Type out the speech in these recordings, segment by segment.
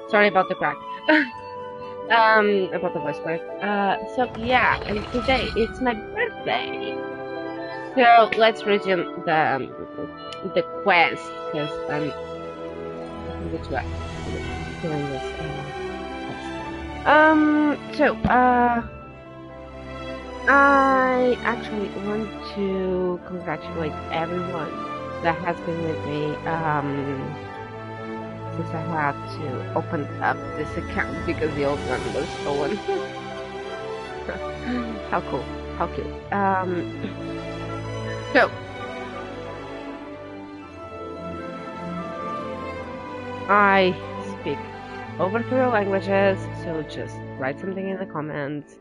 Sorry about the crack. About the voice crack. So yeah, and today it's my birthday. So let's resume the quest because I'm literally doing this quest. I actually want to congratulate everyone that has been with me. Since I had to open up this account because the old one was stolen. How cool. How cute. So I speak over 3 languages, so just write something in the comments.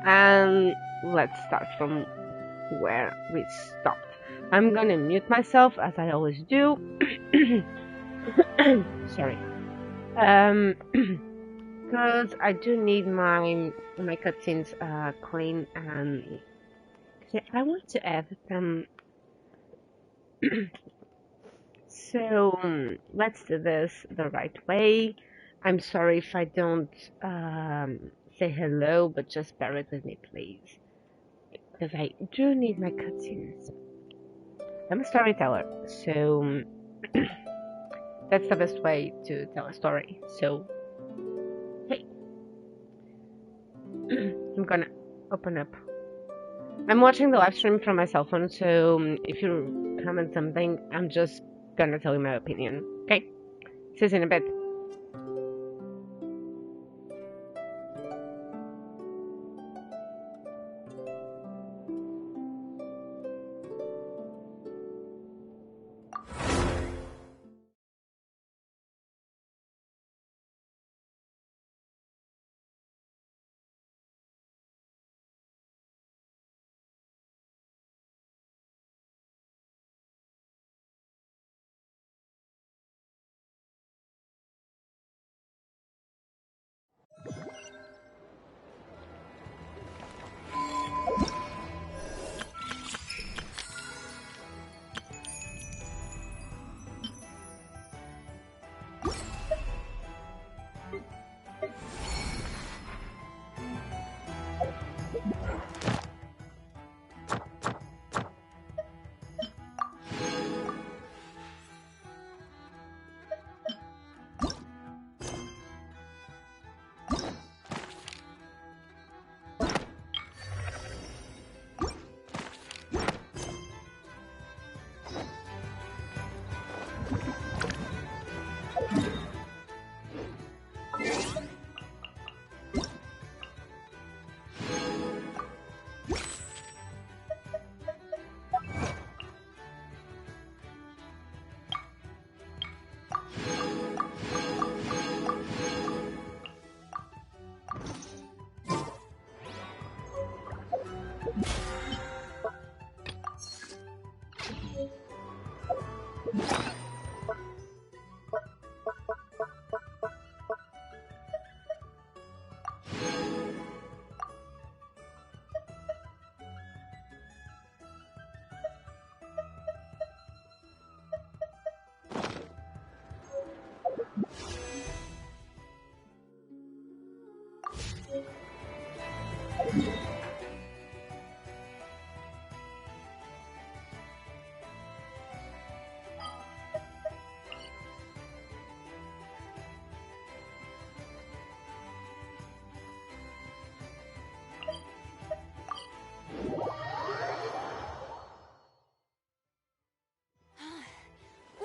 And let's start from where we stopped. I'm gonna mute myself as I always do. Sorry. Because I do need my cutscenes clean, and I want to edit them. So let's do this the right way. I'm sorry if I don't say hello, but just bear it with me, please, because I do need my cutscenes. I'm a storyteller, so that's the best way to tell a story. So, hey, I'm gonna open up. I'm watching the live stream from my cell phone, so if you comment something, I'm just gonna tell you my opinion. Okay? See you in a bit.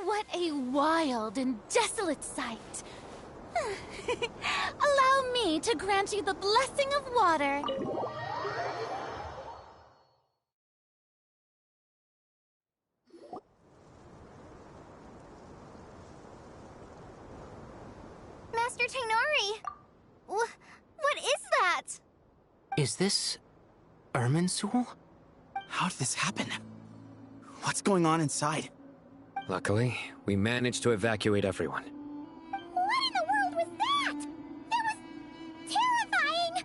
What a wild and desolate sight! Allow me to grant you the blessing of water. Master Tainari! What is that? Is this Irminsul? How did this happen? What's going on inside? Luckily, we managed to evacuate everyone. What in the world was that? That was terrifying!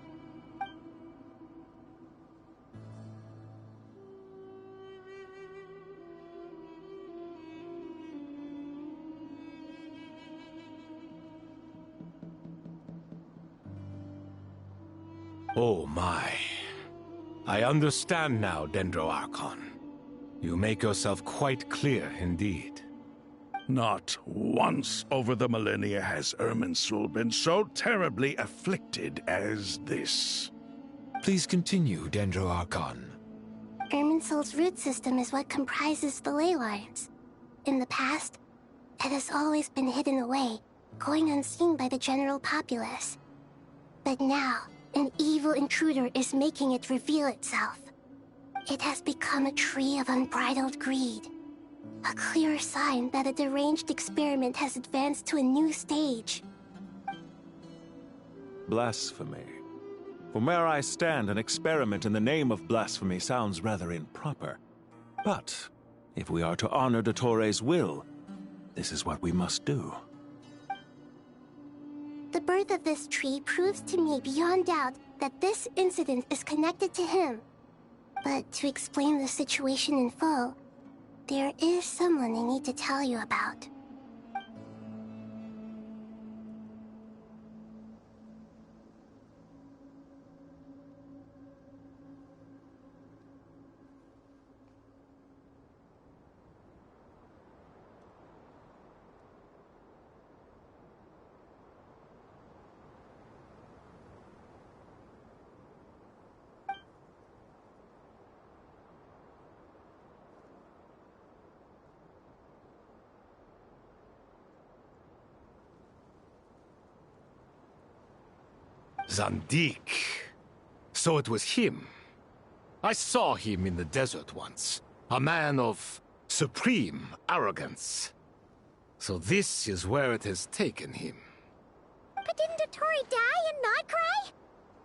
Oh my. I understand now, Dendro Archon. You make yourself quite clear indeed. Not once over the millennia has Irminsul been so terribly afflicted as this. Please continue, Dendro Archon. Irminsul's root system is what comprises the ley lines. In the past, it has always been hidden away, going unseen by the general populace. But now, an evil intruder is making it reveal itself. It has become a tree of unbridled greed. A clear sign that a deranged experiment has advanced to a new stage. Blasphemy. From where I stand, an experiment in the name of blasphemy sounds rather improper. But if we are to honor Dottores' will, this is what we must do. The birth of this tree proves to me beyond doubt that this incident is connected to him. But to explain the situation in full, there is someone I need to tell you about. Zandik. So it was him. I saw him in the desert once. A man of supreme arrogance. So this is where it has taken him. But didn't Dottore die and not cry?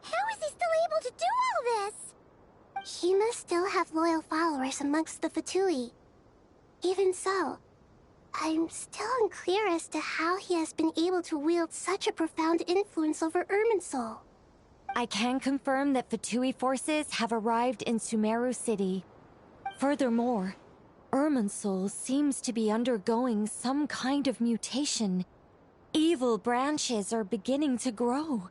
How is he still able to do all this? He must still have loyal followers amongst the Fatui. Even so, I'm still unclear as to how he has been able to wield such a profound influence over Irminsul. I can confirm that Fatui forces have arrived in Sumeru City. Furthermore, Irminsul seems to be undergoing some kind of mutation. Evil branches are beginning to grow.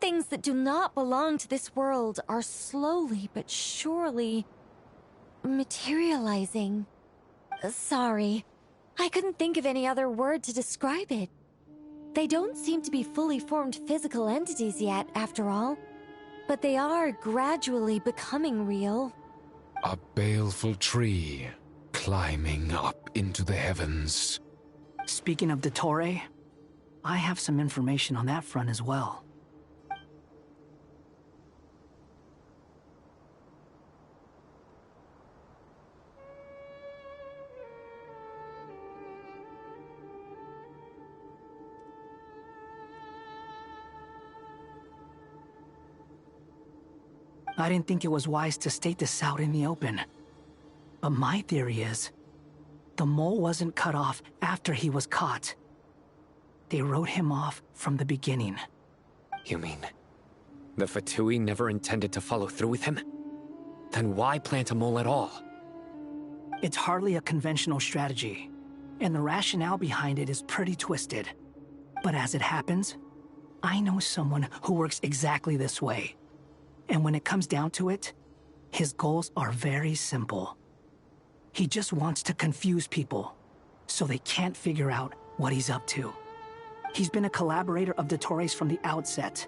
Things that do not belong to this world are slowly but surely materializing. Sorry, I couldn't think of any other word to describe it. They don't seem to be fully formed physical entities yet, after all. But they are gradually becoming real. A baleful tree climbing up into the heavens. Speaking of Dottore, I have some information on that front as well. I didn't think it was wise to state this out in the open. But my theory is, the mole wasn't cut off after he was caught. They wrote him off from the beginning. You mean, the Fatui never intended to follow through with him? Then why plant a mole at all? It's hardly a conventional strategy, and the rationale behind it is pretty twisted. But as it happens, I know someone who works exactly this way. And when it comes down to it, his goals are very simple. He just wants to confuse people, so they can't figure out what he's up to. He's been a collaborator of Dottore's from the outset.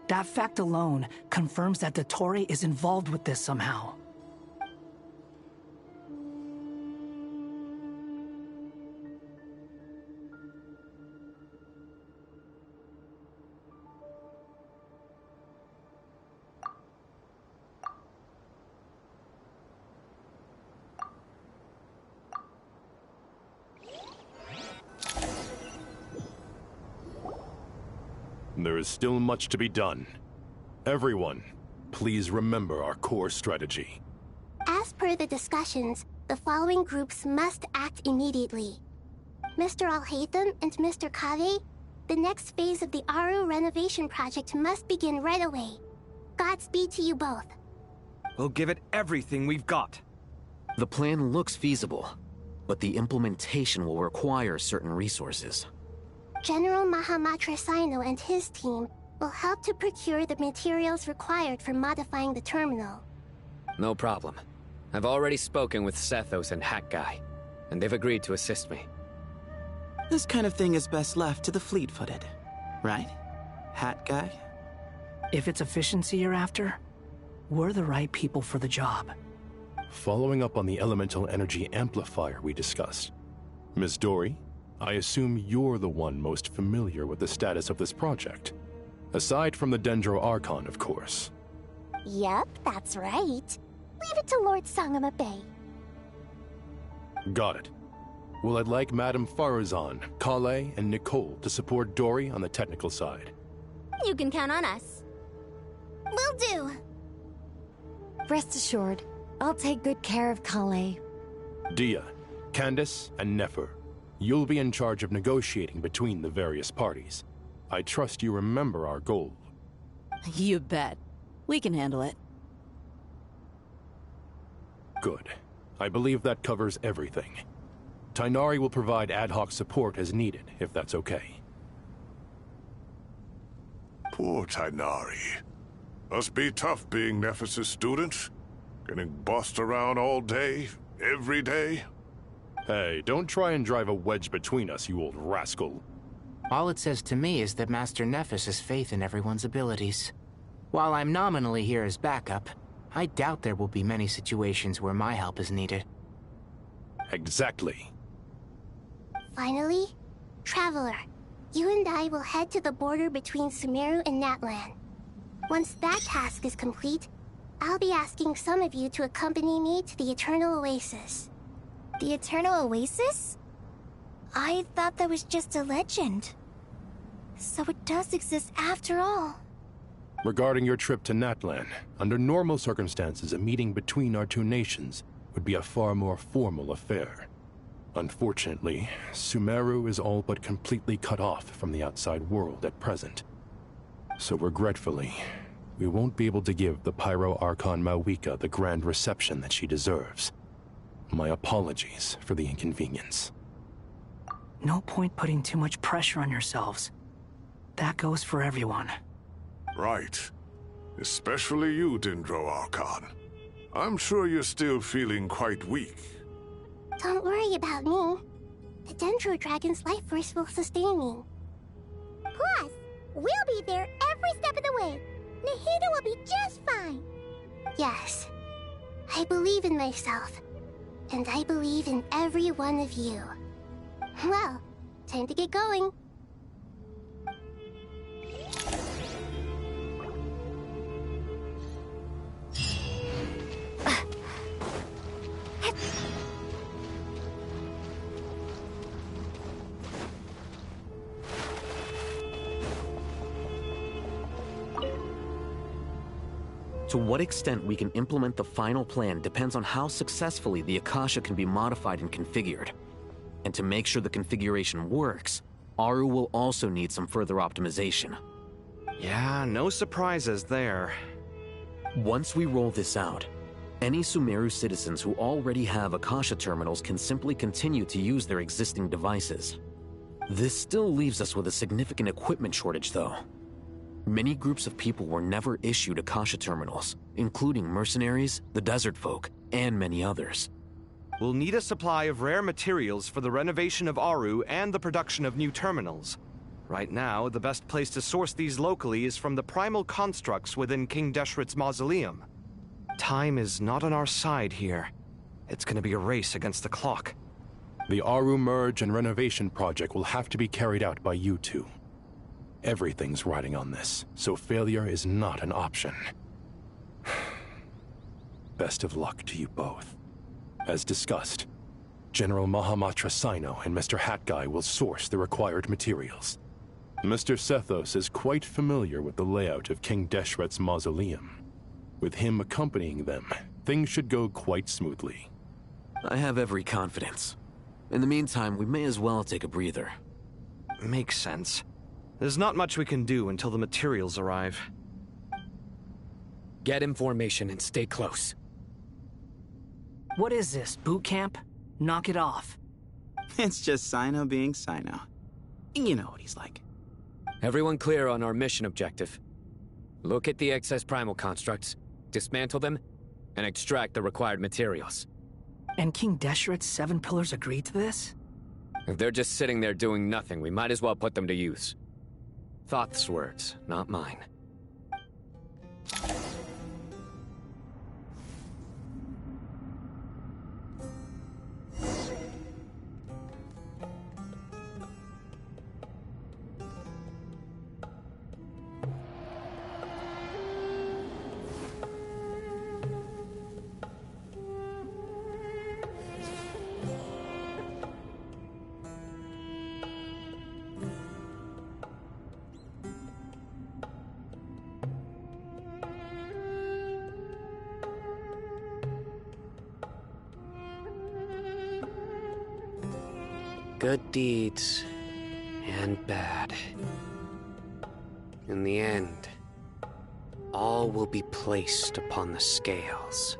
That fact alone confirms that Dottore is involved with this somehow. There is still much to be done. Everyone, please remember our core strategy. As per the discussions, the following groups must act immediately. Mr. Alhaitham and Mr. Kave, the next phase of the Aru renovation project must begin right away. Godspeed to you both. We'll give it everything we've got. The plan looks feasible, but the implementation will require certain resources. General Mahamatra Sino and his team will help to procure the materials required for modifying the terminal. No problem. I've already spoken with Sethos and Hat Guy, and they've agreed to assist me. This kind of thing is best left to the fleet-footed, right? Hat Guy? If it's efficiency you're after, we're the right people for the job. Following up on the elemental energy amplifier we discussed, Ms. Dory, I assume you're the one most familiar with the status of this project. Aside from the Dendro Archon, of course. Yep, that's right. Leave it to Lord Sangama Bay. Got it. Well, I'd like Madame Farazan, Kale, and Nicole to support Dory on the technical side. You can count on us. Will do. Rest assured, I'll take good care of Kale. Dia, Candace, and Nefer, you'll be in charge of negotiating between the various parties. I trust you remember our goal. You bet. We can handle it. Good. I believe that covers everything. Tainari will provide ad hoc support as needed, if that's okay. Poor Tainari. Must be tough being Nephis' student. Getting bossed around all day, every day. Hey, don't try and drive a wedge between us, you old rascal. All it says to me is that Master Nephis has faith in everyone's abilities. While I'm nominally here as backup, I doubt there will be many situations where my help is needed. Exactly. Finally, Traveler, you and I will head to the border between Sumeru and Natlan. Once that task is complete, I'll be asking some of you to accompany me to the Eternal Oasis. The Eternal Oasis? I thought that was just a legend. So it does exist after all. Regarding your trip to Natlan, under normal circumstances, a meeting between our two nations would be a far more formal affair. Unfortunately, Sumeru is all but completely cut off from the outside world at present. So regretfully, we won't be able to give the Pyro Archon Mawika the grand reception that she deserves. My apologies for the inconvenience. No point putting too much pressure on yourselves. That goes for everyone. Right. Especially you, Dendro Archon. I'm sure you're still feeling quite weak. Don't worry about me. The Dendro Dragon's life force will sustain me. Plus, we'll be there every step of the way. Nahida will be just fine. Yes. I believe in myself. And I believe in every one of you. Well, time to get going. To what extent we can implement the final plan depends on how successfully the Akasha can be modified and configured. And to make sure the configuration works, Aru will also need some further optimization. Yeah, no surprises there. Once we roll this out, any Sumeru citizens who already have Akasha terminals can simply continue to use their existing devices. This still leaves us with a significant equipment shortage, though. Many groups of people were never issued Akasha terminals, including mercenaries, the desert folk, and many others. We'll need a supply of rare materials for the renovation of Aru and the production of new terminals. Right now, the best place to source these locally is from the primal constructs within King Deshret's mausoleum. Time is not on our side here. It's gonna be a race against the clock. The Aru merge and renovation project will have to be carried out by you two. Everything's riding on this, so failure is not an option. Best of luck to you both. As discussed, General Mahamatra Sino and Mr. Hat Guy will source the required materials. Mr. Sethos is quite familiar with the layout of King Deshret's mausoleum. With him accompanying them, things should go quite smoothly. I have every confidence. In the meantime, we may as well take a breather. Makes sense. There's not much we can do until the materials arrive. Get information and stay close. What is this, boot camp? Knock it off. It's just Sino being Sino. You know what he's like. Everyone clear on our mission objective. Look at the excess primal constructs, dismantle them, and extract the required materials. And King Desheret's 7 pillars agreed to this? If they're just sitting there doing nothing, we might as well put them to use. Thoth's words, not mine. Good deeds and bad. In the end, all will be placed upon the scales.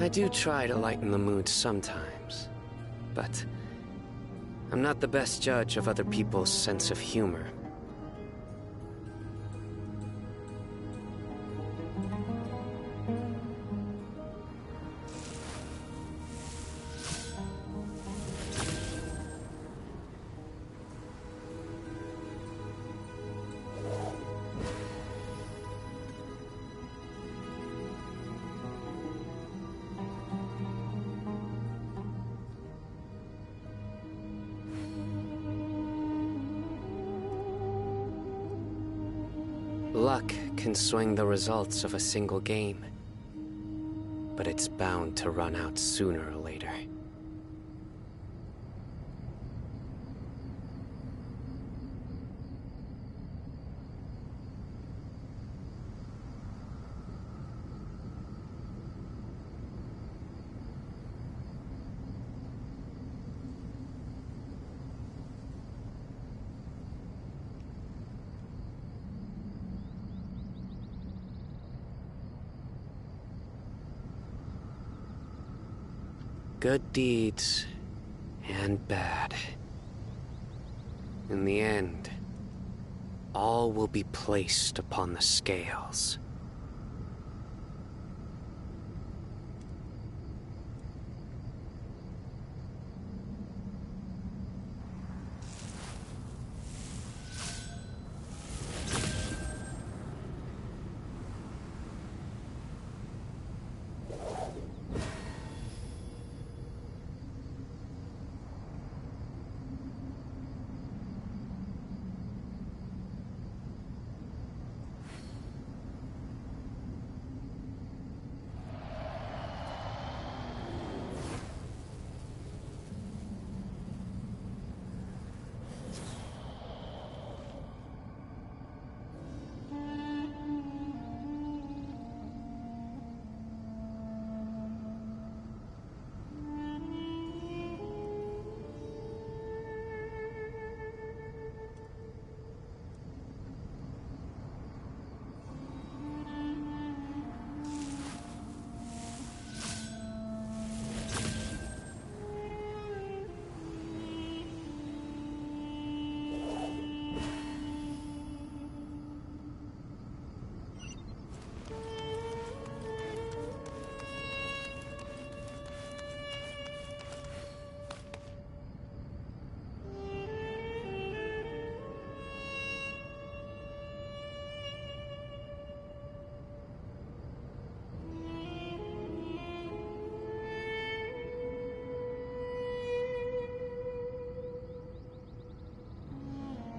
I do try to lighten the mood sometimes, but I'm not the best judge of other people's sense of humor. Luck can swing the results of a single game, but it's bound to run out sooner or later. Good deeds and bad. In the end, all will be placed upon the scales.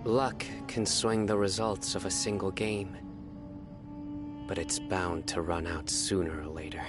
Luck can swing the results of a single game, but it's bound to run out sooner or later.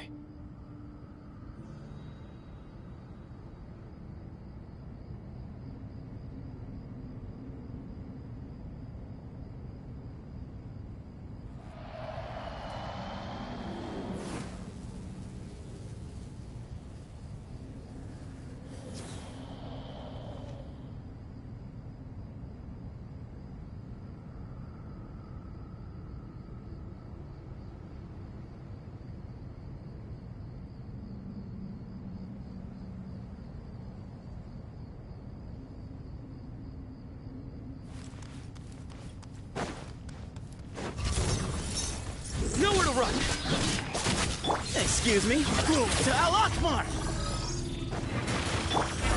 Nowhere to run! Excuse me? Move to Al Akbar!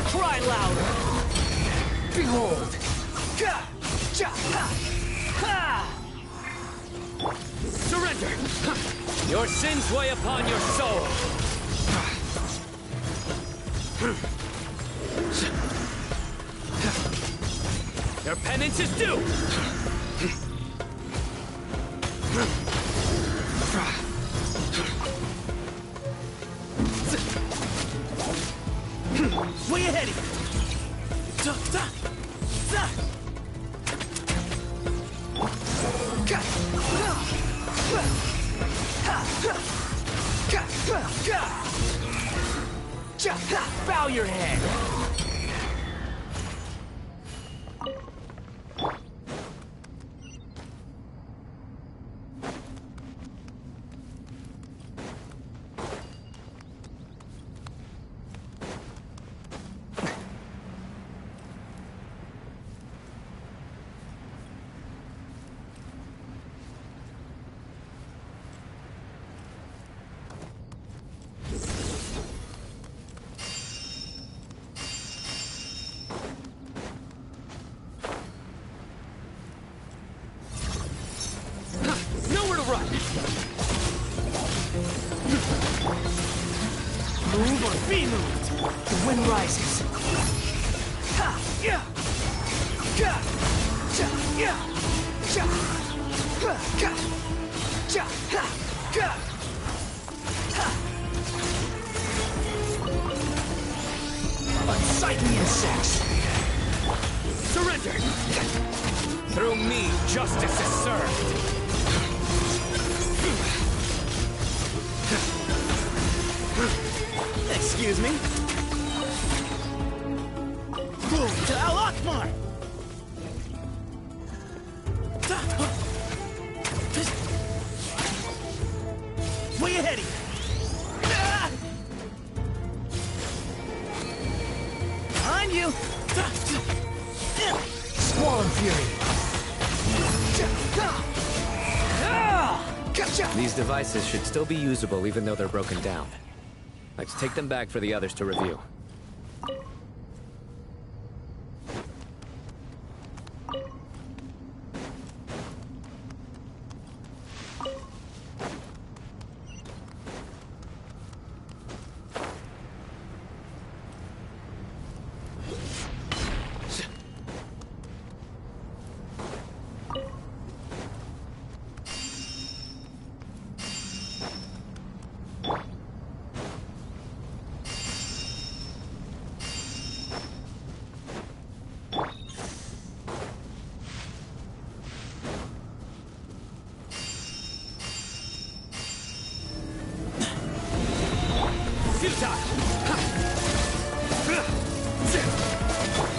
Cry louder! Behold! Ka! Cha! Ha! Ha! Surrender! Your sins weigh upon your soul! Your penance is due! Way ahead of you! Bow your head! Nowhere to run! Move or be moved! The wind rises! Ha! Yeah! Ka! Cha! Yeah! Cha! Ha! Ka! Cha! Ha! Ka! Ha! Unsightly insects! Surrender! Through me, justice is served! Excuse me? Move to Al Akbar! Way ahead of you! you! Squall Fury! These devices should still be usable even though they're broken down. Let's take them back for the others to review.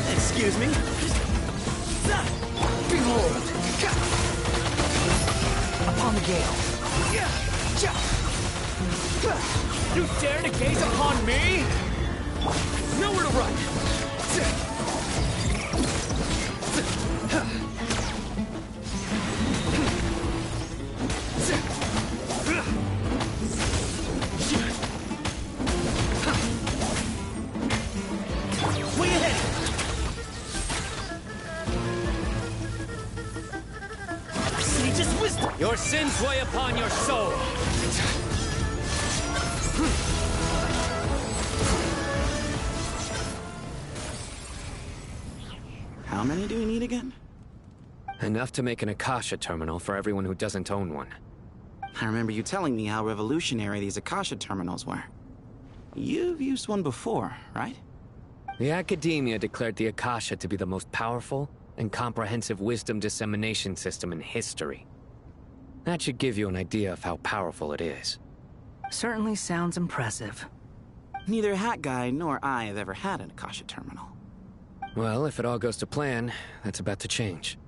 Excuse me? Behold! Upon the gale. You dare to gaze upon me? Nowhere to run! Way ahead! Sage's wisdom! Your sins weigh upon your soul! How many do we need again? Enough to make an Akasha terminal for everyone who doesn't own one. I remember you telling me how revolutionary these Akasha terminals were. You've used one before, right? The Academia declared the Akasha to be the most powerful and comprehensive wisdom dissemination system in history. That should give you an idea of how powerful it is. Certainly sounds impressive. Neither Hat Guy nor I have ever had an Akasha terminal. Well, if it all goes to plan, that's about to change.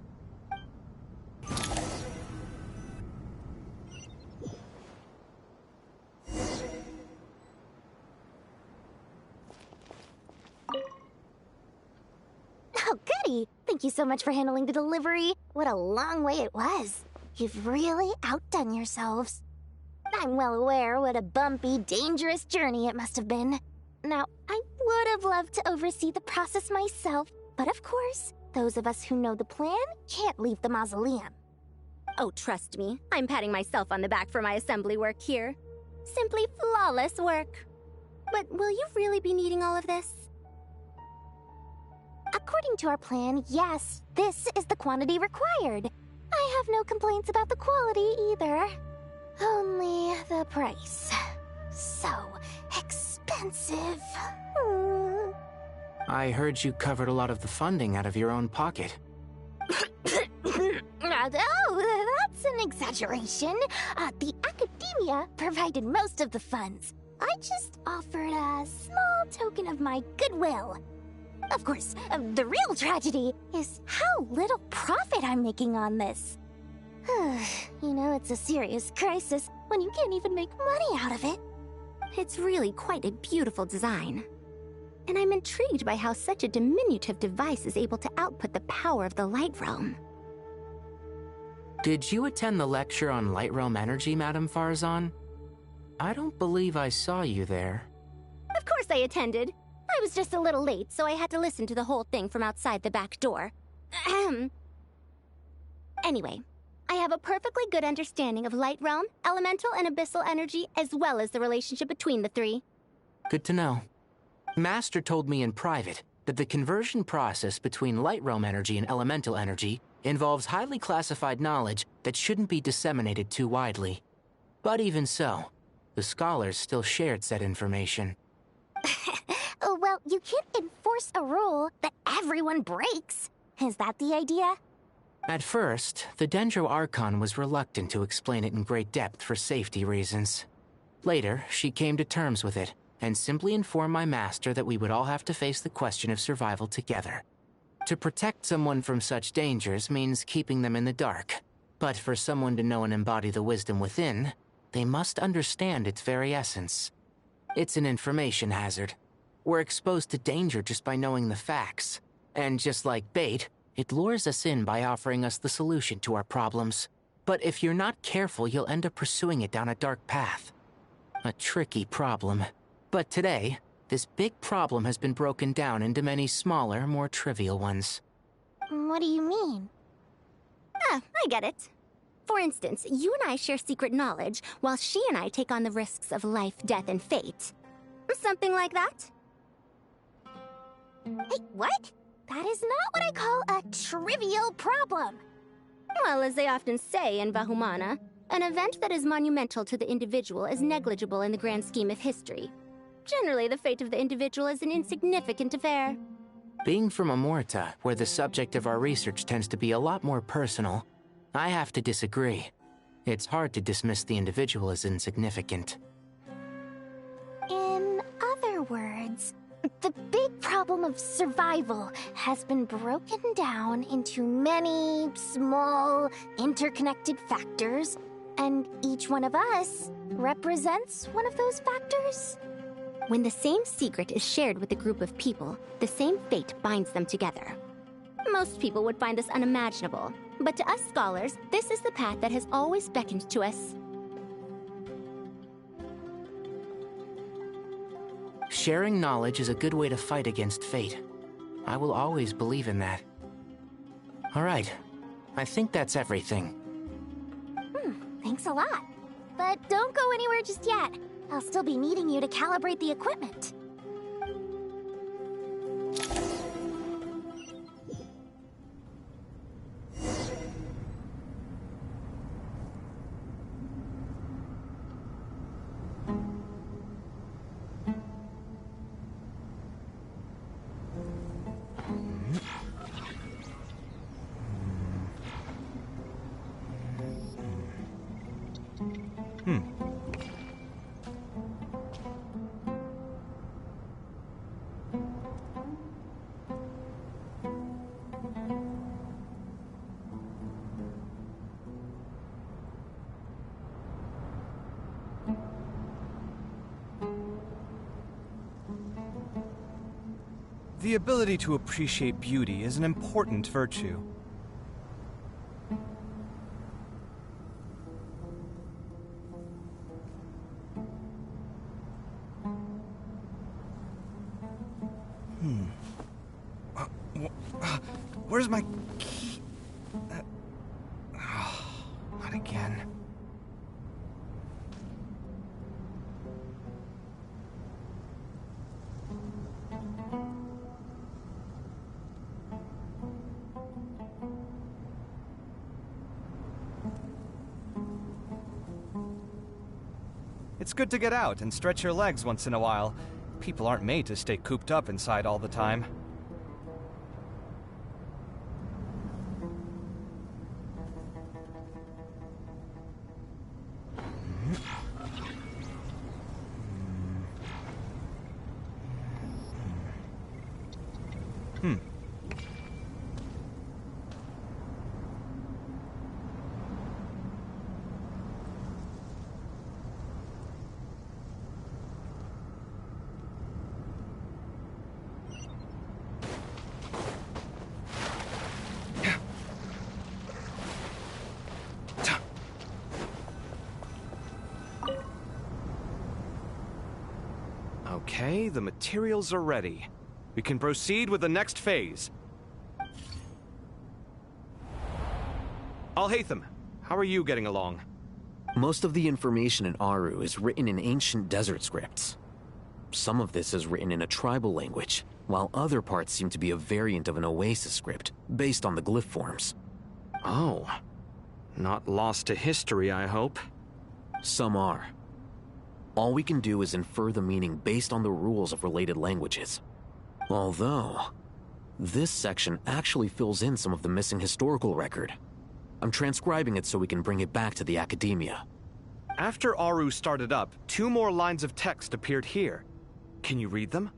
Oh, goody! Thank you so much for handling the delivery. What a long way it was. You've really outdone yourselves. I'm well aware what a bumpy, dangerous journey it must have been. Now, I would have loved to oversee the process myself, but of course, those of us who know the plan can't leave the mausoleum. Oh, trust me, I'm patting myself on the back for my assembly work here. Simply flawless work. But will you really be needing all of this? According to our plan, yes, this is the quantity required. I have no complaints about the quality either. Only the price. So expensive. I heard you covered a lot of the funding out of your own pocket. Oh, that's an exaggeration. The Academia provided most of the funds. I just offered a small token of my goodwill. Of course, the real tragedy is how little profit I'm making on this. You know, it's a serious crisis when you can't even make money out of it. It's really quite a beautiful design. And I'm intrigued by how such a diminutive device is able to output the power of the Light Realm. Did you attend the lecture on Light Realm energy, Madame Farzan? I don't believe I saw you there. Of course I attended. I was just a little late, so I had to listen to the whole thing from outside the back door. Ahem. Anyway, I have a perfectly good understanding of Light Realm, elemental and abyssal energy, as well as the relationship between the three. Good to know. Master told me in private that the conversion process between Light Realm energy and elemental energy involves highly classified knowledge that shouldn't be disseminated too widely. But even so, the scholars still shared said information. Well, you can't enforce a rule that everyone breaks. Is that the idea? At first, the Dendro Archon was reluctant to explain it in great depth for safety reasons. Later, she came to terms with it, and simply informed my master that we would all have to face the question of survival together. To protect someone from such dangers means keeping them in the dark, but for someone to know and embody the wisdom within, they must understand its very essence. It's an information hazard. We're exposed to danger just by knowing the facts. And just like bait, it lures us in by offering us the solution to our problems. But if you're not careful, you'll end up pursuing it down a dark path. A tricky problem. But today, this big problem has been broken down into many smaller, more trivial ones. What do you mean? Ah, I get it. For instance, you and I share secret knowledge, while she and I take on the risks of life, death, and fate. Something like that? Hey, what? That is not what I call a trivial problem. Well, as they often say in Vahumana, an event that is monumental to the individual is negligible in the grand scheme of history. Generally, the fate of the individual is an insignificant affair. Being from Amorta, where the subject of our research tends to be a lot more personal, I have to disagree. It's hard to dismiss the individual as insignificant. In other words, the big problem of survival has been broken down into many small, interconnected factors, and each one of us represents one of those factors. When the same secret is shared with a group of people, the same fate binds them together. Most people would find this unimaginable, but to us scholars, this is the path that has always beckoned to us. Sharing knowledge is a good way to fight against fate. I will always believe in that. All right, I think that's everything. Thanks a lot. But don't go anywhere just yet. I'll still be needing you to calibrate the equipment. The ability to appreciate beauty is an important virtue. Where's my key? Not again. It's good to get out and stretch your legs once in a while. People aren't made to stay cooped up inside all the time. Okay, the materials are ready. We can proceed with the next phase. Al-Haytham, how are you getting along? Most of the information in Aru is written in ancient desert scripts. Some of this is written in a tribal language, while other parts seem to be a variant of an Oasis script, based on the glyph forms. Oh. Not lost to history, I hope. Some are. All we can do is infer the meaning based on the rules of related languages. Although, this section actually fills in some of the missing historical record. I'm transcribing it so we can bring it back to the academia. After Aru started up, 2 more lines of text appeared here. Can you read them?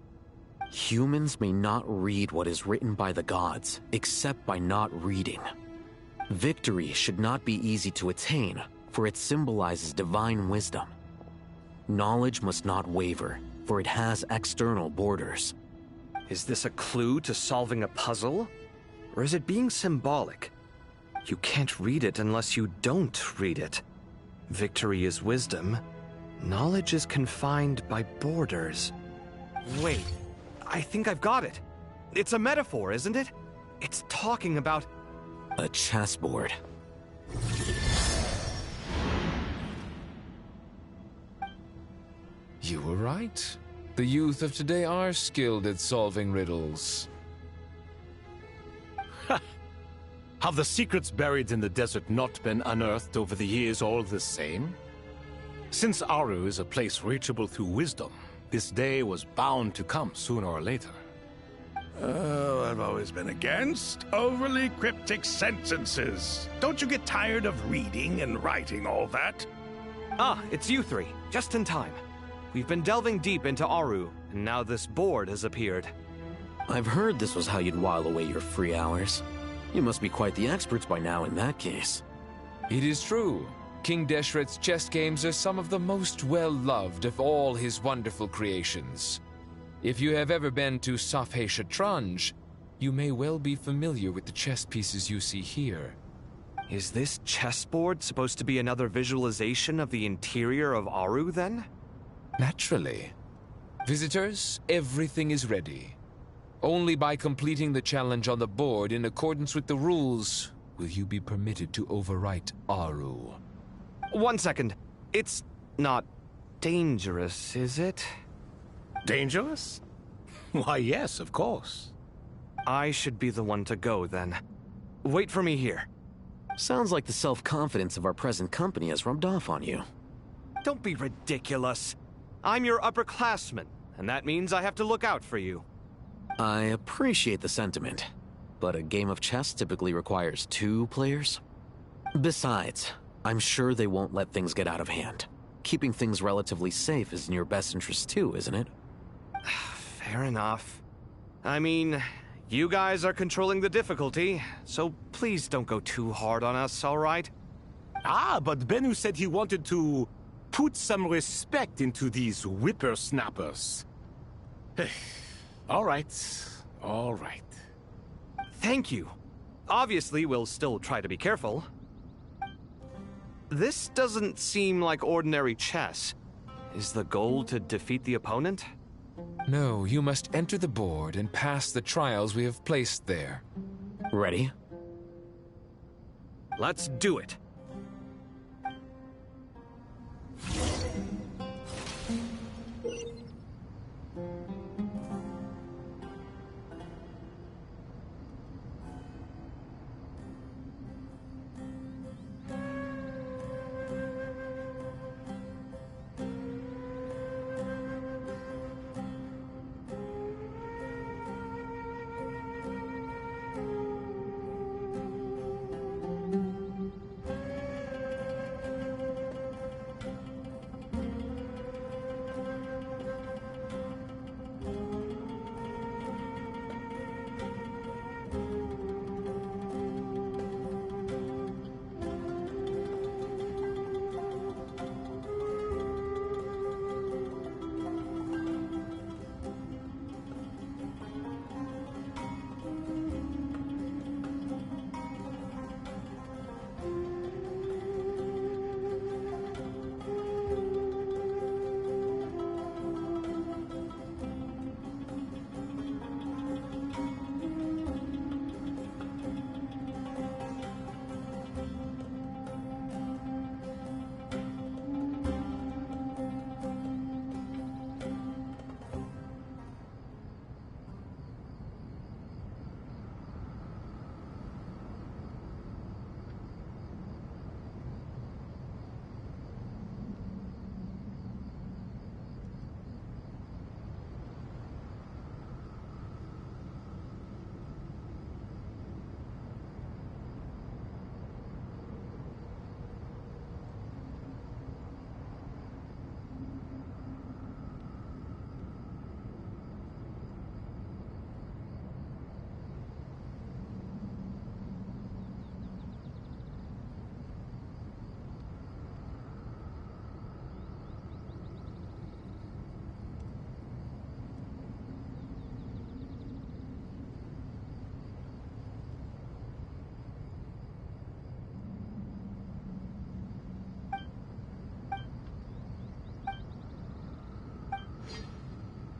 Humans may not read what is written by the gods, except by not reading. Victory should not be easy to attain, for it symbolizes divine wisdom. Knowledge must not waver, for it has external borders. Is this a clue to solving a puzzle? Or is it being symbolic? You can't read it unless you don't read it. Victory is wisdom. Knowledge is confined by borders. Wait, I think I've got it. It's a metaphor, isn't it? It's talking about... a chessboard. You were right. The youth of today are skilled at solving riddles. Have the secrets buried in the desert not been unearthed over the years all the same? Since Aru is a place reachable through wisdom, this day was bound to come sooner or later. Oh, I've always been against overly cryptic sentences. Don't you get tired of reading and writing all that? Ah, it's you three. Just in time. We've been delving deep into Aru, and now this board has appeared. I've heard this was how you'd while away your free hours. You must be quite the experts by now in that case. It is true. King Deshret's chess games are some of the most well-loved of all his wonderful creations. If you have ever been to Safhe Shatranj, you may well be familiar with the chess pieces you see here. Is this chessboard supposed to be another visualization of the interior of Aru, then? Naturally. Visitors, everything is ready. Only by completing the challenge on the board in accordance with the rules will you be permitted to overwrite Aru. 1 second. It's not dangerous, is it? Dangerous? Why, yes, of course. I should be the one to go, then. Wait for me here. Sounds like the self-confidence of our present company has rubbed off on you. Don't be ridiculous. I'm your upperclassman, and that means I have to look out for you. I appreciate the sentiment, but a game of chess typically requires 2 players. Besides, I'm sure they won't let things get out of hand. Keeping things relatively safe is in your best interest too, isn't it? Fair enough. I mean, you guys are controlling the difficulty, so please don't go too hard on us, all right? Ah, but Bennu said he wanted to put some respect into these whippersnappers. All right, all right. Thank you. Obviously, we'll still try to be careful. This doesn't seem like ordinary chess. Is the goal to defeat the opponent? No, you must enter the board and pass the trials we have placed there. Ready? Let's do it.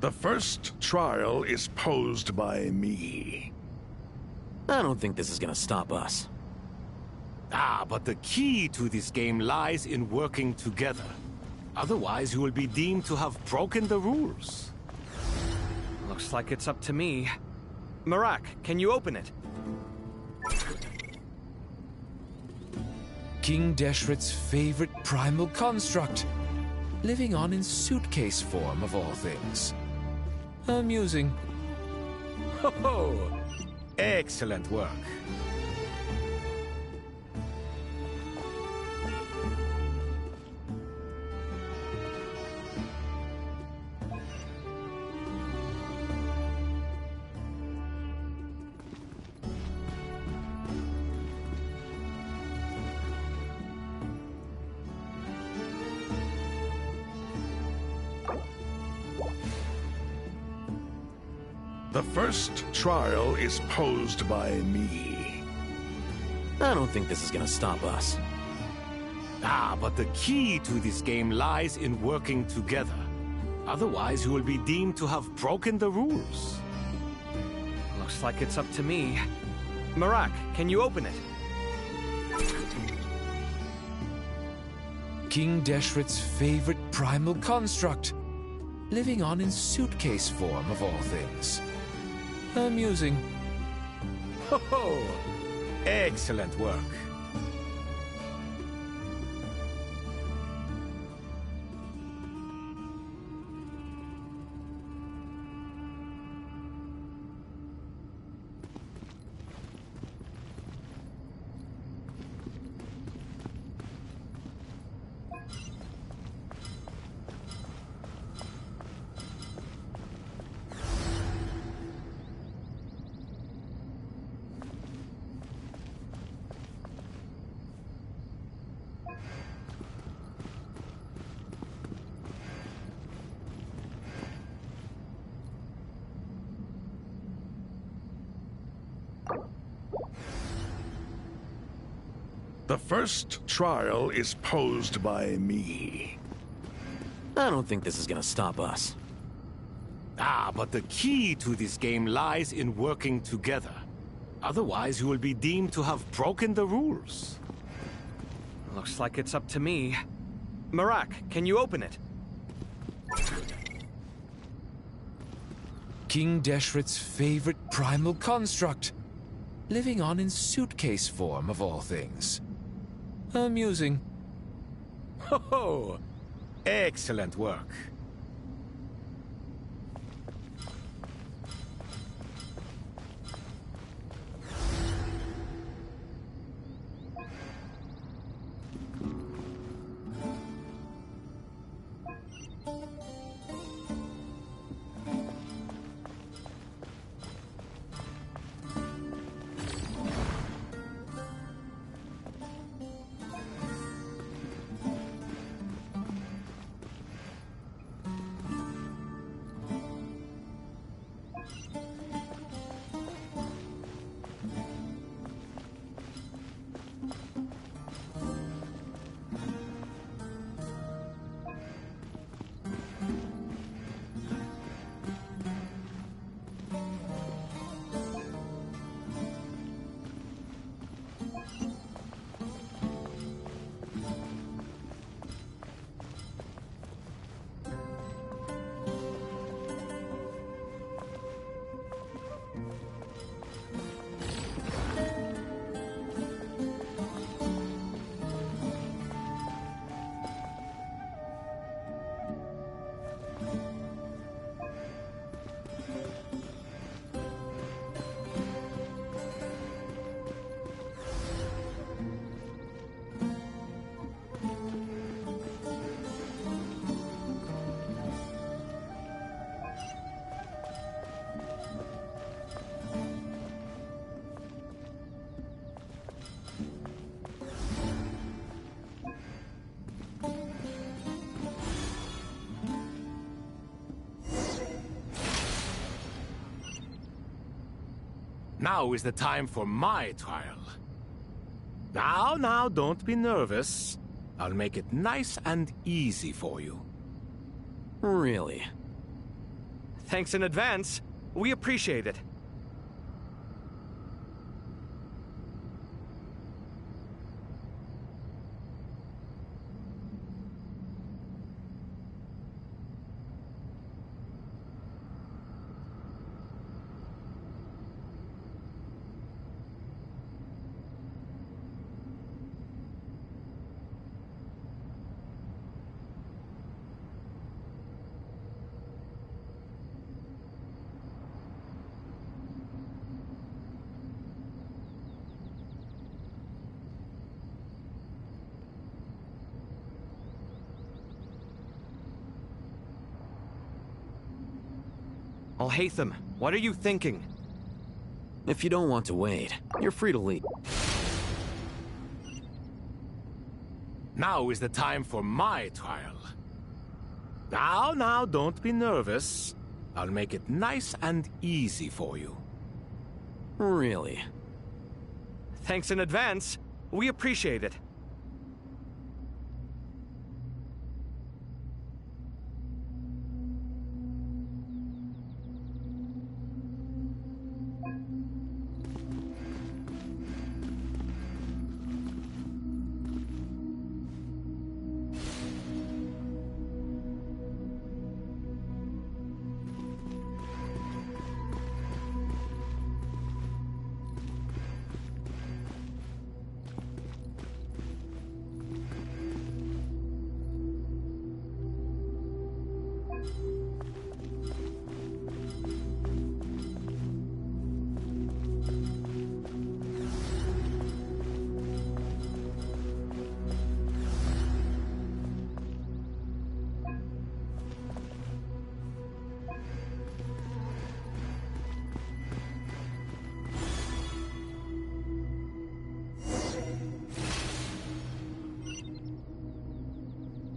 The first trial is posed by me. I don't think this is gonna stop us. Ah, but the key to this game lies in working together. Otherwise, you will be deemed to have broken the rules. Looks like it's up to me. Marak, can you open it? King Deshret's favorite primal construct, living on in suitcase form of all things. Amusing. Ho ho! Excellent work. The first trial is posed by me. I don't think this is gonna stop us. Ah, but the key to this game lies in working together. Otherwise, you will be deemed to have broken the rules. Looks like it's up to me. Marak, can you open it? King Deshret's favorite primal construct, living on in suitcase form of all things. Amusing. Ho ho! Excellent work. The first trial is posed by me. I don't think this is gonna stop us. Ah, but the key to this game lies in working together. Otherwise, you will be deemed to have broken the rules. Looks like it's up to me. Marak, can you open it? King Deshret's favorite primal construct, living on in suitcase form of all things. Amusing. Ho ho! Excellent work. Now is the time for my trial. Now, don't be nervous. I'll make it nice and easy for you. Really? Thanks in advance. We appreciate it. Alhaitham, what are you thinking? If you don't want to wait, you're free to leave. Now is the time for my trial. Now, don't be nervous. I'll make it nice and easy for you. Really? Thanks in advance. We appreciate it.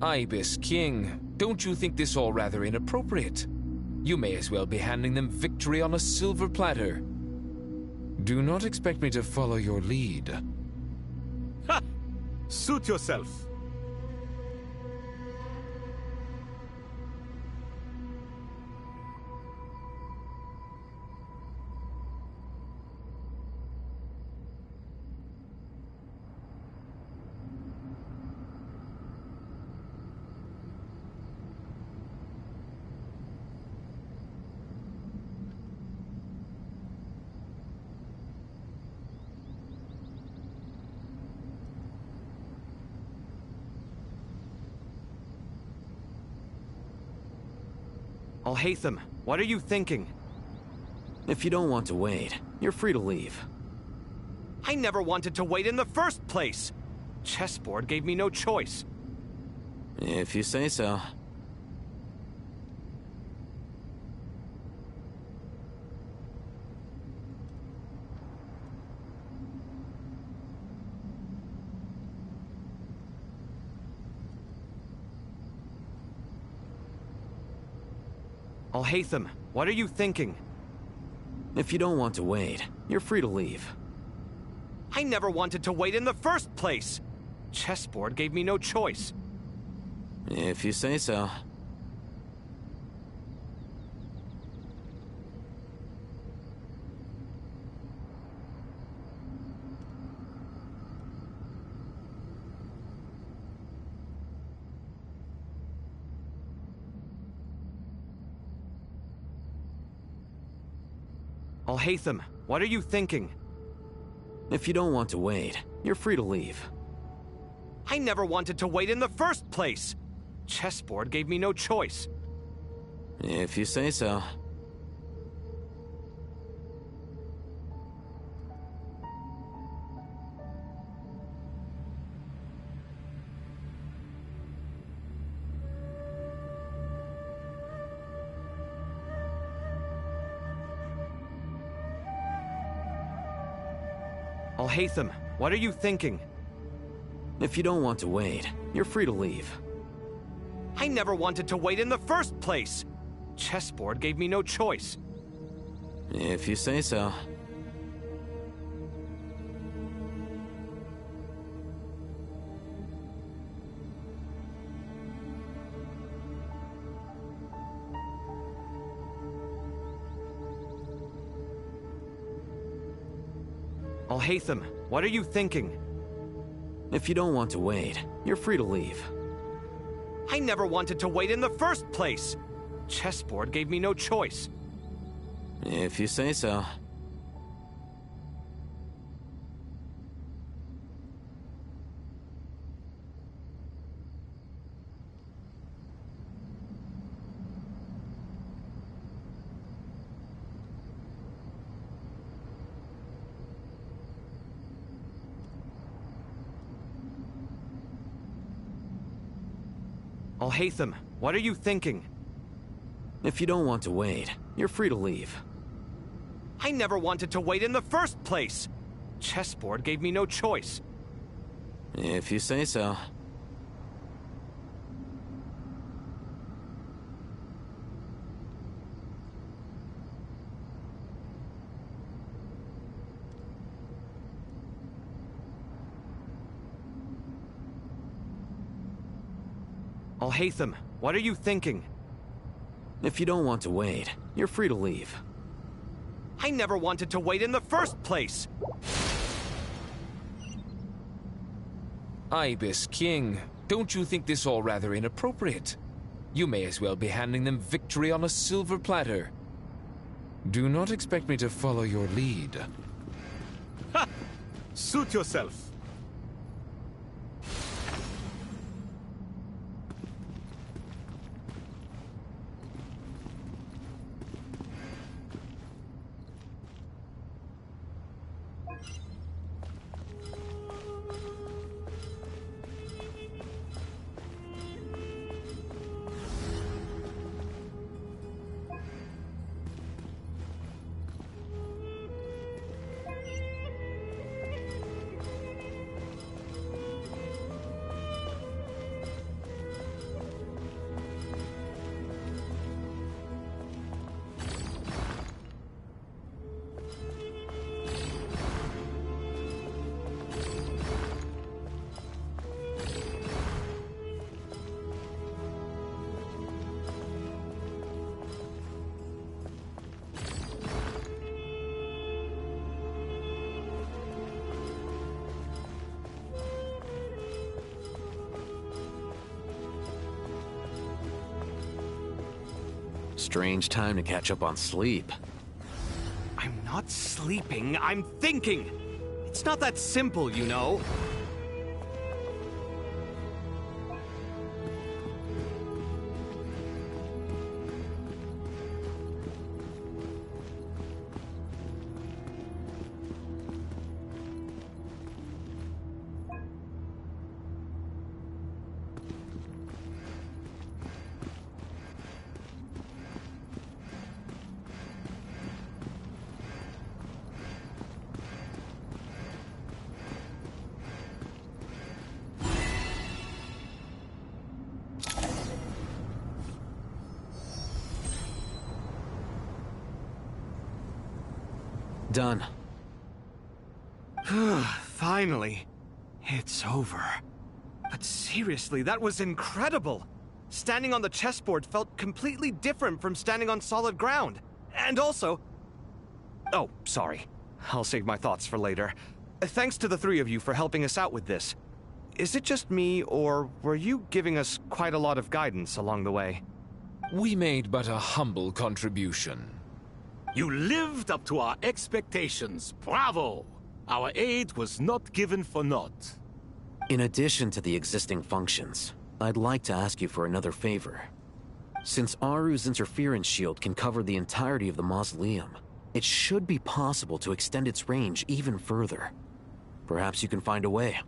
Ibis King, don't you think this all rather inappropriate? You may as well be handing them victory on a silver platter. Do not expect me to follow your lead. Ha! Suit yourself. Alhaitham, what are you thinking? If you don't want to wait, you're free to leave. I never wanted to wait in the first place! Chessboard gave me no choice. If you say so. Alhaitham, what are you thinking? If you don't want to wait, you're free to leave. I never wanted to wait in the first place! Chessboard gave me no choice. If you say so. Alhaitham, what are you thinking? If you don't want to wait, you're free to leave. I never wanted to wait in the first place! Chessboard gave me no choice. If you say so. Alhaitham, what are you thinking? If you don't want to wait, you're free to leave. I never wanted to wait in the first place! Chessboard gave me no choice. If you say so. Alhaitham, what are you thinking? If you don't want to wait, you're free to leave. I never wanted to wait in the first place! Chessboard gave me no choice. If you say so. Alhaitham, what are you thinking? If you don't want to wait, you're free to leave. I never wanted to wait in the first place! Chessboard gave me no choice. If you say so. Alhaitham, what are you thinking? If you don't want to wait, you're free to leave. I never wanted to wait in the first place! Ibis King, don't you think this all rather inappropriate? You may as well be handing them victory on a silver platter. Do not expect me to follow your lead. Ha! Suit yourself. Strange time to catch up on sleep. I'm not sleeping, I'm thinking! It's not that simple, you know. Done. Finally. It's over. But seriously, that was incredible! Standing on the chessboard felt completely different from standing on solid ground. And also... Oh, sorry. I'll save my thoughts for later. Thanks to the three of you for helping us out with this. Is it just me, or were you giving us quite a lot of guidance along the way? We made but a humble contribution. You lived up to our expectations. Bravo! Our aid was not given for naught. In addition to the existing functions, I'd like to ask you for another favor. Since Aru's interference shield can cover the entirety of the mausoleum, it should be possible to extend its range even further. Perhaps you can find a way.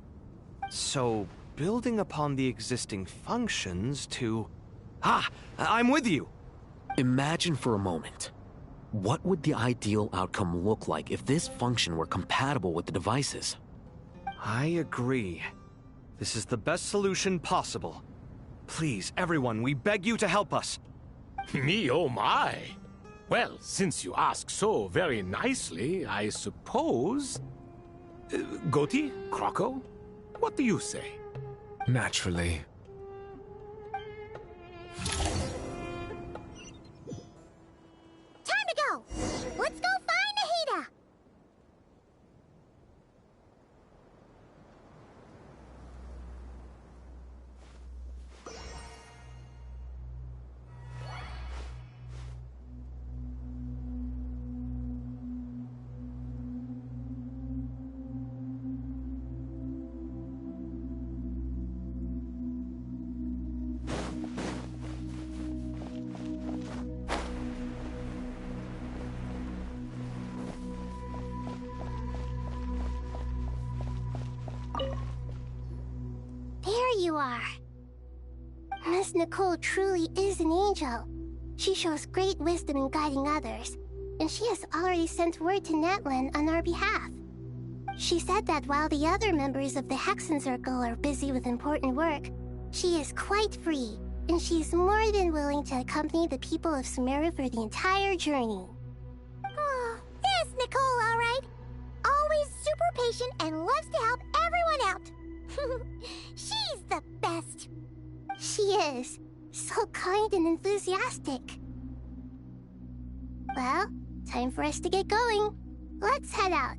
So, building upon the existing functions to... Ah! I'm with you! Imagine for a moment. What would the ideal outcome look like if this function were compatible with the devices? I agree. This is the best solution possible. Please, everyone, we beg you to help us. Me, oh my! Well, since you ask so very nicely, I suppose... Goti? Croco? What do you say? Naturally. Time to go! Let's go find Nahida! you are. Miss Nicole truly is an angel. She shows great wisdom in guiding others, and she has already sent word to Natlan on our behalf. She said that while the other members of the Hexen Circle are busy with important work, she is quite free, and she's more than willing to accompany the people of Sumeru for the entire journey. Oh, there's Nicole, all right. Always super patient and loves to help everyone out. She's the best. She is. So kind and enthusiastic. Well, time for us to get going. Let's head out.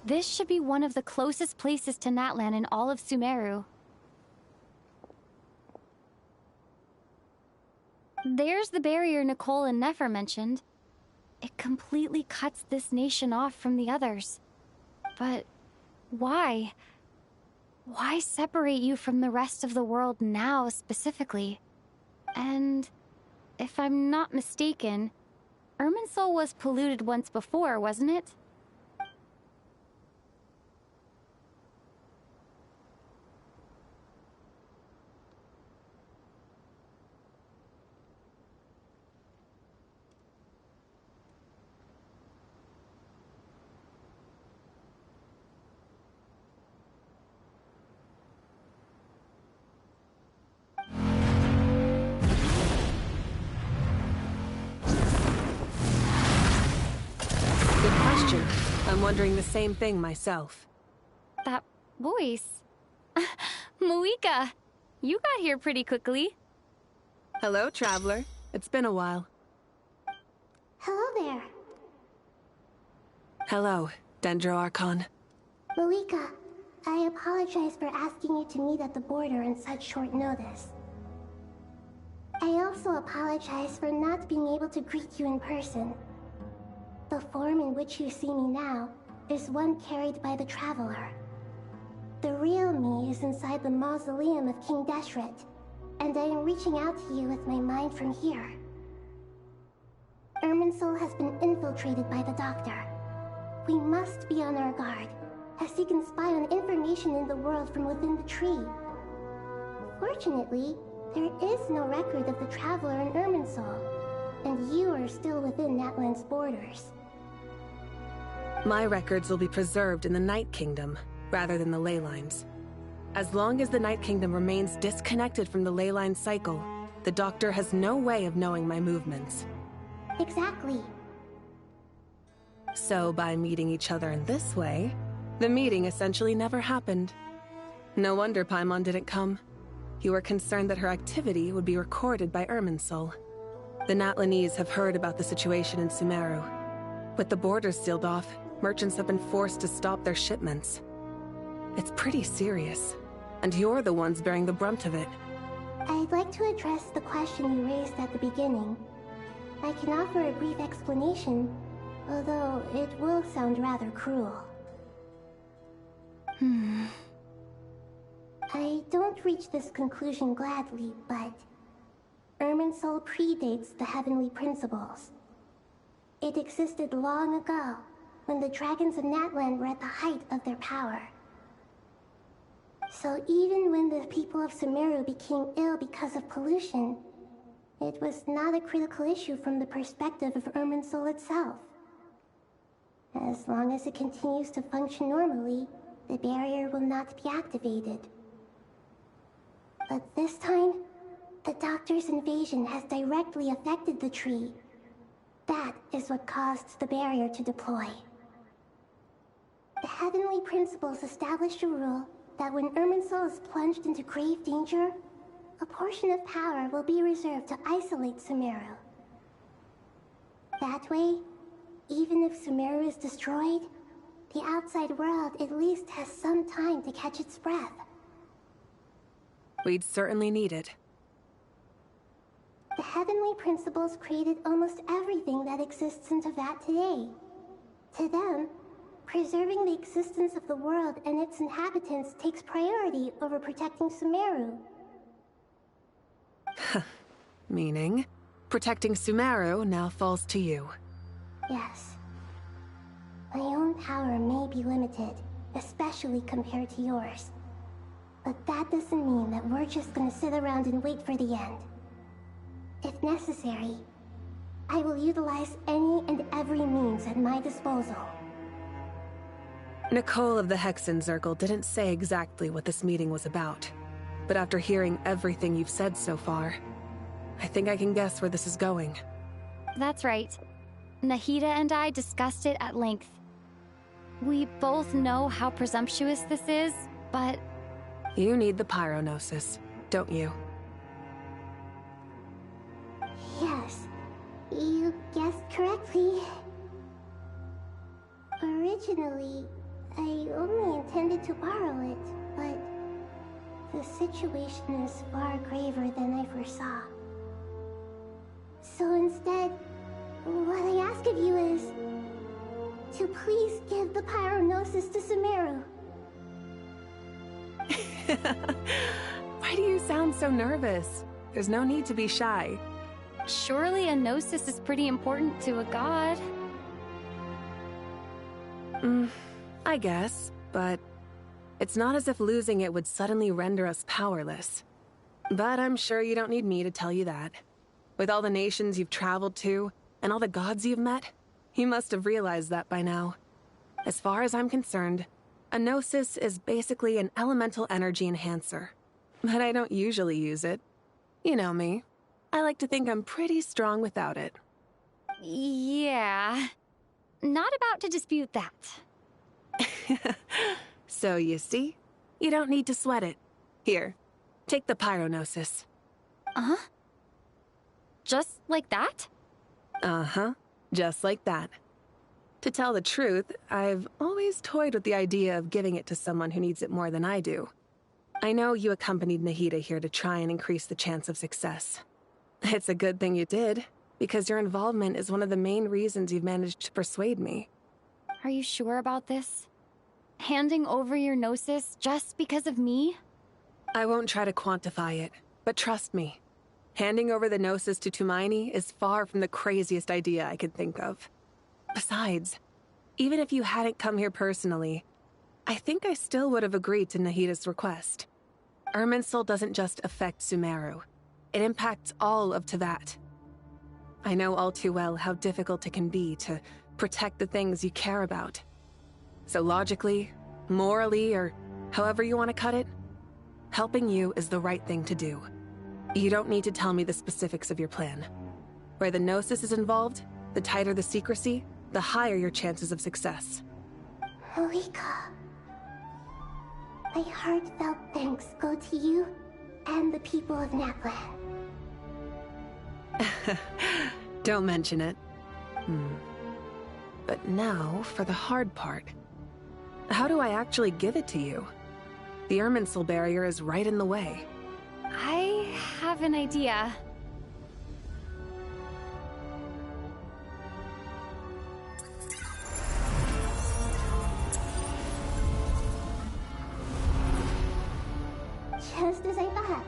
This should be one of the closest places to Natlan in all of Sumeru. There's the barrier Nicole and Nefer mentioned. It completely cuts this nation off from the others. But why? Why separate you from the rest of the world now, specifically? And if I'm not mistaken, Irminsul was polluted once before, wasn't it? I'm wondering the same thing myself. That voice. Moika, you got here pretty quickly. Hello, traveler. It's been a while. Hello there. Hello, Dendro Archon. Moika, I apologize for asking you to meet at the border on such short notice. I also apologize for not being able to greet you in person. The form in which you see me now is one carried by the Traveler. The real me is inside the mausoleum of King Deshret, and I am reaching out to you with my mind from here. Irminsul has been infiltrated by the Doctor. We must be on our guard, as he can spy on information in the world from within the tree. Fortunately, there is no record of the Traveler in Irminsul, and you are still within Natlan's borders. My records will be preserved in the Night Kingdom, rather than the ley lines. As long as the Night Kingdom remains disconnected from the ley line cycle, the Doctor has no way of knowing my movements. Exactly. So by meeting each other in this way, the meeting essentially never happened. No wonder Paimon didn't come. You were concerned that her activity would be recorded by Irminsul. The Natlanese have heard about the situation in Sumeru. With the borders sealed off, merchants have been forced to stop their shipments. It's pretty serious, and you're the ones bearing the brunt of it. I'd like to address the question you raised at the beginning. I can offer a brief explanation, although it will sound rather cruel. I don't reach this conclusion gladly, but Irminsul predates the heavenly principles. It existed long ago, when the dragons of Natlan were at the height of their power. So even when the people of Sumeru became ill because of pollution, it was not a critical issue from the perspective of Irminsul itself. As long as it continues to function normally, the barrier will not be activated. But this time, the Doctor's invasion has directly affected the tree. That is what caused the barrier to deploy. The Heavenly Principles established a rule that when Irminsul is plunged into grave danger, a portion of power will be reserved to isolate Sumeru. That way, even if Sumeru is destroyed, the outside world at least has some time to catch its breath. We'd certainly need it. The Heavenly Principles created almost everything that exists in Teyvat today. To them, preserving the existence of the world and its inhabitants takes priority over protecting Sumeru. Meaning, protecting Sumeru now falls to you. Yes. My own power may be limited, especially compared to yours. But that doesn't mean that we're just gonna sit around and wait for the end. If necessary, I will utilize any and every means at my disposal. Nicole of the Hexen Circle didn't say exactly what this meeting was about, but after hearing everything you've said so far, I think I can guess where this is going. That's right. Nahida and I discussed it at length. We both know how presumptuous this is, but... You need the Pyronosis, don't you? Yes, you guessed correctly. Originally, I only intended to borrow it, but the situation is far graver than I foresaw. So instead, what I ask of you is to please give the Pyronosis to Sumeru. Why do you sound so nervous? There's no need to be shy. Surely a gnosis is pretty important to a god. I guess, but it's not as if losing it would suddenly render us powerless. But I'm sure you don't need me to tell you that. With all the nations you've traveled to, and all the gods you've met, you must have realized that by now. As far as I'm concerned, a gnosis is basically an elemental energy enhancer. But I don't usually use it. You know me. I like to think I'm pretty strong without it. Yeah. Not about to dispute that. So you see? You don't need to sweat it. Here, take the Pyronosis. Uh-huh? Just like that? Uh-huh. Just like that. To tell the truth, I've always toyed with the idea of giving it to someone who needs it more than I do. I know you accompanied Nahida here to try and increase the chance of success. It's a good thing you did, because your involvement is one of the main reasons you've managed to persuade me. Are you sure about this? Handing over your gnosis just because of me? I won't try to quantify it, but trust me. Handing over the gnosis to Tumaini is far from the craziest idea I could think of. Besides, even if you hadn't come here personally, I think I still would have agreed to Nahida's request. Irminsul doesn't just affect Sumeru. It impacts all of Teyvat. I know all too well how difficult it can be to protect the things you care about. So logically, morally, or however you want to cut it, helping you is the right thing to do. You don't need to tell me the specifics of your plan. Where the Gnosis is involved, the tighter the secrecy, the higher your chances of success. Malika, my heartfelt thanks go to you and the people of Natlan. Don't mention it. But now for the hard part. How do I actually give it to you? The Irminsul barrier is right in the way. I have an idea. Just as I thought.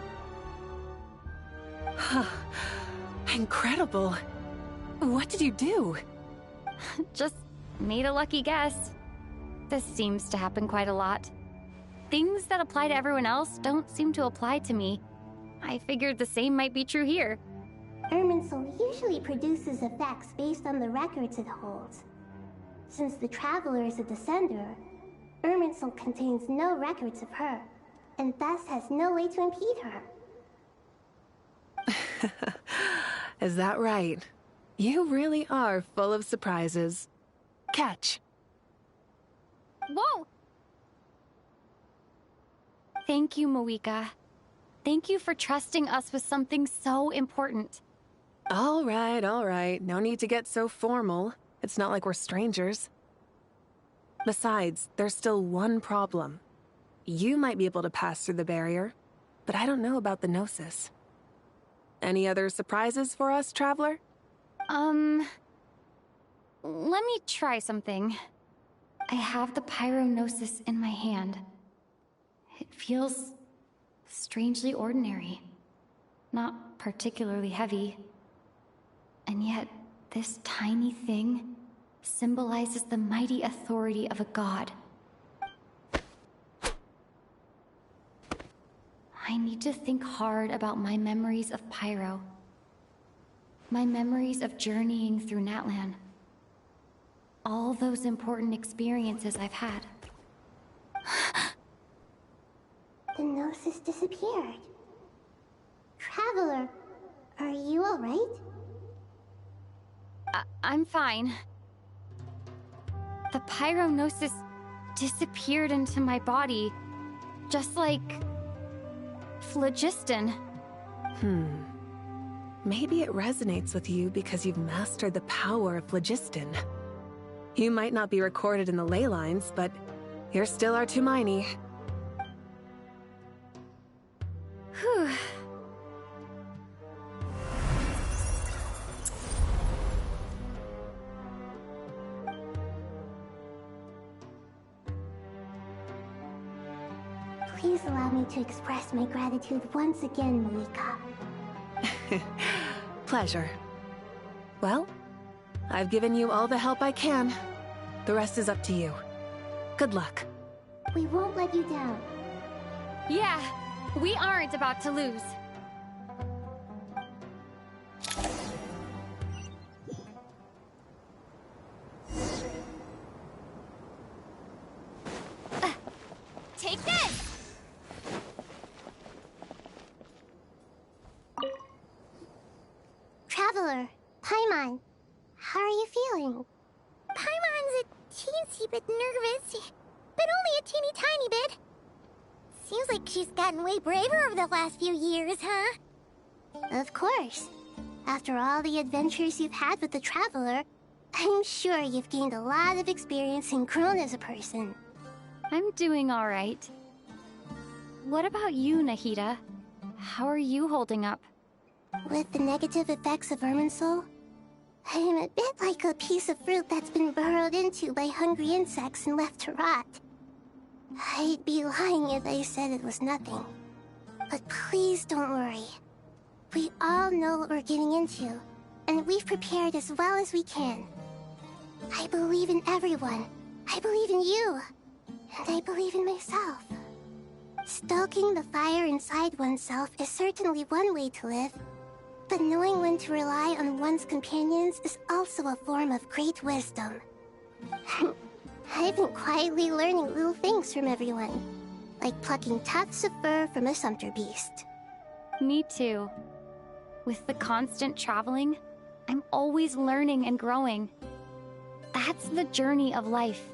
Incredible. What did you do? Just made a lucky guess. This seems to happen quite a lot. Things that apply to everyone else don't seem to apply to me. I figured the same might be true here. Irminsul usually produces effects based on the records it holds. Since the Traveler is a descender, Irminsul contains no records of her, and thus has no way to impede her. Is that right? You really are full of surprises. Catch. Whoa! Thank you, Moika. Thank you for trusting us with something so important. All right, all right. No need to get so formal. It's not like we're strangers. Besides, there's still one problem. You might be able to pass through the barrier, but I don't know about the Gnosis. Any other surprises for us, Traveler? Let me try something. I have the Pyrognosis in my hand. It feels strangely ordinary. Not particularly heavy. And yet, this tiny thing symbolizes the mighty authority of a god. I need to think hard about my memories of Pyro. My memories of journeying through Natlan. All those important experiences I've had. The Gnosis disappeared. Traveler, are you alright? I'm fine. The Pyrognosis disappeared into my body, just like phlogiston. Maybe it resonates with you because you've mastered the power of phlogiston. You might not be recorded in the ley lines, but you're still our Tumaini. Whew. Please allow me to express my gratitude once again, Moika. Pleasure. Well, I've given you all the help I can. The rest is up to you. Good luck. We won't let you down. Yeah, we aren't about to lose. Take this! Traveler, Paimon, how are you feeling? Paimon's a teensy bit nervous, but only a teeny tiny bit. Seems like she's gotten way braver over the last few years, huh? Of course. After all the adventures you've had with the Traveler, I'm sure you've gained a lot of experience and grown as a person. I'm doing all right. What about you, Nahida? How are you holding up? With the negative effects of Irminsul, I'm a bit like a piece of fruit that's been burrowed into by hungry insects and left to rot. I'd be lying if I said it was nothing. But please don't worry. We all know what we're getting into, and we've prepared as well as we can. I believe in everyone. I believe in you. And I believe in myself. Stoking the fire inside oneself is certainly one way to live. But knowing when to rely on one's companions is also a form of great wisdom. I've been quietly learning little things from everyone, like plucking tufts of fur from a sumpter beast. Me too. With the constant traveling, I'm always learning and growing. That's the journey of life.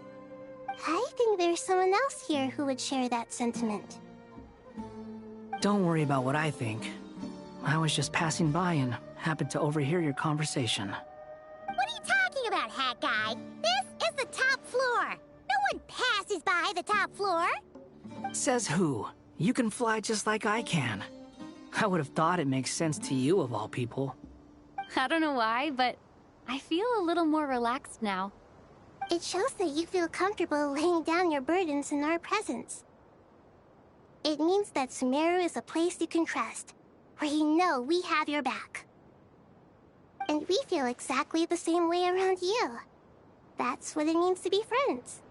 I think there's someone else here who would share that sentiment. Don't worry about what I think. I was just passing by and happened to overhear your conversation. What are you talking about, Hat Guy? This is the top floor. No one passes by the top floor. Says who? You can fly just like I can. I would have thought it makes sense to you of all people. I don't know why, but I feel a little more relaxed now. It shows that you feel comfortable laying down your burdens in our presence. It means that Sumeru is a place you can trust, where you know we have your back. And we feel exactly the same way around you. That's what it means to be friends.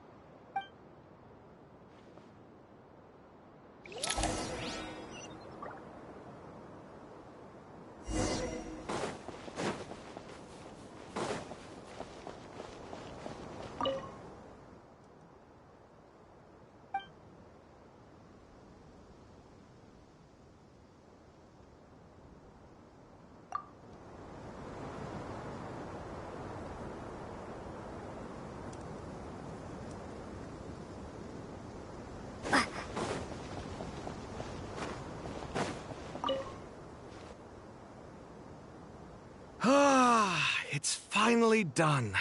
It's finally done.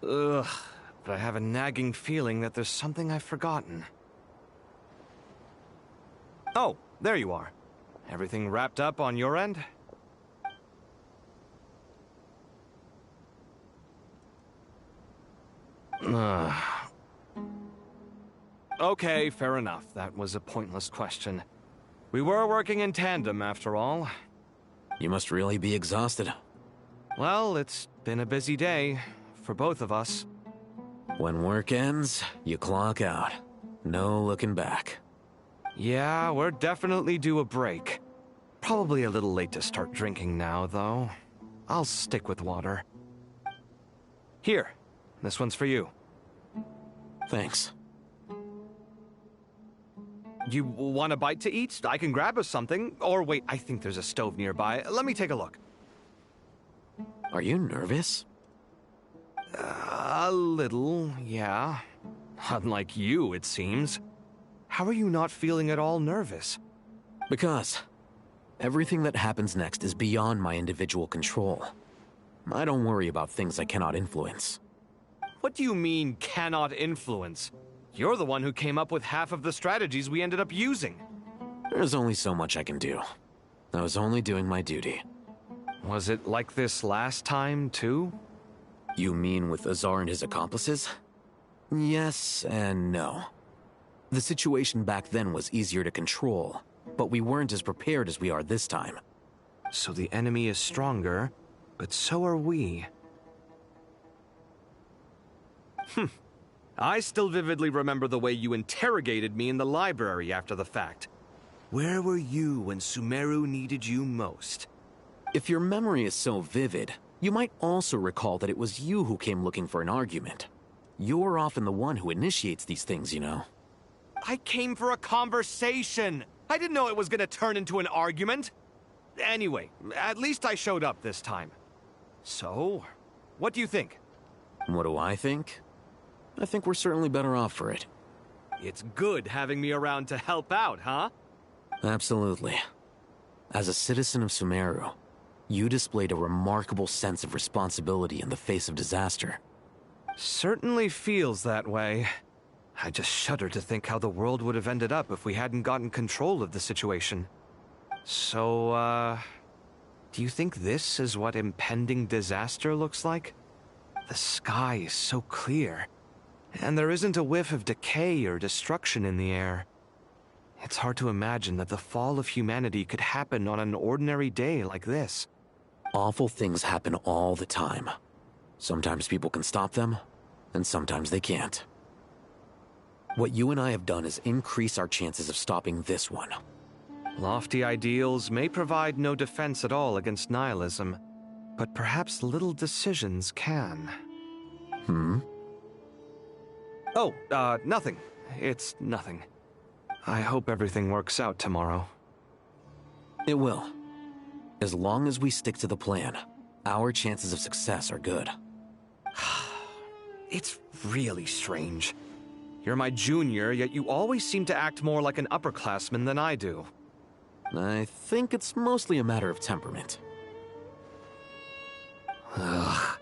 Ugh, but I have a nagging feeling that there's something I've forgotten. Oh, there you are. Everything wrapped up on your end? Okay, fair enough. That was a pointless question. We were working in tandem, after all. You must really be exhausted. Well, it's been a busy day for both of us. When work ends, you clock out. No looking back. Yeah, we're definitely due a break. Probably a little late to start drinking now, though. I'll stick with water. Here, this one's for you. Thanks. You want a bite to eat? I can grab us something. Or wait, I think there's a stove nearby. Let me take a look. Are you nervous? A little, yeah. Unlike you, it seems. How are you not feeling at all nervous? Because everything that happens next is beyond my individual control. I don't worry about things I cannot influence. What do you mean, cannot influence? You're the one who came up with half of the strategies we ended up using. There's only so much I can do. I was only doing my duty. Was it like this last time, too? You mean with Azar and his accomplices? Yes and no. The situation back then was easier to control, but we weren't as prepared as we are this time. So the enemy is stronger, but so are we. I still vividly remember the way you interrogated me in the library after the fact. Where were you when Sumeru needed you most? If your memory is so vivid, you might also recall that it was you who came looking for an argument. You're often the one who initiates these things, you know. I came for a conversation! I didn't know it was gonna turn into an argument! Anyway, at least I showed up this time. So, what do you think? What do I think? I think we're certainly better off for it. It's good having me around to help out, huh? Absolutely. As a citizen of Sumeru, you displayed a remarkable sense of responsibility in the face of disaster. Certainly feels that way. I just shudder to think how the world would have ended up if we hadn't gotten control of the situation. So, do you think this is what impending disaster looks like? The sky is so clear, and there isn't a whiff of decay or destruction in the air. It's hard to imagine that the fall of humanity could happen on an ordinary day like this. Awful things happen all the time. Sometimes people can stop them, and sometimes they can't. What you and I have done is increase our chances of stopping this one. Lofty ideals may provide no defense at all against nihilism, but perhaps little decisions can. Oh, nothing. It's nothing. I hope everything works out tomorrow. It will. As long as we stick to the plan, our chances of success are good. It's really strange. You're my junior, yet you always seem to act more like an upperclassman than I do. I think it's mostly a matter of temperament. Ugh.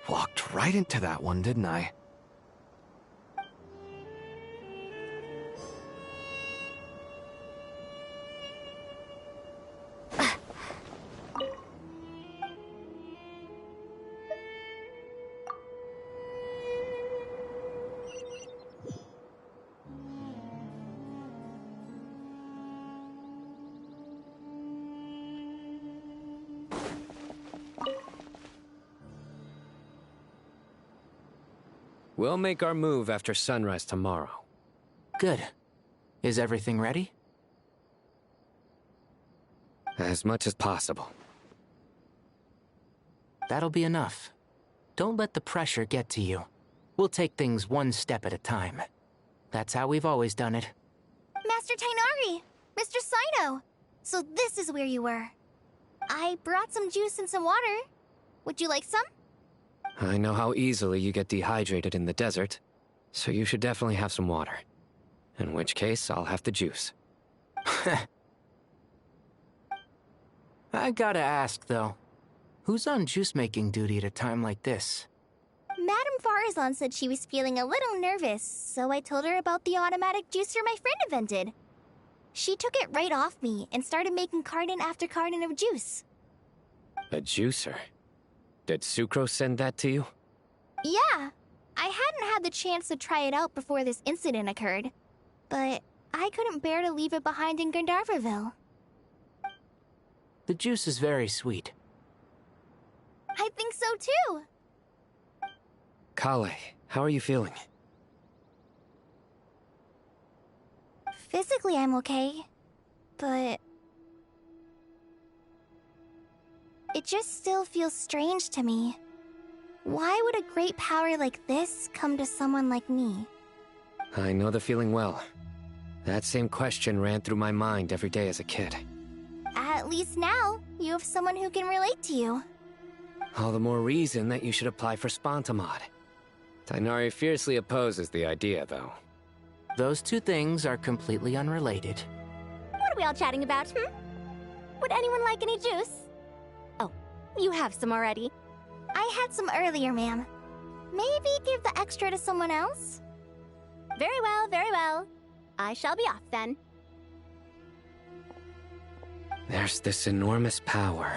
Walked right into that one, didn't I? We'll make our move after sunrise tomorrow. Good. Is everything ready? As much as possible. That'll be enough. Don't let the pressure get to you. We'll take things one step at a time. That's how we've always done it. Master Tainari! Mr. Sino! So this is where you were. I brought some juice and some water. Would you like some? I know how easily you get dehydrated in the desert, so you should definitely have some water. In which case, I'll have the juice. I gotta ask, though. Who's on juice-making duty at a time like this? Madame Farazan said she was feeling a little nervous, so I told her about the automatic juicer my friend invented. She took it right off me and started making carton after carton of juice. A juicer? Did Sucrose send that to you? Yeah. I hadn't had the chance to try it out before this incident occurred, but I couldn't bear to leave it behind in Gandharvaville. The juice is very sweet. I think so too. Kale, how are you feeling? Physically, I'm okay, but it just still feels strange to me. Why would a great power like this come to someone like me? I know the feeling well. That same question ran through my mind every day as a kid. At least now, you have someone who can relate to you. All the more reason that you should apply for Spontamod. Tainari fiercely opposes the idea, though. Those two things are completely unrelated. What are we all chatting about, Would anyone like any juice? Oh, you have some already. I had some earlier, ma'am. Maybe give the extra to someone else? Very well, very well. I shall be off then. There's this enormous power,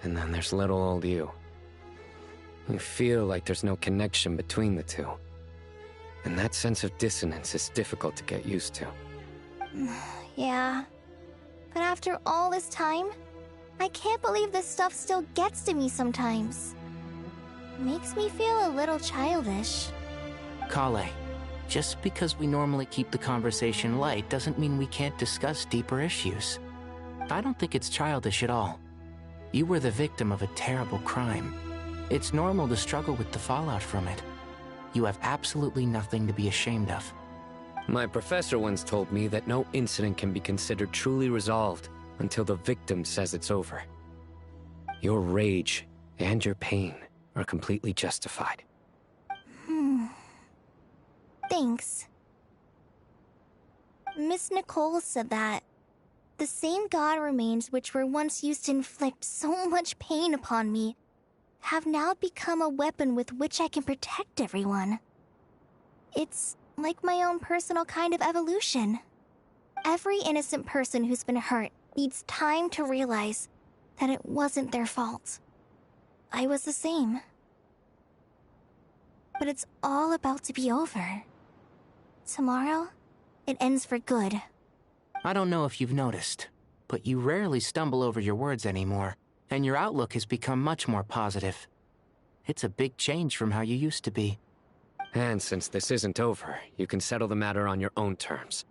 and then there's little old you. You feel like there's no connection between the two. And that sense of dissonance is difficult to get used to. Yeah. But after all this time, I can't believe this stuff still gets to me sometimes. Makes me feel a little childish. Kale, just because we normally keep the conversation light doesn't mean we can't discuss deeper issues. I don't think it's childish at all. You were the victim of a terrible crime. It's normal to struggle with the fallout from it. You have absolutely nothing to be ashamed of. My professor once told me that no incident can be considered truly resolved until the victim says it's over. Your rage and your pain are completely justified. Thanks. Miss Nicole said that the same god remains which were once used to inflict so much pain upon me have now become a weapon with which I can protect everyone. It's like my own personal kind of evolution. Every innocent person who's been hurt needs time to realize that it wasn't their fault. I was the same. But it's all about to be over. Tomorrow, it ends for good. I don't know if you've noticed, but you rarely stumble over your words anymore, and your outlook has become much more positive. It's a big change from how you used to be. And since this isn't over, you can settle the matter on your own terms.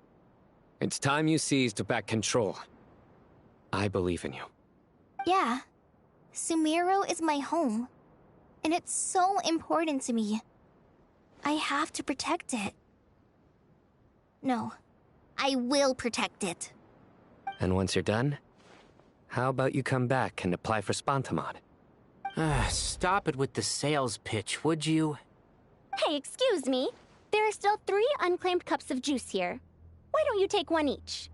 It's time you seized back control. I believe in you. Yeah. Sumeru is my home. And it's so important to me. I have to protect it. No. I will protect it. And once you're done, how about you come back and apply for Spontamod? Stop it with the sales pitch, would you? Hey, excuse me. There are still 3 unclaimed cups of juice here. Why don't you take one each?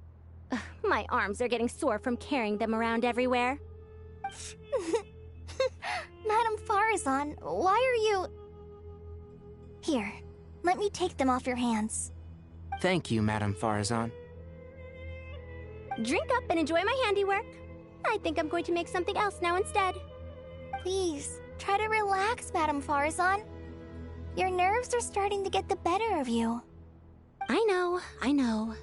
Ugh, my arms are getting sore from carrying them around everywhere. Madame Farazan, why are you... Here, let me take them off your hands. Thank you, Madame Farazan. Drink up and enjoy my handiwork. I think I'm going to make something else now instead. Please, try to relax, Madame Farazan. Your nerves are starting to get the better of you. I know, I know.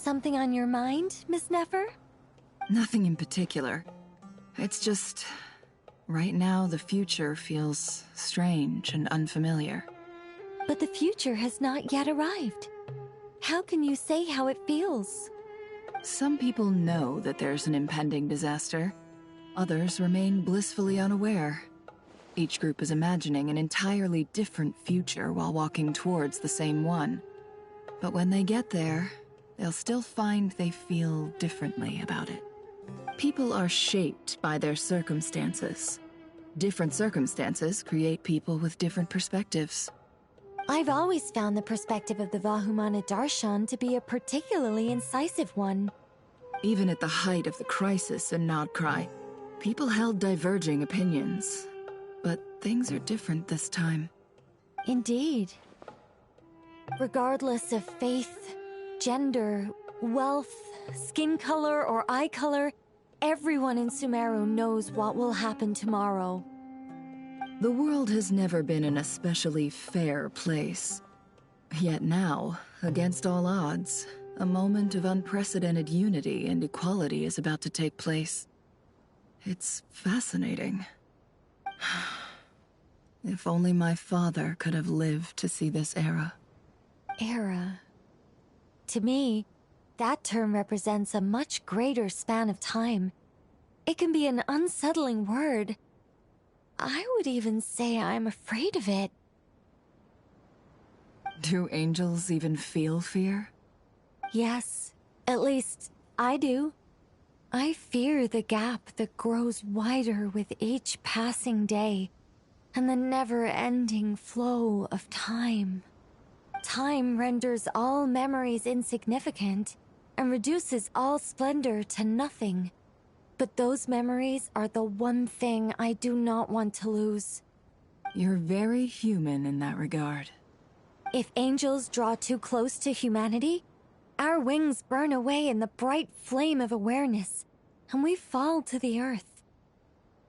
Something on your mind, Miss Nefer? Nothing in particular. It's just... right now, the future feels strange and unfamiliar. But the future has not yet arrived. How can you say how it feels? Some people know that there's an impending disaster. Others remain blissfully unaware. Each group is imagining an entirely different future while walking towards the same one. But when they get there, they'll still find they feel differently about it. People are shaped by their circumstances. Different circumstances create people with different perspectives. I've always found the perspective of the Vahumana Darshan to be a particularly incisive one. Even at the height of the crisis in Nodcry, people held diverging opinions. But things are different this time. Indeed. Regardless of faith, gender, wealth, skin color, or eye color, everyone in Sumeru knows what will happen tomorrow. The world has never been an especially fair place. Yet now, against all odds, a moment of unprecedented unity and equality is about to take place. It's fascinating. If only my father could have lived to see this era. Era. To me, that term represents a much greater span of time. It can be an unsettling word. I would even say I'm afraid of it. Do angels even feel fear? Yes, at least I do. I fear the gap that grows wider with each passing day, and the never-ending flow of time. Time renders all memories insignificant, and reduces all splendor to nothing. But those memories are the one thing I do not want to lose. You're very human in that regard. If angels draw too close to humanity, our wings burn away in the bright flame of awareness, and we fall to the earth.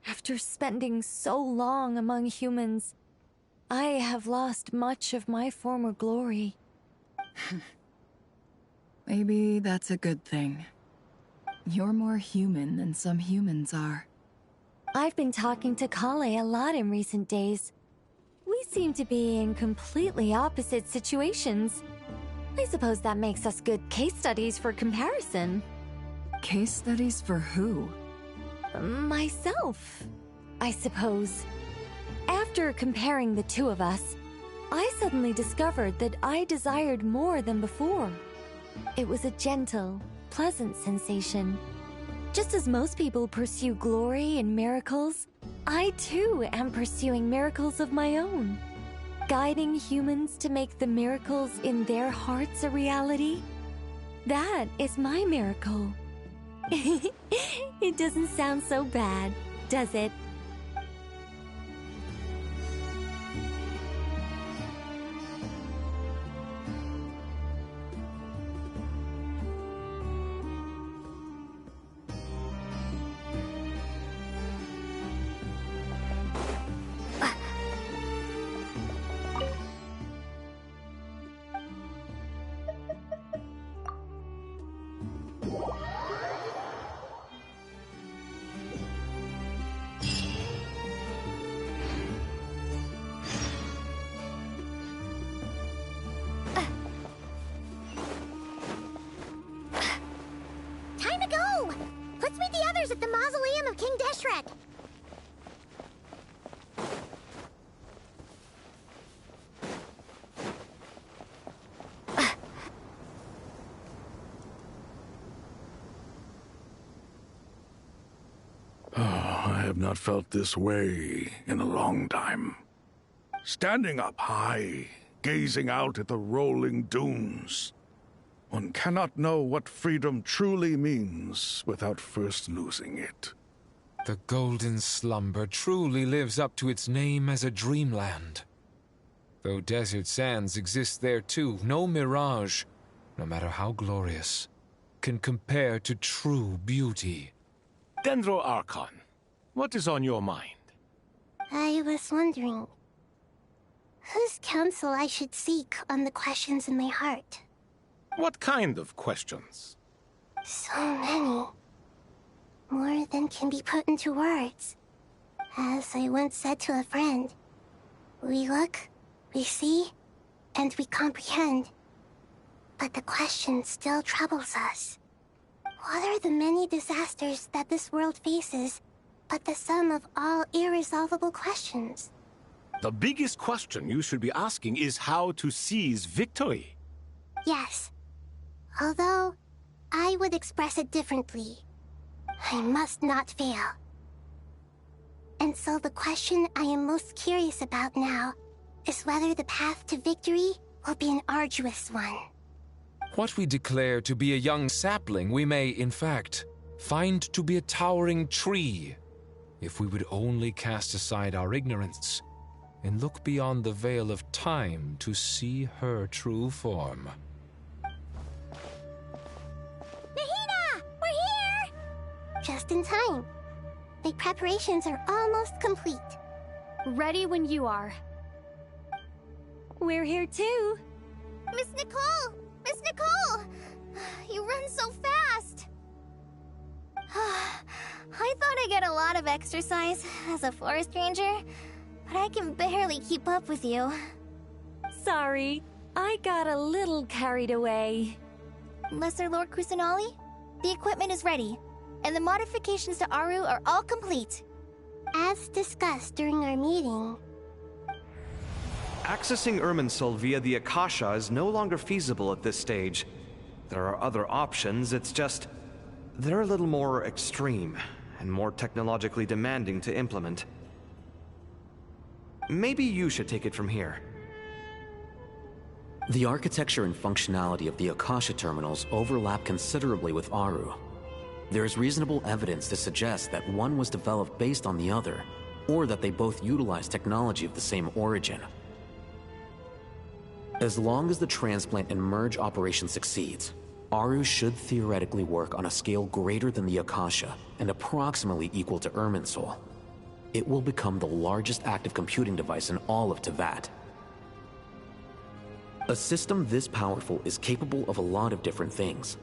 After spending so long among humans, I have lost much of my former glory. Maybe that's a good thing. You're more human than some humans are. I've been talking to Kale a lot in recent days. We seem to be in completely opposite situations. I suppose that makes us good case studies for comparison. Case studies for who? Myself, I suppose. After comparing the two of us, I suddenly discovered that I desired more than before. It was a gentle, pleasant sensation. Just as most people pursue glory and miracles, I too am pursuing miracles of my own. Guiding humans to make the miracles in their hearts a reality. That is my miracle. It doesn't sound so bad, does it? Time to go! Let's meet the others at the mausoleum of King Deshret. I have not felt this way in a long time. Standing up high, gazing out at the rolling dunes. One cannot know what freedom truly means without first losing it. The Golden Slumber truly lives up to its name as a dreamland. Though desert sands exist there too, no mirage, no matter how glorious, can compare to true beauty. Dendro Archon, what is on your mind? I was wondering whose counsel I should seek on the questions in my heart. What kind of questions? So many. More than can be put into words. As I once said to a friend, we look, we see, and we comprehend. But the question still troubles us. What are the many disasters that this world faces, but the sum of all irresolvable questions? The biggest question you should be asking is how to seize victory. Yes. Although, I would express it differently. I must not fail. And so the question I am most curious about now is whether the path to victory will be an arduous one. What we declare to be a young sapling, we may, in fact, find to be a towering tree, if we would only cast aside our ignorance and look beyond the veil of time to see her true form. Nahida! We're here! Just in time. The preparations are almost complete. Ready when you are. We're here too. Miss Nicole! Miss Nicole! You run so fast! I thought I'd get a lot of exercise as a forest ranger, but I can barely keep up with you. Sorry, I got a little carried away. Lesser Lord Kusanali, the equipment is ready, and the modifications to Aru are all complete. As discussed during our meeting, Accessing Irminsul via the Akasha is no longer feasible at this stage. There are other options, it's just... they're a little more extreme, and more technologically demanding to implement. Maybe you should take it from here. The architecture and functionality of the Akasha terminals overlap considerably with Aru. There is reasonable evidence to suggest that one was developed based on the other, or that they both utilize technology of the same origin. As long as the transplant and merge operation succeeds, Aru should theoretically work on a scale greater than the Akasha and approximately equal to Irminsul. It will become the largest active computing device in all of Teyvat. A system this powerful is capable of a lot of different things.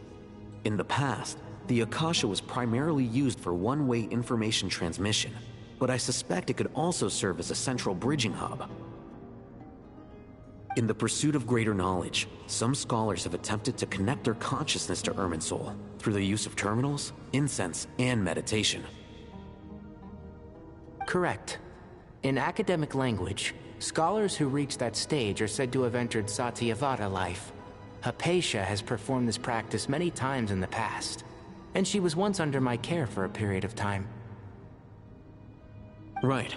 In the past, the Akasha was primarily used for one-way information transmission, but I suspect it could also serve as a central bridging hub. In the pursuit of greater knowledge, some scholars have attempted to connect their consciousness to Irminsul through the use of terminals, incense, and meditation. Correct. In academic language, scholars who reach that stage are said to have entered Satyavada life. Hypatia has performed this practice many times in the past, and she was once under my care for a period of time. Right.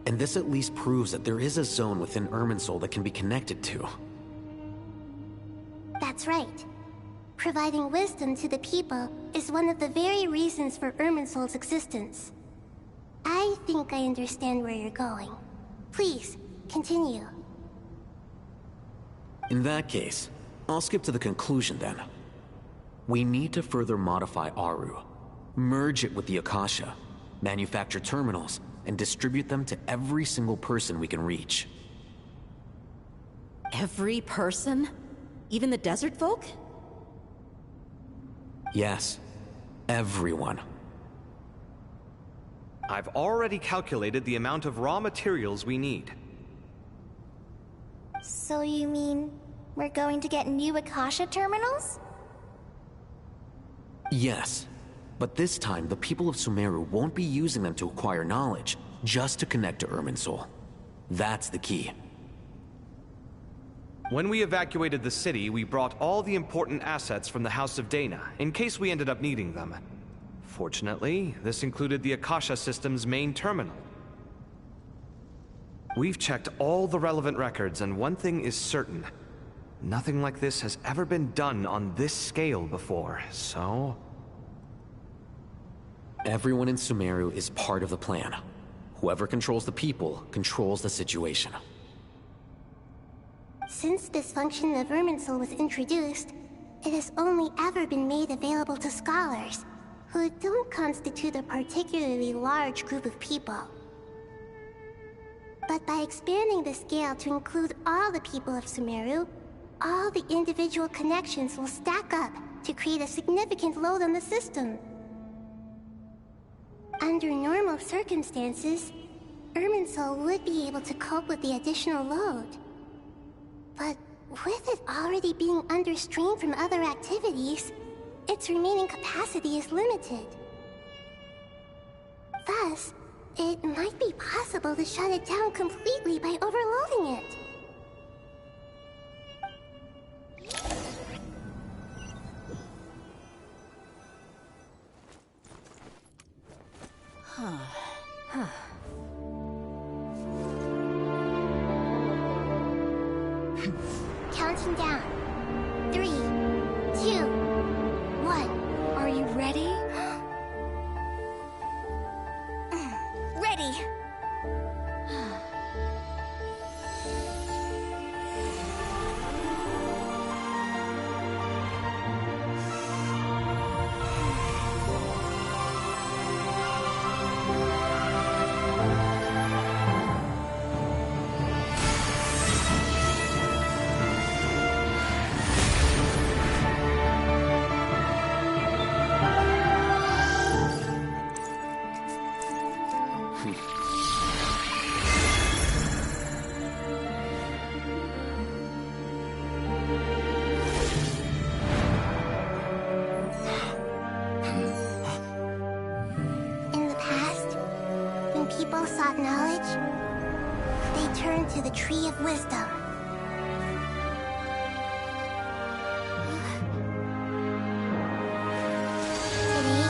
And this at least proves that there is a zone within Irminsul that can be connected to. that's right. Providing wisdom to the people is one of the very reasons for Irminsul's existence. I think I understand where you're going. Please, continue. In that case, I'll skip to the conclusion then. We need to further modify Aru, merge it with the Akasha, manufacture terminals, and distribute them to every single person we can reach. Every person? Even the desert folk? Yes, everyone. I've already calculated the amount of raw materials we need. So you mean we're going to get new Akasha terminals? Yes, but this time the people of Sumeru won't be using them to acquire knowledge, just to connect to Irminsul. That's the key. When we evacuated the city, we brought all the important assets from the House of Dana, in case we ended up needing them. Fortunately, this included the Akasha system's main terminal. We've checked all the relevant records, and one thing is certain. Nothing like this has ever been done on this scale before, so... Everyone in Sumeru is part of the plan. Whoever controls the people controls the situation. Since this function of Irminsul was introduced, it has only ever been made available to scholars, who don't constitute a particularly large group of people. But by expanding the scale to include all the people of Sumeru, all the individual connections will stack up to create a significant load on the system. Under normal circumstances, Irminsul would be able to cope with the additional load. But with it already being under strain from other activities, its remaining capacity is limited. Thus, it might be possible to shut it down completely by overloading it. Counting down. 3, 2, 1. Are you ready? Ready! People sought knowledge, they turned to the Tree of Wisdom. Today,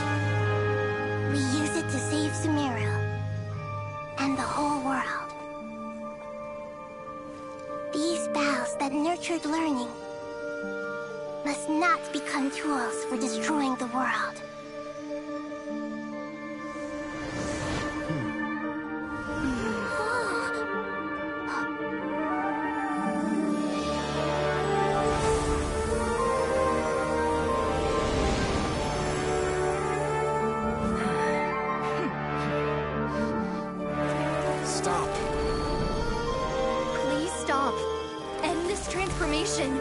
we use it to save Sumeru and the whole world. These boughs that nurtured learning must not become tools for destroying the world. Transformation.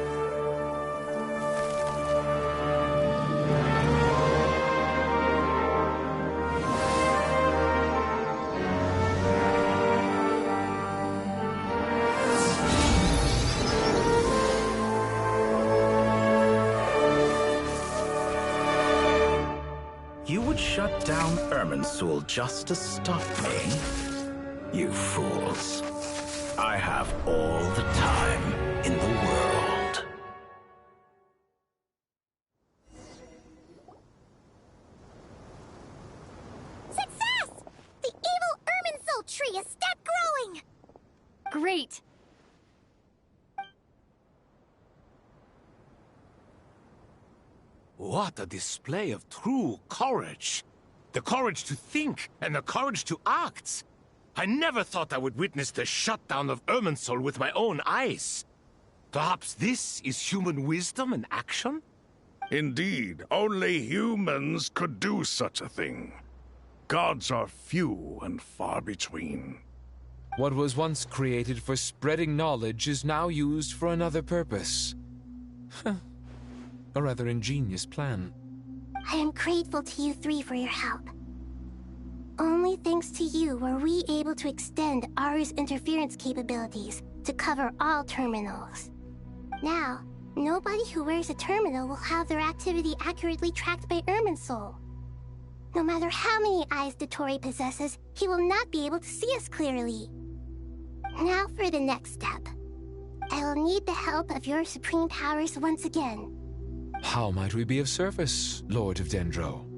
You would shut down Irminsul just to stop me? You fools. I have all the time in the world. Success! The evil Irminsul tree has stopped growing! Great! What a display of true courage! The courage to think and the courage to act! I never thought I would witness the shutdown of Irminsul with my own eyes. Perhaps this is human wisdom in action? Indeed, only humans could do such a thing. Gods are few and far between. What was once created for spreading knowledge is now used for another purpose. A rather ingenious plan. I am grateful to you three for your help. Only thanks to you were we able to extend Aru's interference capabilities to cover all terminals. Now, nobody who wears a terminal will have their activity accurately tracked by Irminsul. No matter how many eyes Dottore possesses, he will not be able to see us clearly. Now for the next step. I will need the help of your supreme powers once again. How might we be of service, Lord of Dendro?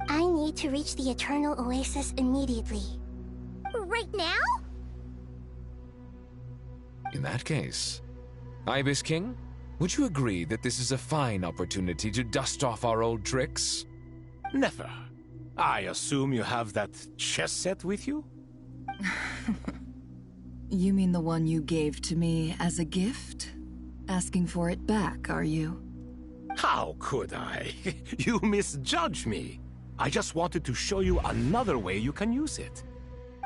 I need to reach the Eternal Oasis immediately. Right now? In that case, Ibis King, would you agree that this is a fine opportunity to dust off our old tricks? Never. I assume you have that chess set with you? You mean the one you gave to me as a gift? Asking for it back, are you? How could I? You misjudge me. I just wanted to show you another way you can use it.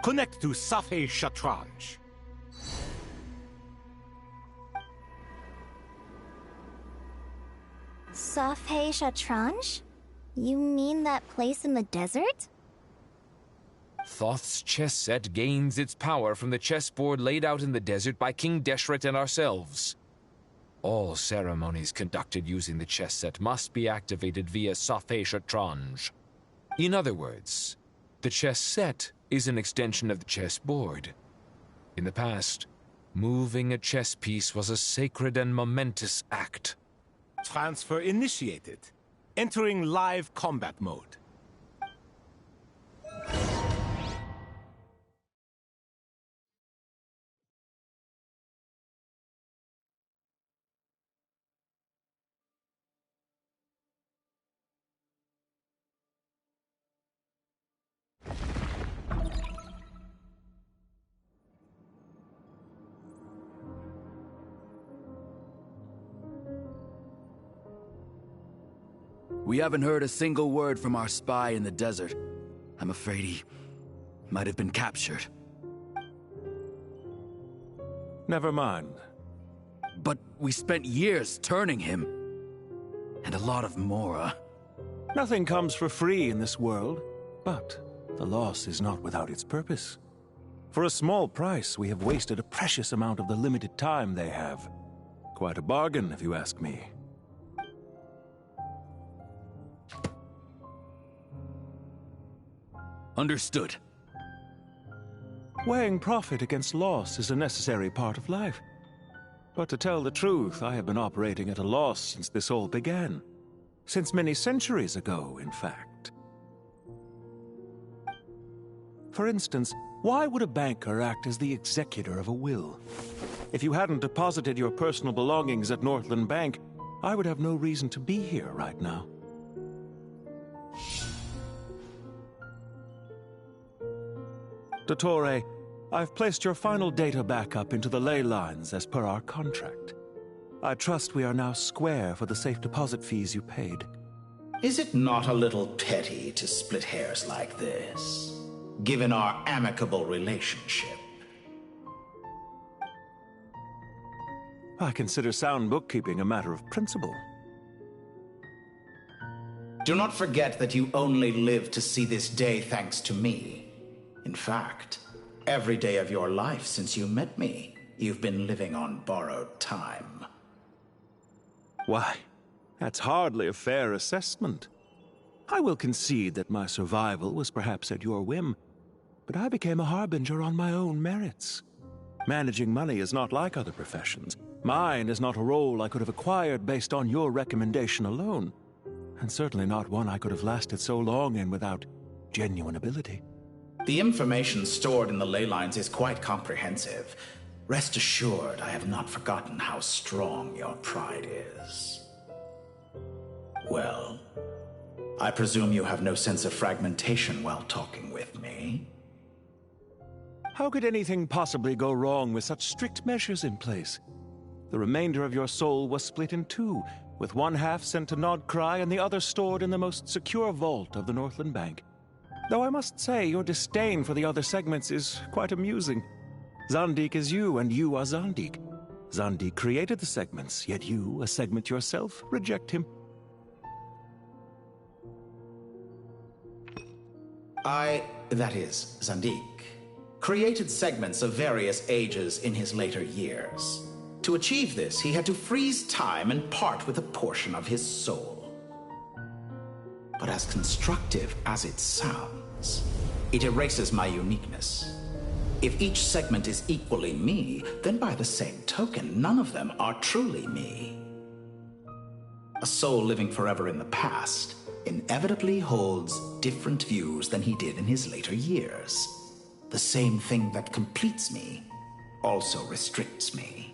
Connect to Safei Shatranj. Safhe Shatranj? You mean that place in the desert? Thoth's chess set gains its power from the chessboard laid out in the desert by King Deshret and ourselves. All ceremonies conducted using the chess set must be activated via Safhe Shatranj. In other words, the chess set is an extension of the chessboard. In the past, moving a chess piece was a sacred and momentous act. Transfer initiated. Entering live combat mode. We haven't heard a single word from our spy in the desert. I'm afraid he might have been captured. Never mind. But we spent years turning him. And a lot of Mora. Nothing comes for free in this world, but the loss is not without its purpose. For a small price, we have wasted a precious amount of the limited time they have. Quite a bargain, if you ask me. Understood. Weighing profit against loss is a necessary part of life. But to tell the truth, I have been operating at a loss since this all began. Since many centuries ago, in fact. For instance, why would a banker act as the executor of a will? If you hadn't deposited your personal belongings at Northland Bank, I would have no reason to be here right now. Dottore, I've placed your final data backup into the ley lines as per our contract. I trust we are now square for the safe deposit fees you paid. Is it not a little petty to split hairs like this, given our amicable relationship? I consider sound bookkeeping a matter of principle. Do not forget that you only live to see this day thanks to me. In fact, every day of your life since you met me, you've been living on borrowed time. Why, that's hardly a fair assessment. I will concede that my survival was perhaps at your whim, but I became a harbinger on my own merits. Managing money is not like other professions. Mine is not a role I could have acquired based on your recommendation alone, and certainly not one I could have lasted so long in without genuine ability. The information stored in the ley lines is quite comprehensive. Rest assured, I have not forgotten how strong your pride is. Well, I presume you have no sense of fragmentation while talking with me. How could anything possibly go wrong with such strict measures in place? The remainder of your soul was split in two, with one half sent to Nodcry and the other stored in the most secure vault of the Northland Bank. Though I must say, your disdain for the other segments is quite amusing. Zandik is you, and you are Zandik. Zandik created the segments, yet you, a segment yourself, reject him. That is, Zandik, created segments of various ages in his later years. To achieve this, he had to freeze time and part with a portion of his soul. But as constructive as it sounds, it erases my uniqueness. If each segment is equally me, then by the same token, none of them are truly me. A soul living forever in the past inevitably holds different views than he did in his later years. The same thing that completes me also restricts me.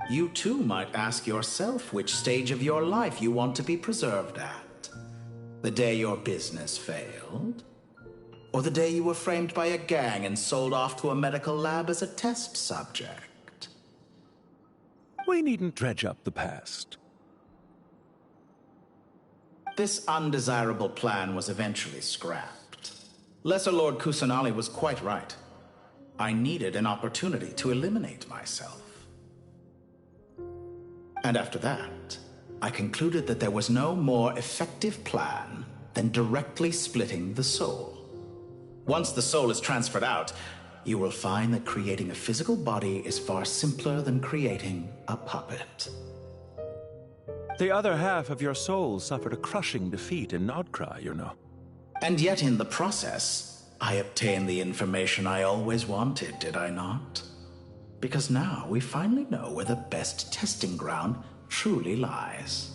You too might ask yourself which stage of your life you want to be preserved at. The day your business failed? Or the day you were framed by a gang and sold off to a medical lab as a test subject? We needn't dredge up the past. This undesirable plan was eventually scrapped. Lesser Lord Kusanali was quite right. I needed an opportunity to eliminate myself. And after that, I concluded that there was no more effective plan than directly splitting the soul. Once the soul is transferred out, you will find that creating a physical body is far simpler than creating a puppet. The other half of your soul suffered a crushing defeat in Nodcry, you know. And yet in the process, I obtained the information I always wanted, did I not? Because now we finally know where the best testing ground truly lies.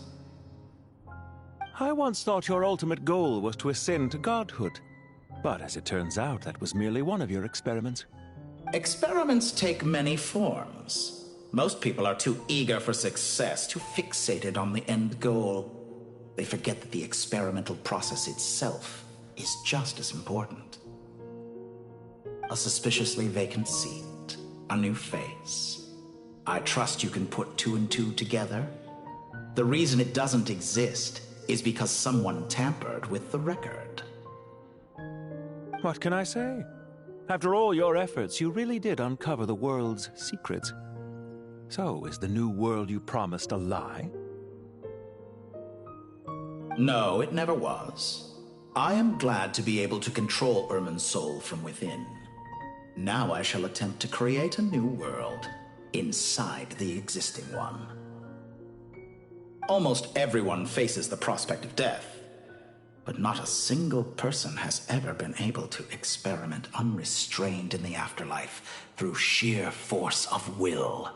I once thought your ultimate goal was to ascend to godhood. But as it turns out, that was merely one of your experiments. Experiments take many forms. Most people are too eager for success, too fixated on the end goal. They forget that the experimental process itself is just as important. A suspiciously vacant seat, a new face. I trust you can put two and two together. The reason it doesn't exist is because someone tampered with the record. What can I say? After all your efforts, you really did uncover the world's secrets. So, is the new world you promised a lie? No, it never was. I am glad to be able to control Irmin's soul from within. Now I shall attempt to create a new world inside the existing one. Almost everyone faces the prospect of death, but not a single person has ever been able to experiment unrestrained in the afterlife through sheer force of will.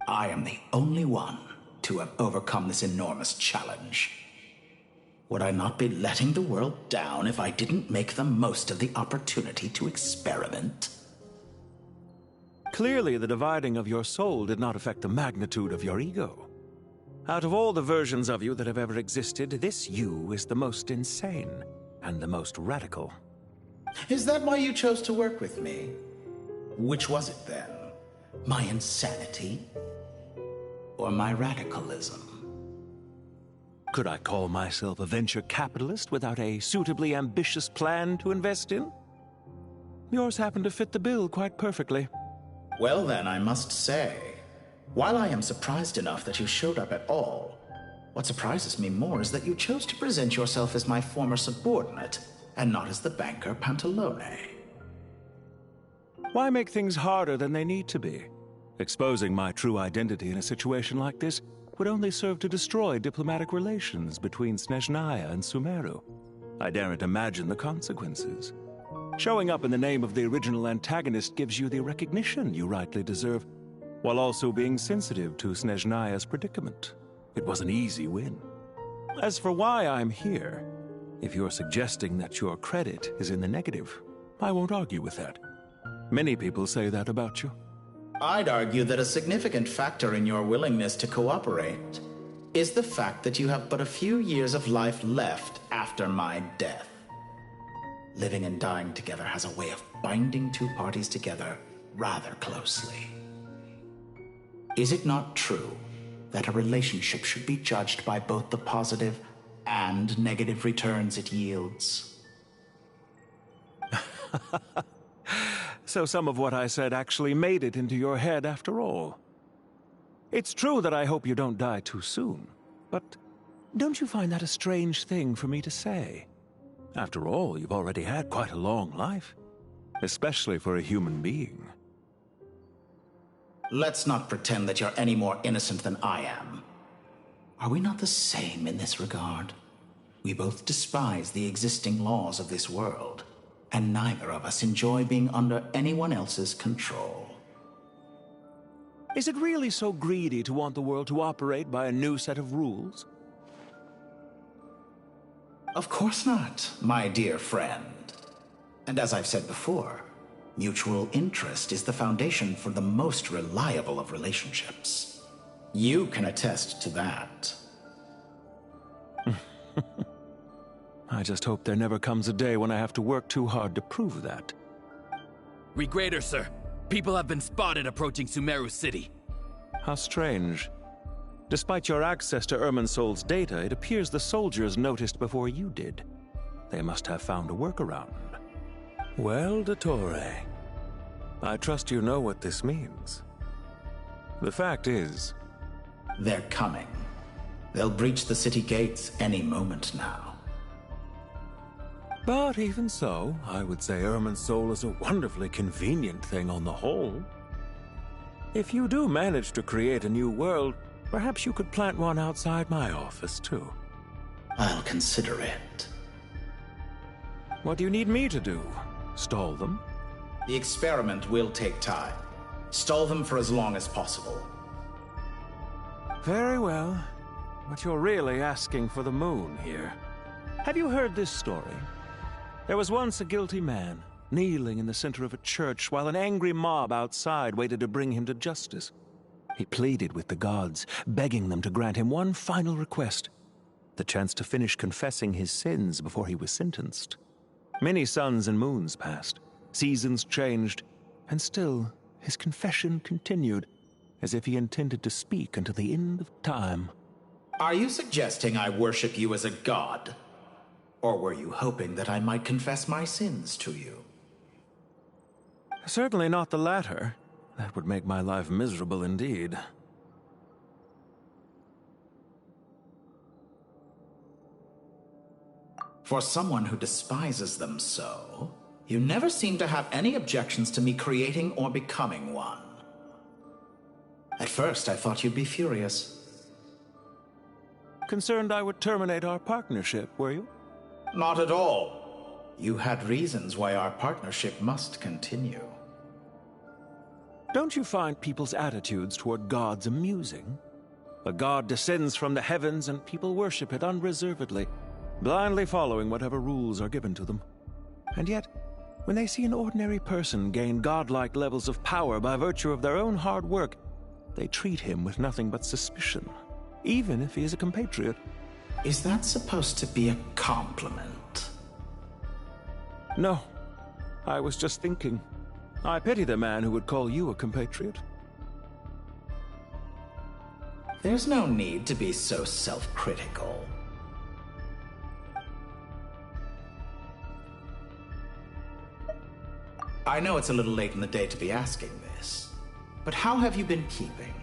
I am the only one to have overcome this enormous challenge. Would I not be letting the world down if I didn't make the most of the opportunity to experiment? Clearly, the dividing of your soul did not affect the magnitude of your ego. Out of all the versions of you that have ever existed, this you is the most insane and the most radical. Is that why you chose to work with me? Which was it then? My insanity? Or my radicalism? Could I call myself a venture capitalist without a suitably ambitious plan to invest in? Yours happened to fit the bill quite perfectly. Well then, I must say, while I am surprised enough that you showed up at all, what surprises me more is that you chose to present yourself as my former subordinate, and not as the banker Pantalone. Why make things harder than they need to be? Exposing my true identity in a situation like this would only serve to destroy diplomatic relations between Snezhnaya and Sumeru. I daren't imagine the consequences. Showing up in the name of the original antagonist gives you the recognition you rightly deserve, while also being sensitive to Snezhnaya's predicament. It was an easy win. As for why I'm here, if you're suggesting that your credit is in the negative, I won't argue with that. Many people say that about you. I'd argue that a significant factor in your willingness to cooperate is the fact that you have but a few years of life left after my death. Living and dying together has a way of binding two parties together rather closely. Is it not true that a relationship should be judged by both the positive and negative returns it yields? So some of what I said actually made it into your head after all. It's true that I hope you don't die too soon, but don't you find that a strange thing for me to say? After all, you've already had quite a long life, especially for a human being. Let's not pretend that you're any more innocent than I am. Are we not the same in this regard? We both despise the existing laws of this world, and neither of us enjoy being under anyone else's control. Is it really so greedy to want the world to operate by a new set of rules? Of course not, my dear friend. And as I've said before, mutual interest is the foundation for the most reliable of relationships. You can attest to that. I just hope there never comes a day when I have to work too hard to prove that. Regrader, sir. People have been spotted approaching Sumeru City. How strange. Despite your access to Irminsol's data, it appears the soldiers noticed before you did. They must have found a workaround. Well, Dottore, I trust you know what this means. The fact is, They're coming. They'll breach the city gates any moment now. But even so, I would say Irminsul is a wonderfully convenient thing on the whole. If you do manage to create a new world, perhaps you could plant one outside my office, too. I'll consider it. What do you need me to do? Stall them? The experiment will take time. Stall them for as long as possible. Very well. But you're really asking for the moon here. Have you heard this story? There was once a guilty man, kneeling in the center of a church while an angry mob outside waited to bring him to justice. He pleaded with the gods, begging them to grant him one final request: the chance to finish confessing his sins before he was sentenced. Many suns and moons passed, seasons changed, and still his confession continued, as if he intended to speak until the end of time. Are you suggesting I worship you as a god? Or were you hoping that I might confess my sins to you? Certainly not the latter. That would make my life miserable indeed. For someone who despises them so, you never seem to have any objections to me creating or becoming one. At first, I thought you'd be furious. Concerned I would terminate our partnership, were you? Not at all. You had reasons why our partnership must continue. Don't you find people's attitudes toward gods amusing? A god descends from the heavens and people worship it unreservedly, blindly following whatever rules are given to them. And yet, when they see an ordinary person gain godlike levels of power by virtue of their own hard work, they treat him with nothing but suspicion, even if he is a compatriot. Is that supposed to be a compliment? No. I was just thinking. I pity the man who would call you a compatriot. There's no need to be so self-critical. I know it's a little late in the day to be asking this, but how have you been keeping?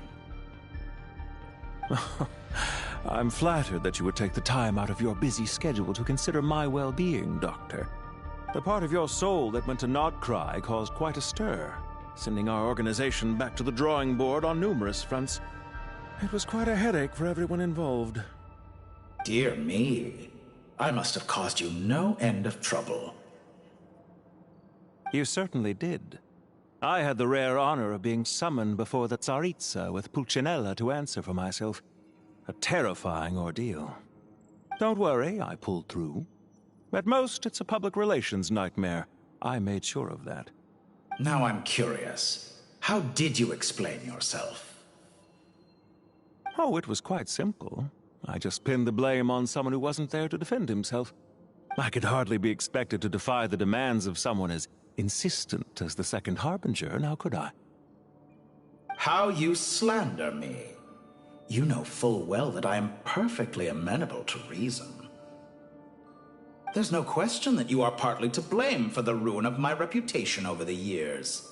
I'm flattered that you would take the time out of your busy schedule to consider my well-being, Doctor. The part of your soul that went to Nodcry caused quite a stir, sending our organization back to the drawing board on numerous fronts. It was quite a headache for everyone involved. Dear me. I must have caused you no end of trouble. You certainly did. I had the rare honor of being summoned before the Tsaritsa with Pulcinella to answer for myself. A terrifying ordeal. Don't worry, I pulled through. At most, it's a public relations nightmare. I made sure of that. Now I'm curious. How did you explain yourself? Oh, it was quite simple. I just pinned the blame on someone who wasn't there to defend himself. I could hardly be expected to defy the demands of someone as insistent as the Second Harbinger, now could I? How you slander me. You know full well that I am perfectly amenable to reason. There's no question that you are partly to blame for the ruin of my reputation over the years.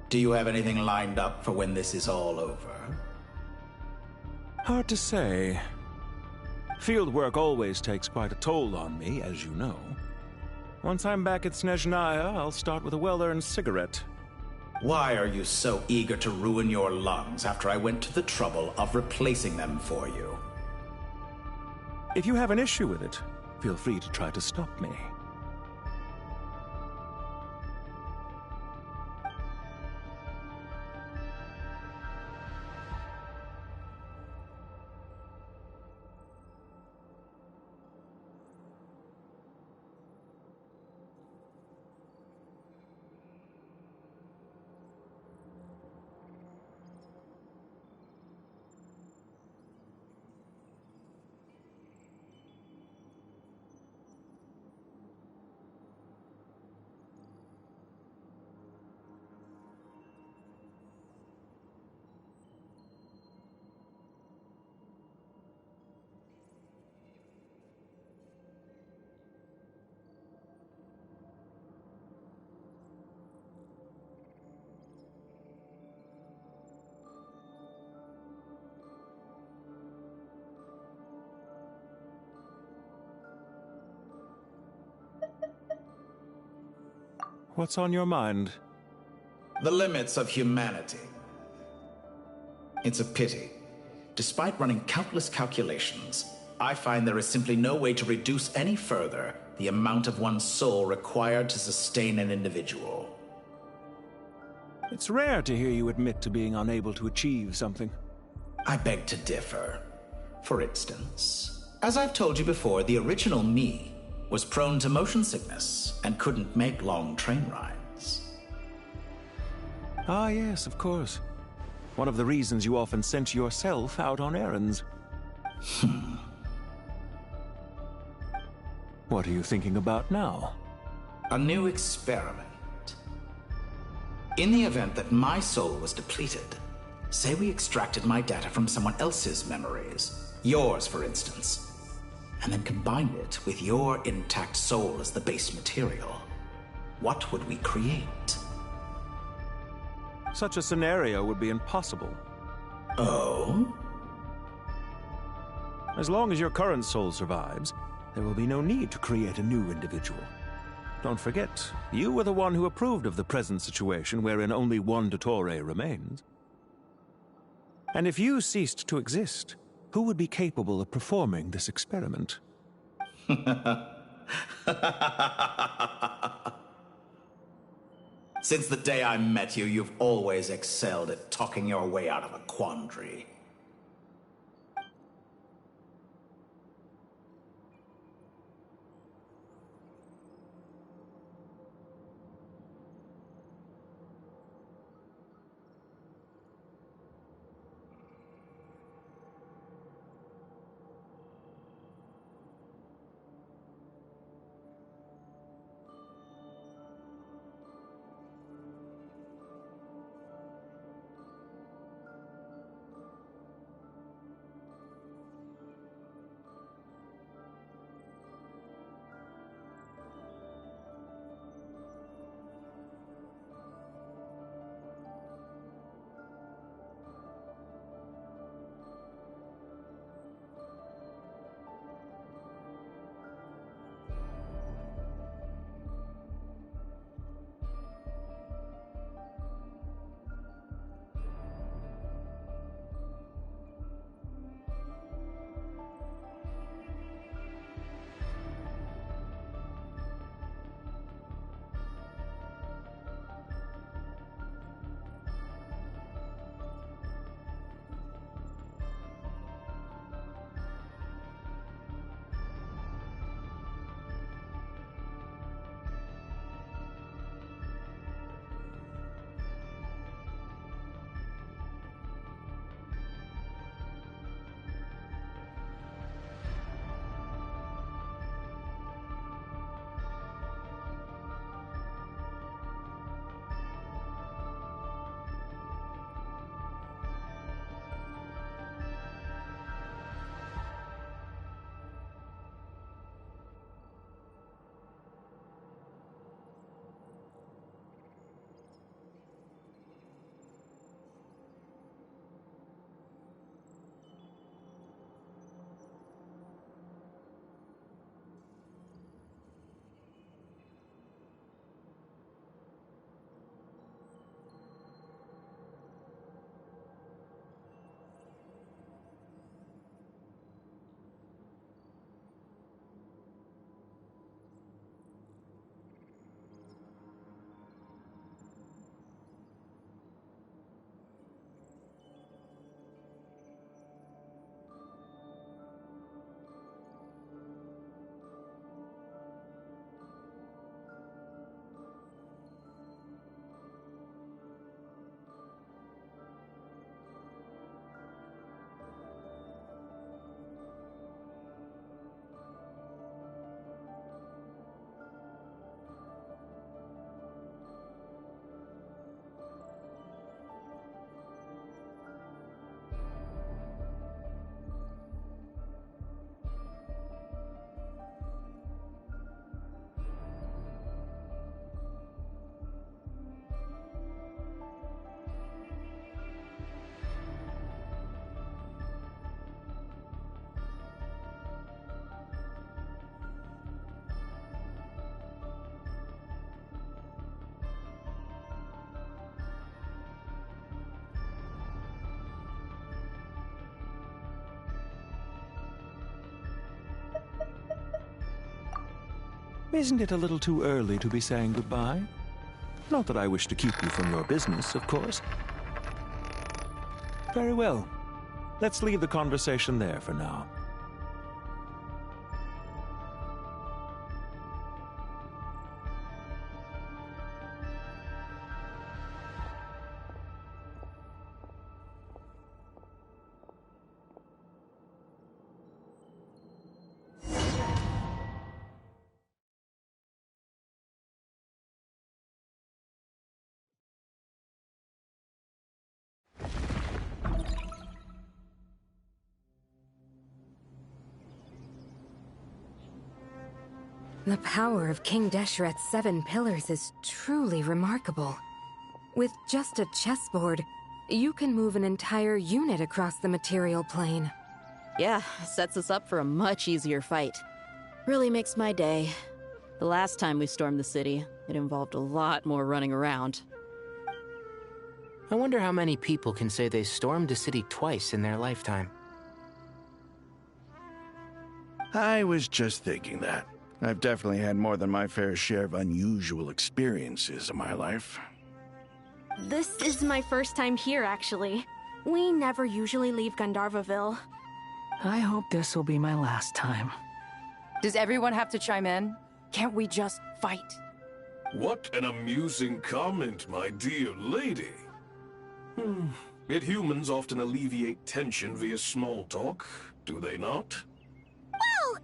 Do you have anything lined up for when this is all over? Hard to say. Field work always takes quite a toll on me, as you know. Once I'm back at Snezhnaya, I'll start with a well-earned cigarette. Why are you so eager to ruin your lungs after I went to the trouble of replacing them for you? If you have an issue with it, feel free to try to stop me. What's on your mind? The limits of humanity. It's a pity. Despite running countless calculations, I find there is simply no way to reduce any further the amount of one's soul required to sustain an individual. It's rare to hear you admit to being unable to achieve something. I beg to differ. For instance, as I've told you before, the original me was prone to motion sickness and couldn't make long train rides. Ah, yes, of course. One of the reasons you often sent yourself out on errands. What are you thinking about now? A new experiment. In the event that my soul was depleted, say we extracted my data from someone else's memories, yours for instance, and then combined it with your intact soul as the base material, what would we create? Such a scenario would be impossible. Oh? As long as your current soul survives, there will be no need to create a new individual. Don't forget, you were the one who approved of the present situation wherein only one Dottore remains. And if you ceased to exist, who would be capable of performing this experiment? Since the day I met you, you've always excelled at talking your way out of a quandary. Isn't it a little too early to be saying goodbye? Not that I wish to keep you from your business, of course. Very well. Let's leave the conversation there for now. The power of King Deshret's 7 pillars is truly remarkable. With just a chessboard, you can move an entire unit across the material plane. Yeah, sets us up for a much easier fight. Really makes my day. The last time we stormed the city, it involved a lot more running around. I wonder how many people can say they stormed a city twice in their lifetime. I was just thinking that. I've definitely had more than my fair share of unusual experiences in my life. This is my first time here, actually. We never usually leave Gandharvaville. I hope this will be my last time. Does everyone have to chime in? Can't we just fight? What an amusing comment, my dear lady. Yet humans often alleviate tension via small talk, do they not? Whoa!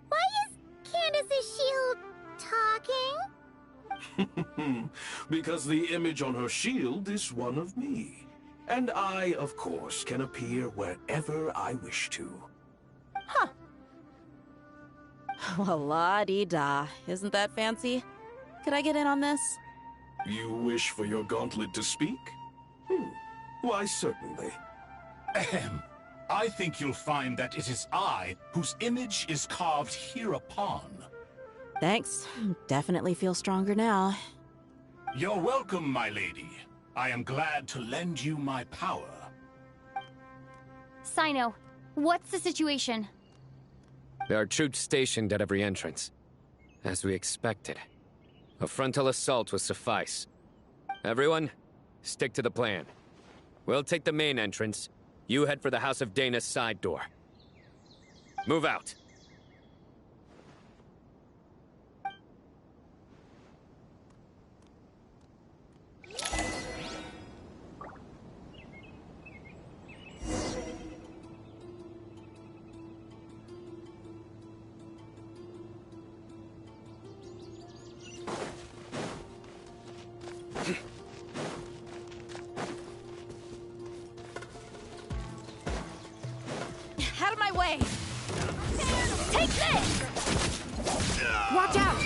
Why is Candace's shield talking? Because the image on her shield is one of me. And I, of course, can appear wherever I wish to. Huh. Well, la-dee-da. Isn't that fancy? Could I get in on this? You wish for your gauntlet to speak? Why, certainly. Ahem. I think you'll find that it is I whose image is carved hereupon. Thanks. Definitely feel stronger now. You're welcome, my lady. I am glad to lend you my power. Sino, what's the situation? There are troops stationed at every entrance. As we expected. A frontal assault will suffice. Everyone, stick to the plan. We'll take the main entrance. You head for the House of Dana's side door. Move out. Out of my way! Take this! Watch out!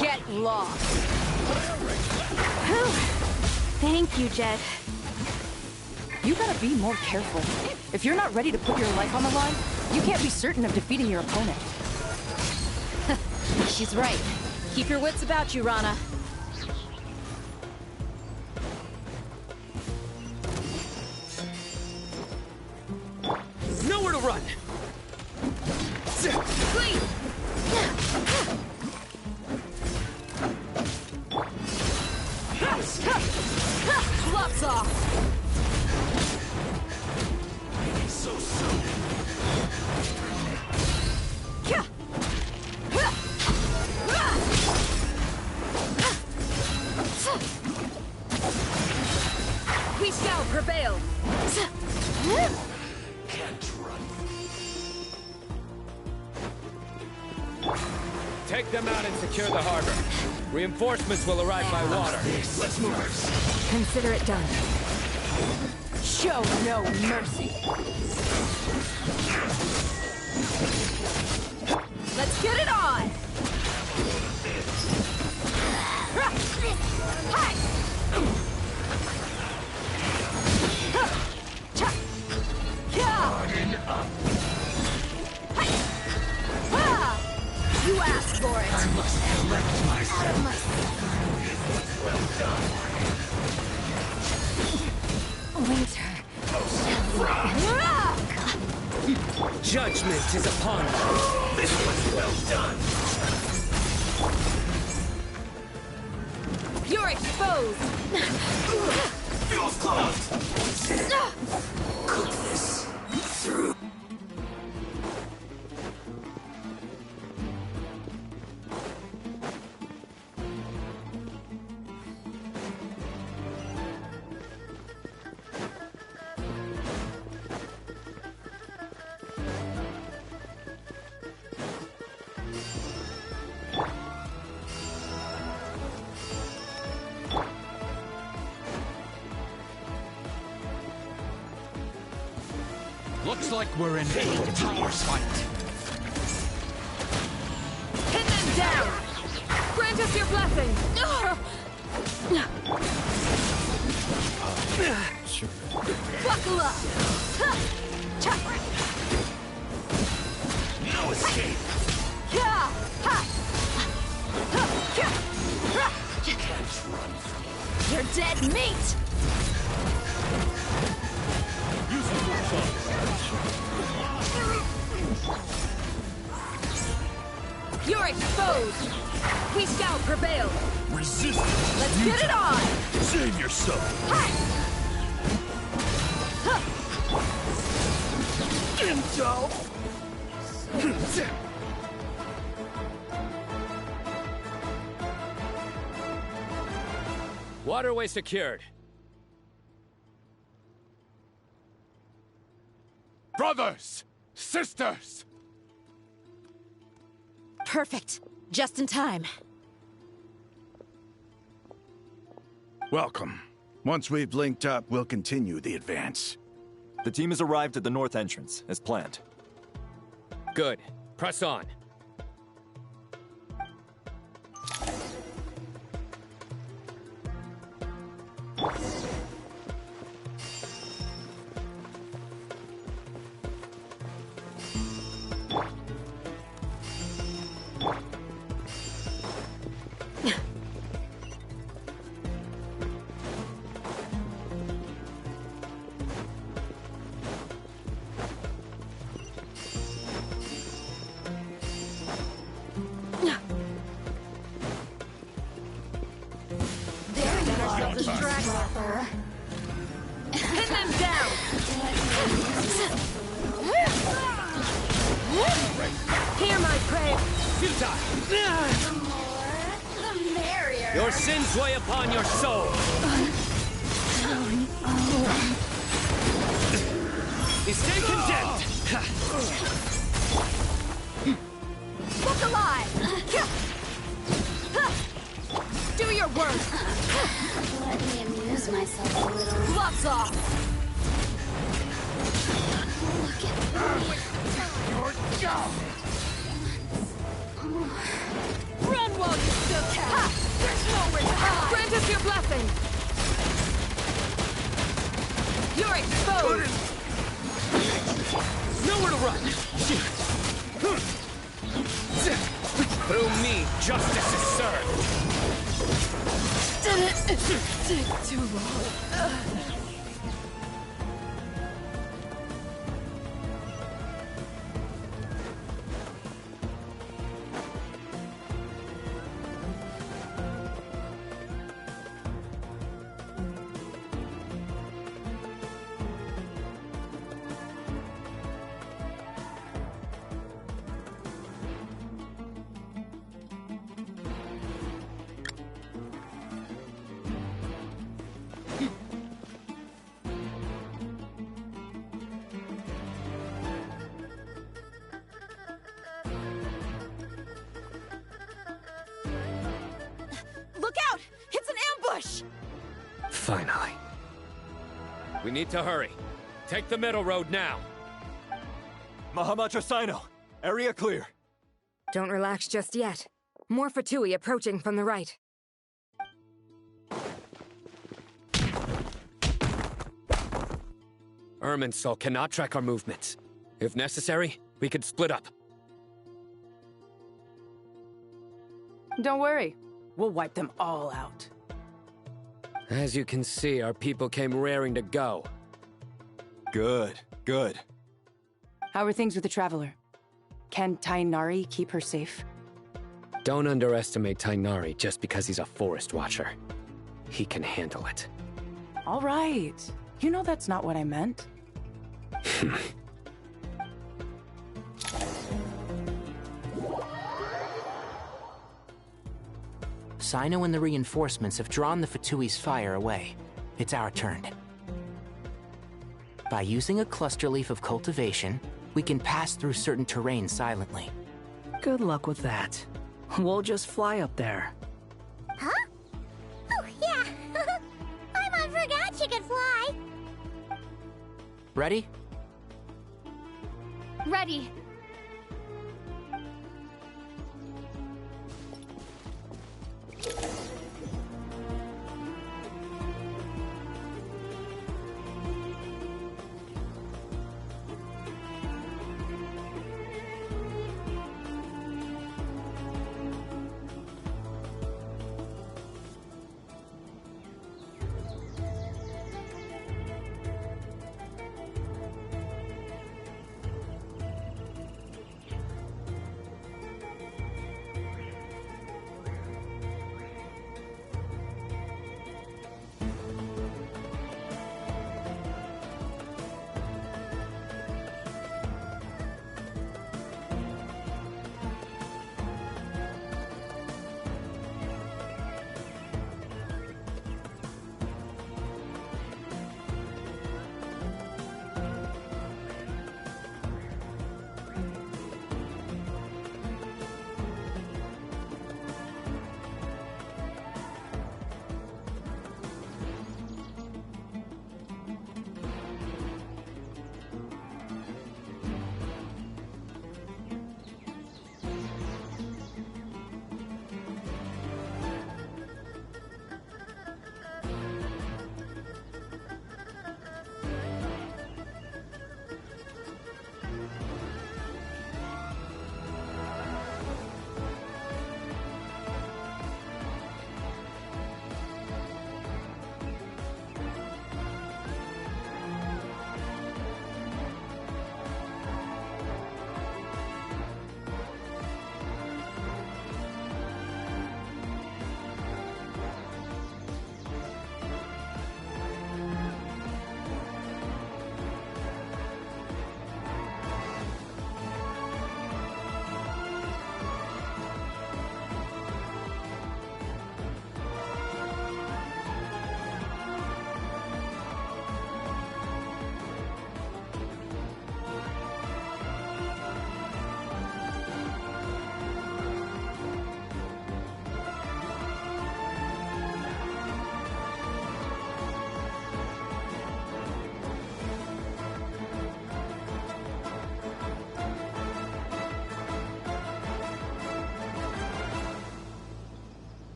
Get lost! Thank you, Jed. You gotta be more careful. If you're not ready to put your life on the line, you can't be certain of defeating your opponent. She's right. Keep your wits about you, Rana. Nowhere to run! Gloves off! So soon. We shall prevail! Can't run. Take them out and secure the harbor. Reinforcements will arrive by water. Let's move. Consider it done. Show no mercy! Let's get it on! Harden up. You asked for it! I must collect myself. Well done. Winter. Judgment is upon you. This was well done. You're exposed! Fuel's closed. Goodness. Through. Looks like we're in for a fierce fight. Pin them down! Grant us your blessing! Buckle up! No escape. You're dead meat! You're exposed! We shall prevail! Resistance. Let's get it on! Save yourself. Waterway secured. Brothers! Sisters! Perfect. Just in time. Welcome. Once we've linked up, we'll continue the advance. The team has arrived at the north entrance, as planned. Good. Press on. Pin them down! Hear my prayer! Futile! The merrier. Your sins weigh upon your soul! Stay condemned! Look alive! Do your work! Let me amuse myself a little. Gloves off! Look at me. Run while you still can! Ha! There's nowhere to hide! Grant us your blessing! You're exposed! Nowhere to run! Through me, justice is served! Did it take too long? Look out! It's an ambush! Finally. We need to hurry. Take the middle road now. Mahamacho Sino, area clear. Don't relax just yet. More Fatui approaching from the right. Irminsul cannot track our movements. If necessary, we could split up. Don't worry. We'll wipe them all out. As you can see, our people came raring to go. Good, good. How are things with the Traveler? Can Tainari keep her safe? Don't underestimate Tainari just because he's a forest watcher. He can handle it. All right. You know that's not what I meant. Sino and the reinforcements have drawn the Fatui's fire away. It's our turn. By using a cluster leaf of cultivation, we can pass through certain terrain silently. Good luck with that. We'll just fly up there. Huh? Oh, yeah. I forgot you could fly. Ready? Ready.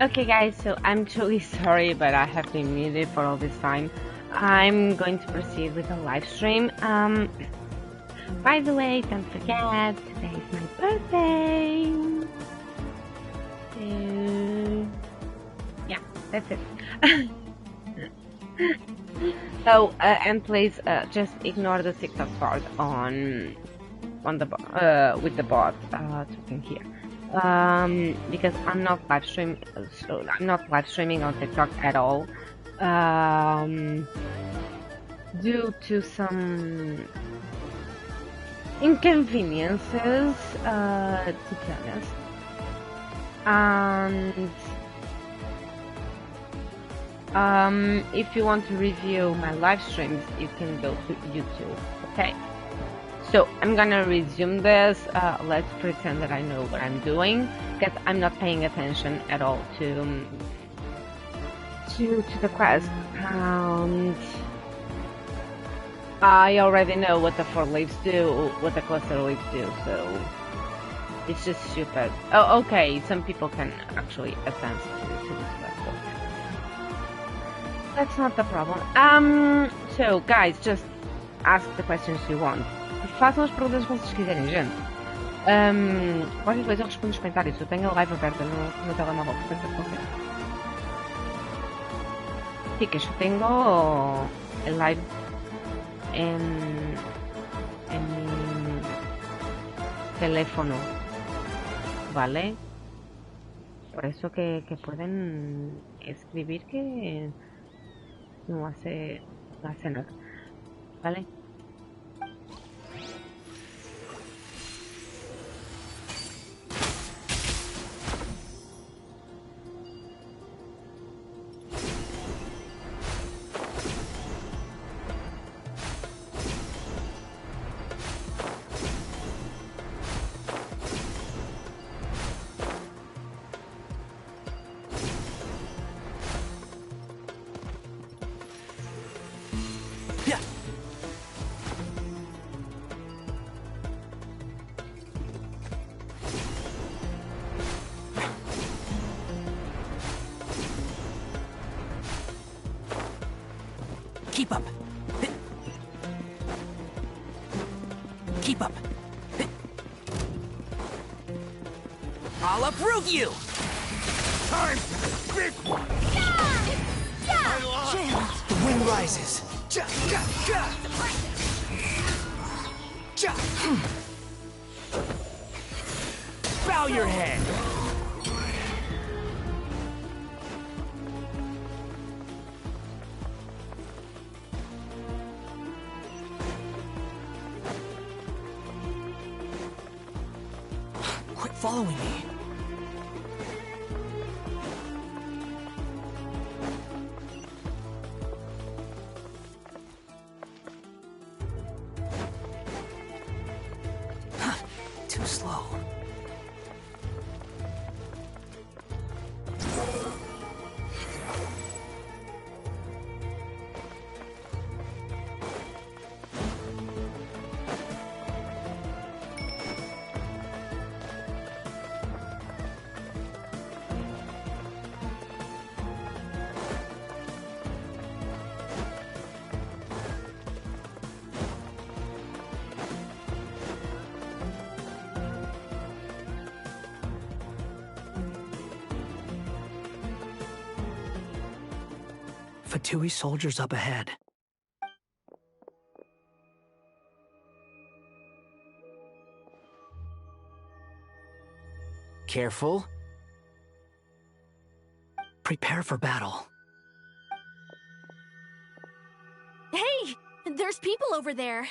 Okay guys, so I'm truly sorry, but I have been muted for all this time. I'm going to proceed with the live stream. By the way, don't forget, today is my birthday. Yeah, that's it. So, and please just ignore the TikTok part on the with the bot talking here. Because I'm not live streaming on TikTok at all. Due to some inconveniences, to be honest. And if you want to review my live streams, you can go to YouTube. Okay. So I'm gonna resume this. Let's pretend that I know what I'm doing, because I'm not paying attention at all to the quest. And I already know what the 4 leaves do, what the cluster leaves do, so it's just stupid. Oh, okay, some people can actually advance to this level. That's not the problem. So guys, just ask the questions you want. Façam as perguntas que vocês quiserem, gente. Qualquer coisa eu respondo nos comentários. Eu tenho a live aberta no telemóvel, portanto eu confio. Sí, que yo tengo el live en mi teléfono, ¿vale? Por eso que pueden escribir que no hace nada, ¿vale? Keep up. Keep up. I'll uproot you! Time for the big one! The wind rises. Bow your head. Quit following me. Too slow. Fatui soldiers up ahead. Careful. Prepare for battle. Hey! There's people over there.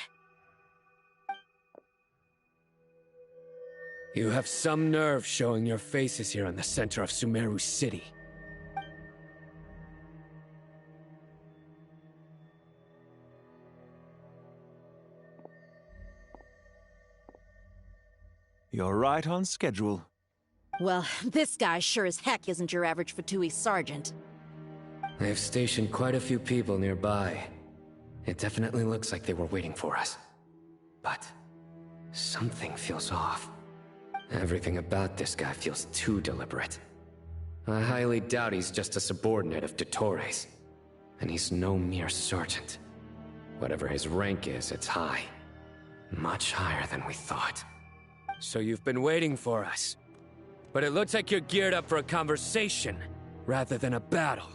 You have some nerve showing your faces here in the center of Sumeru City. You're right on schedule. Well, this guy sure as heck isn't your average Fatui sergeant. I have stationed quite a few people nearby. It definitely looks like they were waiting for us. But something feels off. Everything about this guy feels too deliberate. I highly doubt he's just a subordinate of Dottores. And he's no mere sergeant. Whatever his rank is, it's high. Much higher than we thought. So you've been waiting for us. But it looks like you're geared up for a conversation, rather than a battle.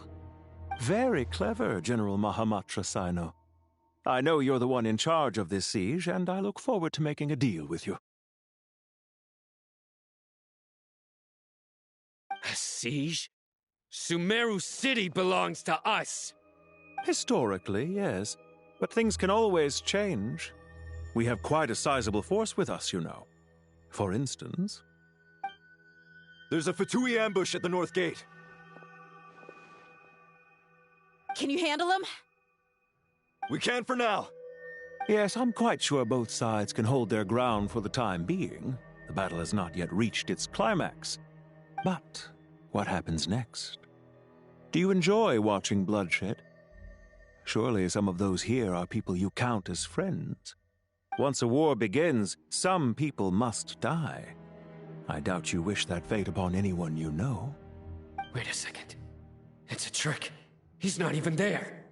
Very clever, General Mahamatra Sino. I know you're the one in charge of this siege, and I look forward to making a deal with you. A siege? Sumeru City belongs to us! Historically, yes. But things can always change. We have quite a sizable force with us, you know. For instance... There's a Fatui ambush at the north gate. Can you handle him? We can for now. Yes, I'm quite sure both sides can hold their ground for the time being. The battle has not yet reached its climax. But what happens next? Do you enjoy watching bloodshed? Surely some of those here are people you count as friends. Once a war begins, some people must die. I doubt you wish that fate upon anyone you know. Wait a second. It's a trick. He's not even there.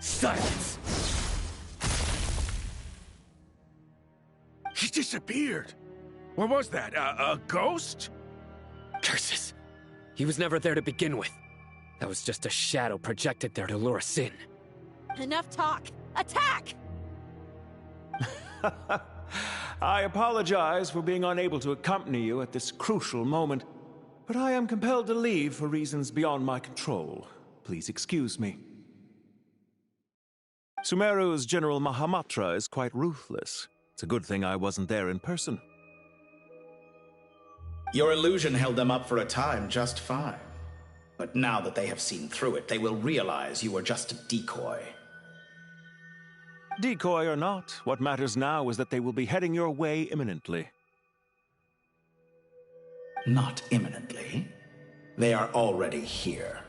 Silence! He disappeared. What was that? A ghost? Curses. He was never there to begin with. That was just a shadow projected there to lure us in. Enough talk! Attack! I apologize for being unable to accompany you at this crucial moment, but I am compelled to leave for reasons beyond my control. Please excuse me. Sumeru's General Mahamatra is quite ruthless. It's a good thing I wasn't there in person. Your illusion held them up for a time just fine. But now that they have seen through it, they will realize you were just a decoy. Decoy or not, what matters now is that they will be heading your way imminently. Not imminently. They are already here.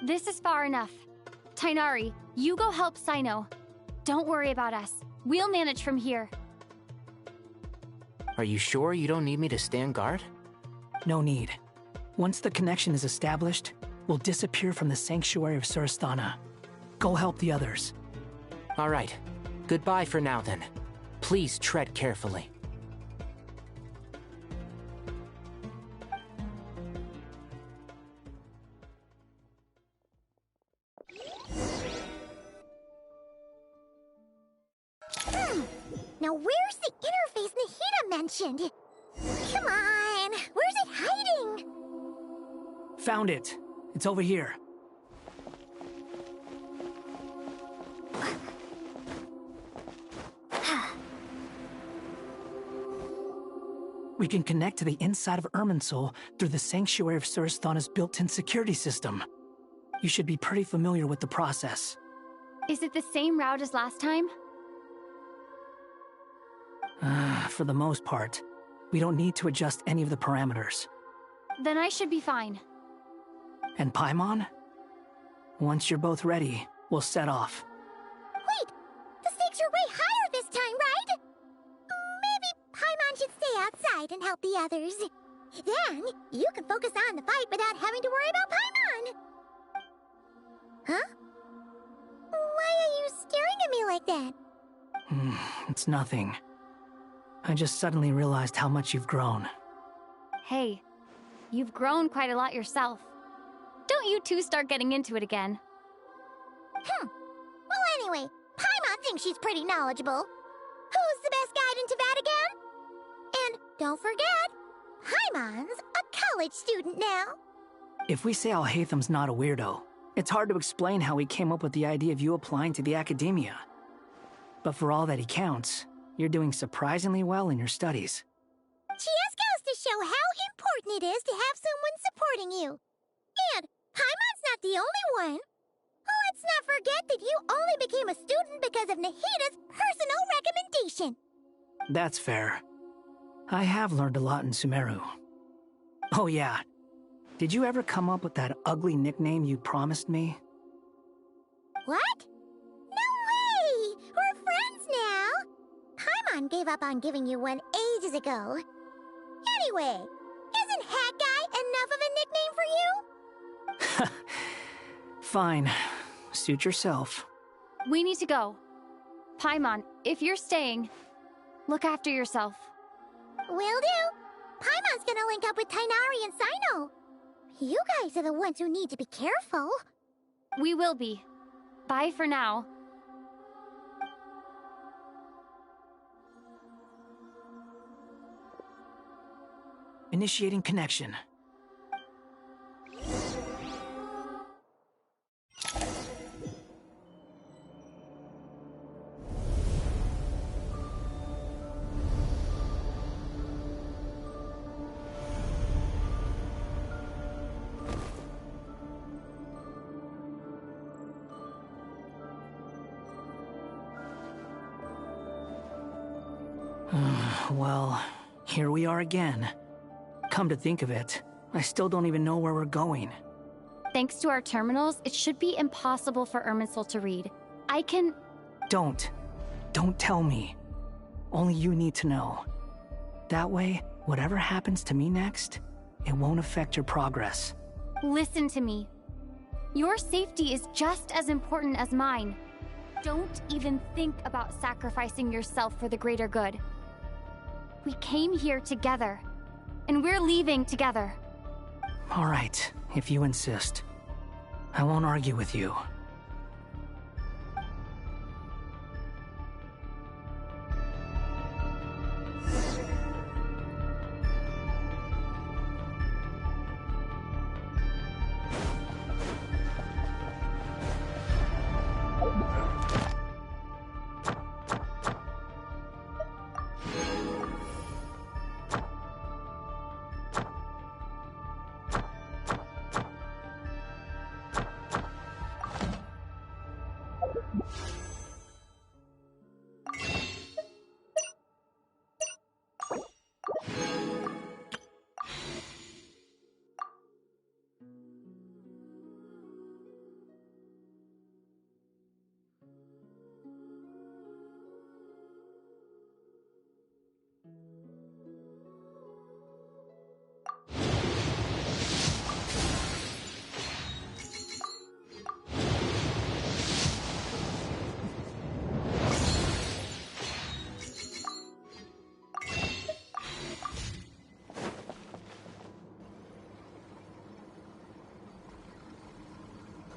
This is far enough. Tainari, you go help Sino. Don't worry about us. We'll manage from here. Are you sure you don't need me to stand guard? No need. Once the connection is established, we'll disappear from the sanctuary of Surasthana. Go help the others. All right. Goodbye for now, then. Please tread carefully. Now where's the interface Nahida mentioned? Come on, where's it hiding? Found it. It's over here. We can connect to the inside of Irminsul through the Sanctuary of Surasthana's built-in security system. You should be pretty familiar with the process. Is it the same route as last time? For the most part, we don't need to adjust any of the parameters. Then I should be fine. And Paimon? Once you're both ready, we'll set off. Wait! The stakes are way higher this time, right? Maybe Paimon should stay outside and help the others. Then, you can focus on the fight without having to worry about Paimon! Huh? Why are you staring at me like that? It's nothing. I just suddenly realized how much you've grown. Hey, you've grown quite a lot yourself. Don't you two start getting into it again. Well, anyway, Paimon thinks she's pretty knowledgeable. Who's the best guide in Teyvat again? And don't forget, Paimon's a college student now. If we say Alhatham's not a weirdo, it's hard to explain how he came up with the idea of you applying to the academia. But for all that he counts, you're doing surprisingly well in your studies. show how important it is to have someone supporting you. And Paimon's not the only one. Let's not forget that you only became a student because of Nahida's personal recommendation. That's fair. I have learned a lot in Sumeru. Oh yeah. Did you ever come up with that ugly nickname you promised me? What? No way! We're friends now! Paimon gave up on giving you one ages ago. Anyway, isn't Hat Guy enough of a nickname for you? Fine. Suit yourself. We need to go. Paimon, if you're staying, look after yourself. Will do. Paimon's gonna link up with Tainari and Sino. You guys are the ones who need to be careful. We will be. Bye for now. Initiating connection. Well, here we are again. Come to think of it, I still don't even know where we're going. Thanks to our terminals, it should be impossible for Irminsul to read. I can... Don't tell me. Only you need to know. That way, whatever happens to me next, it won't affect your progress. Listen to me. Your safety is just as important as mine. Don't even think about sacrificing yourself for the greater good. We came here together, and we're leaving together. All right, if you insist. I won't argue with you.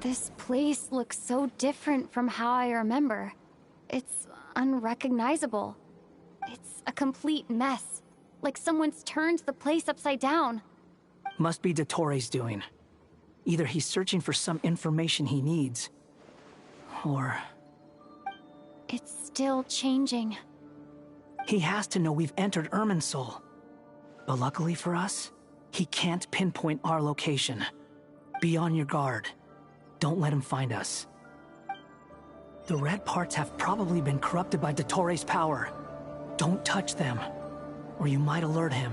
This place looks so different from how I remember. It's unrecognizable. It's a complete mess. Like someone's turned the place upside down. Must be Dottoro's doing. Either he's searching for some information he needs, or... It's still changing. He has to know we've entered Irminsul. But luckily for us, he can't pinpoint our location. Be on your guard. Don't let him find us. The red parts have probably been corrupted by Dottoro's power. Don't touch them, or you might alert him.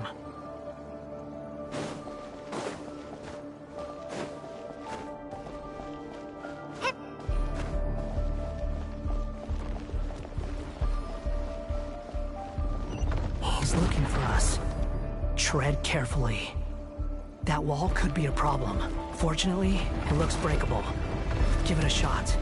He's looking for us. Tread carefully. That wall could be a problem. Fortunately, it looks breakable. Give it a shot.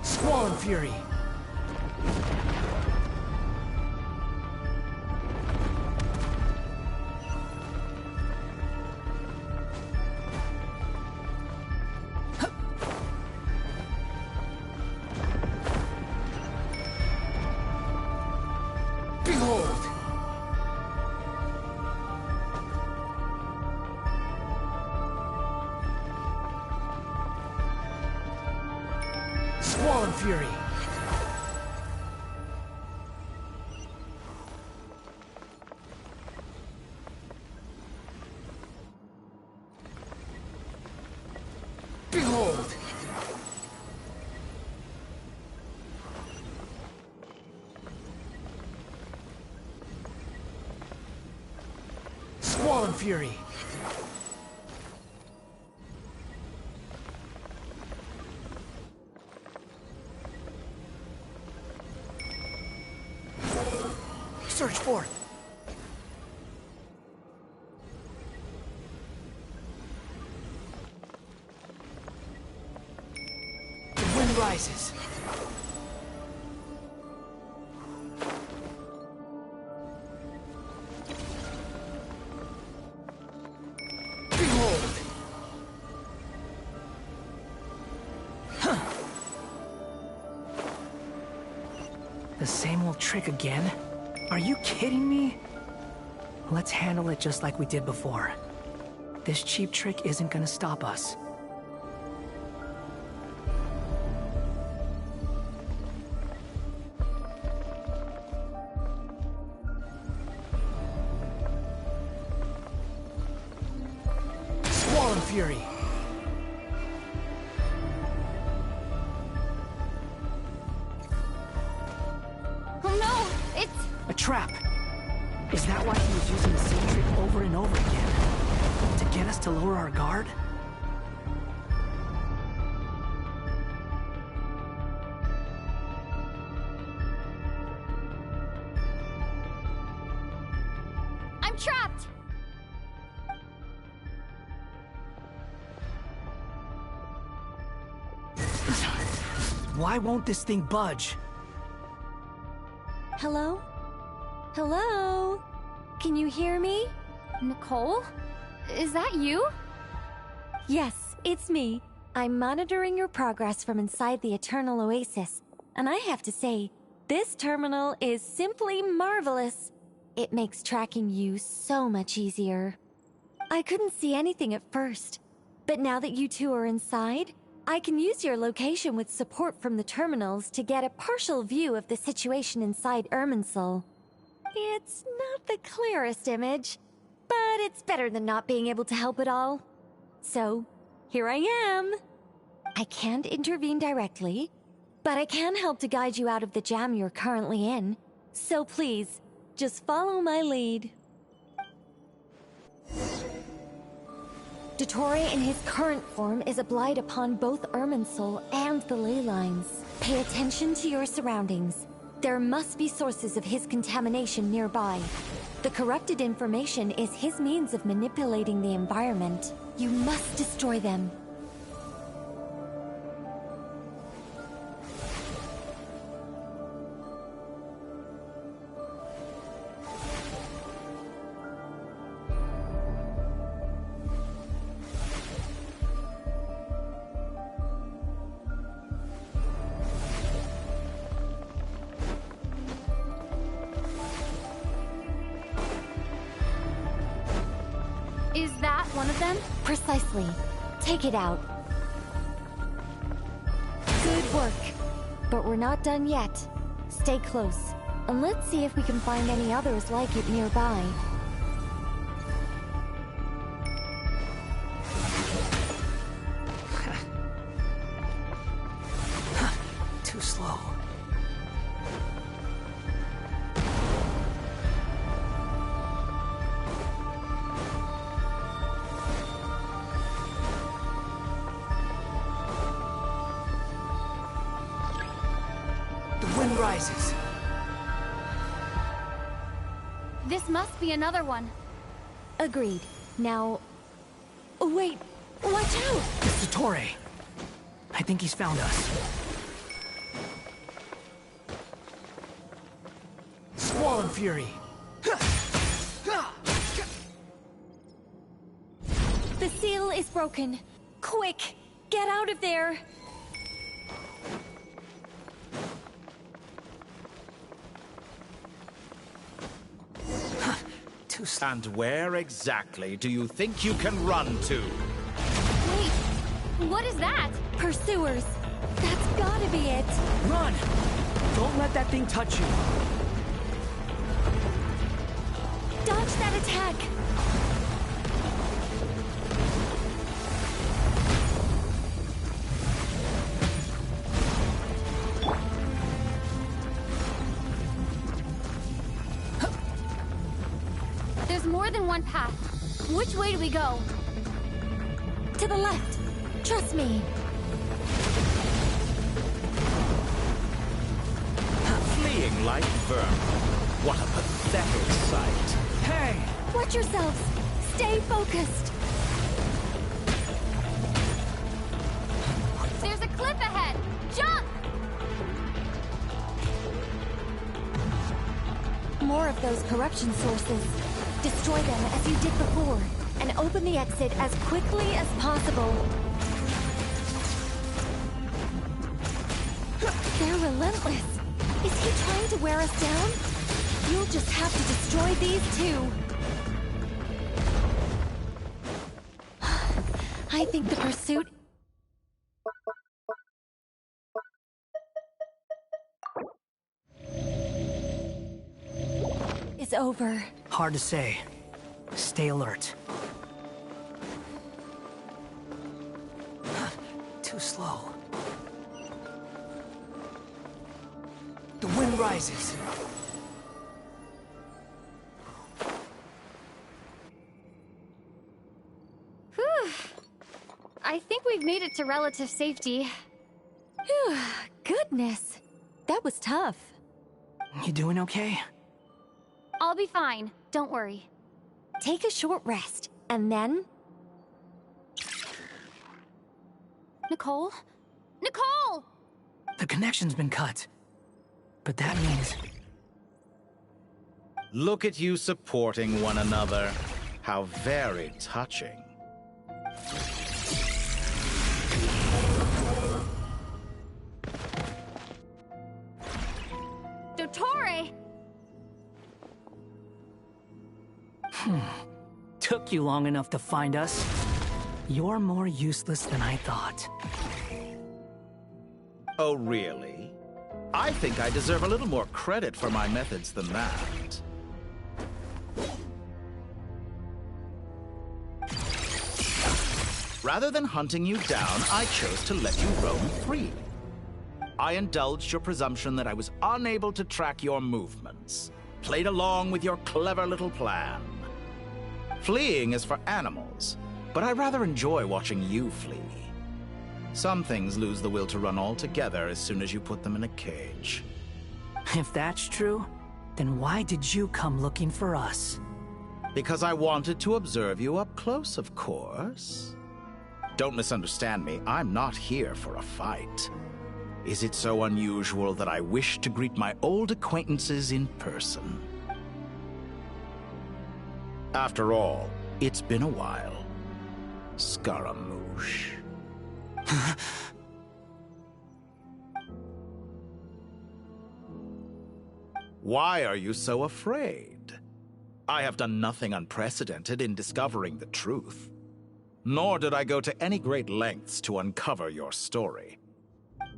Squall and Fury! Swollen Fury! Behold! Swollen Fury! Search forth! The wind rises. Behold! Huh. The same old trick again? Are you kidding me? Let's handle it just like we did before. This cheap trick isn't gonna stop us. Swollen Fury! Oh no! It's... A trap! Is that why he was using the same trick over and over again? To get us to lower our guard? I'm trapped! Why won't this thing budge? Hello? Hello? Can you hear me? Nicole? Is that you? Yes, it's me. I'm monitoring your progress from inside the Eternal Oasis, and I have to say, this terminal is simply marvelous. It makes tracking you so much easier. I couldn't see anything at first, but now that you two are inside, I can use your location with support from the terminals to get a partial view of the situation inside Irminsul. It's not the clearest image, but it's better than not being able to help at all. So, here I am. I can't intervene directly, but I can help to guide you out of the jam you're currently in. So please, just follow my lead. Dottore in his current form is a blight upon both Irminsul and the ley lines. Pay attention to your surroundings. There must be sources of his contamination nearby. The corrupted information is his means of manipulating the environment. You must destroy them. Is that one of them? Precisely. Take it out. Good work. But we're not done yet. Stay close, and let's see if we can find any others like it nearby. Too slow. Rises. This must be another one. Agreed. Now... Oh, wait! Watch out! It's Dottore. I think he's found us. Swollen Fury! The seal is broken. Quick! Get out of there! And where exactly do you think you can run to? Wait, what is that? Pursuers. That's gotta be it. Run! Don't let that thing touch you. Dodge that attack. There's more than one path. Which way do we go? To the left. Trust me. Fleeing like vermin. What a pathetic sight. Hey! Watch yourselves. Stay focused. There's a cliff ahead. Jump! More of those corruption sources. Destroy them as you did before, and open the exit as quickly as possible. They're relentless. Is he trying to wear us down? You'll just have to destroy these two. I think the pursuit is over. Hard to say. Stay alert. Too slow. The wind rises. Whew. I think we've made it to relative safety. Phew, goodness. That was tough. You doing okay? I'll be fine. Don't worry. Take a short rest, and then... Nicole? Nicole! The connection's been cut. But that means... Look at you supporting one another. How very touching. Dottore! Took you long enough to find us. You're more useless than I thought. Oh, really? I think I deserve a little more credit for my methods than that. Rather than hunting you down, I chose to let you roam free. I indulged your presumption that I was unable to track your movements, played along with your clever little plan. Fleeing is for animals, but I rather enjoy watching you flee. Some things lose the will to run altogether as soon as you put them in a cage. If that's true, then why did you come looking for us? Because I wanted to observe you up close, of course. Don't misunderstand me, I'm not here for a fight. Is it so unusual that I wish to greet my old acquaintances in person? After all, it's been a while. Scaramouche. Why are you so afraid? I have done nothing unprecedented in discovering the truth. Nor did I go to any great lengths to uncover your story.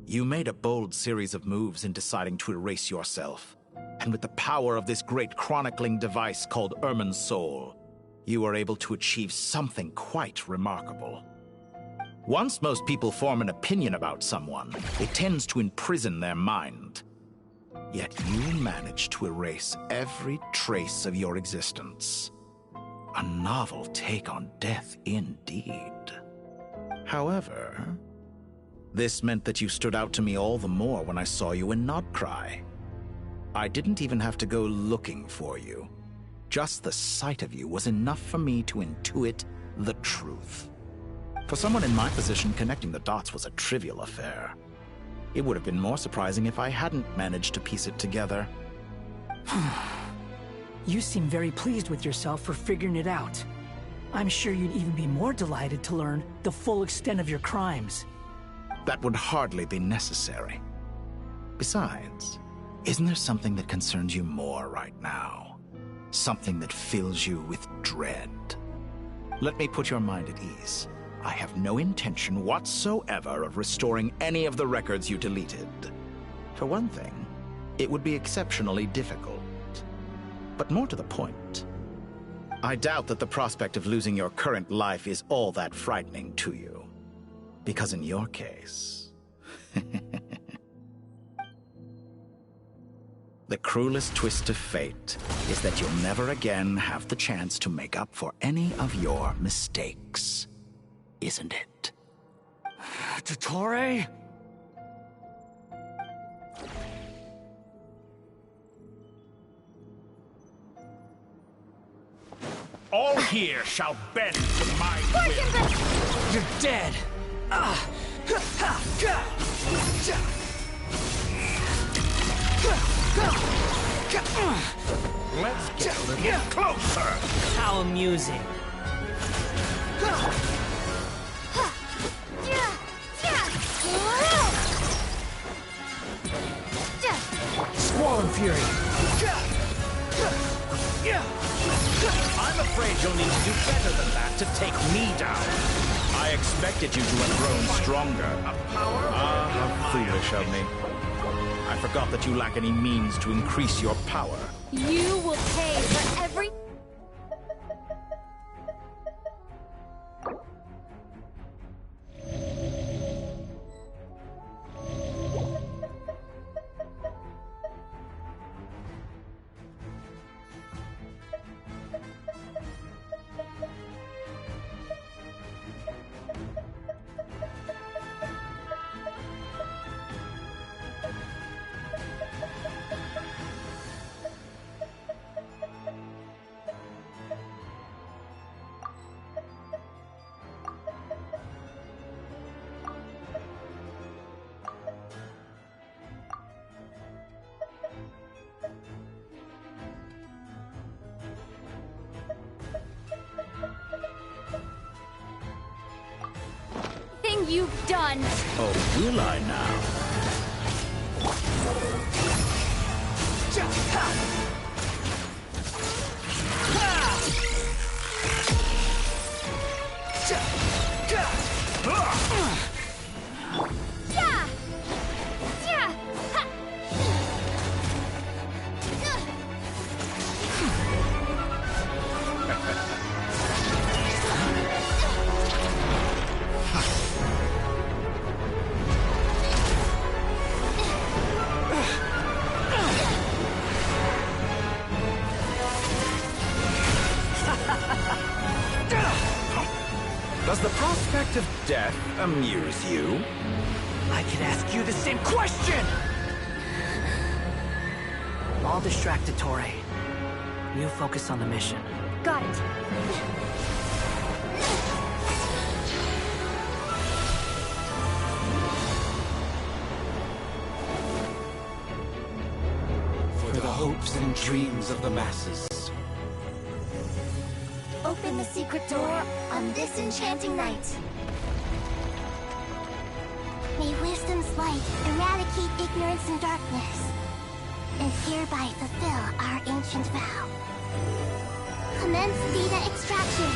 You made a bold series of moves in deciding to erase yourself. And with the power of this great chronicling device called Irmin's Soul, you were able to achieve something quite remarkable. Once most people form an opinion about someone, it tends to imprison their mind. Yet you managed to erase every trace of your existence. A novel take on death indeed. However, this meant that you stood out to me all the more when I saw you in Nodcry. I didn't even have to go looking for you. Just the sight of you was enough for me to intuit the truth. For someone in my position, connecting the dots was a trivial affair. It would have been more surprising if I hadn't managed to piece it together. You seem very pleased with yourself for figuring it out. I'm sure you'd even be more delighted to learn the full extent of your crimes. That would hardly be necessary. Besides, isn't there something that concerns you more right now? Something that fills you with dread? Let me put your mind at ease. I have no intention whatsoever of restoring any of the records you deleted. For one thing, it would be exceptionally difficult. But more to the point, I doubt that the prospect of losing your current life is all that frightening to you. Because in your case... the cruelest twist of fate is that you'll never again have the chance to make up for any of your mistakes. Isn't it? Dottore? All here shall bend to my will. You're dead! Let's get a little closer. How amusing. Squall Fury. I'm afraid you'll need to do better than that to take me down. I expected you to have grown stronger. Ah, how foolish of me. I forgot that you lack any means to increase your power. You will pay for every... You've done. Oh, will I now? Does the prospect of death amuse you? I could ask you the same question! I'll distract Dottore. You focus on the mission. Got it. For the hopes and dreams of the masses. Open the secret door on this enchanting night. May wisdom's light eradicate ignorance and darkness, and hereby fulfill our ancient vow. Commence data extraction.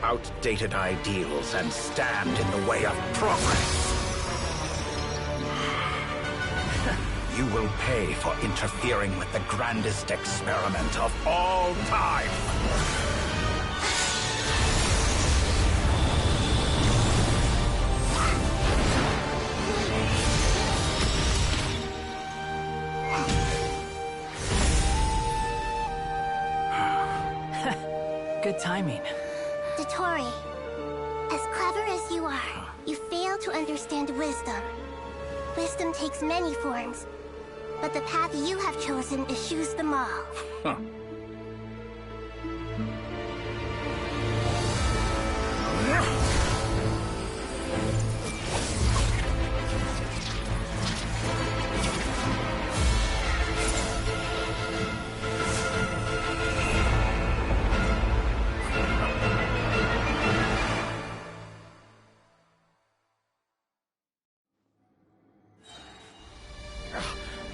Outdated ideals and stand in the way of progress. You will pay for interfering with the grandest experiment of all time. Good timing. Dottore, as clever as you are, you fail to understand wisdom. Wisdom takes many forms, But the path you have chosen eschews them all. Huh.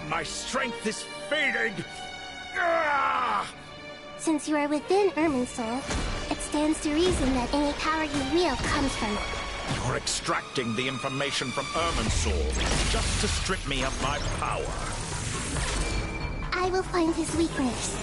My strength is fading! Ah! Since you are within Irminsul, it stands to reason that any power you wield comes from it. You're extracting the information from Irminsul just to strip me of my power. I will find his weakness.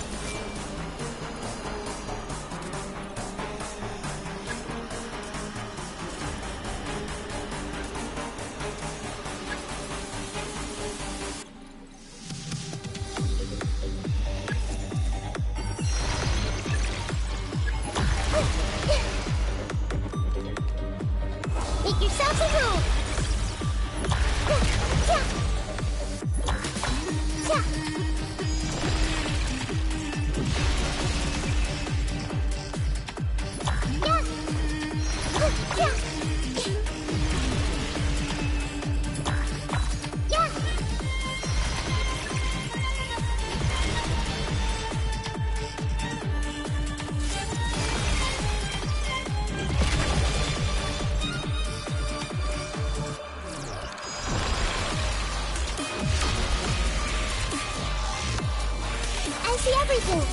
Make yourself a room! I see everything!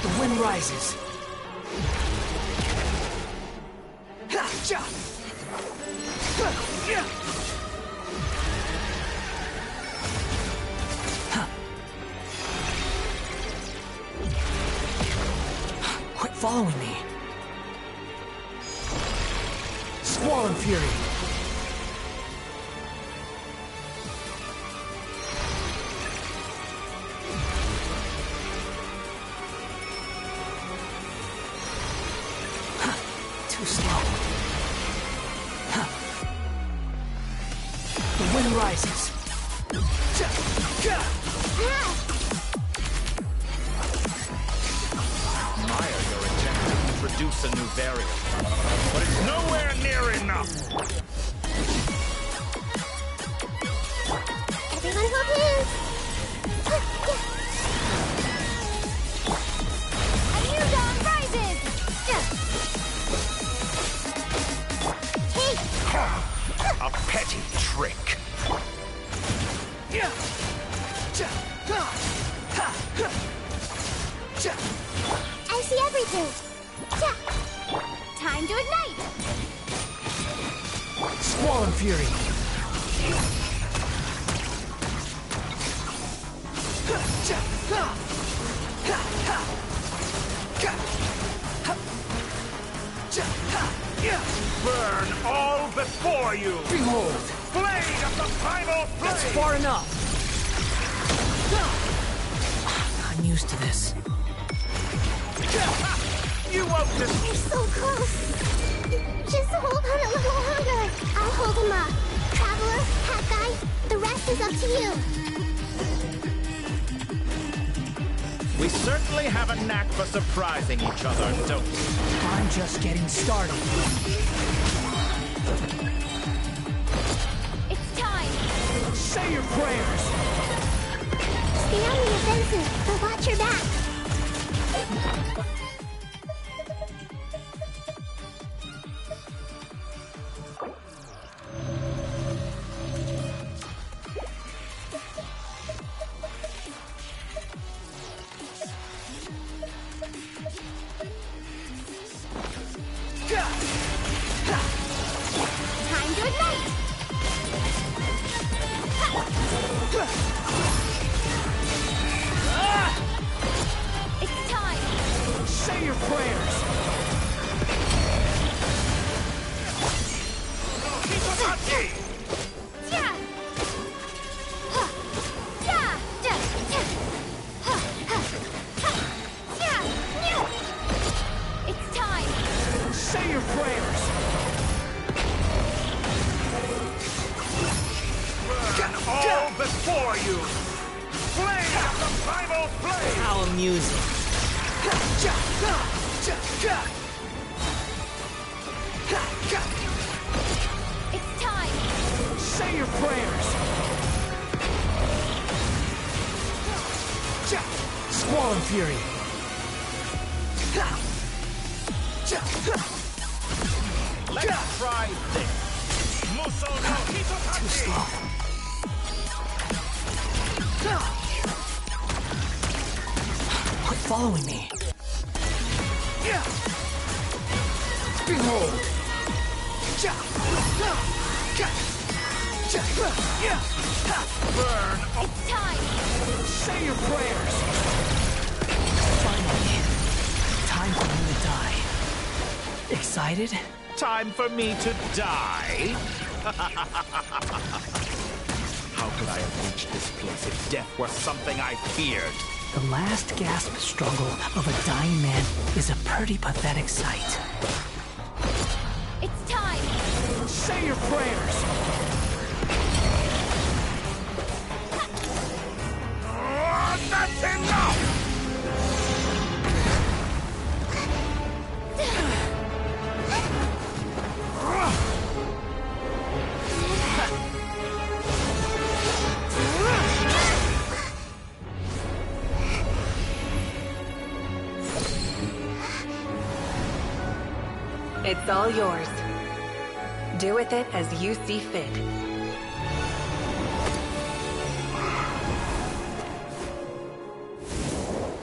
The wind rises. Quit following me. Squall and Fury. Too slow. The wind rises. Admire your attempt to introduce a new variant, but it's nowhere near enough! Everyone hold hands! A new dawn rises! A petty trick. I see everything! Time to ignite! Squall and Fury. Burn all before you! Behold! Blade of the primal flame! That's far enough! I'm used to this. You won't just... You're so close! Just hold on a little longer! I'll hold him up. Traveler, Hat Guy, the rest is up to you. We certainly have a knack for surprising each other, don't we? I'm just getting started. It's time! Say your prayers! Stay on the offensive, but watch your back. Time to ignite! It's time! prayers! It's time! Say your prayers! Burn all before you! Flame of the primal flame! How amusing. It's time! Say your prayers! Squall and Fury! Let's try this! Muso no Hitotaki! Too slow. Quit following me. Behold! Burn! It's time! Say your prayers! Finally, time for me to die. Excited? Time for me to die? How could I have reached this place if death were something I feared? The last gasp struggle of a dying man is a pretty pathetic sight. It's time! Say your prayers! That's enough! It's all yours. Do with it as you see fit.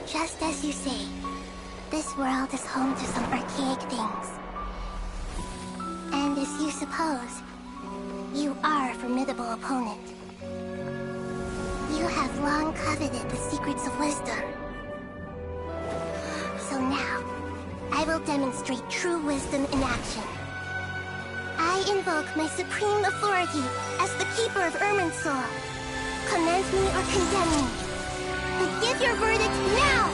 Just as you say, this world is home to some archaic things. And as you suppose, you are a formidable opponent. You have long coveted the secrets of wisdom. So now, I will demonstrate true wisdom in action. I invoke my supreme authority as the keeper of Irminsul. Commend me or condemn me. But give your verdict now!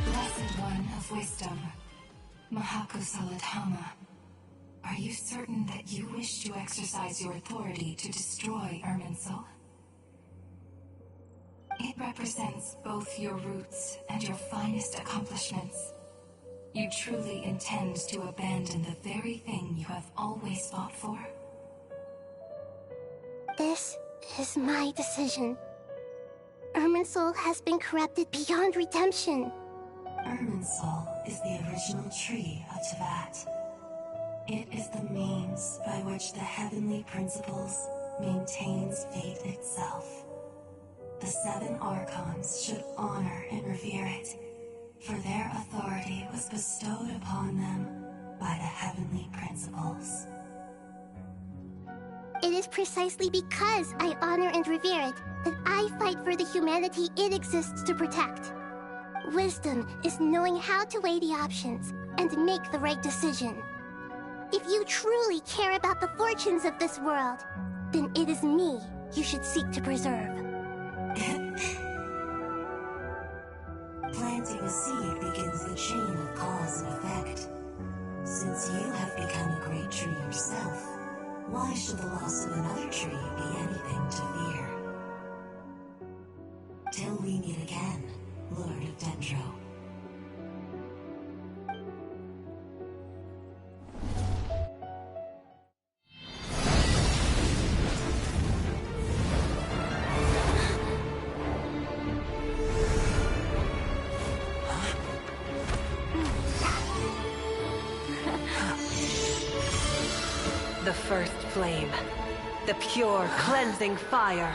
Blessed One of Wisdom, Mahakusaladhama, are you certain that you wish to exercise your authority to destroy Irminsul? It represents both your roots and your finest accomplishments. You truly intend to abandon the very thing you have always fought for? This is my decision. Irminsul has been corrupted beyond redemption. Irminsul is the original tree of Tevat. It is the means by which the heavenly principles maintains fate itself. The 7 Archons should honor and revere it, for their authority was bestowed upon them by the heavenly principles. It is precisely because I honor and revere it that I fight for the humanity it exists to protect. Wisdom is knowing how to weigh the options and make the right decision. If you truly care about the fortunes of this world, then it is me you should seek to preserve. Planting a seed begins the chain of cause and effect. Since you have become a great tree yourself, why should the loss of another tree be anything to fear? Till we meet again, Lord of Dendro. The first flame. The pure, cleansing fire.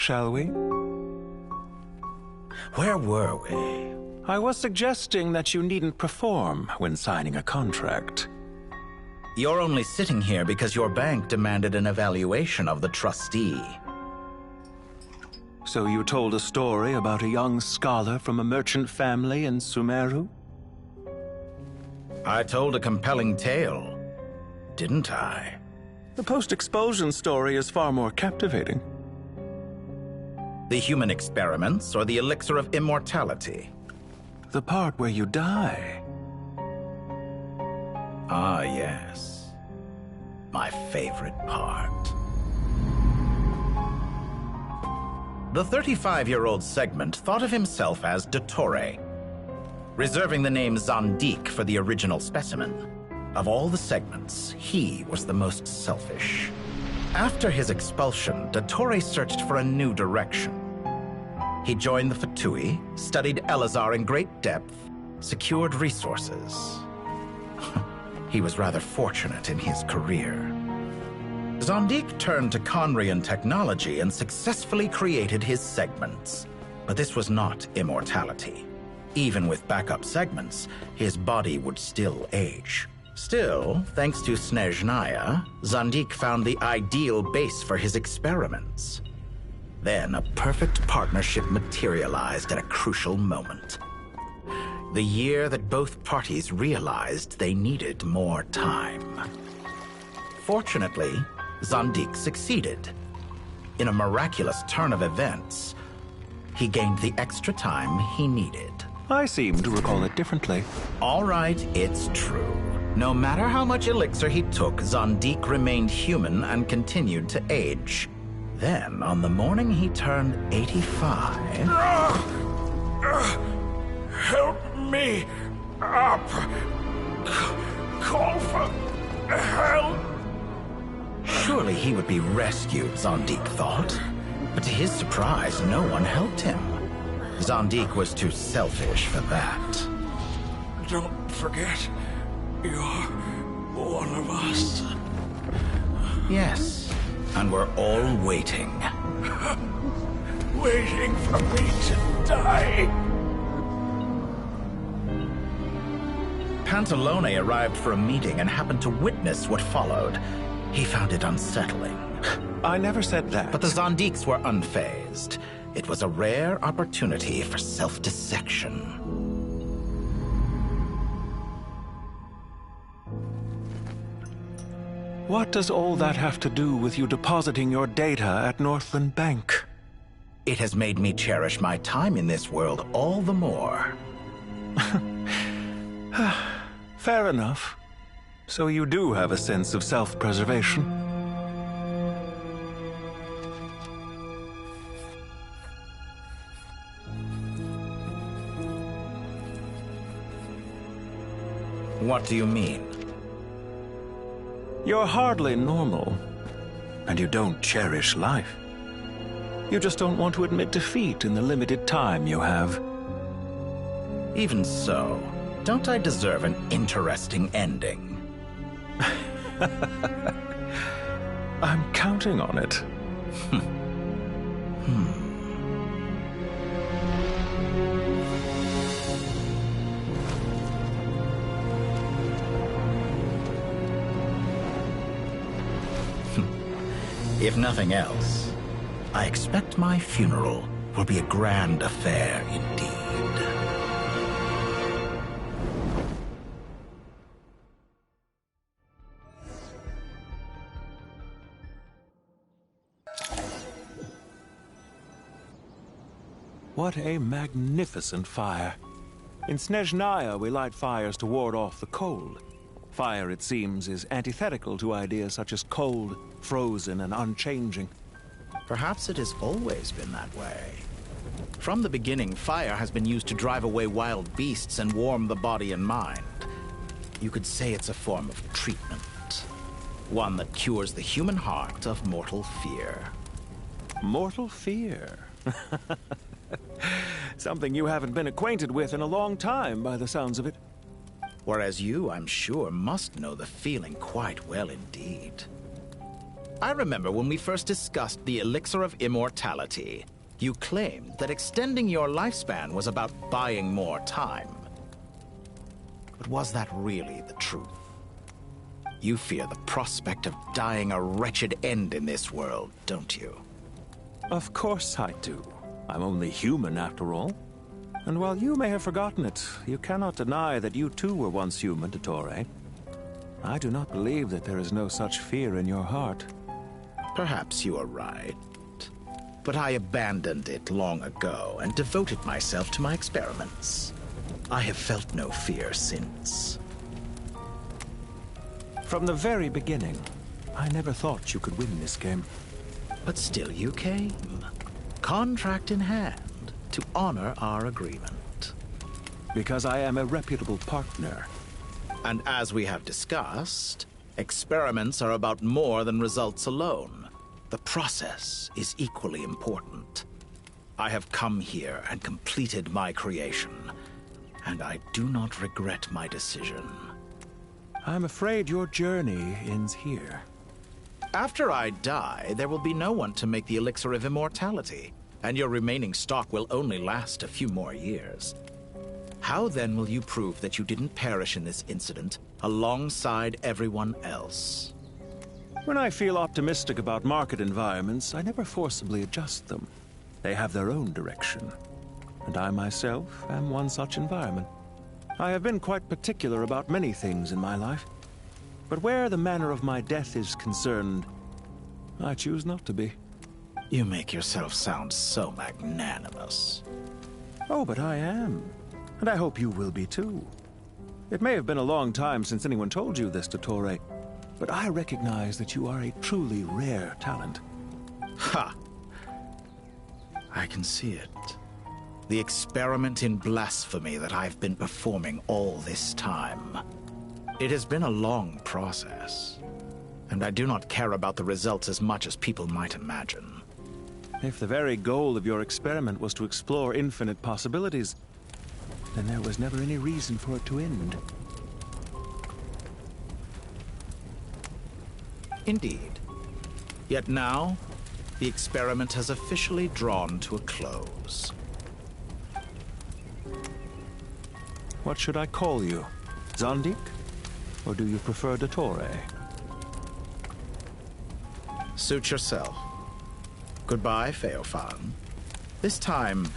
shall we? Where were we? I was suggesting that you needn't perform when signing a contract. You're only sitting here because your bank demanded an evaluation of the trustee. So you told a story about a young scholar from a merchant family in Sumeru? I told a compelling tale, didn't I? The post-expulsion story is far more captivating. The human experiments or the elixir of immortality? The part where you die. Ah, yes. My favorite part. The 35-year-old Segment thought of himself as Dottore, reserving the name Zandik for the original specimen. Of all the Segments, he was the most selfish. After his expulsion, Dottore searched for a new direction. He joined the Fatui, studied Elazar in great depth, secured resources. He was rather fortunate in his career. Zandik turned to Conrian technology and successfully created his segments. But this was not immortality. Even with backup segments, his body would still age. Still, thanks to Snezhnaya, Zandik found the ideal base for his experiments. Then a perfect partnership materialized at a crucial moment. The year that both parties realized they needed more time. Fortunately, Zandik succeeded. In a miraculous turn of events, he gained the extra time he needed. I seem to recall it differently. All right, it's true. No matter how much elixir he took, Zandik remained human and continued to age. Then, on the morning he turned 85... Help me up! Call for help! Surely he would be rescued, Zandik thought. But to his surprise, no one helped him. Zandik was too selfish for that. Don't forget, you're one of us. Yes, and we're all waiting. Waiting for me to die. Pantalone arrived for a meeting and happened to witness what followed. He found it unsettling. I never said that. But the Zandiks were unfazed. It was a rare opportunity for self-dissection. What does all that have to do with you depositing your data at Northland Bank? It has made me cherish my time in this world all the more. Fair enough. So you do have a sense of self-preservation. What do you mean? You're hardly normal, and you don't cherish life. You just don't want to admit defeat in the limited time you have. Even so, don't I deserve an interesting ending? I'm counting on it. If nothing else, I expect my funeral will be a grand affair indeed. What a magnificent fire. In Snezhnaya, we light fires to ward off the cold. Fire, it seems, is antithetical to ideas such as cold, frozen, and unchanging. Perhaps it has always been that way. From the beginning, fire has been used to drive away wild beasts and warm the body and mind. You could say it's a form of treatment. One that cures the human heart of mortal fear. Mortal fear? Something you haven't been acquainted with in a long time, by the sounds of it. Whereas you, I'm sure, must know the feeling quite well indeed. I remember when we first discussed the elixir of immortality. You claimed that extending your lifespan was about buying more time. But was that really the truth? You fear the prospect of dying a wretched end in this world, don't you? Of course I do. I'm only human after all. And while you may have forgotten it, you cannot deny that you too were once human, Dottore. I do not believe that there is no such fear in your heart. Perhaps you are right. But I abandoned it long ago and devoted myself to my experiments. I have felt no fear since. From the very beginning, I never thought you could win this game. But still you came, contract in hand, to honor our agreement. Because I am a reputable partner. And as we have discussed, experiments are about more than results alone. The process is equally important. I have come here and completed my creation, and I do not regret my decision. I'm afraid your journey ends here. After I die, there will be no one to make the elixir of immortality, and your remaining stock will only last a few more years. How then will you prove that you didn't perish in this incident alongside everyone else? When I feel optimistic about market environments, I never forcibly adjust them. They have their own direction. And I myself am one such environment. I have been quite particular about many things in my life. But where the manner of my death is concerned, I choose not to be. You make yourself sound so magnanimous. Oh, but I am. And I hope you will be too. It may have been a long time since anyone told you this, Dottore, but I recognize that you are a truly rare talent. Ha! I can see it. The experiment in blasphemy that I've been performing all this time. It has been a long process, and I do not care about the results as much as people might imagine. If the very goal of your experiment was to explore infinite possibilities, then there was never any reason for it to end. Indeed. Yet now, the experiment has officially drawn to a close. What should I call you? Zandik? Or do you prefer Dottore? Suit yourself. Goodbye, Feofan. This time,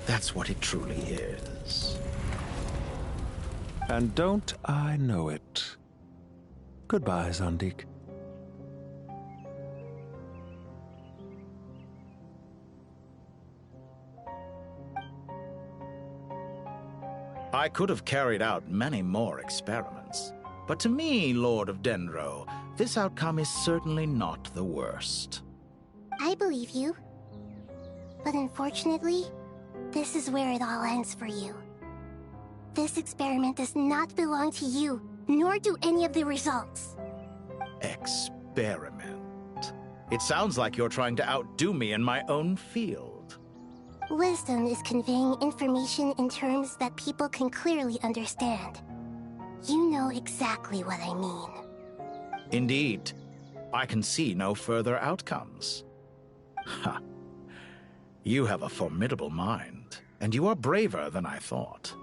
that's what it truly is. And don't I know it? Goodbye, Zandik. I could have carried out many more experiments, but to me, Lord of Dendro, this outcome is certainly not the worst. I believe you. But unfortunately, this is where it all ends for you. This experiment does not belong to you, nor do any of the results. Experiment? It sounds like you're trying to outdo me in my own field. Wisdom is conveying information in terms that people can clearly understand. You know exactly what I mean. Indeed. I can see no further outcomes. Ha. You have a formidable mind, and you are braver than I thought.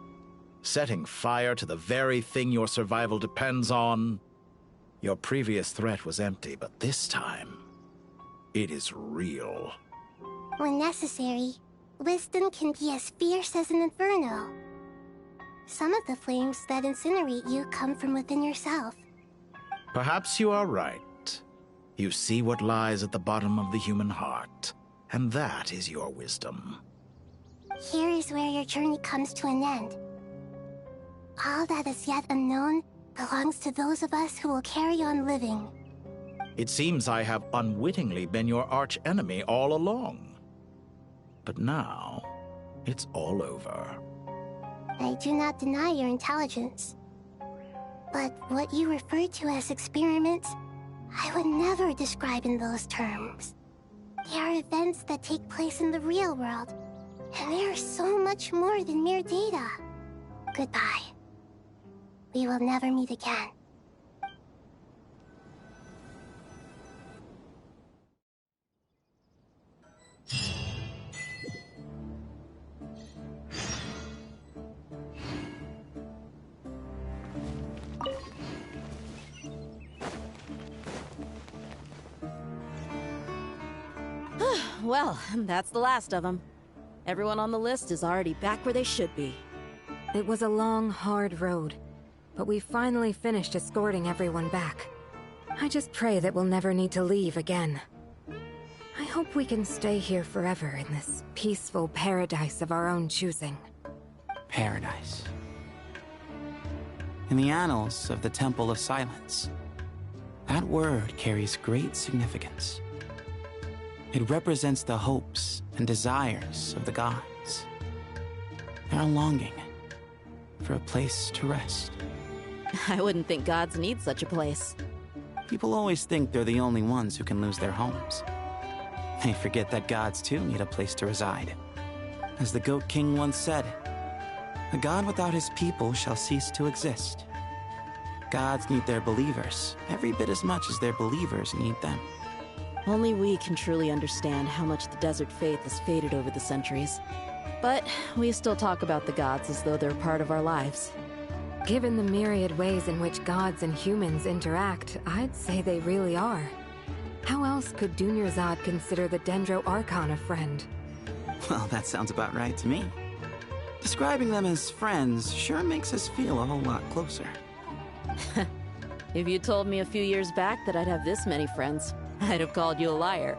Setting fire to the very thing your survival depends on. Your previous threat was empty, but this time, it is real. When necessary, wisdom can be as fierce as an inferno. Some of the flames that incinerate you come from within yourself. Perhaps you are right. You see what lies at the bottom of the human heart, and that is your wisdom. Here is where your journey comes to an end. All that is yet unknown belongs to those of us who will carry on living. It seems I have unwittingly been your arch-enemy all along. But now, it's all over. I do not deny your intelligence. But what you refer to as experiments, I would never describe in those terms. They are events that take place in the real world, and they are so much more than mere data. Goodbye. We will never meet again. Well, that's the last of them. Everyone on the list is already back where they should be. It was a long, hard road, but we finally finished escorting everyone back. I just pray that we'll never need to leave again. I hope we can stay here forever in this peaceful paradise of our own choosing. Paradise. In the annals of the Temple of Silence, that word carries great significance. It represents the hopes and desires of the gods. Their longing for a place to rest. I wouldn't think gods need such a place. People always think they're the only ones who can lose their homes. They forget that gods too need a place to reside. As the Goat King once said, "A god without his people shall cease to exist." Gods need their believers every bit as much as their believers need them. Only we can truly understand how much the desert faith has faded over the centuries. But we still talk about the gods as though they're part of our lives. Given the myriad ways in which gods and humans interact, I'd say they really are. How else could Dunyarzad consider the Dendro Archon a friend? Well, that sounds about right to me. Describing them as friends sure makes us feel a whole lot closer. If you told me a few years back that I'd have this many friends, I'd have called you a liar.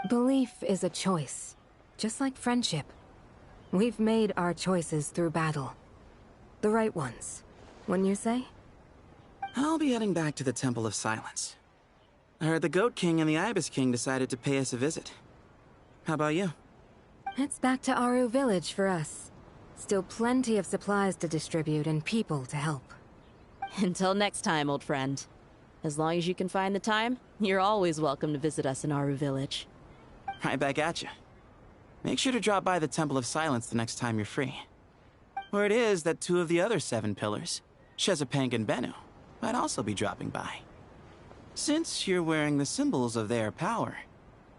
Belief is a choice, just like friendship. We've made our choices through battle. The right ones, wouldn't you say? I'll be heading back to the Temple of Silence. I heard the Goat King and the Ibis King decided to pay us a visit. How about you? It's back to Aru Village for us. Still plenty of supplies to distribute and people to help. Until next time, old friend. As long as you can find the time, you're always welcome to visit us in Aru Village. Right back at you. Make sure to drop by the Temple of Silence the next time you're free. Word is that 2 of the other 7 pillars, Shezapang and Bennu, might also be dropping by. Since you're wearing the symbols of their power,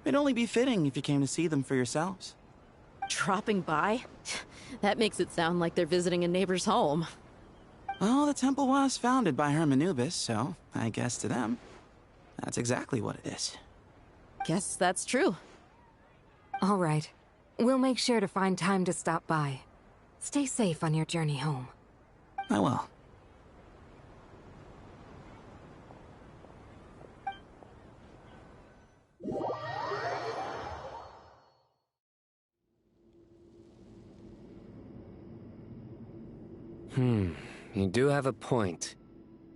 it'd only be fitting if you came to see them for yourselves. Dropping by? That makes it sound like they're visiting a neighbor's home. Well, the temple was founded by Hermanubis, so I guess to them, that's exactly what it is. Guess that's true. All right. We'll make sure to find time to stop by. Stay safe on your journey home. I will. You do have a point.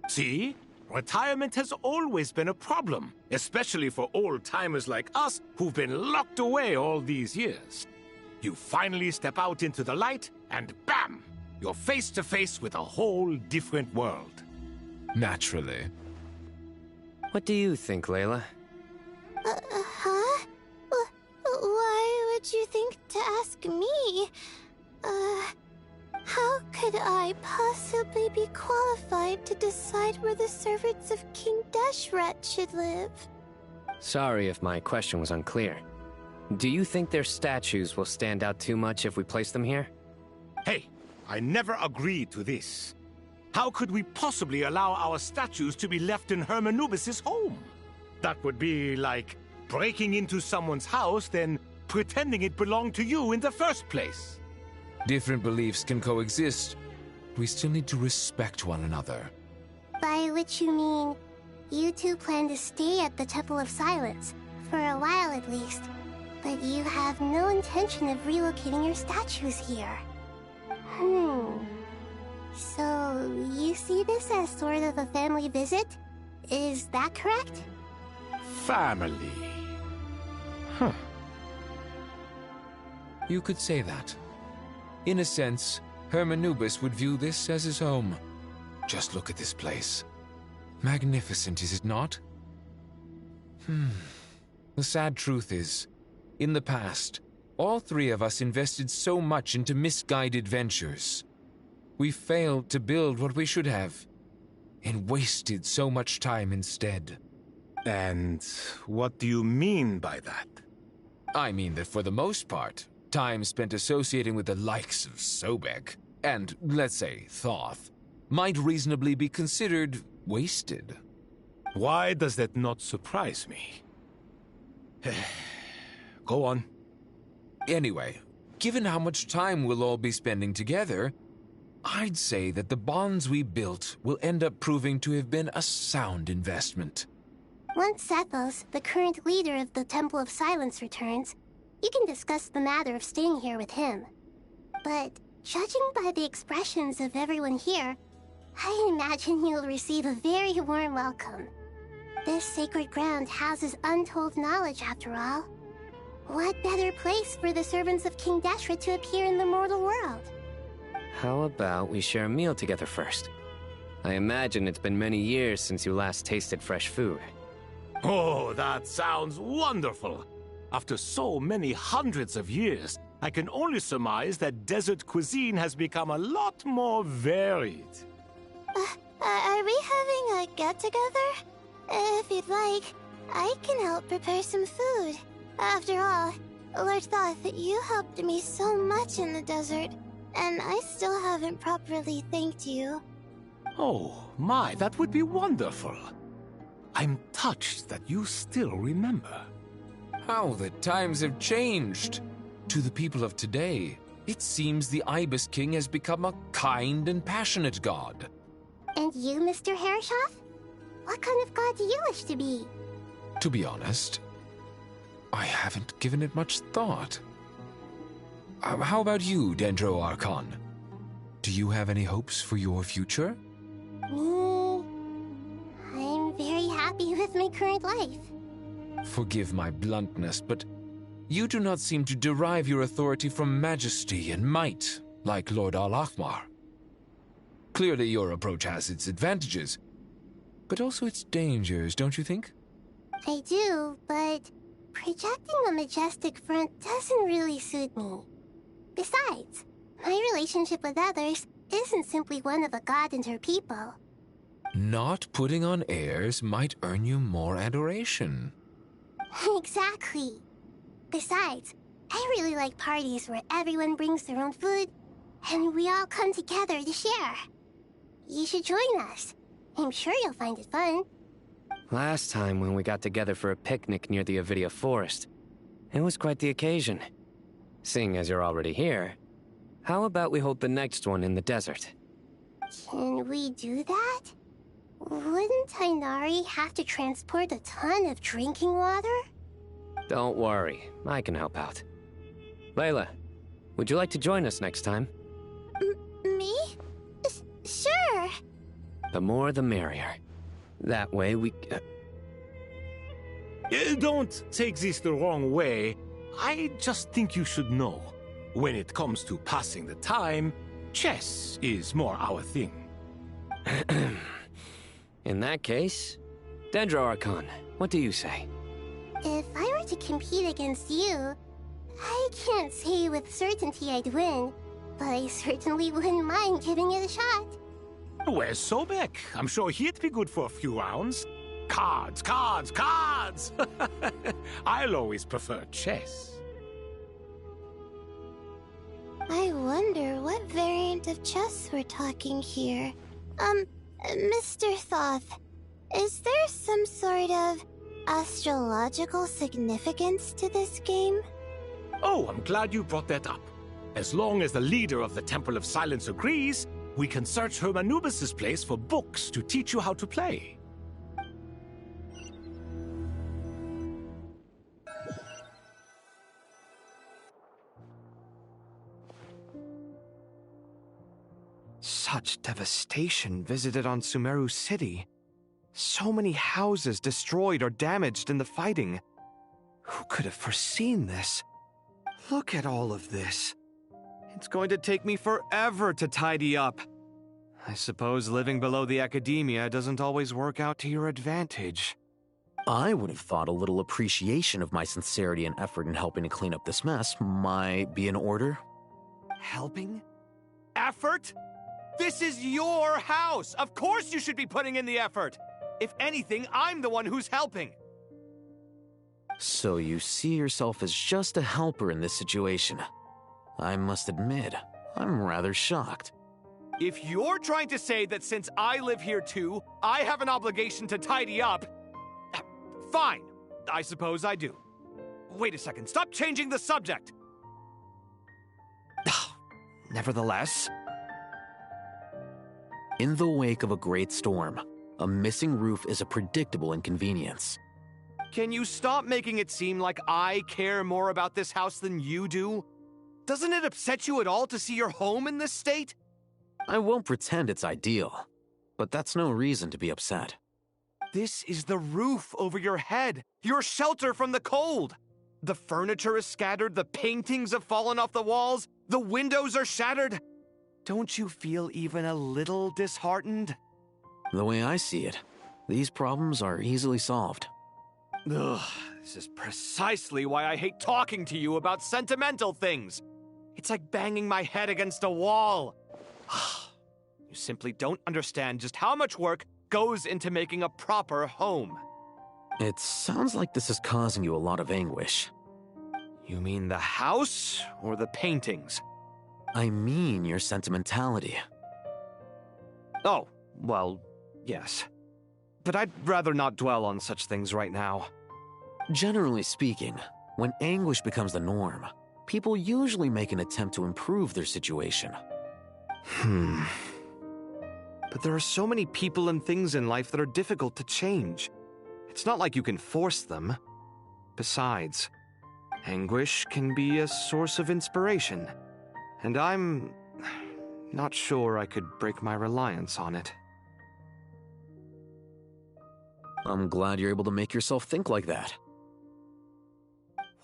See? Retirement has always been a problem, especially for old-timers like us who've been locked away all these years. You finally step out into the light, and bam! You're face to face with a whole different world. Naturally. What do you think, Layla? Huh? Why would you think to ask me? How could I possibly be qualified to decide where the servants of King Deshret should live? Sorry if my question was unclear. Do you think their statues will stand out too much if we place them here? Hey, I never agreed to this. How could we possibly allow our statues to be left in Hermanubis' home? That would be like breaking into someone's house, then pretending it belonged to you in the first place. Different beliefs can coexist. We still need to respect one another. By which you mean, you two plan to stay at the Temple of Silence, for a while at least, but you have no intention of relocating your statues here. So, you see this as sort of a family visit? Is that correct? Family. Huh. You could say that. In a sense, Hermanubis would view this as his home. Just look at this place. Magnificent, is it not? The sad truth is, in the past, all 3 of us invested so much into misguided ventures. We failed to build what we should have, and wasted so much time instead. And what do you mean by that? I mean that for the most part, time spent associating with the likes of Sobek, and, let's say, Thoth, might reasonably be considered wasted. Why does that not surprise me? Go on. Anyway, given how much time we'll all be spending together, I'd say that the bonds we built will end up proving to have been a sound investment. Once Sethos, the current leader of the Temple of Silence, returns, you can discuss the matter of staying here with him. But judging by the expressions of everyone here, I imagine you'll receive a very warm welcome. This sacred ground houses untold knowledge, after all. What better place for the servants of King Deshret to appear in the mortal world? How about we share a meal together first? I imagine it's been many years since you last tasted fresh food. Oh, that sounds wonderful. After so many hundreds of years, I can only surmise that desert cuisine has become a lot more varied. Are we having a get-together? If you'd like, I can help prepare some food. After all, Lord Thoth, you helped me so much in the desert, and I still haven't properly thanked you. Oh, my, that would be wonderful. I'm touched that you still remember. How the times have changed. To the people of today, it seems the Ibis King has become a kind and passionate god. And you, Mr. Herreshoff? What kind of god do you wish to be? To be honest, I haven't given it much thought. How about you, Dendro Archon? Do you have any hopes for your future? Me? I'm very happy with my current life. Forgive my bluntness, but you do not seem to derive your authority from majesty and might, like Lord Al-Ahmar. Clearly your approach has its advantages, but also its dangers, don't you think? I do, but projecting a majestic front doesn't really suit me. Besides, my relationship with others isn't simply one of a god and her people. Not putting on airs might earn you more adoration. Exactly. Besides, I really like parties where everyone brings their own food, and we all come together to share. You should join us. I'm sure you'll find it fun. Last time when we got together for a picnic near the Avidia Forest, it was quite the occasion. Seeing as you're already here, how about we hold the next one in the desert? Can we do that? Wouldn't Tainari have to transport a ton of drinking water? Don't worry, I can help out. Layla, would you like to join us next time? Me? Sure. The more the merrier. That way we... Don't take this the wrong way. I just think you should know. When it comes to passing the time, chess is more our thing. In that case, Dendro Archon, what do you say? If I were to compete against you, I can't say with certainty I'd win, but I certainly wouldn't mind giving it a shot. Where's Sobek? I'm sure he'd be good for a few rounds. Cards, cards, cards! I'll always prefer chess. I wonder what variant of chess we're talking here. Mr. Thoth, is there some sort of astrological significance to this game? Oh, I'm glad you brought that up. As long as the leader of the Temple of Silence agrees, we can search Hermanubis' place for books to teach you how to play. Such devastation visited on Sumeru City. So many houses destroyed or damaged in the fighting. Who could have foreseen this? Look at all of this. It's going to take me forever to tidy up. I suppose living below the academia doesn't always work out to your advantage. I would have thought a little appreciation of my sincerity and effort in helping to clean up this mess might be in order. Helping? Effort? This is your house! Of course you should be putting in the effort! If anything, I'm the one who's helping! So you see yourself as just a helper in this situation. I must admit, I'm rather shocked. If you're trying to say that since I live here too, I have an obligation to tidy up, fine. I suppose I do. Wait a second, stop changing the subject! Nevertheless... In the wake of a great storm, a missing roof is a predictable inconvenience. Can you stop making it seem like I care more about this house than you do? Doesn't it upset you at all to see your home in this state? I won't pretend it's ideal, but that's no reason to be upset. This is the roof over your head, your shelter from the cold. The furniture is scattered, the paintings have fallen off the walls, the windows are shattered. Don't you feel even a little disheartened? The way I see it, these problems are easily solved. Ugh, this is precisely why I hate talking to you about sentimental things. It's like banging my head against a wall. You simply don't understand just how much work goes into making a proper home. It sounds like this is causing you a lot of anguish. You mean the house or the paintings? I mean your sentimentality. Oh, well, yes. But I'd rather not dwell on such things right now. Generally speaking, when anguish becomes the norm, people usually make an attempt to improve their situation. But there are so many people and things in life that are difficult to change. It's not like you can force them. Besides, anguish can be a source of inspiration, and I'm not sure I could break my reliance on it. I'm glad you're able to make yourself think like that.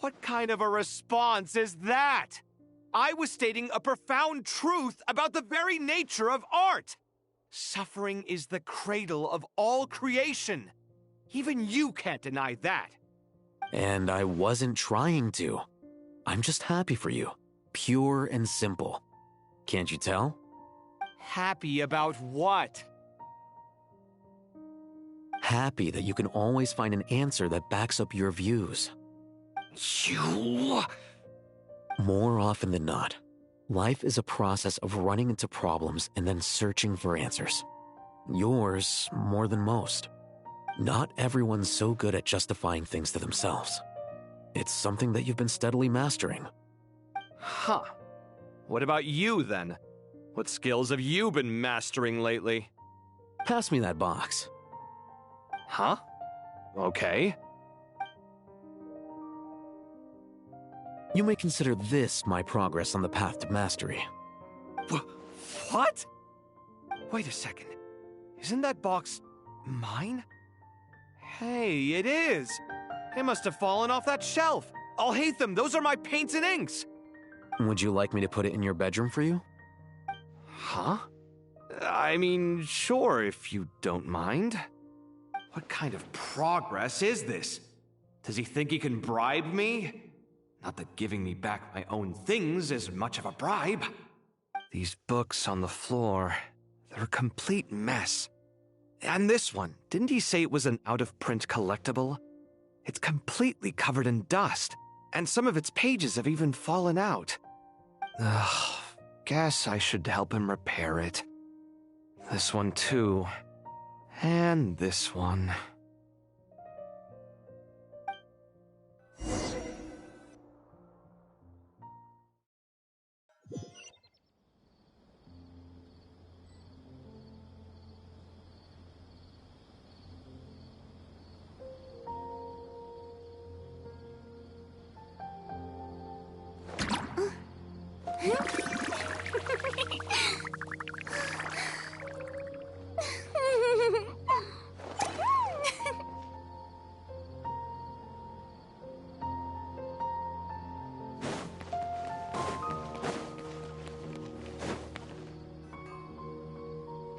What kind of a response is that? I was stating a profound truth about the very nature of art. Suffering is the cradle of all creation. Even you can't deny that. And I wasn't trying to. I'm just happy for you. Pure and simple. Can't you tell? Happy about what? Happy that you can always find an answer that backs up your views. You... More often than not, life is a process of running into problems and then searching for answers. Yours more than most. Not everyone's so good at justifying things to themselves. It's something that you've been steadily mastering. Huh. What about you, then? What skills have you been mastering lately? Pass me that box. Huh? Okay. You may consider this my progress on the path to mastery. What? Wait a second. Isn't that box mine? Hey, it is! It must have fallen off that shelf. I'll hate them. Those are my paints and inks. Would you like me to put it in your bedroom for you? Huh? I mean, sure, if you don't mind. What kind of progress is this? Does he think he can bribe me? Not that giving me back my own things is much of a bribe. These books on the floor, they're a complete mess. And this one, didn't he say it was an out-of-print collectible? It's completely covered in dust, and some of its pages have even fallen out. Ugh, guess I should help him repair it. This one too. And this one.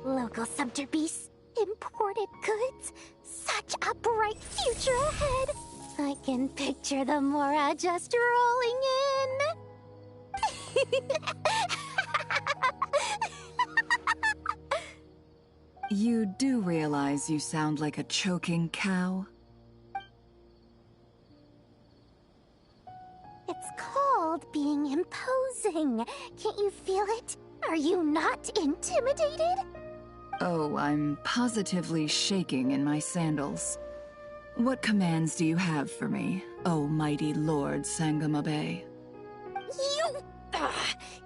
Local subter beasts, imported goods, such a bright future ahead. I can picture the Mora just rolling in. You do realize you sound like a choking cow? It's called being imposing. Can't you feel it? Are you not intimidated? Oh, I'm positively shaking in my sandals. What commands do you have for me, O mighty Lord Sangamabe?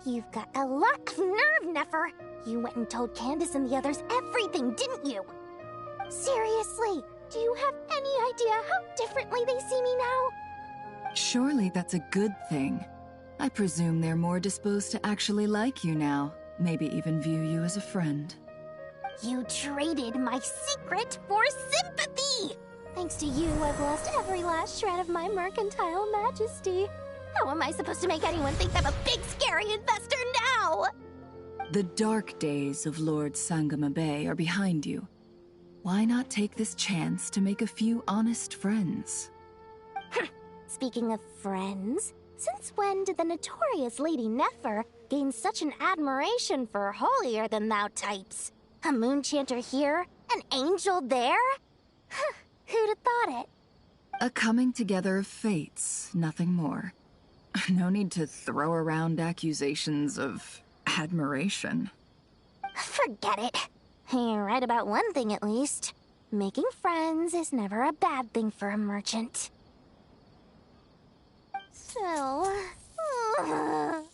You've got a lot of nerve, Nefer. You went and told Candace and the others everything, didn't you? Seriously, do you have any idea how differently they see me now? Surely that's a good thing. I presume they're more disposed to actually like you now, maybe even view you as a friend. You traded my secret for sympathy! Thanks to you, I've lost every last shred of my mercantile majesty. How am I supposed to make anyone think I'm a big, scary investor now? The dark days of Lord Sangamabe are behind you. Why not take this chance to make a few honest friends? Speaking of friends, since when did the notorious Lady Nefer gain such an admiration for holier-than-thou types? A moon chanter here, an angel there? Who'd have thought it? A coming together of fates, nothing more. No need to throw around accusations of admiration. Forget it. You're right about one thing at least. Making friends is never a bad thing for a merchant. So, I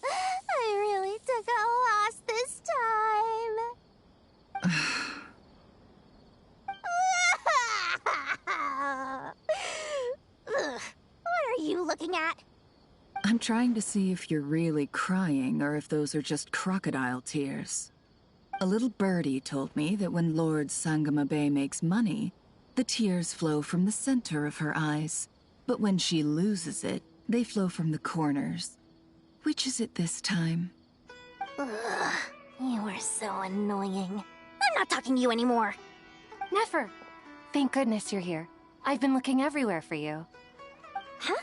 really took a loss this time. What are you looking at? I'm trying to see if you're really crying or if those are just crocodile tears. A little birdie told me that when Lord Sangamabe makes money, the tears flow from the center of her eyes. But when she loses it, they flow from the corners. Which is it this time? Ugh, you are so annoying. I'm not talking to you anymore. Nefer! Thank goodness you're here. I've been looking everywhere for you. Huh?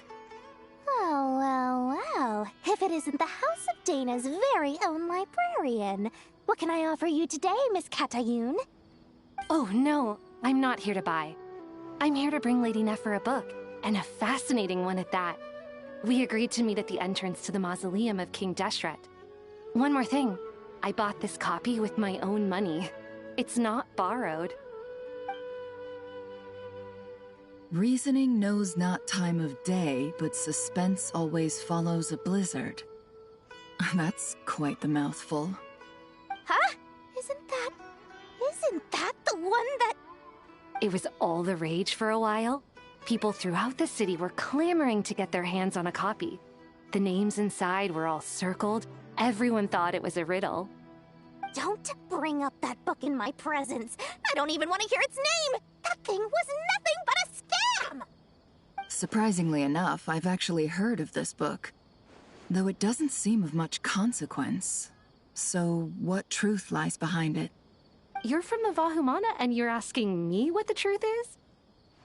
Well. If it isn't the House of Dana's very own librarian. What can I offer you today, Miss Katayun? Oh, no. I'm not here to buy. I'm here to bring Lady Nefer a book, and a fascinating one at that. We agreed to meet at the entrance to the mausoleum of King Deshret. One more thing. I bought this copy with my own money. It's not borrowed. Reasoning knows not time of day, but suspense always follows a blizzard. That's quite the mouthful. Huh? Isn't that the one that... It was all the rage for a while. People throughout the city were clamoring to get their hands on a copy. The names inside were all circled. Everyone thought it was a riddle. Don't bring up that book in my presence. I don't even want to hear its name. That thing was nothing but a scam. Surprisingly enough, I've actually heard of this book, though it doesn't seem of much consequence. So, what truth lies behind it? You're from the Vahumana and you're asking me what the truth is?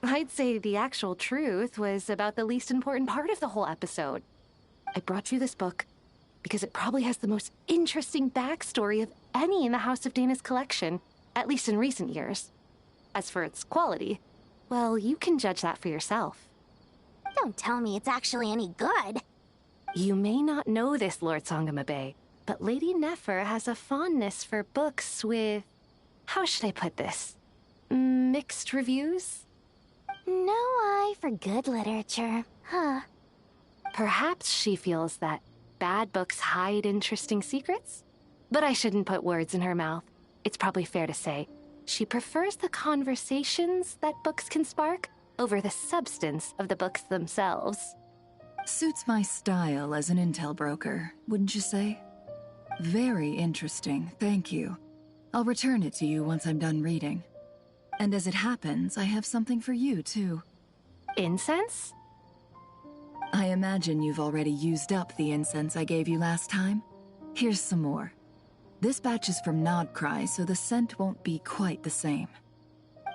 I'd say the actual truth was about the least important part of the whole episode. I brought you this book because it probably has the most interesting backstory of any in the House of Dana's collection, at least in recent years. As for its quality, well, you can judge that for yourself. Don't tell me it's actually any good. You may not know this, Lord Sangamabe, but Lady Nefer has a fondness for books with... how should I put this? Mixed reviews? No eye for good literature, huh? Perhaps she feels that bad books hide interesting secrets? But I shouldn't put words in her mouth. It's probably fair to say she prefers the conversations that books can spark over the substance of the books themselves. Suits my style as an intel broker, wouldn't you say? Very interesting, thank you. I'll return it to you once I'm done reading. And as it happens, I have something for you, too. Incense? I imagine you've already used up the incense I gave you last time. Here's some more. This batch is from Nodcry, so the scent won't be quite the same.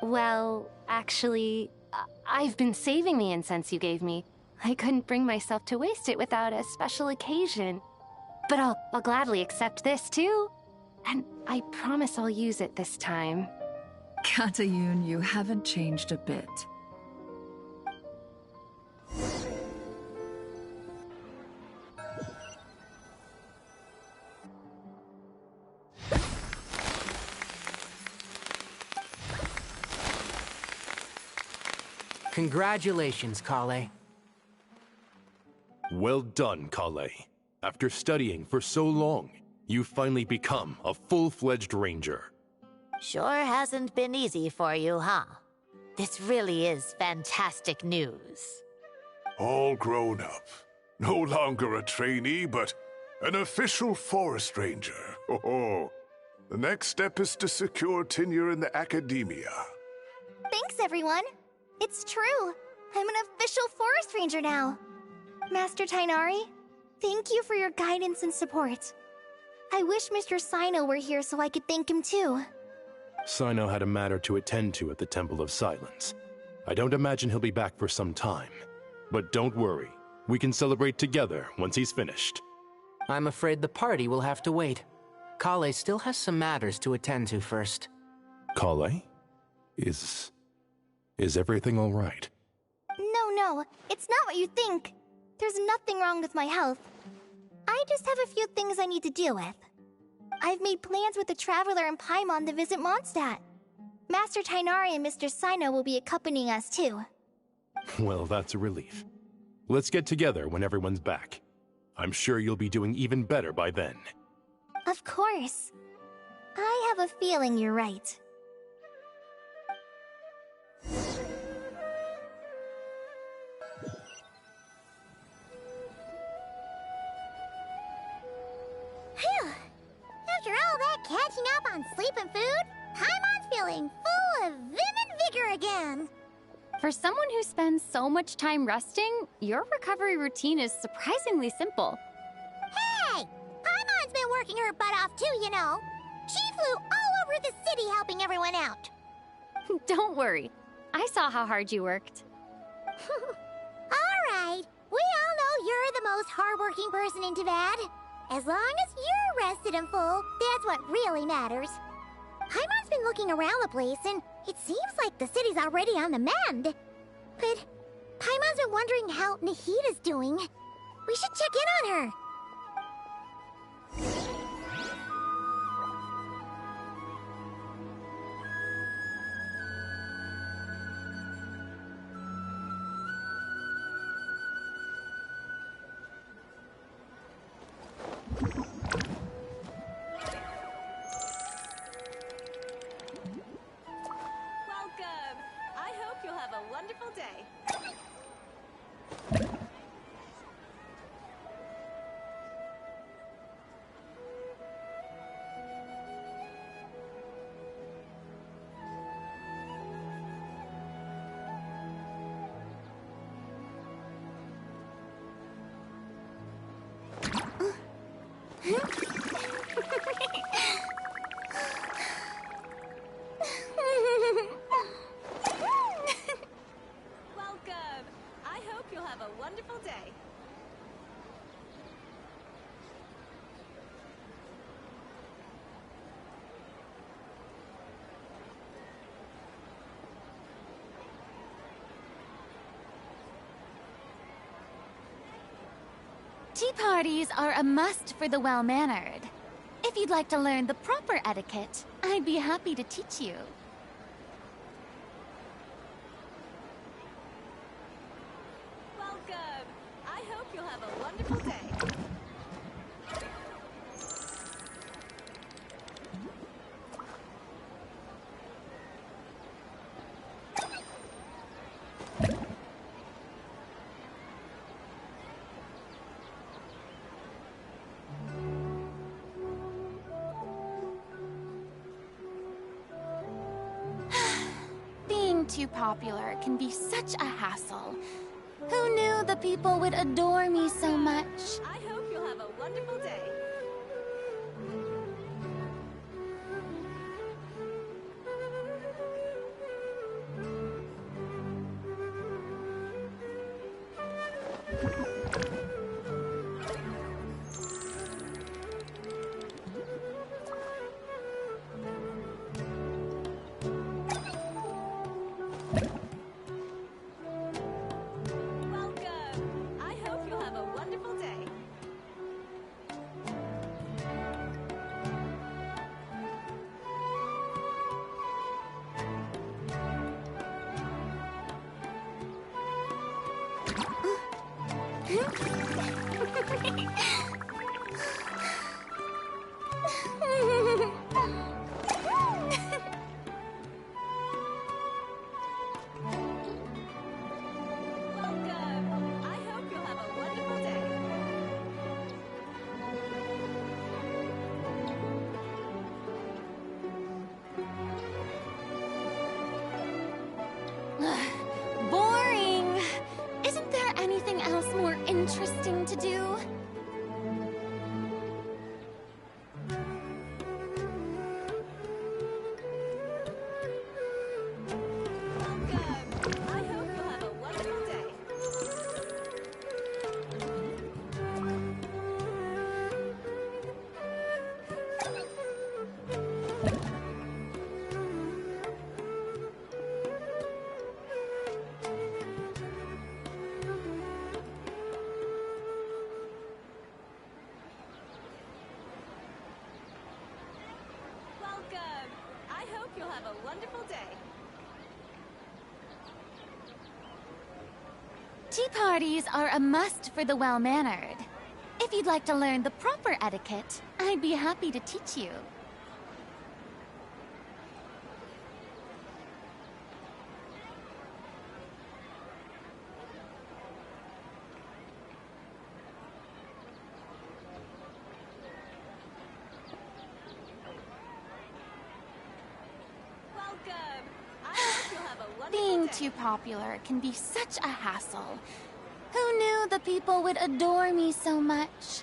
Well, actually, I've been saving the incense you gave me. I couldn't bring myself to waste it without a special occasion. But I'll gladly accept this, too. And I promise I'll use it this time. Katayun, you haven't changed a bit. Congratulations, Kale. Well done, Kale. After studying for so long, you've finally become a full-fledged ranger. Sure hasn't been easy for you, huh? This really is fantastic news. All grown up. No longer a trainee, but an official forest ranger. Oh, the next step is to secure tenure in the academia. Thanks, everyone. It's true. I'm an official forest ranger now. Master Tainari, thank you for your guidance and support. I wish Mr. Sino were here so I could thank him too. Sino had a matter to attend to at the Temple of Silence. I don't imagine he'll be back for some time. But don't worry, we can celebrate together once he's finished. I'm afraid the party will have to wait. Kale still has some matters to attend to first. Kale? Is everything all right? No, it's not what you think. There's nothing wrong with my health. I just have a few things I need to deal with. I've made plans with the Traveler and Paimon to visit Mondstadt. Master Tainari and Mr. Sino will be accompanying us too. Well, that's a relief. Let's get together when everyone's back. I'm sure you'll be doing even better by then. Of course. I have a feeling you're right. Phew! After all that catching up on sleep and food, Paimon's feeling full of vim and vigor again. For someone who spends so much time resting, your recovery routine is surprisingly simple. Hey! Paimon's been working her butt off too, you know. She flew all over the city helping everyone out. Don't worry. I saw how hard you worked. Alright, we all know you're the most hardworking person in Tavad. As long as you're rested and full, that's what really matters. Paimon's been looking around the place, and it seems like the city's already on the mend. But Paimon's been wondering how Nahida's doing. We should check in on her. Welcome! I hope you'll have a wonderful day. Welcome! I hope you'll have a wonderful day. Tea parties are a must for the well-mannered. If you'd like to learn the proper etiquette, I'd be happy to teach you. Welcome! I hope you'll have a wonderful day. Being too popular can be such a hassle. Who knew the people would adore me so much? I hope you'll have a wonderful day. Welcome! I hope you'll have a wonderful day. Boring! Isn't there anything else more interesting to do? Tea parties are a must for the well-mannered. If you'd like to learn the proper etiquette, I'd be happy to teach you. Being too popular can be such a hassle. Who knew the people would adore me so much?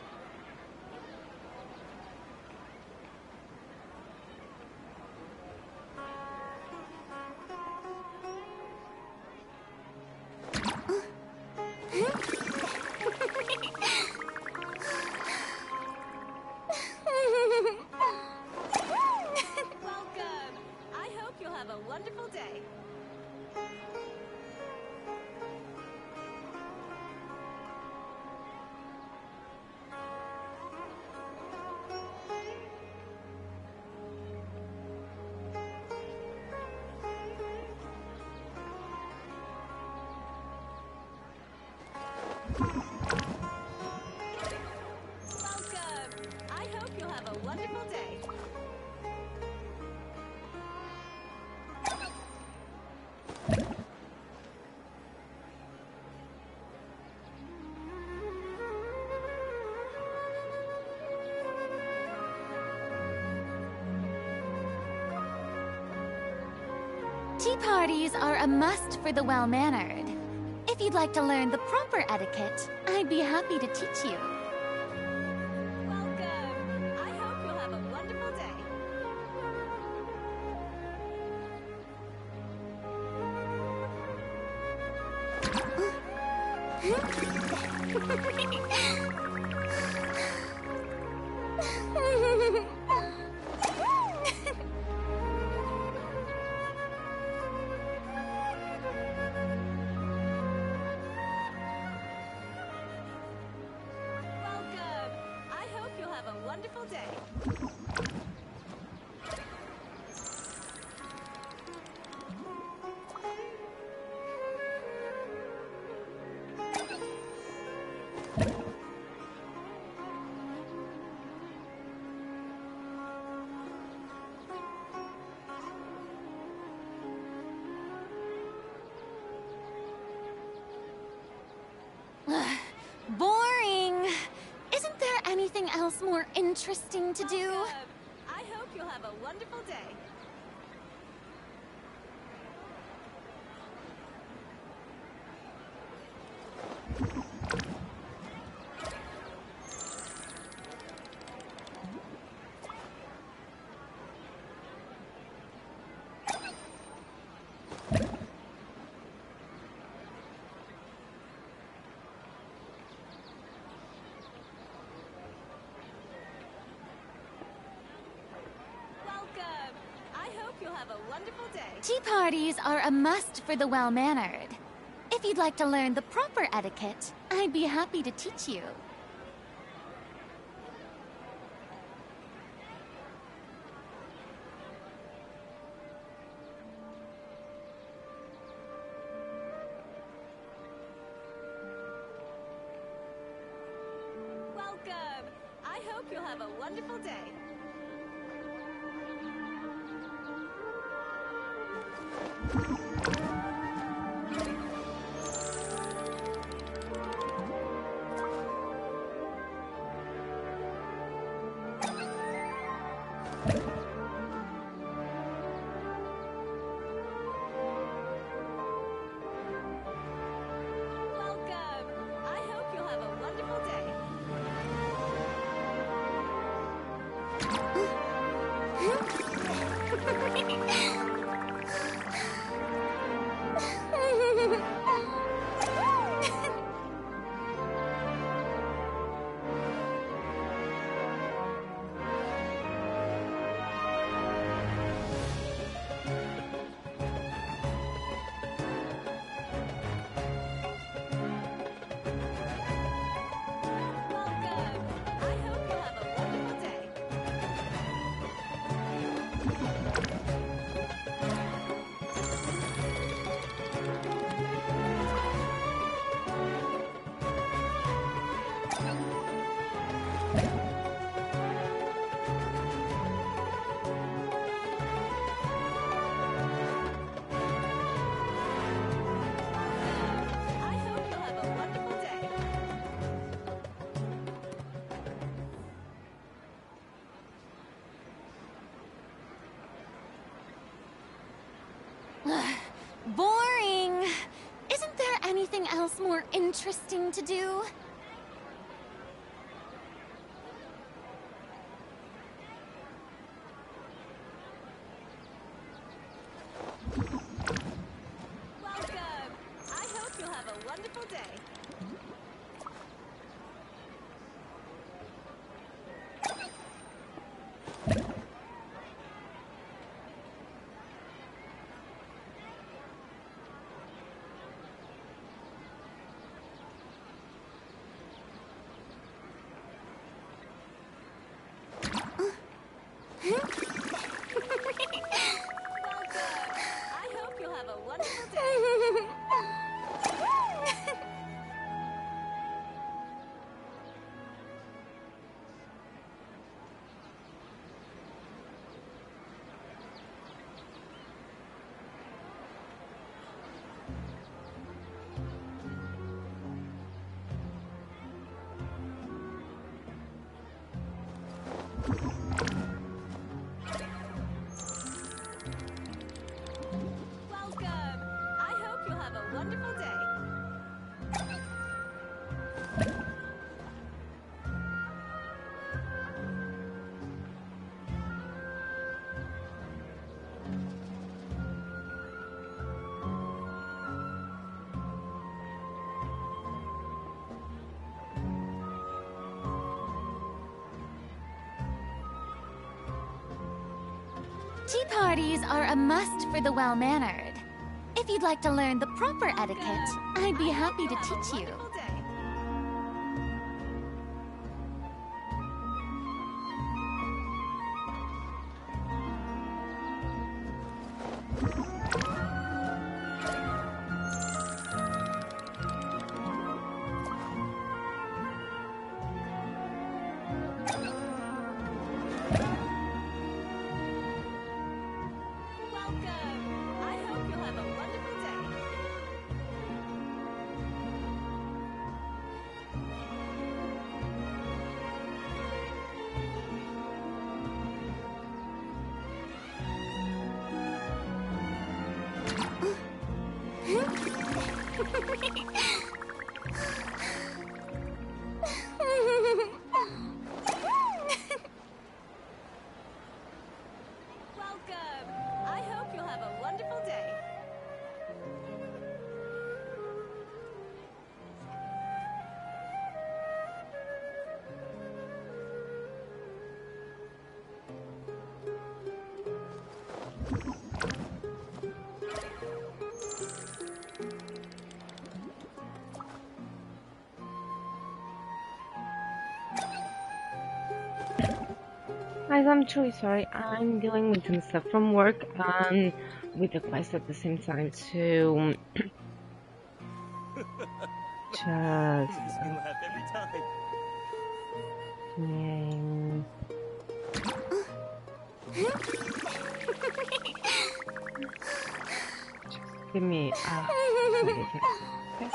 Tea parties are a must for the well-mannered. If you'd like to learn the proper etiquette, I'd be happy to teach you. Boring! Isn't there anything else more interesting to do? I hope you'll have a wonderful day. Tea parties are a must for the well-mannered. If you'd like to learn the proper etiquette, I'd be happy to teach you. you'll have a wonderful day. Boring! Isn't there anything else more interesting to do? Welcome! I hope you'll have a wonderful day. I hope you'll have a wonderful day. Welcome. I hope you'll have a wonderful day. Tea parties are a must for the well-mannered. If you'd like to learn the proper etiquette, I'd be happy to teach you. Welcome. I hope you'll have a wonderful day. Welcome. I hope you'll have a wonderful day. Guys, I'm truly sorry. I'm dealing with some stuff from work and with the quest at the same time, so just Name. Give me a second. Okay.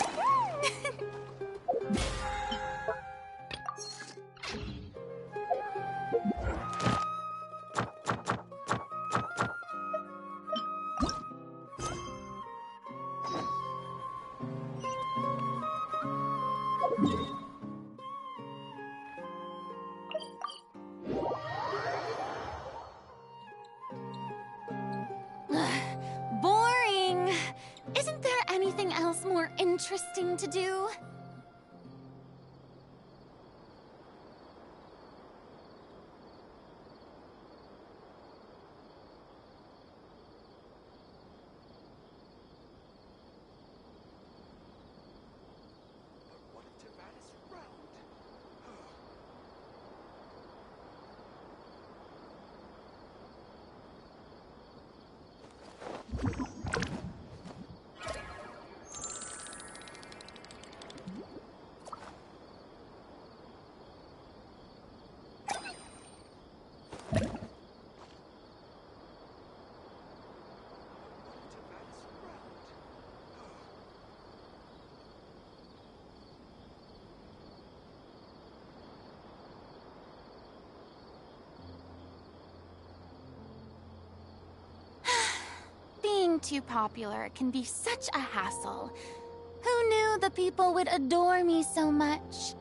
Boring! Isn't there anything else more interesting to do? Being too popular can be such a hassle. Who knew the people would adore me so much?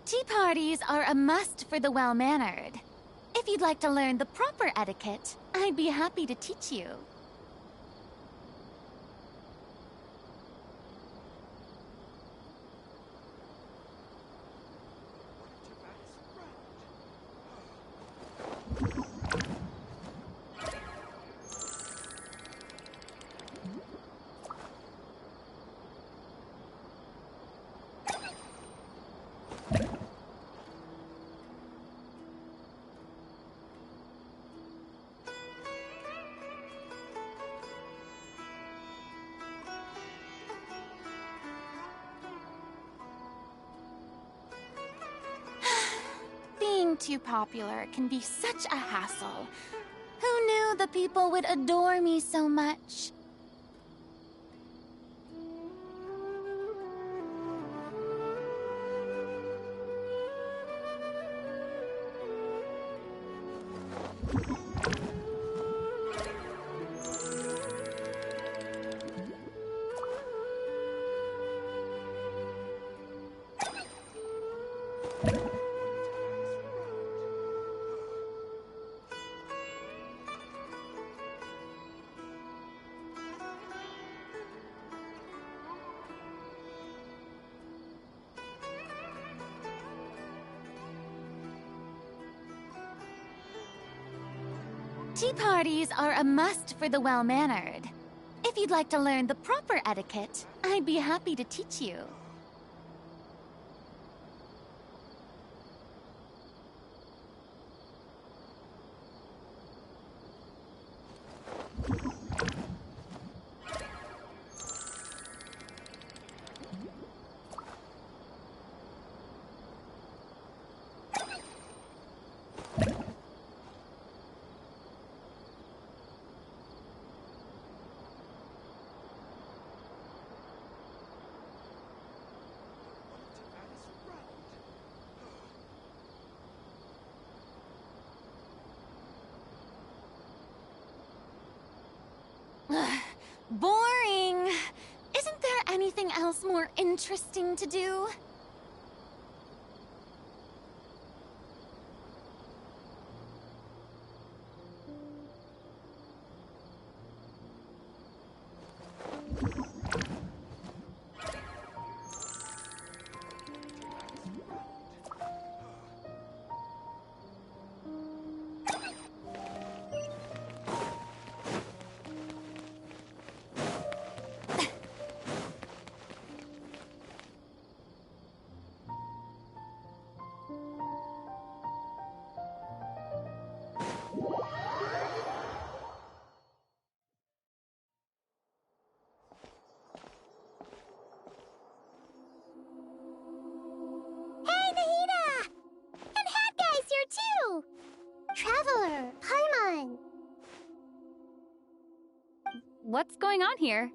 Tea parties are a must for the well-mannered. If you'd like to learn the proper etiquette, I'd be happy to teach you. Being too popular can be such a hassle. Who knew the people would adore me so much? Tea parties are a must for the well-mannered. If you'd like to learn the proper etiquette, I'd be happy to teach you. Boring. Isn't there anything else more interesting to do? Hey, Nahida! And Hat Guy's here too! Traveler, Paimon! What's going on here?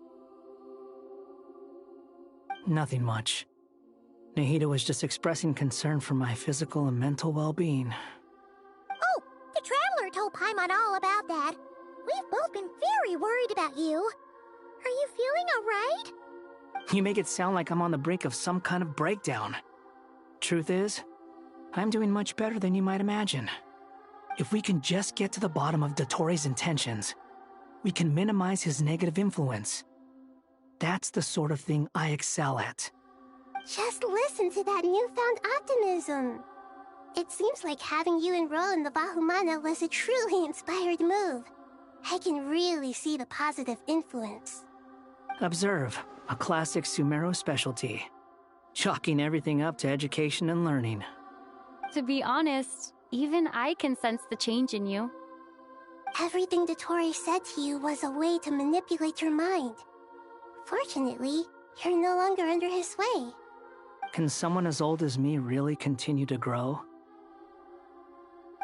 Nothing much. Nahida was just expressing concern for my physical and mental well-being. Oh, the Traveler told Paimon all about that. We've both been very worried about you. Are you feeling alright? You make it sound like I'm on the brink of some kind of breakdown. Truth is, I'm doing much better than you might imagine. If we can just get to the bottom of Dottoro's intentions, we can minimize his negative influence. That's the sort of thing I excel at. Just listen to that newfound optimism. It seems like having you enroll in the Bahumana was a truly inspired move. I can really see the positive influence. Observe, a classic Sumeru specialty. Chalking everything up to education and learning. To be honest, even I can sense the change in you. Everything Dottore said to you was a way to manipulate your mind. Fortunately, you're no longer under his sway. Can someone as old as me really continue to grow?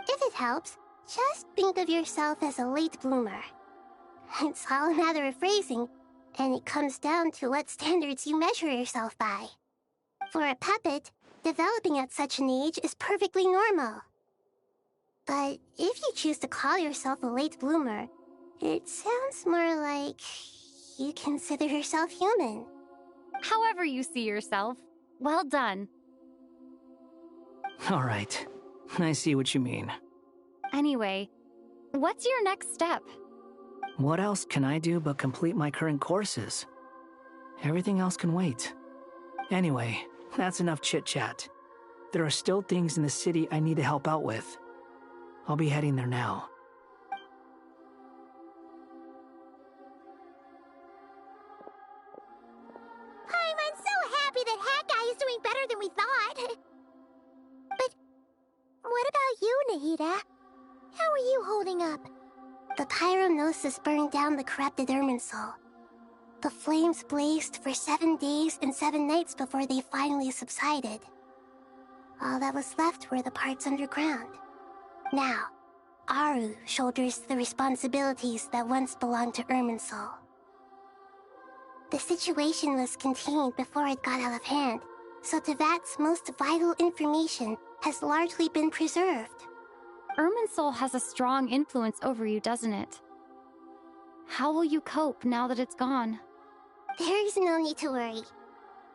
If it helps, just think of yourself as a late bloomer. It's all a matter of phrasing, and it comes down to what standards you measure yourself by. For a puppet, developing at such an age is perfectly normal. But if you choose to call yourself a late bloomer, it sounds more like you consider yourself human. However you see yourself, well done. All right, I see what you mean. Anyway, what's your next step? What else can I do but complete my current courses? Everything else can wait. Anyway, that's enough chit-chat. There are still things in the city I need to help out with. I'll be heading there now. I'm so happy that Hat Guy is doing better than we thought. But what about you, Nahida? How are you holding up? The pyronosis burned down the corrupted Irminsul. The flames blazed for 7 days and 7 nights before they finally subsided. All that was left were the parts underground. Now, Aru shoulders the responsibilities that once belonged to Irminsul. The situation was contained before it got out of hand, so Tevat's most vital information has largely been preserved. Irminsul has a strong influence over you, doesn't it? How will you cope now that it's gone? There is no need to worry.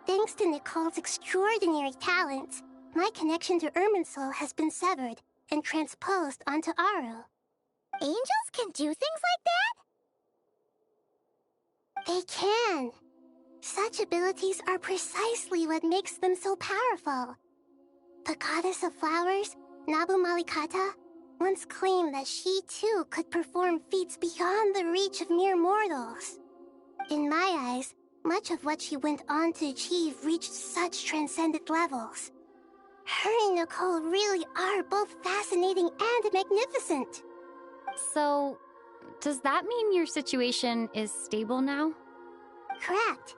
Thanks to Nicole's extraordinary talents, my connection to Irminsul has been severed and transposed onto Aru. Angels can do things like that? They can. Such abilities are precisely what makes them so powerful. The goddess of flowers, Nabu Malikata, once claimed that she too could perform feats beyond the reach of mere mortals. In my eyes, much of what she went on to achieve reached such transcendent levels. Her and Nicole really are both fascinating and magnificent. So, does that mean your situation is stable now? Correct.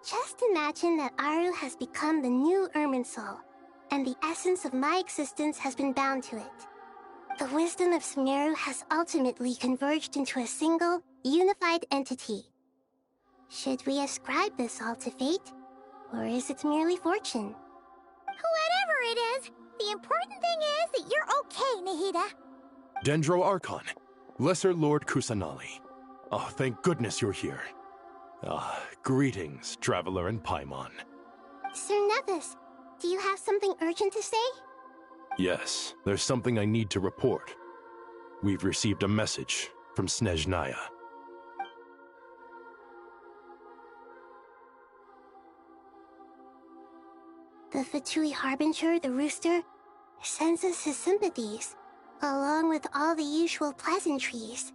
Just imagine that Aru has become the new Irminsul, and the essence of my existence has been bound to it. The wisdom of Sumeru has ultimately converged into a single, unified entity. Should we ascribe this all to fate, or is it merely fortune? Whatever it is, the important thing is that you're okay, Nahida. Dendro Archon, Lesser Lord Kusanali. Oh, thank goodness you're here. Greetings, Traveler and Paimon. Sir Nevis, do you have something urgent to say? Yes, there's something I need to report. We've received a message from Snezhnaya. The Fatui Harbinger, the Rooster, sends us his sympathies, along with all the usual pleasantries.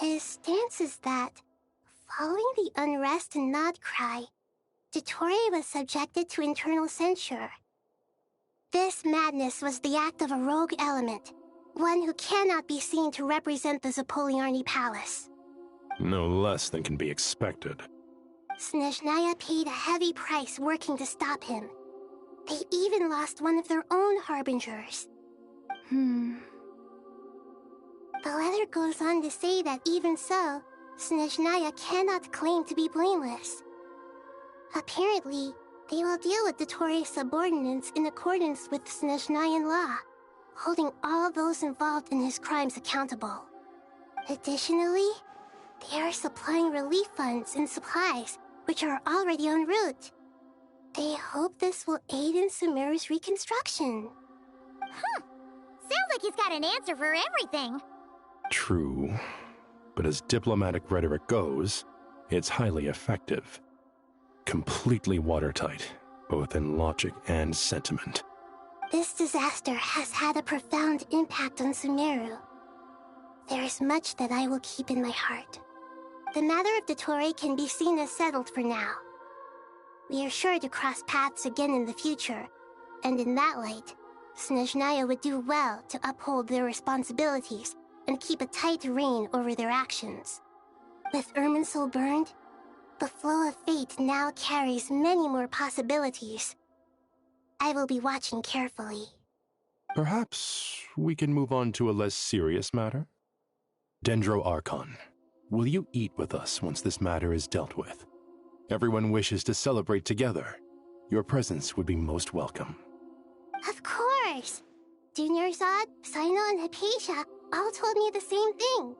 His stance is that, following the unrest and Nod Cry, Dottore was subjected to internal censure. This madness was the act of a rogue element, one who cannot be seen to represent the Zapoliarni Palace. No less than can be expected. Snezhnaya paid a heavy price working to stop him. They even lost one of their own harbingers. The letter goes on to say that even so, Snezhnaya cannot claim to be blameless. Apparently, they will deal with Dottore's subordinates in accordance with Snezhnayan law, holding all those involved in his crimes accountable. Additionally, they are supplying relief funds and supplies, which are already en route. They hope this will aid in Sumeru's reconstruction. Sounds like he's got an answer for everything. True, but as diplomatic rhetoric goes, it's highly effective. Completely watertight, both in logic and sentiment. This disaster has had a profound impact on Sumeru. There is much that I will keep in my heart. The matter of Dottore can be seen as settled for now. We are sure to cross paths again in the future, and in that light, Snezhnaya would do well to uphold their responsibilities and keep a tight rein over their actions. With Irminsul burned, the flow of fate now carries many more possibilities. I will be watching carefully. Perhaps we can move on to a less serious matter? Dendro Archon, will you eat with us once this matter is dealt with? Everyone wishes to celebrate together. Your presence would be most welcome. Of course! Junior Zod, Sino, and Hypatia all told me the same thing.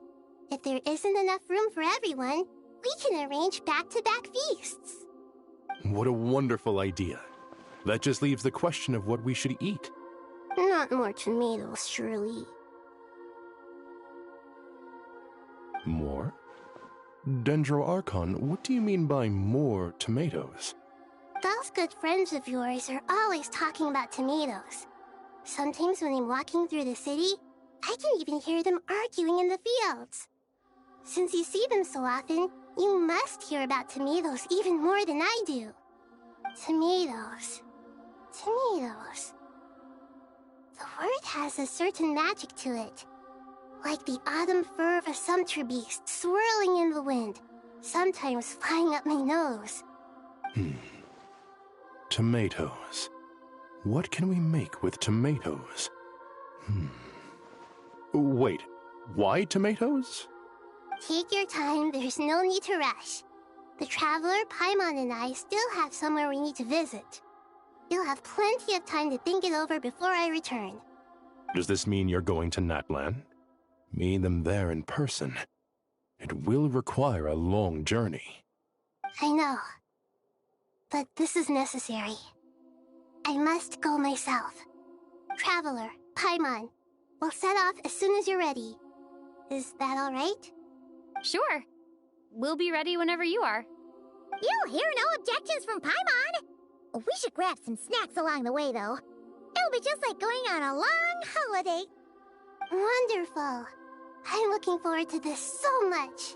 If there isn't enough room for everyone, we can arrange back-to-back feasts. What a wonderful idea. That just leaves the question of what we should eat. Not more tomatoes, surely. More? Dendro Archon, what do you mean by more tomatoes? Those good friends of yours are always talking about tomatoes. Sometimes when I'm walking through the city, I can even hear them arguing in the fields. Since you see them so often, you must hear about tomatoes even more than I do. Tomatoes. Tomatoes. The word has a certain magic to it. Like the autumn fur of a sumpter beast swirling in the wind, sometimes flying up my nose. Tomatoes. What can we make with tomatoes? Wait, why tomatoes? Take your time, there's no need to rush. The Traveler, Paimon, and I still have somewhere we need to visit. You'll have plenty of time to think it over before I return. Does this mean you're going to Natlan? Meet them there in person. It will require a long journey. I know. But this is necessary. I must go myself. Traveler, Paimon, we'll set off as soon as you're ready. Is that all right? Sure. We'll be ready whenever you are. You'll hear no objections from Paimon. We should grab some snacks along the way, though. It'll be just like going on a long holiday. Wonderful. I'm looking forward to this so much.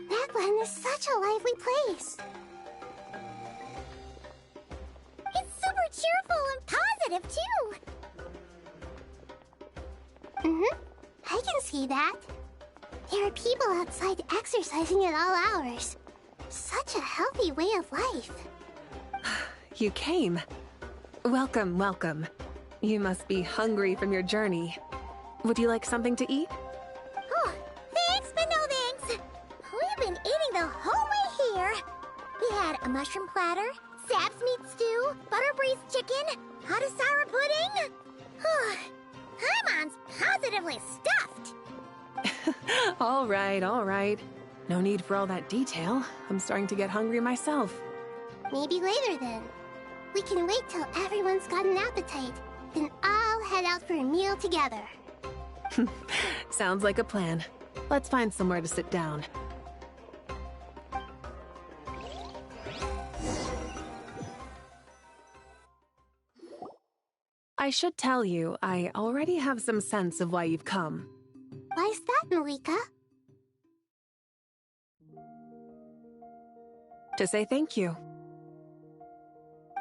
That land is such a lively place. It's super cheerful and positive, too. I can see that. There are people outside exercising at all hours. Such a healthy way of life. You came. Welcome, welcome. You must be hungry from your journey. Would you like something to eat? Oh, thanks, but no thanks. We've been eating the whole way here. We had a mushroom platter, Sab's meat stew, butter braised chicken, hot sour pudding. Paimon's positively stuffed. All right, all right. No need for all that detail. I'm starting to get hungry myself. Maybe later then. We can wait till everyone's got an appetite. Then I'll head out for a meal together. Sounds like a plan. Let's find somewhere to sit down. I should tell you, I already have some sense of why you've come. Why's that, Malika? To say thank you.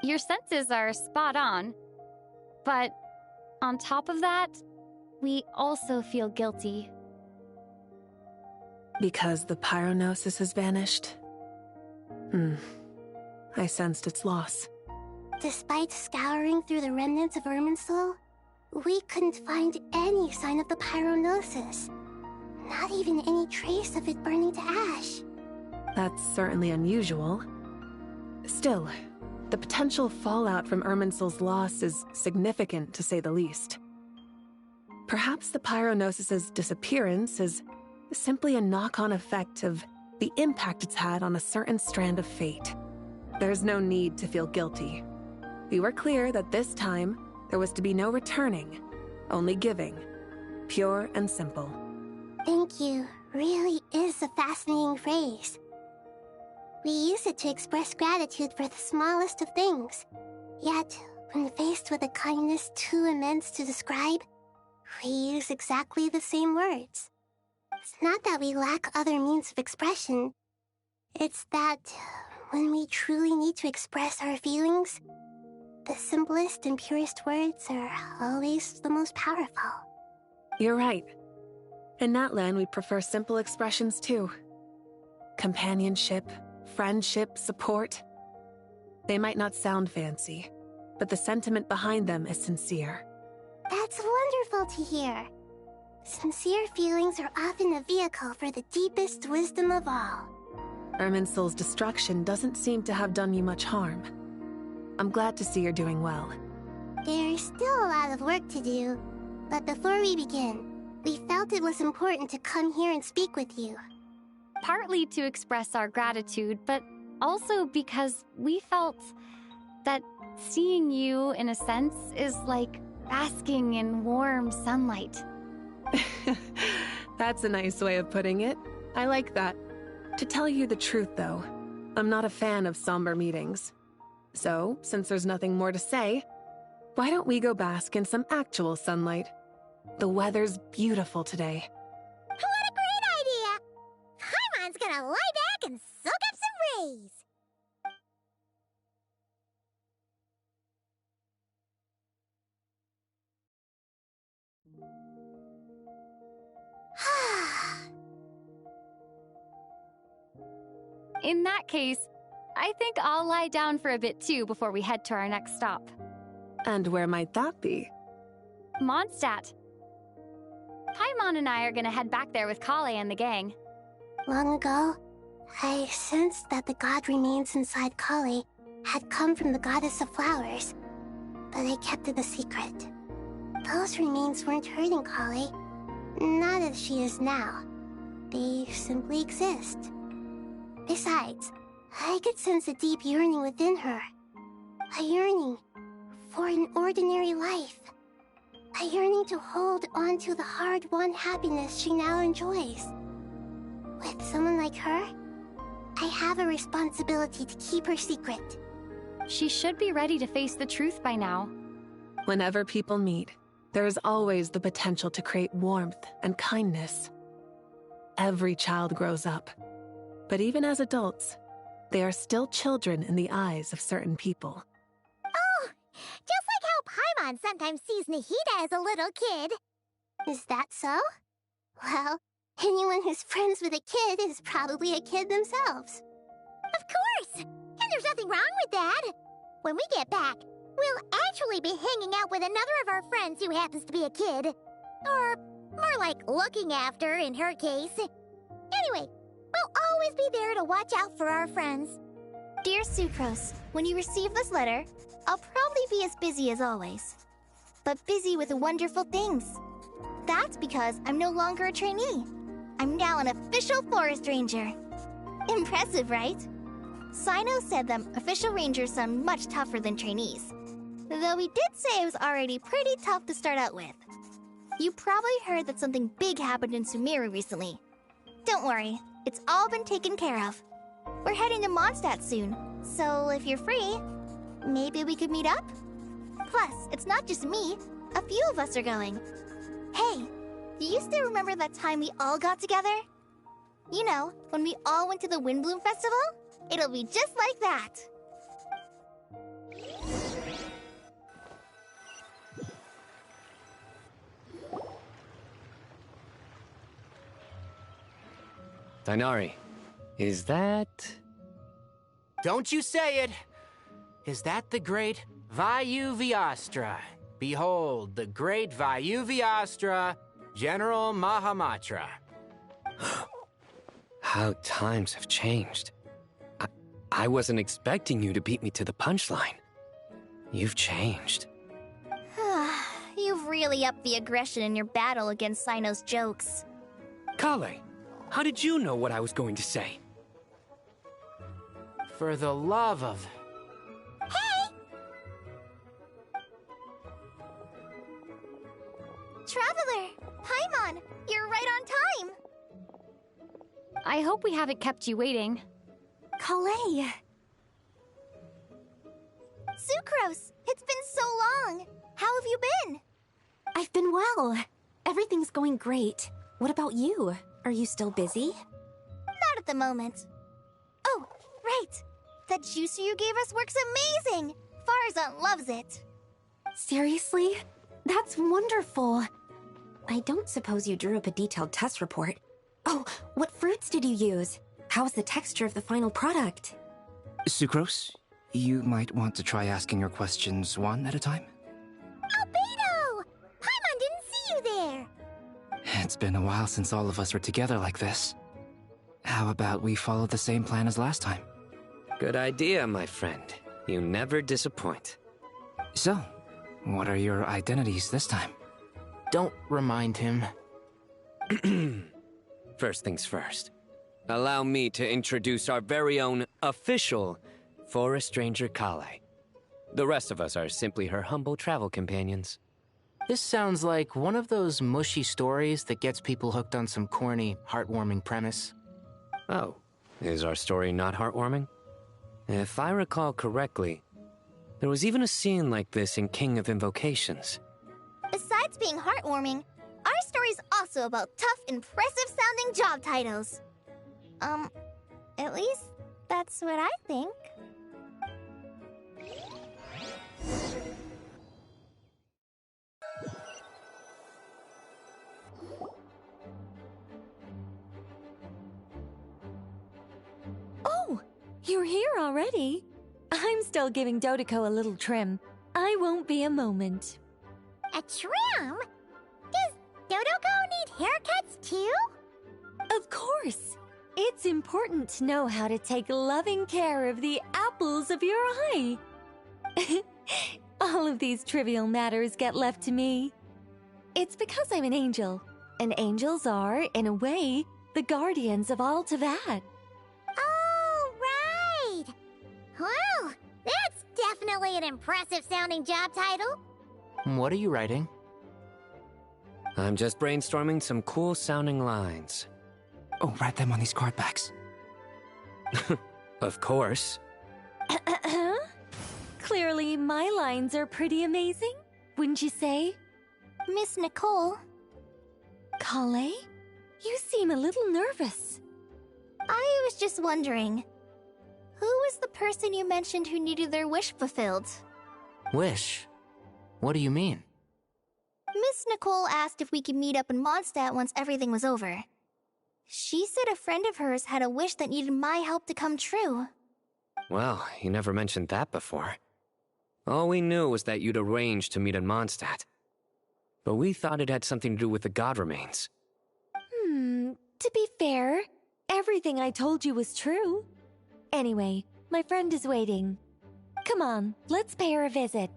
Your senses are spot on. But on top of that, we also feel guilty. Because the pyronosis has vanished? I sensed its loss. Despite scouring through the remnants of Irminsul, we couldn't find any sign of the pyronosis. Not even any trace of it burning to ash. That's certainly unusual. Still, the potential fallout from Irminsul's loss is significant, to say the least. Perhaps the pyronosis's disappearance is simply a knock-on effect of the impact it's had on a certain strand of fate. There's no need to feel guilty. We were clear that this time, there was to be no returning, only giving. Pure and simple. Thank you really is a fascinating phrase. We use it to express gratitude for the smallest of things. Yet, when faced with a kindness too immense to describe, we use exactly the same words. It's not that we lack other means of expression. It's that when we truly need to express our feelings, the simplest and purest words are always the most powerful. You're right. In Natlan, we prefer simple expressions too. Companionship, friendship, support. They might not sound fancy, but the sentiment behind them is sincere. That's wonderful to hear. Sincere feelings are often a vehicle for the deepest wisdom of all. Irminsul's destruction doesn't seem to have done you much harm. I'm glad to see you're doing well. There's still a lot of work to do, but before we begin, we felt it was important to come here and speak with you. Partly to express our gratitude, but also because we felt that seeing you, in a sense, is like basking in warm sunlight. That's a nice way of putting it. I like that. To tell you the truth, though, I'm not a fan of somber meetings. So, since there's nothing more to say, why don't we go bask in some actual sunlight? The weather's beautiful today. What a great idea! Paimon's gonna lie back and soak up some rays. In that case, I think I'll lie down for a bit too before we head to our next stop. And where might that be? Mondstadt. Paimon and I are gonna head back there with Kale and the gang. Long ago, I sensed that the god remains inside Kale had come from the goddess of flowers, but I kept it a secret. Those remains weren't hurting Kale, not as she is now. They simply exist. Besides, I could sense a deep yearning within her. A yearning for an ordinary life. A yearning to hold on to the hard-won happiness she now enjoys. With someone like her, I have a responsibility to keep her secret. She should be ready to face the truth by now. Whenever people meet, there is always the potential to create warmth and kindness. Every child grows up, but even as adults, they are still children in the eyes of certain people. Oh, just like how Paimon sometimes sees Nahida as a little kid. Is that so? Well, anyone who's friends with a kid is probably a kid themselves. Of course! And there's nothing wrong with that. When we get back, we'll actually be hanging out with another of our friends who happens to be a kid. Or more like looking after, in her case. Anyway, we'll always be there to watch out for our friends. Dear Sucrose, when you receive this letter, I'll probably be as busy as always. But busy with wonderful things. That's because I'm no longer a trainee. I'm now an official forest ranger. Impressive, right? Sino said them official rangers sound much tougher than trainees. Though he did say it was already pretty tough to start out with. You probably heard that something big happened in Sumeru recently. Don't worry, it's all been taken care of. We're heading to Mondstadt soon, so if you're free, maybe we could meet up? Plus, it's not just me. A few of us are going. Hey, do you still remember that time we all got together? You know, when we all went to the Windbloom Festival? It'll be just like that. Dainari, is that... Don't you say it! Is that the great Vayu Vyastra? Behold, the great Vayu Vyastra, General Mahamatra. How times have changed. I wasn't expecting you to beat me to the punchline. You've changed. You've really upped the aggression in your battle against Sino's jokes. Kale, how did you know what I was going to say? For the love of... Hey! Traveler! Paimon! You're right on time! I hope we haven't kept you waiting. Kalei! Sucrose! It's been so long! How have you been? I've been well. Everything's going great. What about you? Are you still busy? Not at the moment. Oh, right! That juicer you gave us works amazing! Farzan loves it! Seriously? That's wonderful. I don't suppose you drew up a detailed test report. Oh, what fruits did you use? How's the texture of the final product? Sucrose, you might want to try asking your questions one at a time. Albedo! Paimon didn't see you there! It's been a while since all of us were together like this. How about we follow the same plan as last time? Good idea, my friend. You never disappoint. So, what are your identities this time? Don't remind him. First things first. Allow me to introduce our very own official Forest Ranger Kale. The rest of us are simply her humble travel companions. This sounds like one of those mushy stories that gets people hooked on some corny, heartwarming premise. Oh, is our story not heartwarming? If I recall correctly, there was even a scene like this in King of Invocations. Besides being heartwarming, our story's also about tough, impressive-sounding job titles. At least that's what I think. Oh, you're here already? I'm still giving Dodeko a little trim. I won't be a moment. A trim? Does Dodoko need haircuts too? Of course. It's important to know how to take loving care of the apples of your eye. All of these trivial matters get left to me. It's because I'm an angel, and angels are, in a way, the guardians of all Teyvat. Oh, right! Well, that's definitely an impressive-sounding job title. What are you writing? I'm just brainstorming some cool-sounding lines. Oh, write them on these card backs. Of course. Clearly, my lines are pretty amazing, wouldn't you say? Miss Nicole. Kale? You seem a little nervous. I was just wondering, who was the person you mentioned who needed their wish fulfilled? Wish? What do you mean? Miss Nicole asked if we could meet up in Mondstadt once everything was over. She said a friend of hers had a wish that needed my help to come true. Well, you never mentioned that before. All we knew was that you'd arranged to meet in Mondstadt. But we thought it had something to do with the god remains. To be fair, everything I told you was true. Anyway, my friend is waiting. Come on, let's pay her a visit.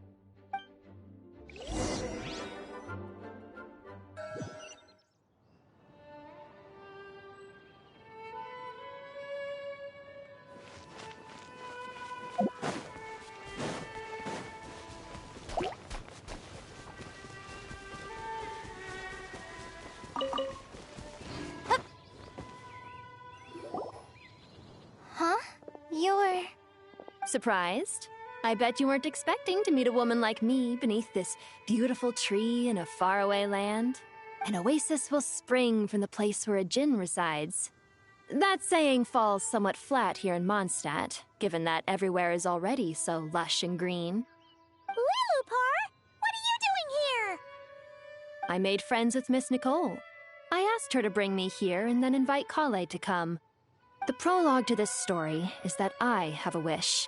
Huh? You're... Surprised? I bet you weren't expecting to meet a woman like me beneath this beautiful tree in a faraway land. An oasis will spring from the place where a Djinn resides. That saying falls somewhat flat here in Mondstadt, given that everywhere is already so lush and green. Lilupar, what are you doing here? I made friends with Miss Nicole. I asked her to bring me here and then invite Kale to come. The prologue to this story is that I have a wish.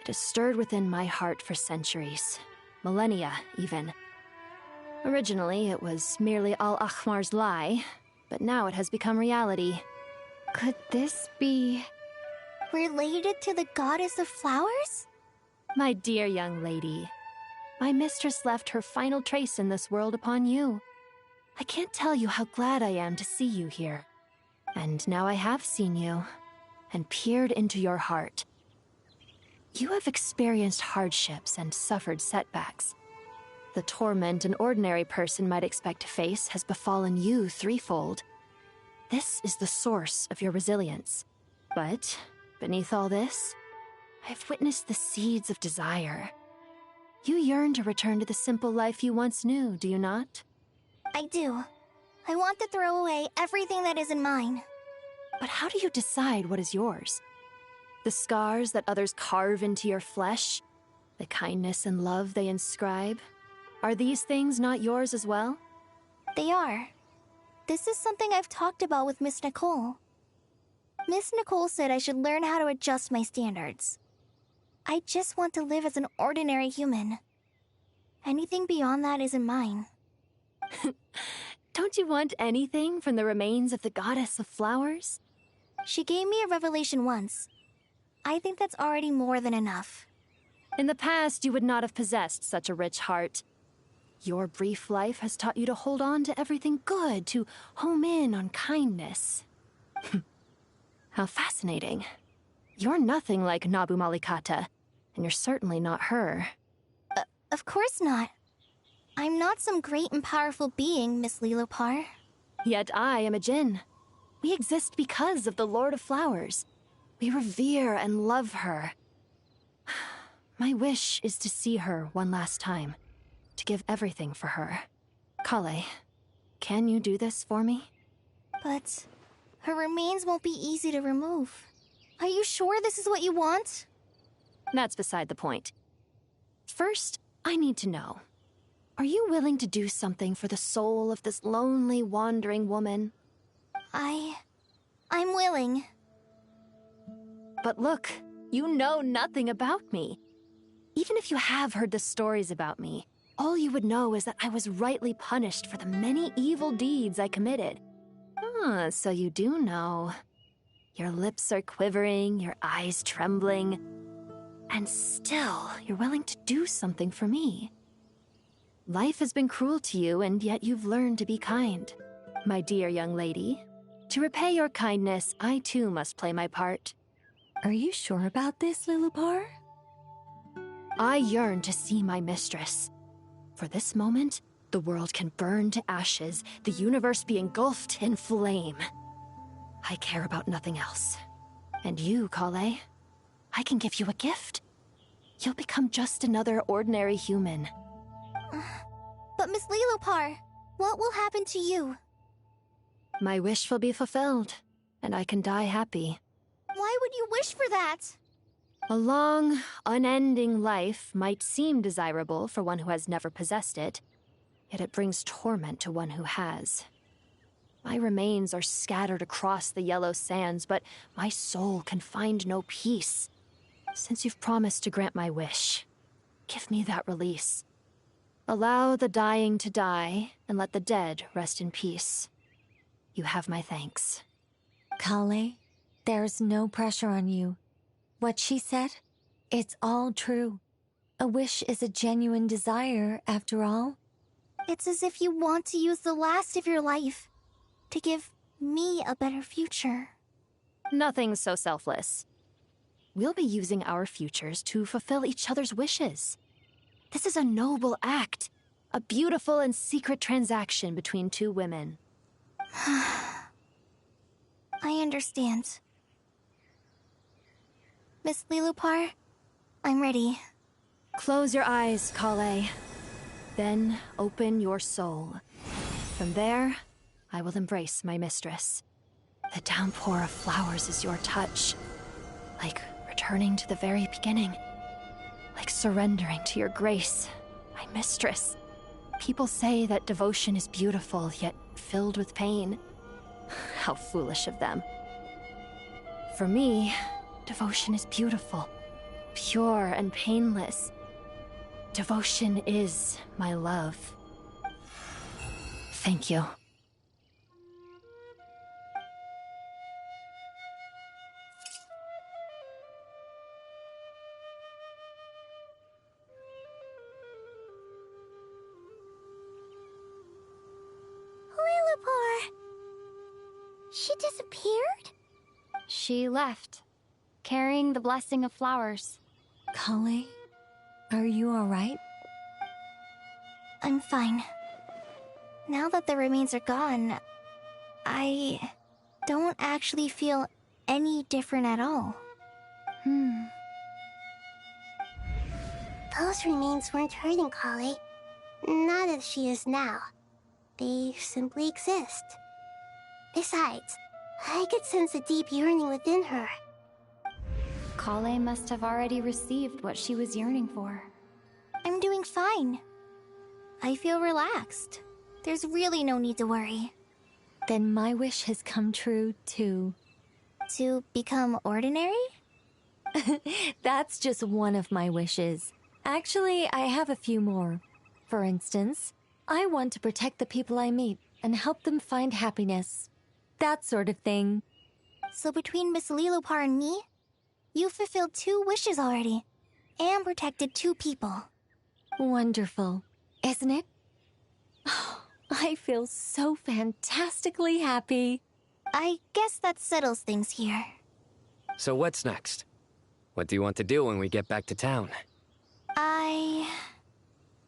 It has stirred within my heart for centuries, millennia even. Originally, it was merely Al-Ahmar's lie, but now it has become reality. Could this be... related to the goddess of flowers? My dear young lady, my mistress left her final trace in this world upon you. I can't tell you how glad I am to see you here. And now I have seen you, and peered into your heart. You have experienced hardships and suffered setbacks. The torment an ordinary person might expect to face has befallen you threefold. This is the source of your resilience. But, beneath all this, I've witnessed the seeds of desire. You yearn to return to the simple life you once knew, do you not? I do. I want to throw away everything that isn't mine. But how do you decide what is yours? The scars that others carve into your flesh? The kindness and love they inscribe? Are these things not yours as well? They are. This is something I've talked about with Miss Nicole. Miss Nicole said I should learn how to adjust my standards. I just want to live as an ordinary human. Anything beyond that isn't mine. Don't you want anything from the remains of the goddess of flowers? She gave me a revelation once. I think that's already more than enough. In the past, you would not have possessed such a rich heart. Your brief life has taught you to hold on to everything good, to home in on kindness. How fascinating. You're nothing like Nabu Malikata, and you're certainly not her. Of course not. I'm not some great and powerful being, Miss Lilopar. Yet I am a Djinn. We exist because of the Lord of Flowers. We revere and love her. My wish is to see her one last time, to give everything for her. Kale, can you do this for me? But her remains won't be easy to remove. Are you sure this is what you want? That's beside the point. First, I need to know. Are you willing to do something for the soul of this lonely, wandering woman? I'm willing. But look, you know nothing about me. Even if you have heard the stories about me, all you would know is that I was rightly punished for the many evil deeds I committed. Ah, so you do know. Your lips are quivering, your eyes trembling, and still you're willing to do something for me. Life has been cruel to you, and yet you've learned to be kind. My dear young lady, to repay your kindness, I too must play my part. Are you sure about this, Lilupar? I yearn to see my mistress. For this moment, the world can burn to ashes, the universe be engulfed in flame. I care about nothing else. And you, Kale, I can give you a gift. You'll become just another ordinary human. But Miss Lilopar, what will happen to you? My wish will be fulfilled, and I can die happy. Why would you wish for that? A long, unending life might seem desirable for one who has never possessed it, yet it brings torment to one who has. My remains are scattered across the yellow sands, but my soul can find no peace. Since you've promised to grant my wish, give me that release. Allow the dying to die, and let the dead rest in peace. You have my thanks. Kale, there's no pressure on you. What she said, it's all true. A wish is a genuine desire, after all. It's as if you want to use the last of your life to give me a better future. Nothing so selfless. We'll be using our futures to fulfill each other's wishes. This is a noble act, a beautiful and secret transaction between two women. I understand. Miss Lilopar, I'm ready. Close your eyes, Kale. Then open your soul. From there, I will embrace my mistress. The downpour of flowers is your touch. Like returning to the very beginning. Like surrendering to your grace, my mistress. People say that devotion is beautiful, yet filled with pain. How foolish of them. For me, devotion is beautiful, pure and painless. Devotion is my love. Thank you. Lilopar! She disappeared? She left, carrying the blessing of flowers. Kale, are you alright? I'm fine. Now that the remains are gone, I don't actually feel any different at all. Those remains weren't hurting Kale. Not as she is now. They simply exist. Besides, I could sense a deep yearning within her. Kale must have already received what she was yearning for. I'm doing fine. I feel relaxed. There's really no need to worry. Then my wish has come true, too. To become ordinary? That's just one of my wishes. Actually, I have a few more. For instance, I want to protect the people I meet and help them find happiness. That sort of thing. So between Miss Lilopar and me, you've fulfilled 2 wishes already, and protected 2 people. Wonderful, isn't it? Oh, I feel so fantastically happy. I guess that settles things here. So what's next? What do you want to do when we get back to town?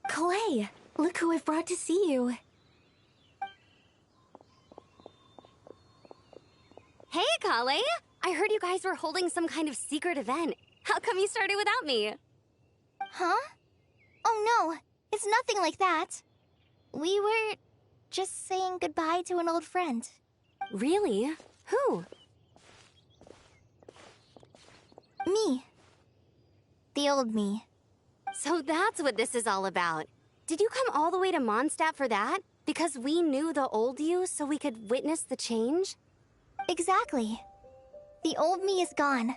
Clay, look who I've brought to see you. Hey, Kale! I heard you guys were holding some kind of secret event. How come you started without me? Huh? Oh no, it's nothing like that. We were just saying goodbye to an old friend. Really? Who? Me. The old me. So that's what this is all about. Did you come all the way to Mondstadt for that? Because we knew the old you so we could witness the change? Exactly. The old me is gone.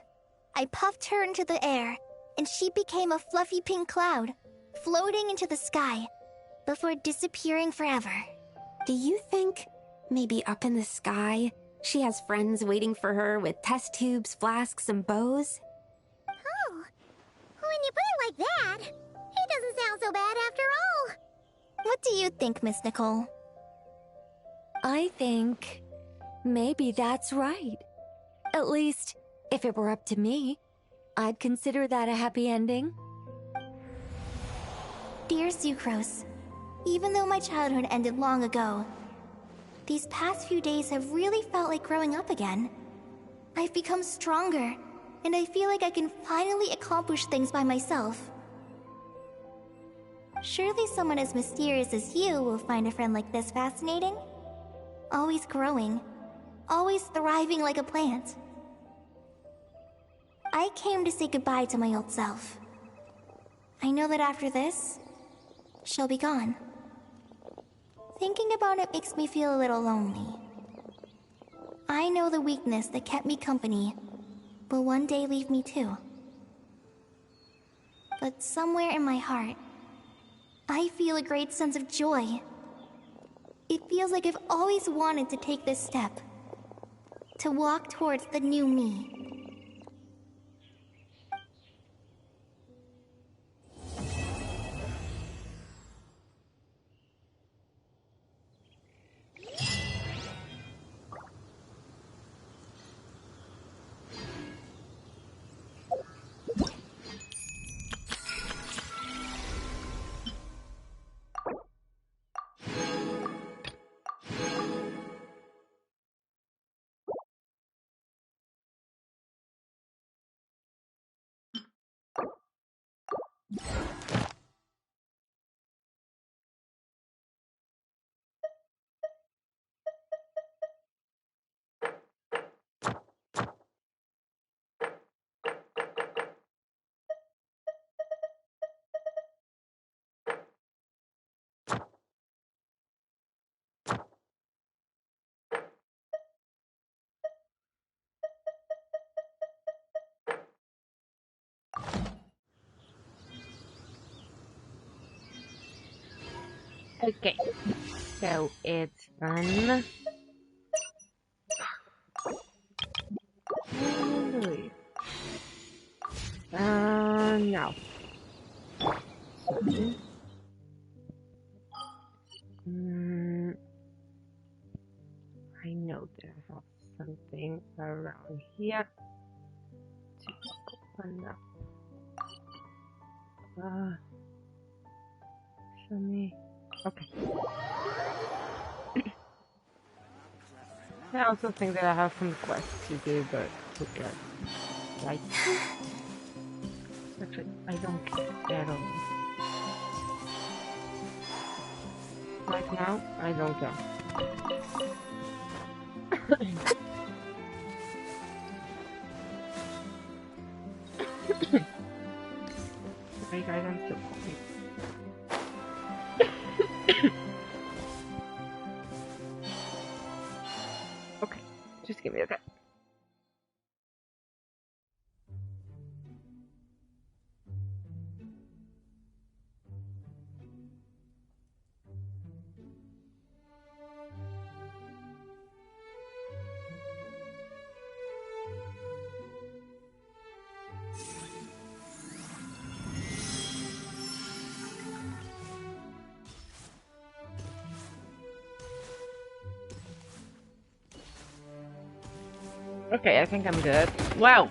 I puffed her into the air, and she became a fluffy pink cloud, floating into the sky, before disappearing forever. Do you think, maybe up in the sky, she has friends waiting for her with test tubes, flasks, and bows? Oh, when you put it like that, it doesn't sound so bad after all. What do you think, Miss Nicole? I think maybe that's right. At least, if it were up to me, I'd consider that a happy ending. Dear Sucrose, even though my childhood ended long ago, these past few days have really felt like growing up again. I've become stronger, and I feel like I can finally accomplish things by myself. Surely someone as mysterious as you will find a friend like this fascinating? Always growing, always thriving like a plant. I came to say goodbye to my old self. I know that after this, she'll be gone. Thinking about it makes me feel a little lonely. I know the weakness that kept me company will one day leave me too. But somewhere in my heart, I feel a great sense of joy. It feels like I've always wanted to take this step. To walk towards the new me. Okay, so it's done. Now. I know there have something around here to open up. Show me. Okay. I also think that I have some quests to do, but who cares? Right? Actually, I don't care at all. Right now, I don't care. Sorry guys, I'm still coughing. Okay, just give me a sec. Okay, I think I'm good. Wow!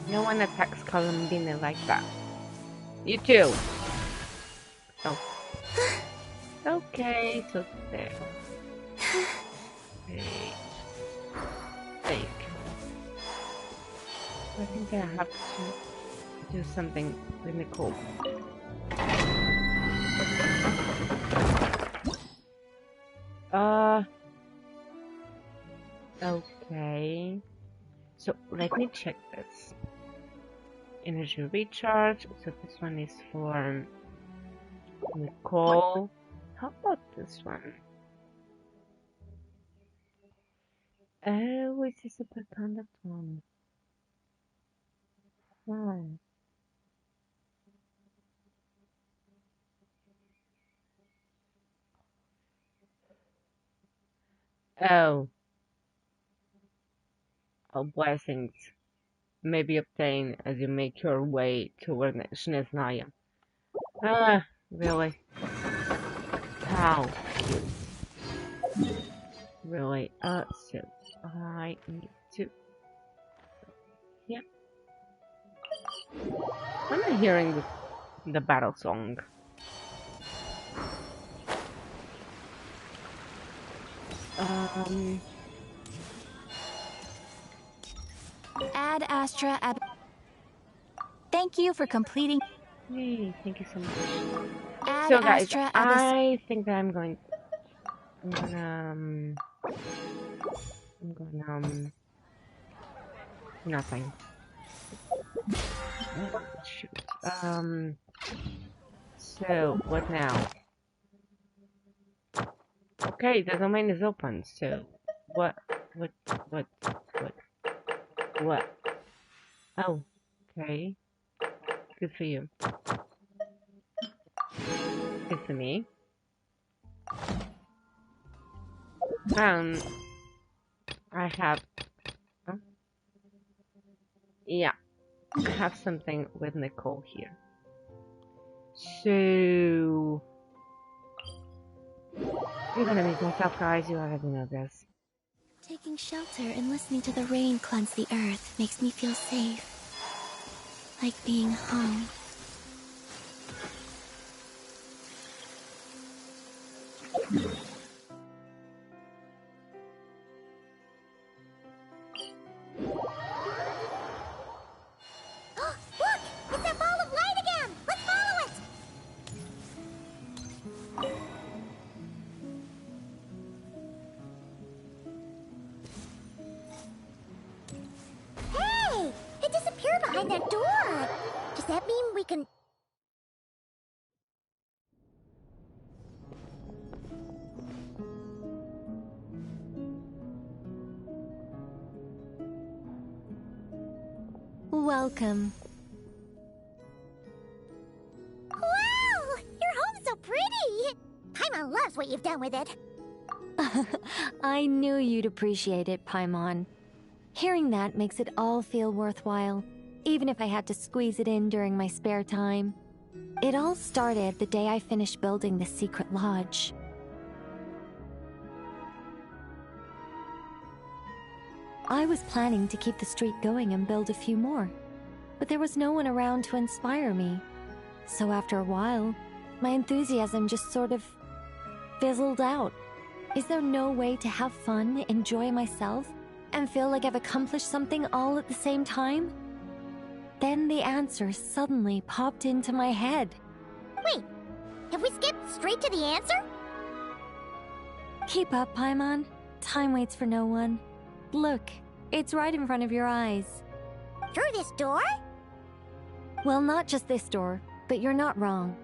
No one attacks Columbine like that. You too! Oh. Okay, so there. Okay. There you go. I think I have to do something really cool. Okay. So let me check this. Energy recharge. So this one is for Nicole. How about this one? Oh, it's a super conduct one. Oh. Oh, blessings may be obtained as you make your way toward Snesnaya. Ah, really? How? Really? So I need to. Yeah. I'm not hearing the battle song. Ad Astra Ab. Thank you for completing. Yay, thank you so much. Ad So guys, Astra I think that I'm gonna nothing. Shoot. So what now? Okay, the domain is open. So what? Oh, okay. Good for you. Good for me. I have. Huh? Yeah, I have something with Nicole here. So I'm gonna make myself, guys. You already know this. Taking shelter and listening to the rain cleanse the earth makes me feel safe. Like being home. Look! It's that ball of light again! Let's follow it! Hey! It disappeared behind that door! Does that mean we can... Welcome. Wow! Your home's so pretty! Paimon loves what you've done with it. I knew you'd appreciate it, Paimon. Hearing that makes it all feel worthwhile, even if I had to squeeze it in during my spare time. It all started the day I finished building the secret lodge. I was planning to keep the streak going and build a few more, but there was no one around to inspire me. So after a while, my enthusiasm just sort of fizzled out. Is there no way to have fun, enjoy myself, and feel like I've accomplished something all at the same time? Then the answer suddenly popped into my head. Wait, have we skipped straight to the answer? Keep up, Paimon. Time waits for no one. Look, it's right in front of your eyes. Through this door? Well, not just this door, but you're not wrong.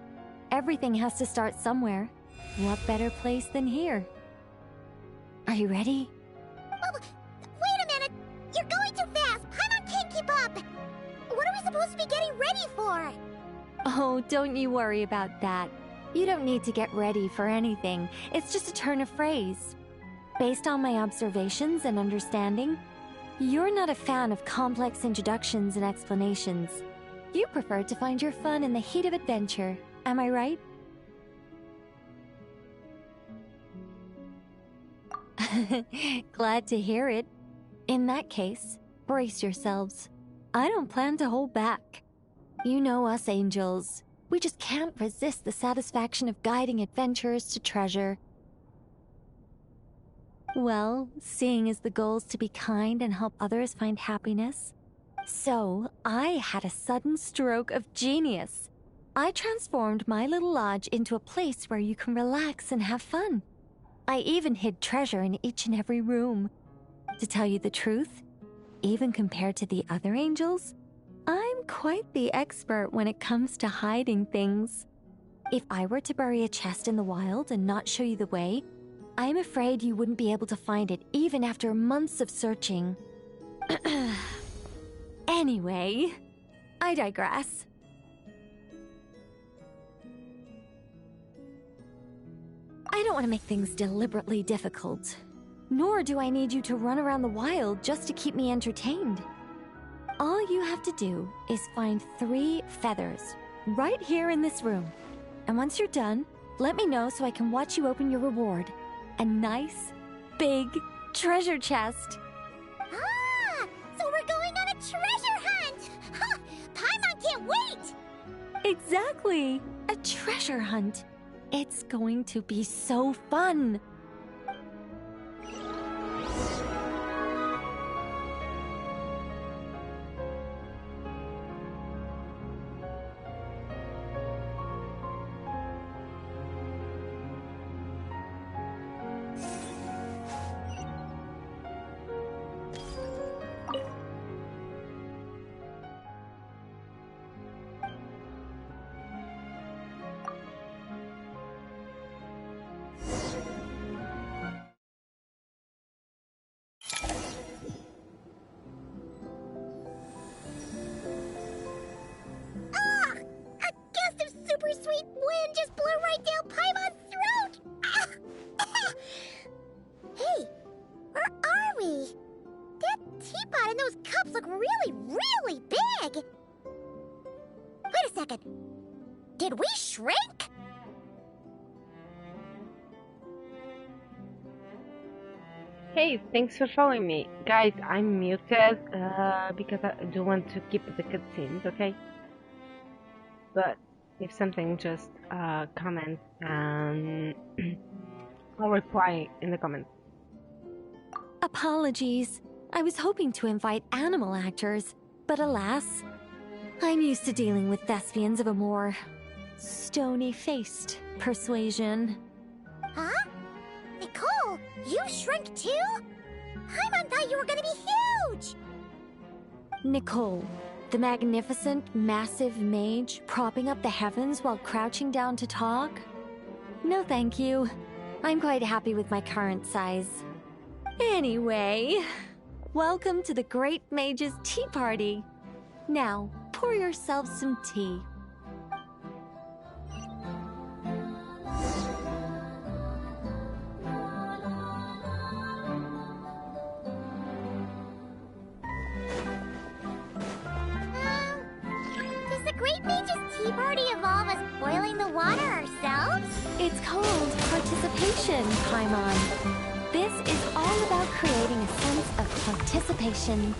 Everything has to start somewhere. What better place than here? Are you ready? Well, wait a minute! You're going too fast! Paimon can't keep up! What are we supposed to be getting ready for? Oh, don't you worry about that. You don't need to get ready for anything. It's just a turn of phrase. Based on my observations and understanding, you're not a fan of complex introductions and explanations. You prefer to find your fun in the heat of adventure. Am I right? Glad to hear it. In that case, brace yourselves. I don't plan to hold back. You know us angels. We just can't resist the satisfaction of guiding adventurers to treasure. Well, seeing as the goal is to be kind and help others find happiness, so I had a sudden stroke of genius. I transformed my little lodge into a place where you can relax and have fun. I even hid treasure in each and every room. To tell you the truth, even compared to the other angels, I'm quite the expert when it comes to hiding things. If I were to bury a chest in the wild and not show you the way, I'm afraid you wouldn't be able to find it even after months of searching. Anyway, I digress. I don't want to make things deliberately difficult. Nor do I need you to run around the wild just to keep me entertained. All you have to do is find 3 feathers right here in this room. And once you're done, let me know so I can watch you open your reward. A nice, big treasure chest. Ah! So we're going on a treasure hunt! Ha! Paimon can't wait! Exactly! A treasure hunt. It's going to be so fun. Those cups look really, really big! Wait a second. Did we shrink? Hey, thanks for following me. Guys, I'm muted because I do want to keep the cutscenes, okay? But if something, just comment and I'll reply in the comments. Apologies. I was hoping to invite animal actors, but alas, I'm used to dealing with thespians of a more stony-faced persuasion. Huh? Nicole, you shrunk too? Paimon thought you were gonna be huge! Nicole, the magnificent, massive mage propping up the heavens while crouching down to talk? No thank you. I'm quite happy with my current size. Anyway, welcome to the Great Mage's Tea Party. Now, pour yourself some tea. Does the Great Mage's Tea Party involve us boiling the water ourselves? It's called participation, Paimon. This is all about creating a sense of participation.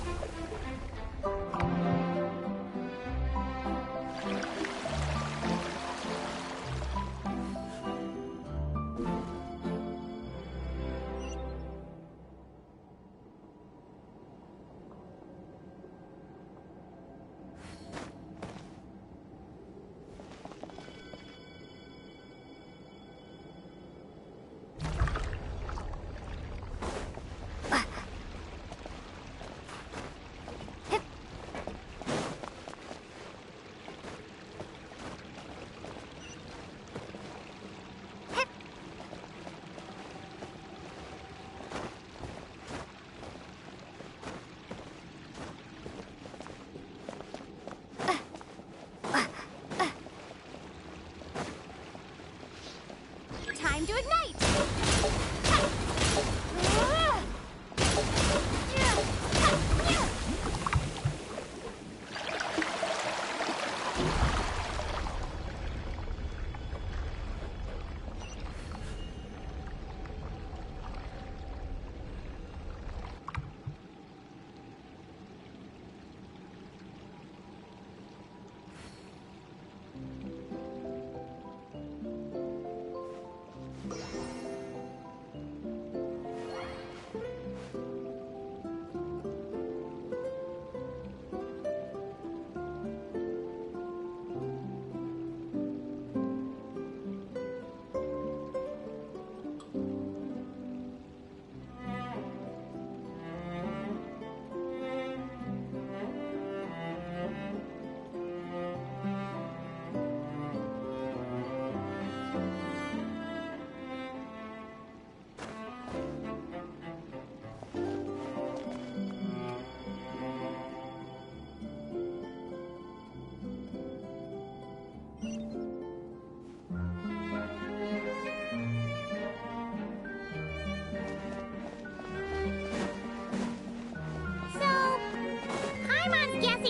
Time to ignite!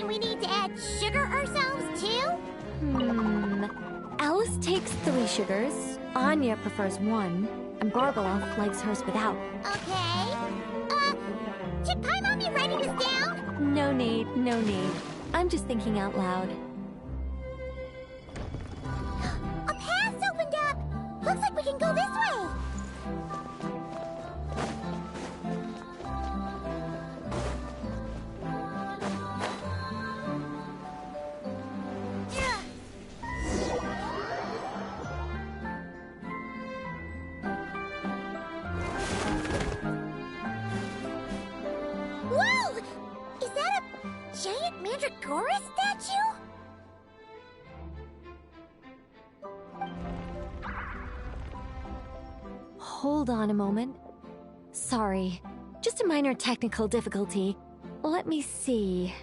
We need to add sugar ourselves too? Alice takes 3 sugars, Anya prefers 1, and Barbara likes hers without. Okay. Should Paimon be writing this down? No need, no need. I'm just thinking out loud. A path's opened up! Looks like we can go this way! Whoa! Is that a giant Mandragora statue? Hold on a moment. Sorry, just a minor technical difficulty. Let me see.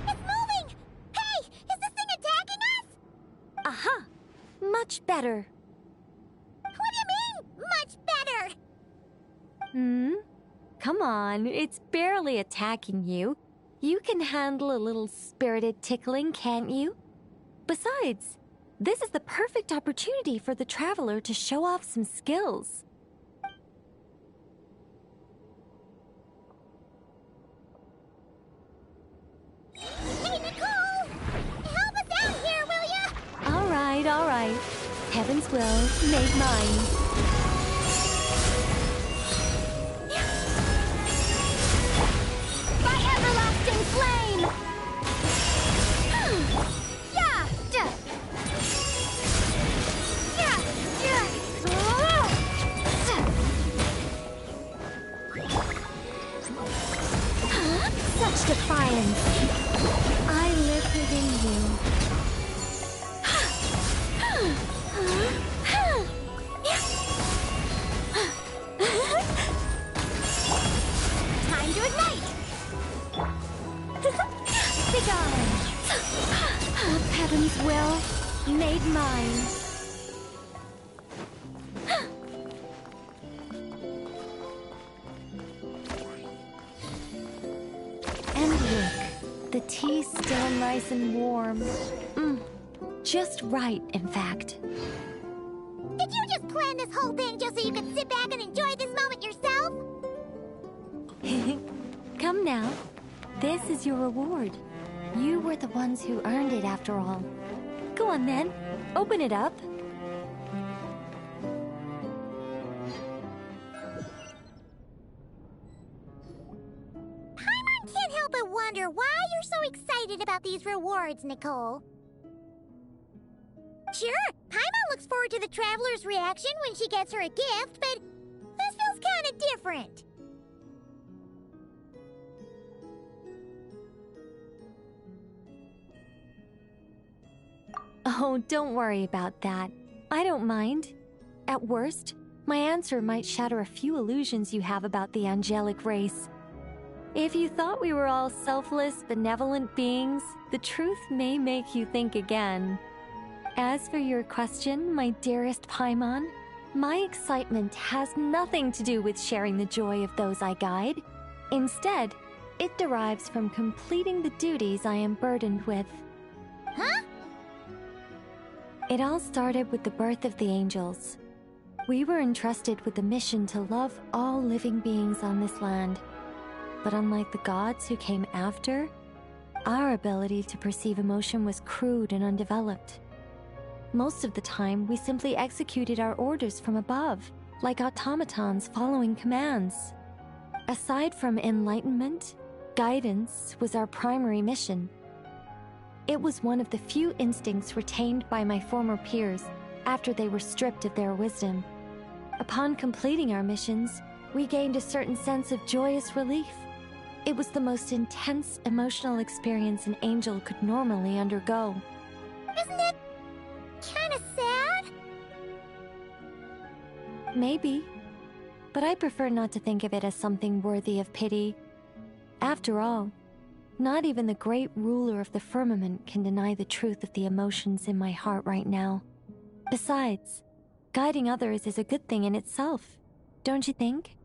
It's moving! Hey, is this thing attacking us? Aha! Much better. What do you mean, much better? Come on, it's barely attacking you. You can handle a little spirited tickling, can't you? Besides, this is the perfect opportunity for the traveler to show off some skills. Hey, Nicole! Help us out here, will ya? All right. Heaven's will made mine. By everlasting flame! Yeah! Yeah! Such defiance. I live within you. Time to ignite! Begone! Of heaven's will, made mine. And look, the tea's still nice and warm. Just right, in fact. Did you just plan this whole thing just so you could sit back and enjoy this moment yourself? Come now. This is your reward. You were the ones who earned it after all. Go on then. Open it up. Paimon can't help but wonder why you're so excited about these rewards, Nicole. Sure, Paimon looks forward to the traveler's reaction when she gets her a gift, but this feels kind of different. Oh, don't worry about that. I don't mind. At worst, my answer might shatter a few illusions you have about the angelic race. If you thought we were all selfless, benevolent beings, the truth may make you think again. As for your question, my dearest Paimon, my excitement has nothing to do with sharing the joy of those I guide. Instead, it derives from completing the duties I am burdened with. Huh? It all started with the birth of the angels. We were entrusted with the mission to love all living beings on this land. But unlike the gods who came after, our ability to perceive emotion was crude and undeveloped. Most of the time, we simply executed our orders from above, like automatons following commands. Aside from enlightenment, guidance was our primary mission. It was one of the few instincts retained by my former peers after they were stripped of their wisdom. Upon completing our missions, we gained a certain sense of joyous relief. It was the most intense emotional experience an angel could normally undergo. Isn't it kind of sad? Maybe, but I prefer not to think of it as something worthy of pity. After all, not even the great ruler of the firmament can deny the truth of the emotions in my heart right now. Besides, guiding others is a good thing in itself, don't you think?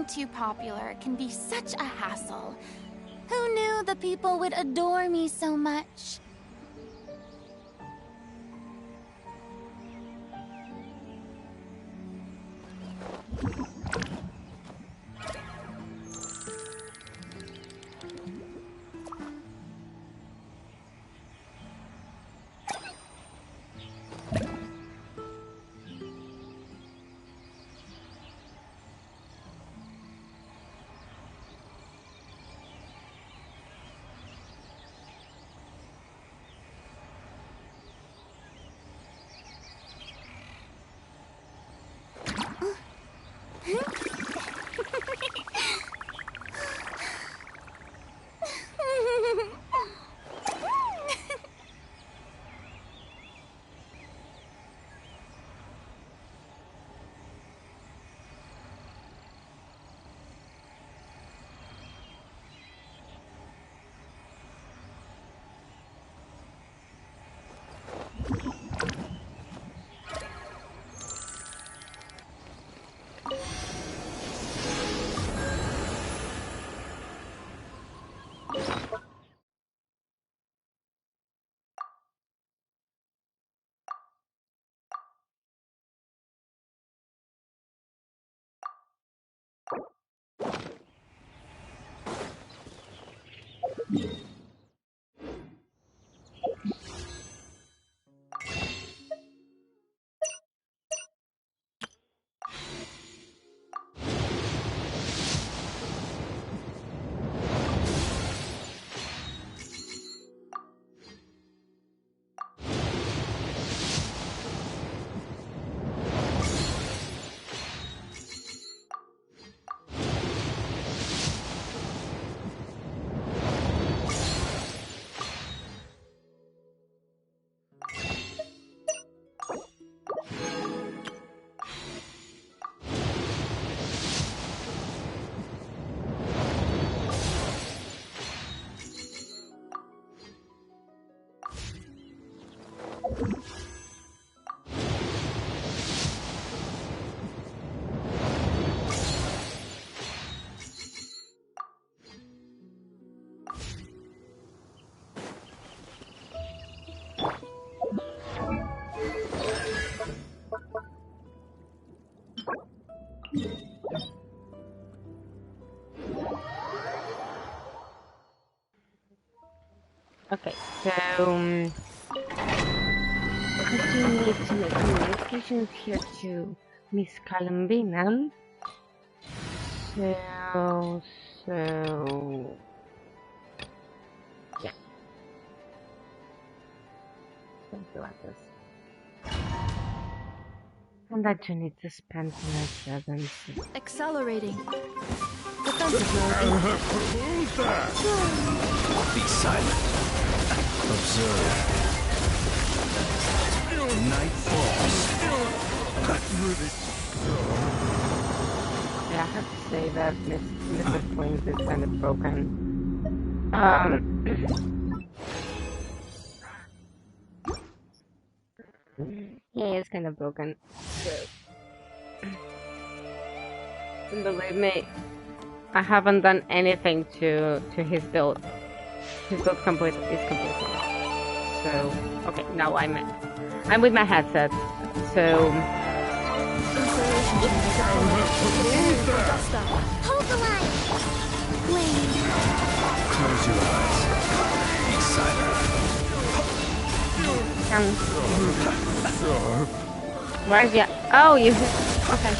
Being too popular can be such a hassle. Who knew the people would adore me so much? Okay, so I do need to make communications here to Miss Columbina. So yeah, something like this. And I do need to spend my presence. Accelerating. Defensive mode. Who's that? Be silent. Observe. Night falls. Yeah, I have to say that Mr. Flames is kind of broken. Yeah, it's kind of broken. So, believe me, I haven't done anything to his build. His build is complete. So, okay, now I'm with my headset. So. Hold the line! Close your eyes. Be silent. Where's your... Oh, you... Okay.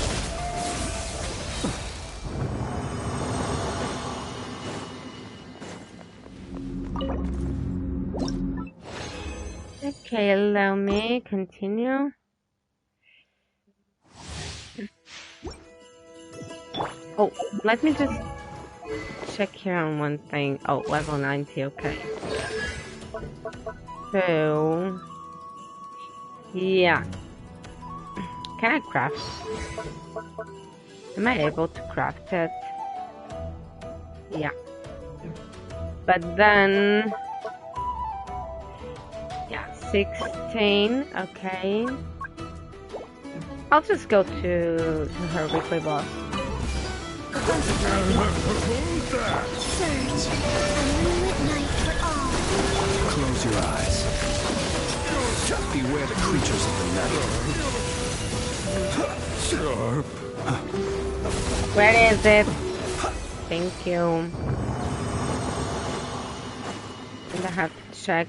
Okay, allow me continue. Oh, let me just check here on one thing. Oh, level 90, okay. So... yeah. Can I craft? Am I able to craft it? Yeah. But then... yeah, 16, okay. I'll just go to her weekly boss. Surge, a moonlit night for all. Close your eyes. Beware the creatures of the night. Sharp. Where is it? Thank you. And I have to check.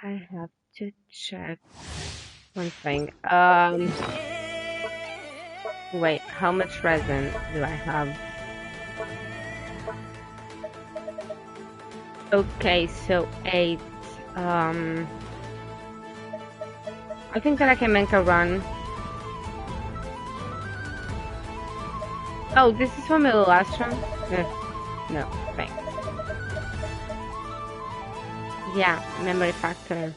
I have to check one thing. Wait, how much resin do I have? Okay, so 8. I think that I can make a run. Oh, this is from the last one? No, thanks. Yeah, memory factor.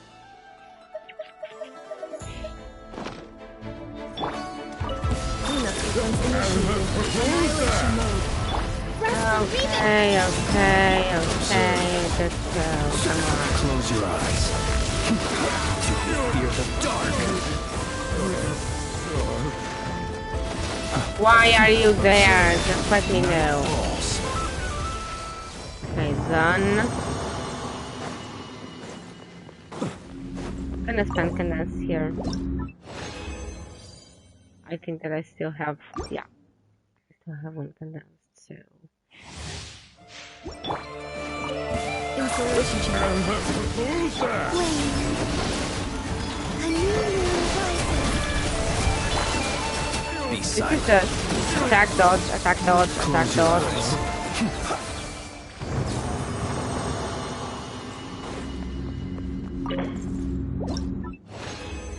Okay, let's go. Come on. Close your eyes. Do you fear the dark? Why are you there? Just let me know. Okay, done. I'm gonna spend condense here. I think that I still have, yeah. I still have one condensed, so. Insulation chamber. Flame. A new moon rises. Be This is silent. just attack dodge, attack dodge, attack dodge.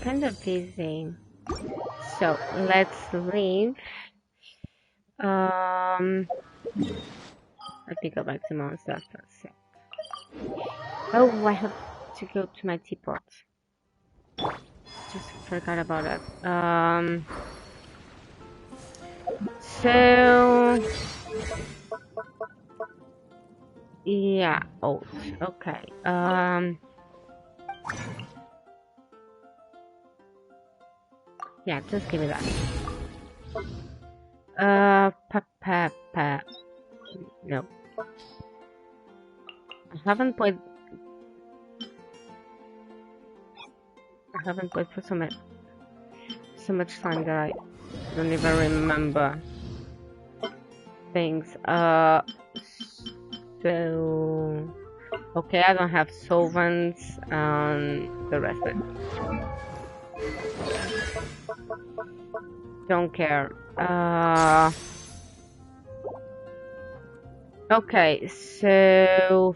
Kind of busy. So let's leave. Let me go back to monster for a sec. Oh, I have to go to my teapot. Just forgot about it. So yeah, oat. Okay. Yeah, just give me that. No. I haven't played for so much time that I don't even remember things. So okay, I don't have solvents and the rest of it. Don't care. Okay, so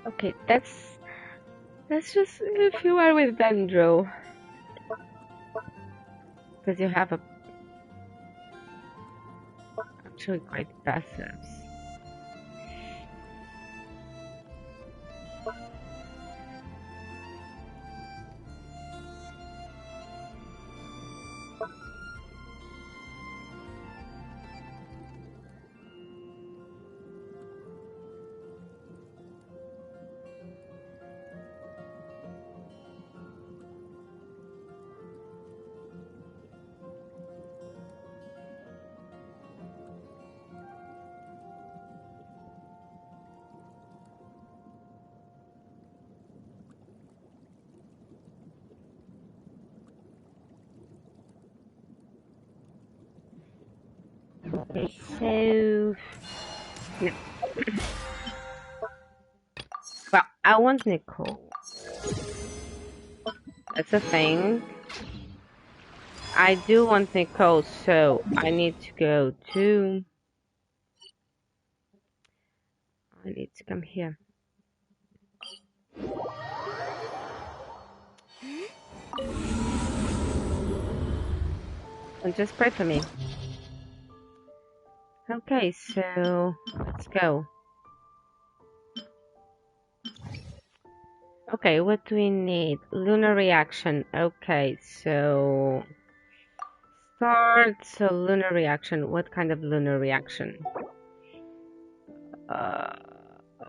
okay, that's just if you are with Dendro, because you have actually great passives. Okay, so no. Well, I want Nicole. That's a thing. I do want Nicole, so I need to go to. I need to come here. And just pray for me. Okay, so let's go. Okay, what do we need? Lunar reaction. Okay, so start. So lunar reaction. What kind of lunar reaction?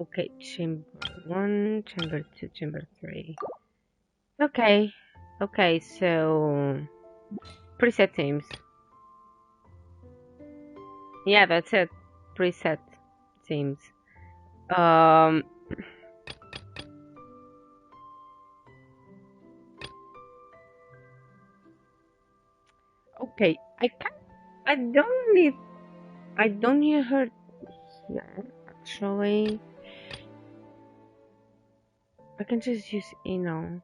Okay, chamber 1, chamber 2, chamber 3. Okay. Okay, so preset teams. Yeah, that's it. Preset teams. Okay, I don't need her here, actually. I can just use Eno.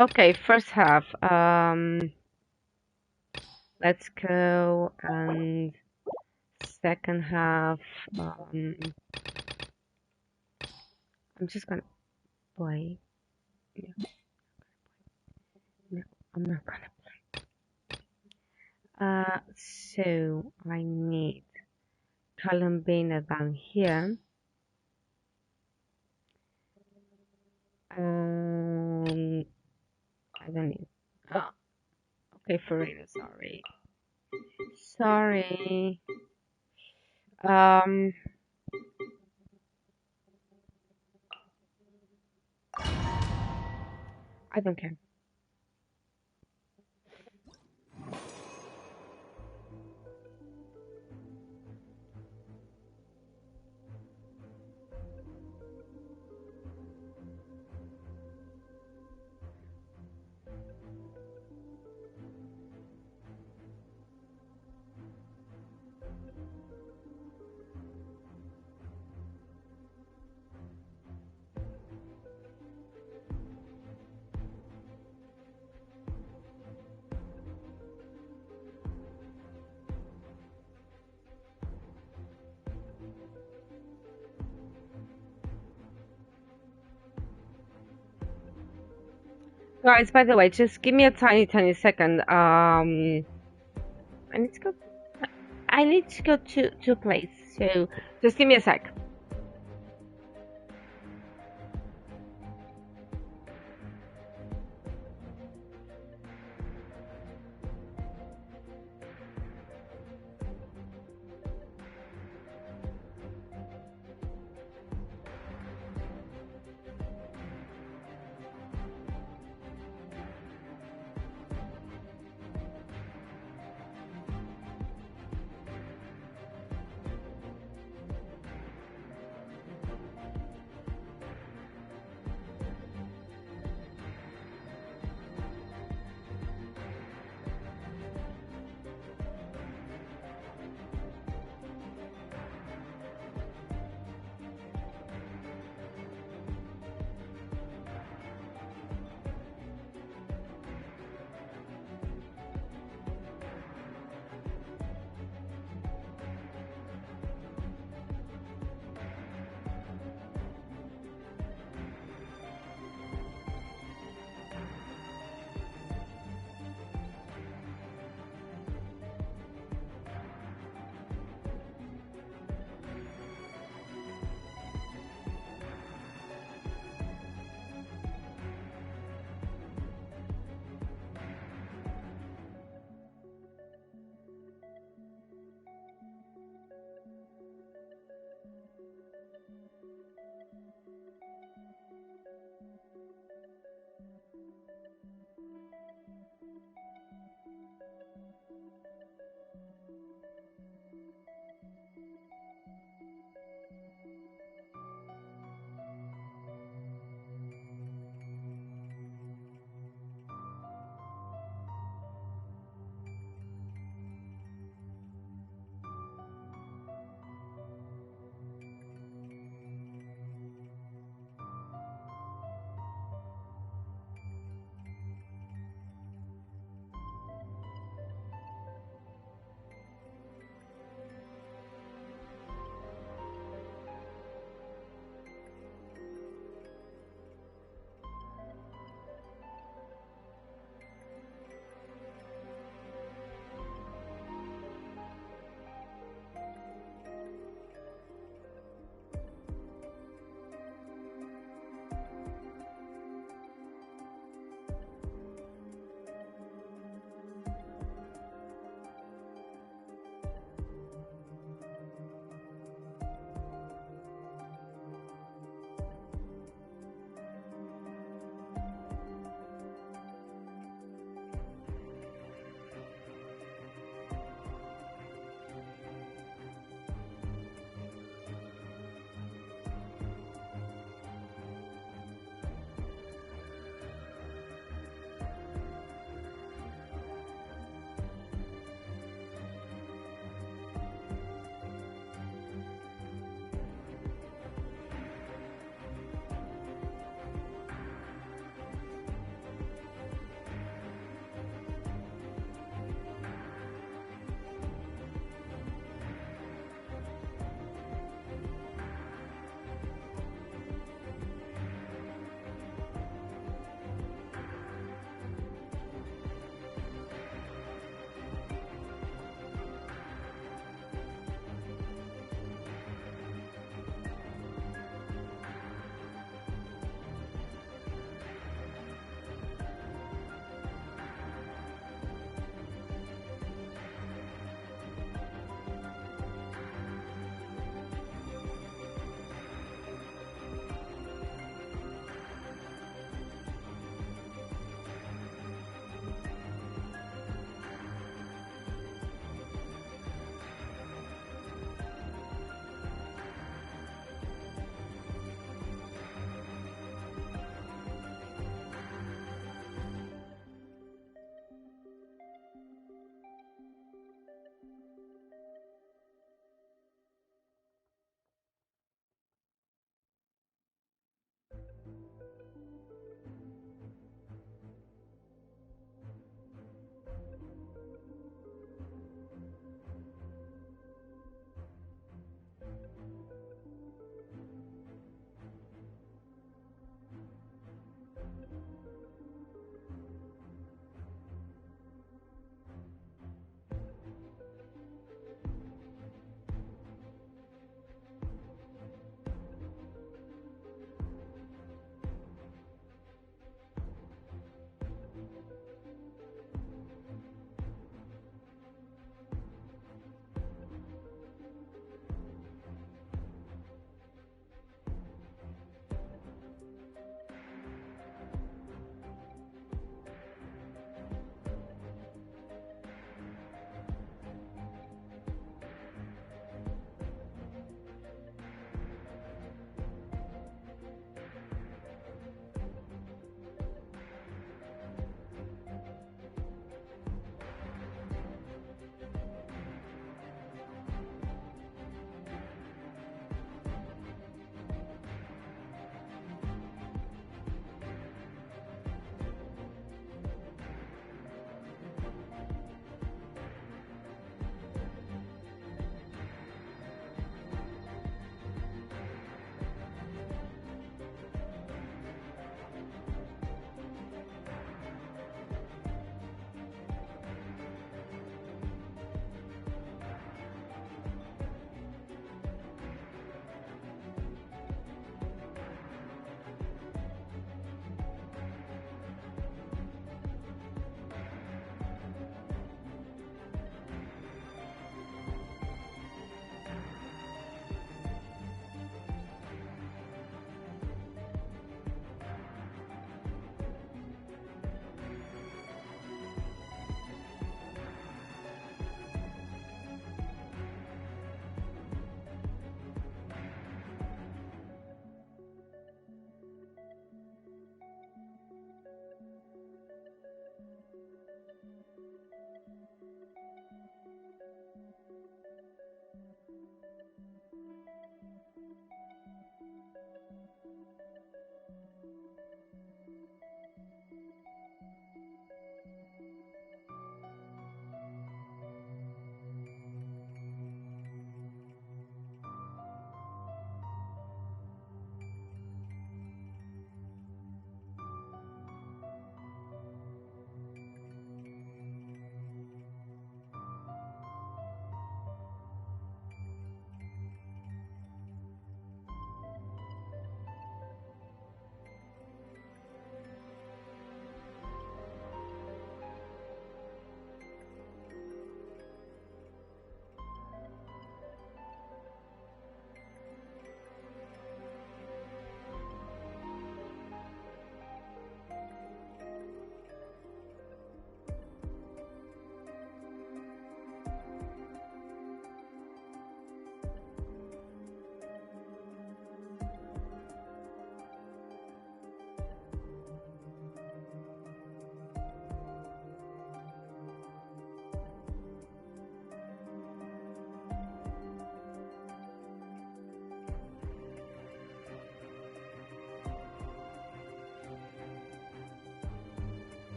Okay, first half. Let's go, and second half. I'm just gonna play. No, I'm not gonna play. So I need Columbina down here. I don't need. Oh, okay, Farina, sorry. Sorry. I don't care. Guys, by the way, just give me a tiny second. I need to go. I need to go to a place. So just give me a sec.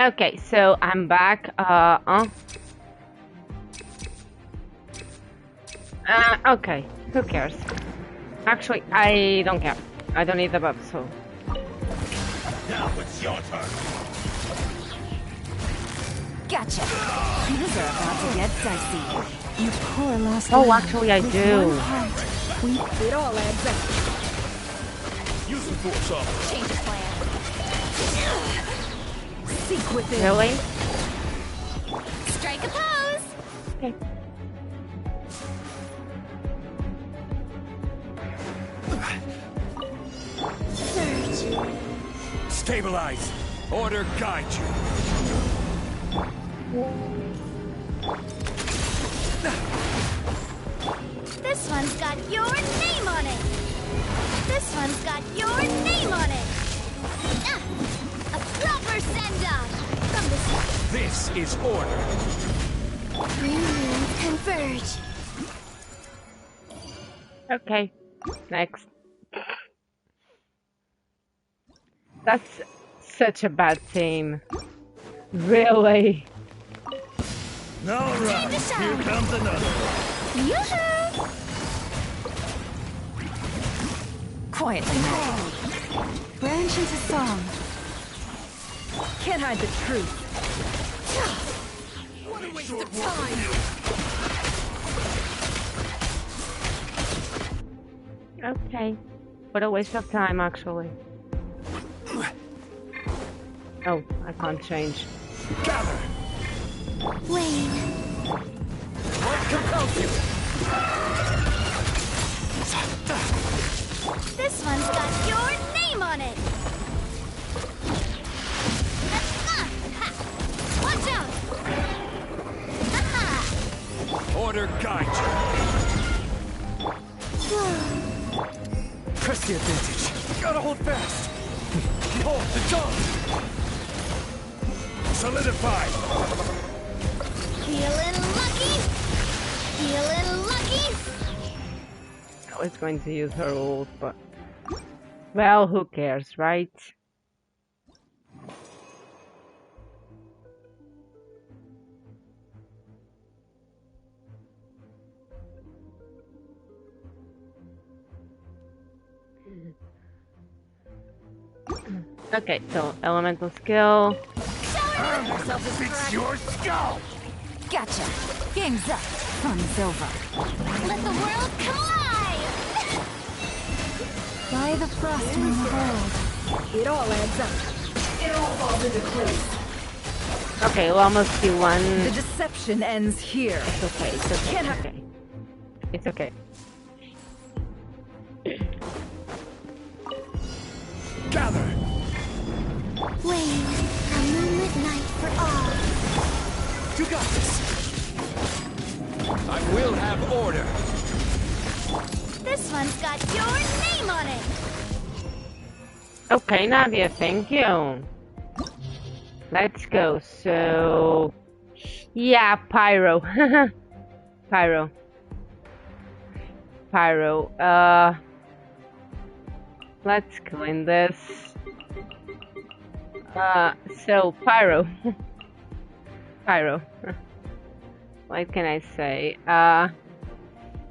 Okay, so I'm back. Okay, who cares? Actually, I don't care. I don't need the buff, so. Now it's your turn. Gotcha. These are about to get dicey. You poor lost Oh, lamb. actually, I With do. one heart, it all adds up. Use the force off. Change of plan. Seek within. Really? Strike a pose! Okay. Surge. Stabilize. Order guide you. This one's got your name on it. This one's got your name on it. A proper send-off from the... This is order. Three moons converge. Okay. Next. That's such a bad team. Really? All right, here comes another. Yoo-hoo! Quietly now. Branch into song. Can't hide the truth. What a waste of time! Okay. What a waste of time, actually. Oh, I can't change. Gather. Wayne. What compels you? This one's got your name on it. Watch out! Order guide you. Press the advantage. Gotta hold fast. Behold the dawn. Solidify. Feeling lucky? Feeling lucky? I was going to use her ult, but... Well, who cares, right? Okay, so elemental skill. It's your skull. Gotcha. Game's up. Fun's over. Let the world come alive! By the frost moon of old. It all adds up. It all falls into place. Okay, we'll almost do one. The deception ends here. It's okay, it's okay, it's okay. It's okay. Gather. Wayne, a moonlit night for all. You got this. I will have order. This one's got your name on it. Okay, Nadia, thank you. Let's go. So, yeah, Pyro. Pyro. Pyro. Let's clean this. So Pyro. Pyro. What can I say?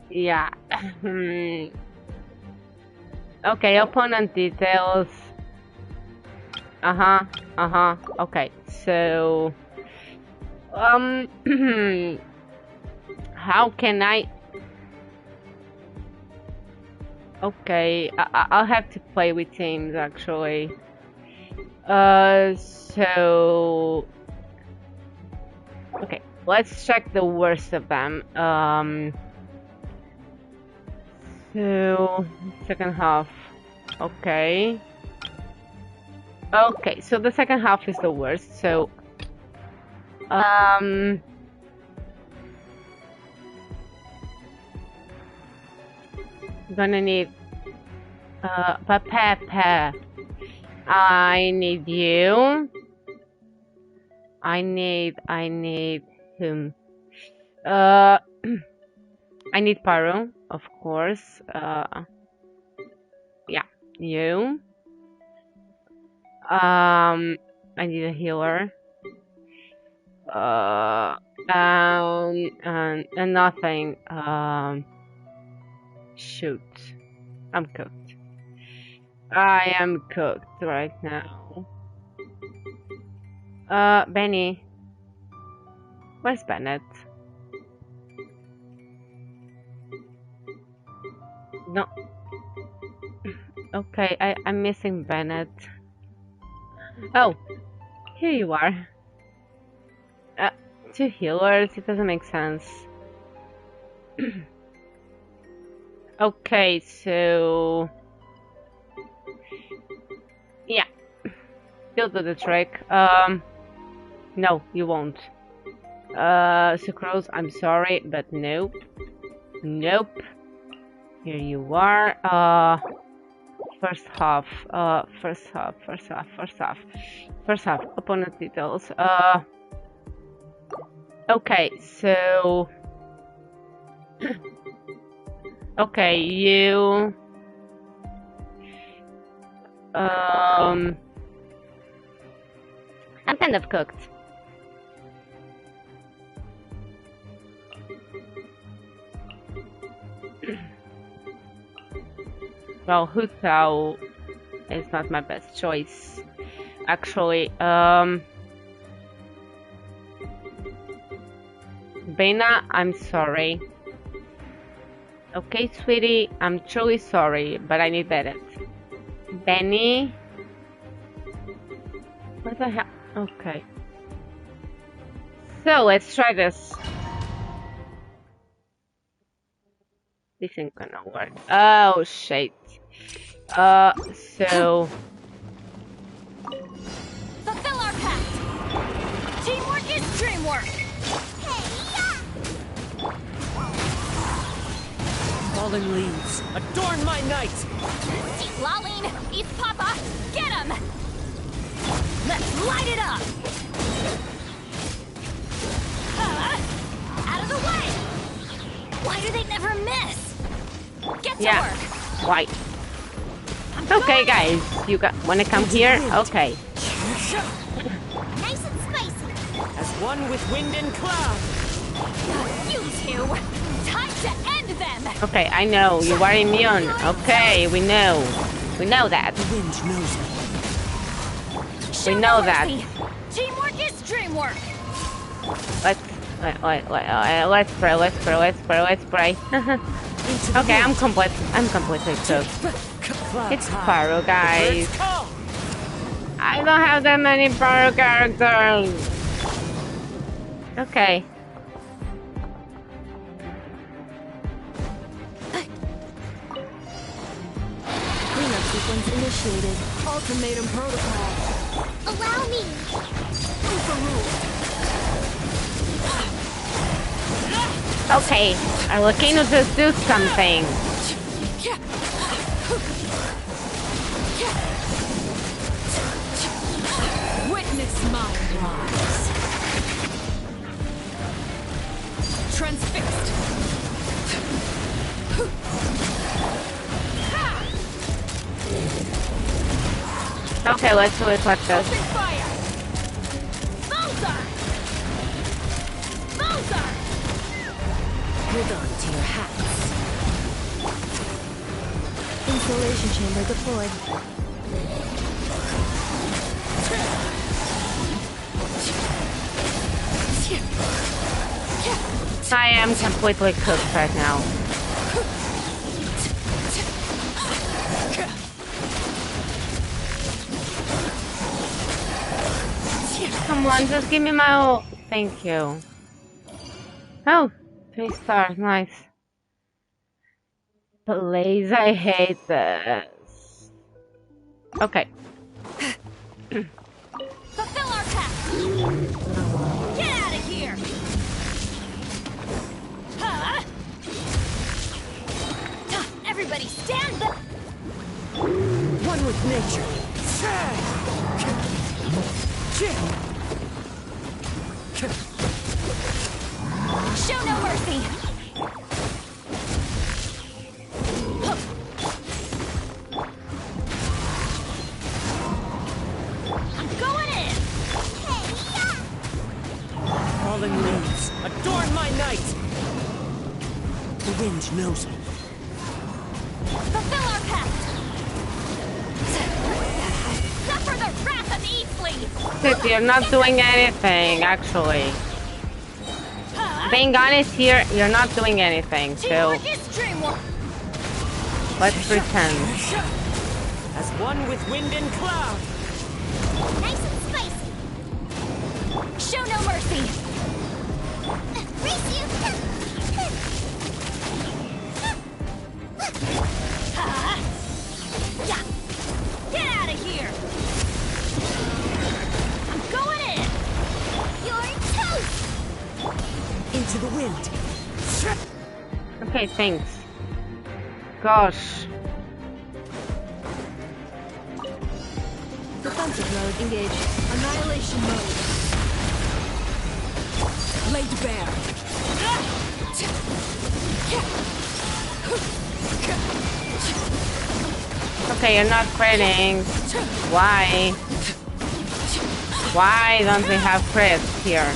Yeah. Okay, opponent details. Okay, so how can I? Okay, I'll have to play with teams actually. So okay, let's check the worst of them. So second half. Okay. Okay, so the second half is the worst. So gonna need Pepe. I need you. I need him. I need Pyro, of course. Yeah, you. I need a healer. And nothing. Shoot. I'm cooked. I am cooked right now. Benny. Where's Bennett? No. Okay, I'm missing Bennett. Oh, here you are. Two healers, it doesn't make sense. Okay, so... yeah. You'll do the trick. No, you won't. Sucrose, I'm sorry, but nope. Nope. Here you are. First half, opponent details. Okay, so... okay, you... I'm kind of cooked. Well, Hutao is not my best choice. Actually, Bena, I'm sorry. Okay, sweetie, I'm truly sorry, but I need Bennett. Benny? What the hell? Okay. So, let's try this. This ain't gonna work. Oh, shit. So... fulfill our pact! Teamwork is dreamwork! Fallen leaves, adorn my night! See Laline, eats Papa, get him! Let's light it up! Out of the way! Why do they never miss? Get to work! Why? Okay, guys, you wanna come here? Okay. Nice and spicy! As one with wind and cloud! You two! Time to end them! Okay, I know, you are immune. Okay, we know. We know that. The wind knows me. We know that. Teamwork is dreamwork! Let's pray. Okay, I'm completely cooked. It's Pyro, guys. I don't have that many Pyro characters. Okay. Cleanup sequence initiated. Ultimatum protocol. Allow me. Okay, Arlecano, just do something. Witness my rise. Transfixed. Okay, let's do it like this. Hold on to your hats. Installation chamber deployed. I am completely cooked right now. Come on, just give me my ult. Thank you. Oh, 3 stars, nice. Please, I hate this. Okay. Fulfill our pact! Get out of here! Huh? Everybody stand up! One with nature. Show no mercy! I'm going in! The wind knows me. Fulfill our pact! Suffer the wrath of Eastleigh! Sis, you're not doing anything, actually. Being honest here, you're not doing anything, so... Let's pretend. As one with wind and cloud. Nice and spicy! Show no mercy! Race you! Get out of here! I'm going in! You're toast! Into the wind. Okay, thanks. Gosh. Defensive mode engaged. Annihilation mode. Laid bare. Okay, you're not critting. Why? Why don't we have crits here?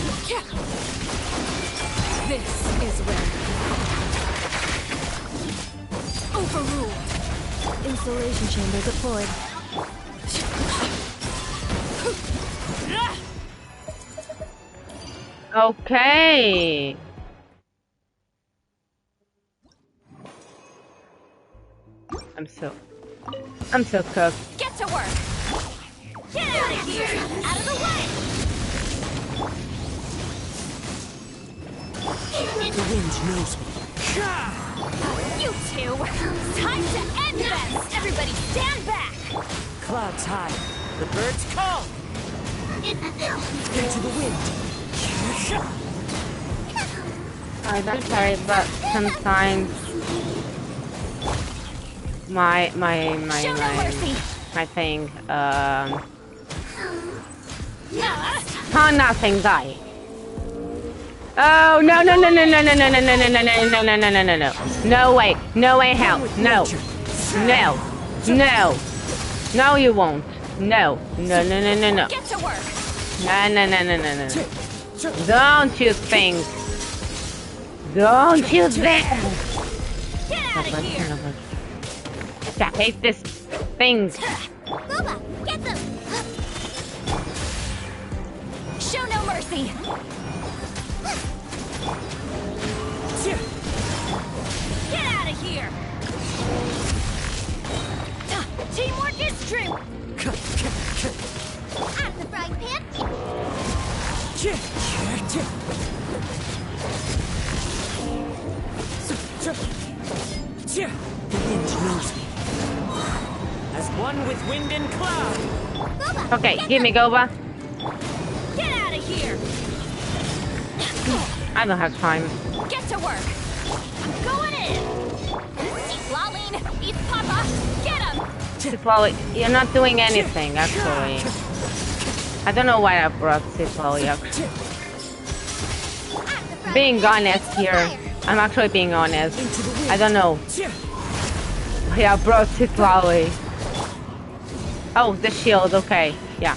This is where. Overruled. Installation chamber deployed. Okay. I'm so cooked. Get to work! Get out of here! Out of the way! The wind knows me. You two! Time to end this! Everybody stand back! Clouds high. The birds call. Into the wind. I'm sorry, but sometimes my thing oh, nothing die. Oh no no no no no no no no no no no no no no no no no no way, no way, hell, no no no no, you won't. No no no no no no. Get to work. No no no no no no. Don't you think? Don't you dare! Get out of here! I hate this thing. Booba, get them! Show no mercy! Get out of here! Teamwork is true! At the frying pan! The wind knows me. As one with wind and cloud. Okay, give me Goba. Get out of here! I don't have time. Get to work! I'm going in! Eat Laline! Eat Papa! Get him! Well, you're not doing anything, actually. I don't know why I brought Sipoli, actually. Being honest here. I'm actually being honest. I don't know. Yeah, bro, Titlali. Oh, the shield, okay. Yeah.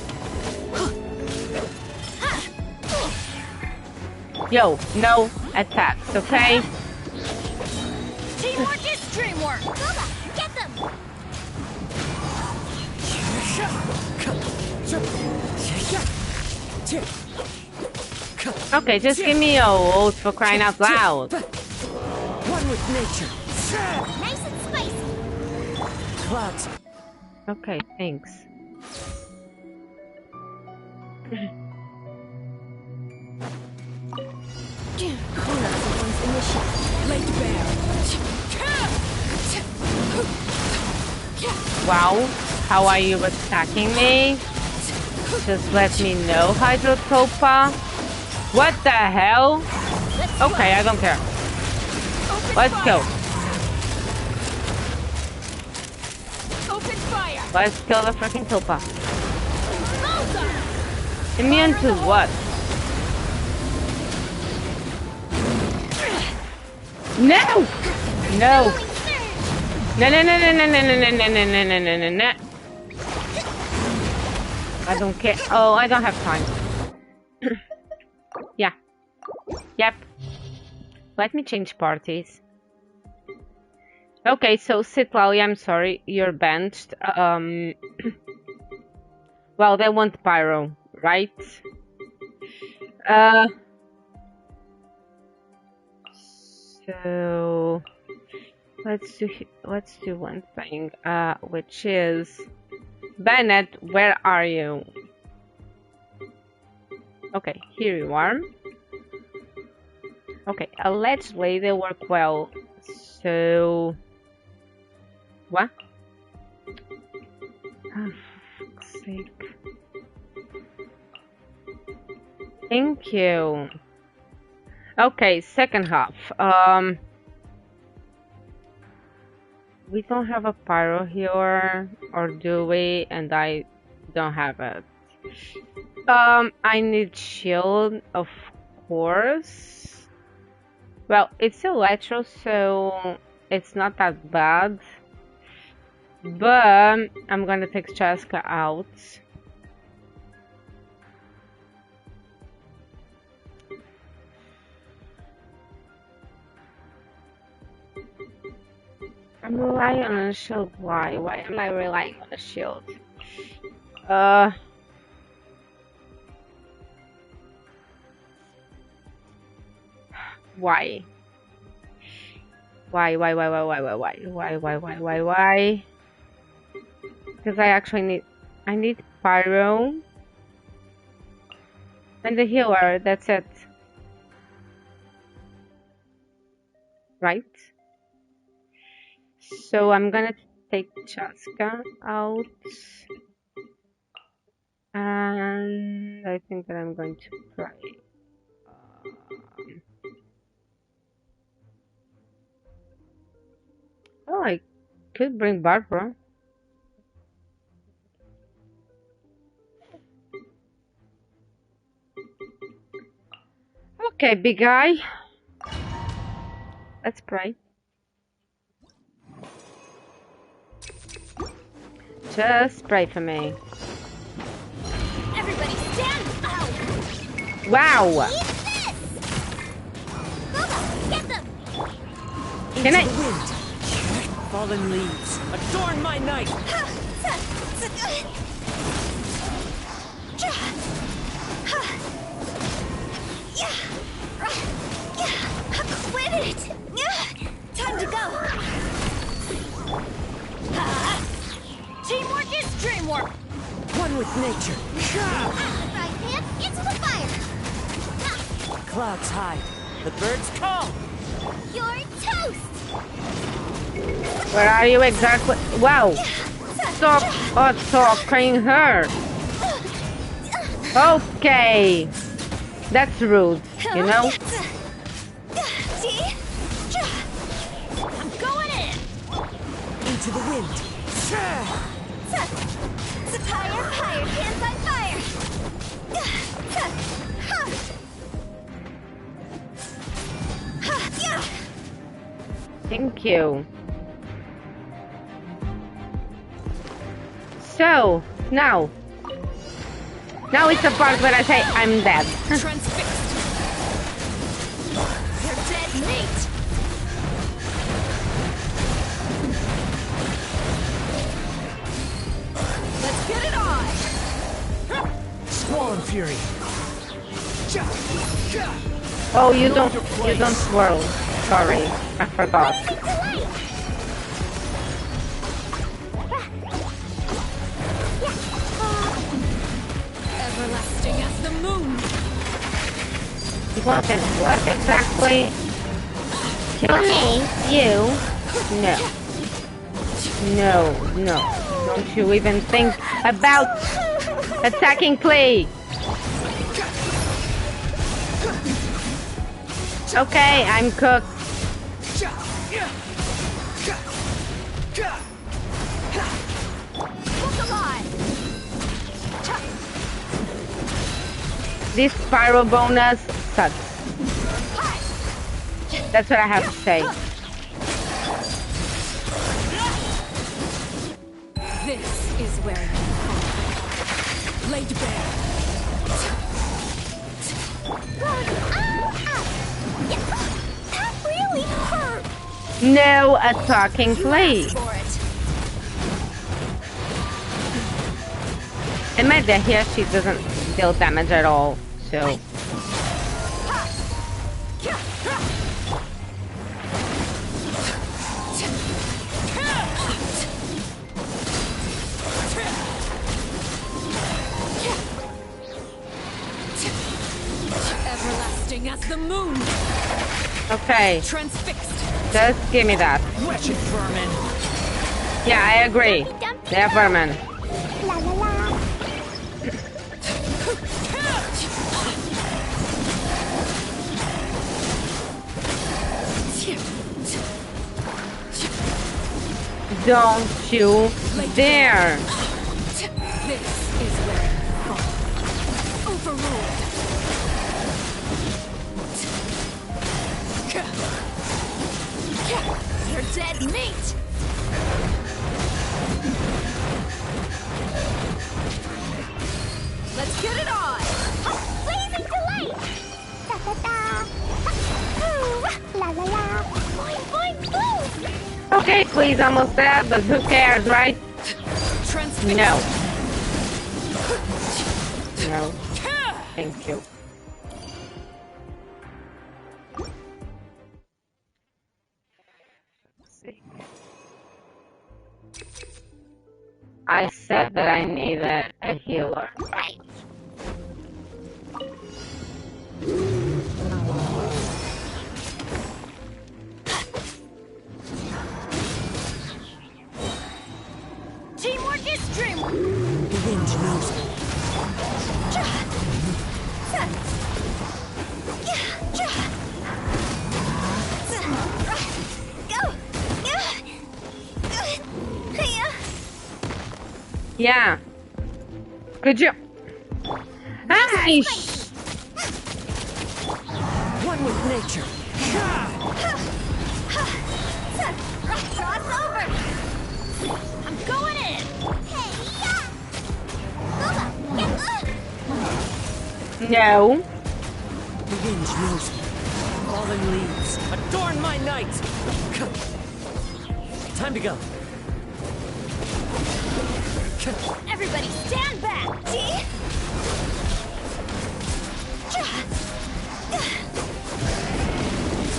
Yo, no attacks, okay? Teamwork is dreamwork! Booba, get them! Okay, just give me your ult for crying out loud. One with nature. Nice and spicy. Clouds. Okay, thanks. Wow, how are you attacking me? Just let me know, Hydrotopa. What the hell? Okay, I don't care. Let's go. Open fire. Let's kill the freaking Topa. Immune to what? No! No! No, no, no, no, no, no, no, no, no, no, no, no, no, no. I don't care. Oh, I don't have time. Yeah. Yep. Let me change parties. Okay, so Sitlali, I'm sorry, you're benched. Well, they want Pyro, right? So let's do one thing, which is Bennett, where are you? Okay, here you are. Okay, allegedly they work well. So what? Oh, for fuck's sake. Thank you. Okay, second half. We don't have a pyro here, or do we? And I don't have it. I need shield, of course. Well, it's electro, so it's not that bad. But I'm gonna take Chaska out. I'm relying on a shield. Why? Why am I relying on a shield? Why? Why? Because I actually need pyro and the healer. That's it, right? So I'm gonna take Chaska out, and I think that I'm going to pray. Oh, I could bring Barbara. Okay, big guy. Let's pray. Just pray for me. Everybody stand out! Wow! Get them! Can I? Wind. Fallen leaves. Adorn my night! Quit it! Time to go! Teamwork is dreamwork! One with nature. Right hand into the fire! Clouds high. The birds call. You're toast! Where are you exactly? Wow! Stop talking her! Okay! That's rude, you know? I'm going in! Into the wind. Fire, hands on fire! Thank you. So, now it's the part where I say I'm dead. Transfixed! You're dead, mate! Let's get it on! Squall and fury. Oh, you don't swirl. Sorry, I forgot. Everlasting as the moon! What exactly? Kill me? You? No. Don't you even think about attacking Clay? Okay, I'm cooked. This pyro bonus sucks. That's what I have to say. This is where you fall. Laid bare. That really hurt. No attacking, please. Admit that here she doesn't deal damage at all, so. Everlasting as the moon. Okay. Transfixed. Just give me that. Wretched vermin. Yeah, I agree. They're vermin. La la la. Don't you dare! This is where you fall. Overruled. You're dead meat. Let's get it on. Blazing delight. Da da da. Ooh, la la la. Boing boing boom. Okay, please, almost there, but who cares, right? No. No. Thank you. I said that I needed a healer. Right. Teamwork is dreamwork. The wind knows me. Yeah. Good job. One with nature. Cross over. I'm going in. No. The wind knows me. Fallen leaves, adorn my night. Time to go. Everybody stand back.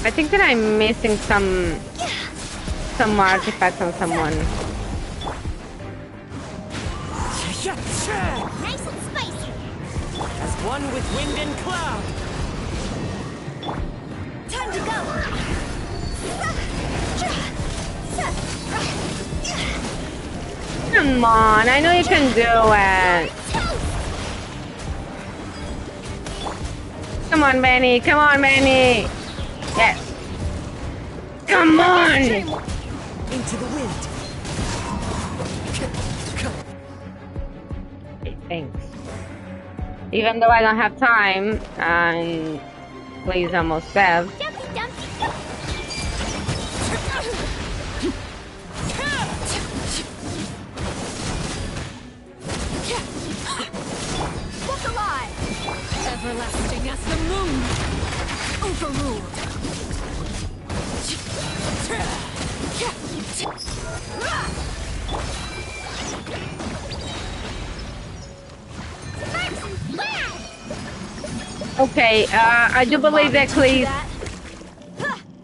I think that I'm missing some artifacts on someone. Nice and spicy. As one with wind and cloud. Time to go. Come on, I know you can do it. Come on, Benny. Come on, Benny. Yes. Come on. Into the wind. Okay, thanks. Even though I don't have time, and please almost have. Look alive! Everlasting as the moon! Overruled! Okay, I do believe that, please.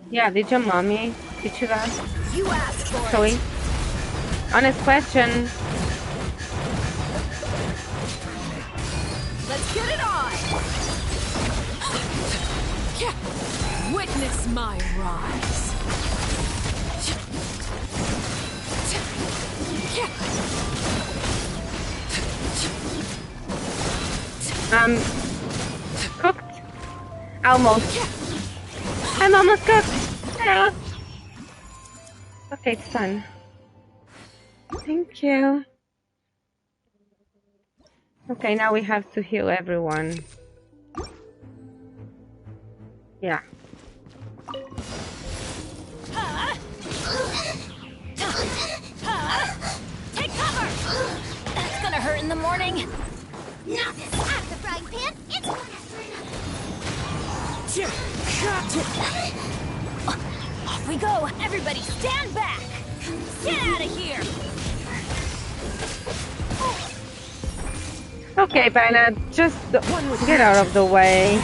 Yeah, did your mommy teach you that? You asked for Sorry. Honest question. Let's get it on! Witness my rise. Cooked? Almost. I'm almost cooked. Yeah. Okay, it's done. Thank you. Okay, now we have to heal everyone. Yeah. Take cover! That's gonna hurt in the morning. Not this out of the frying pan. It's one after another. Off we go! Everybody stand back! Get out of here! Okay, Bennett, just get out of the way.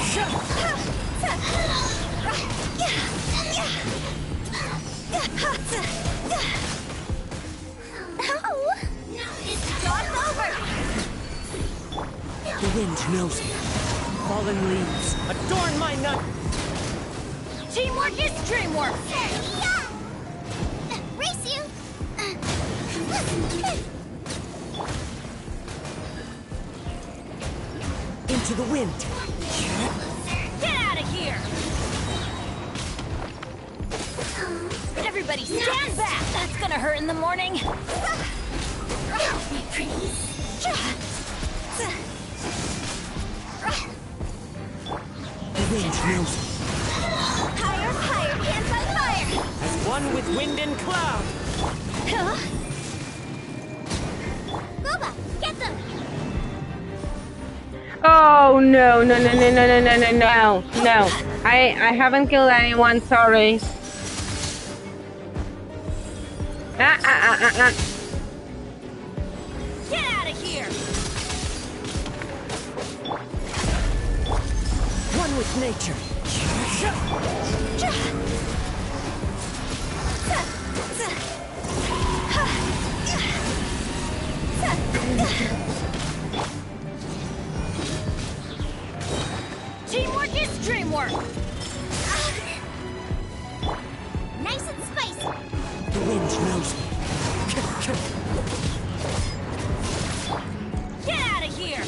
The wind knows me. Fallen leaves adorn my night. Teamwork is dreamwork! Race you! Into the wind. Get out of here! Everybody stand back! That's gonna hurt in the morning! The wind knows me. Higher, higher, hands on fire! As one with wind and cloud. Boba, get them! Oh no, no, no, no, no, no, no, no, no, no. I haven't killed anyone, sorry. Get out of here! One with nature. Teamwork is dreamwork! Nice and spicy! The wind knows me. Get out of here!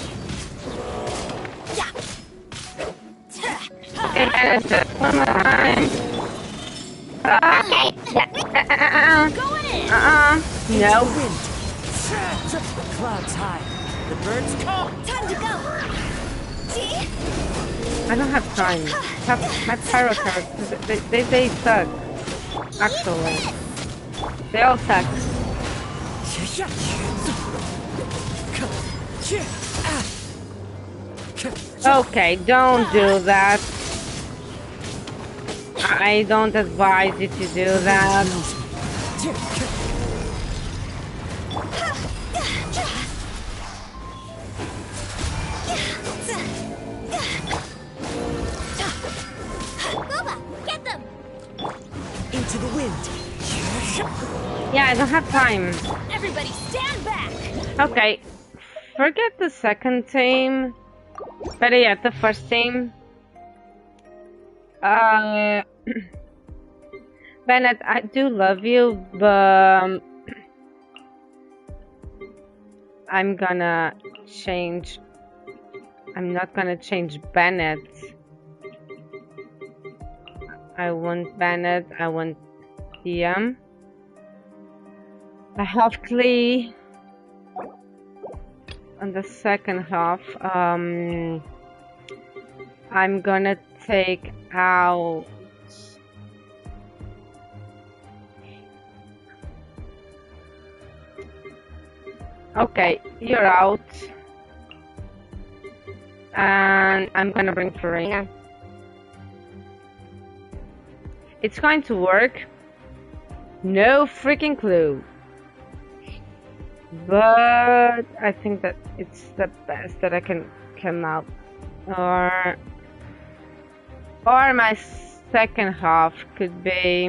One more time. Going in! No. The wind. The clouds high. The birds come. Time to go! See? I don't have time. My pyro characters, they suck. Actually. They all suck. Okay, don't do that. I don't advise you to do that. Boba, get them! Into the wind. Yeah, I don't have time. Everybody stand back! Okay, forget the second team. Better yet, the first team. Bennett, I do love you, but I'm gonna change. I'm not gonna change Bennett. I want Bennett. I want DM. I have Klee on the second half. I'm gonna take out. Okay, you're out. And I'm gonna bring Farina. It's going to work. No freaking clue. But I think that it's the best that I can come out. Or my second half could be.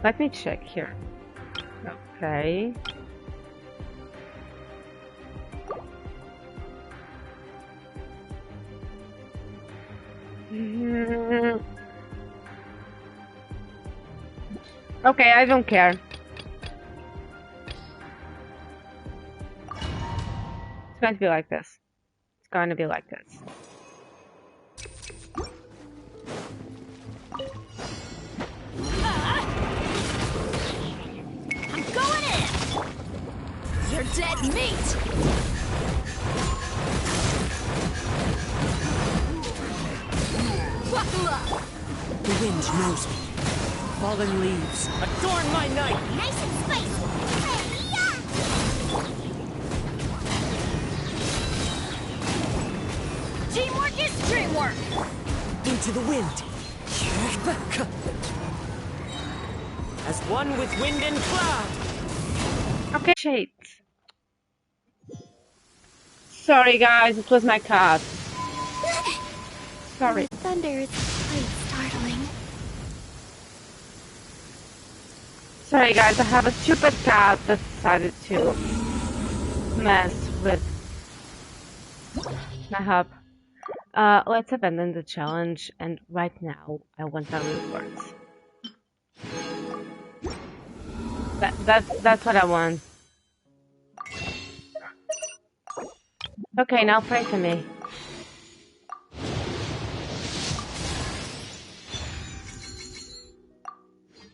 Let me check here. Okay. Okay, I don't care. It's going to be like this. It's going to be like this. I'm going in! You're dead meat! Buckle up! The wind knows me. Fallen leaves adorn my night. Nice and spicy! Teamwork is dreamwork! Into the wind. As one with wind and cloud. Okay, shades. Sorry, guys, it was my cat. Sorry. Thunder is quite startling. Sorry, guys, I have a stupid cat that decided to mess with my hub. Let's abandon the challenge, and right now, I want our rewards. That's what I want. Okay, now pray for me.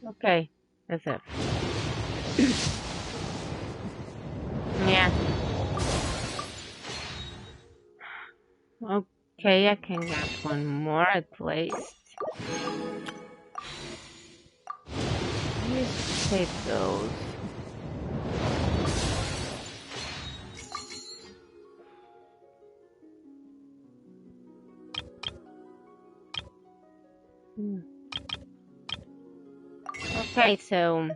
Okay, that's it. Yeah. Okay, I can get one more at least. Let me save those. Okay, so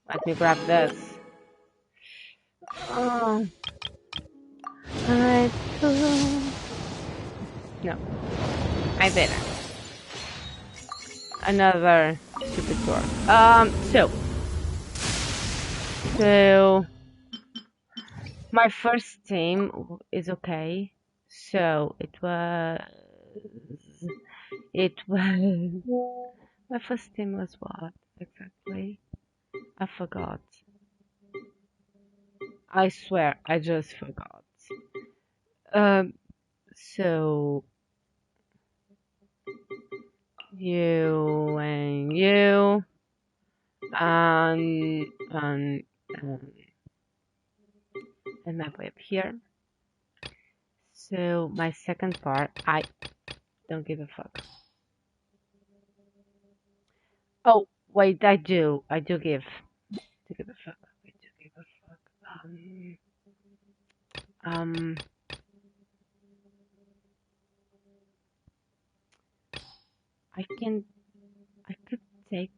let me grab this. Oh, no, I didn't. Another stupid door. So my first team is okay. So it was my first team was what exactly? I forgot. I swear, I just forgot. So you and you, and map way up here. So my second part, I don't give a fuck. Oh wait, I do give a fuck. I do give a fuck. I could take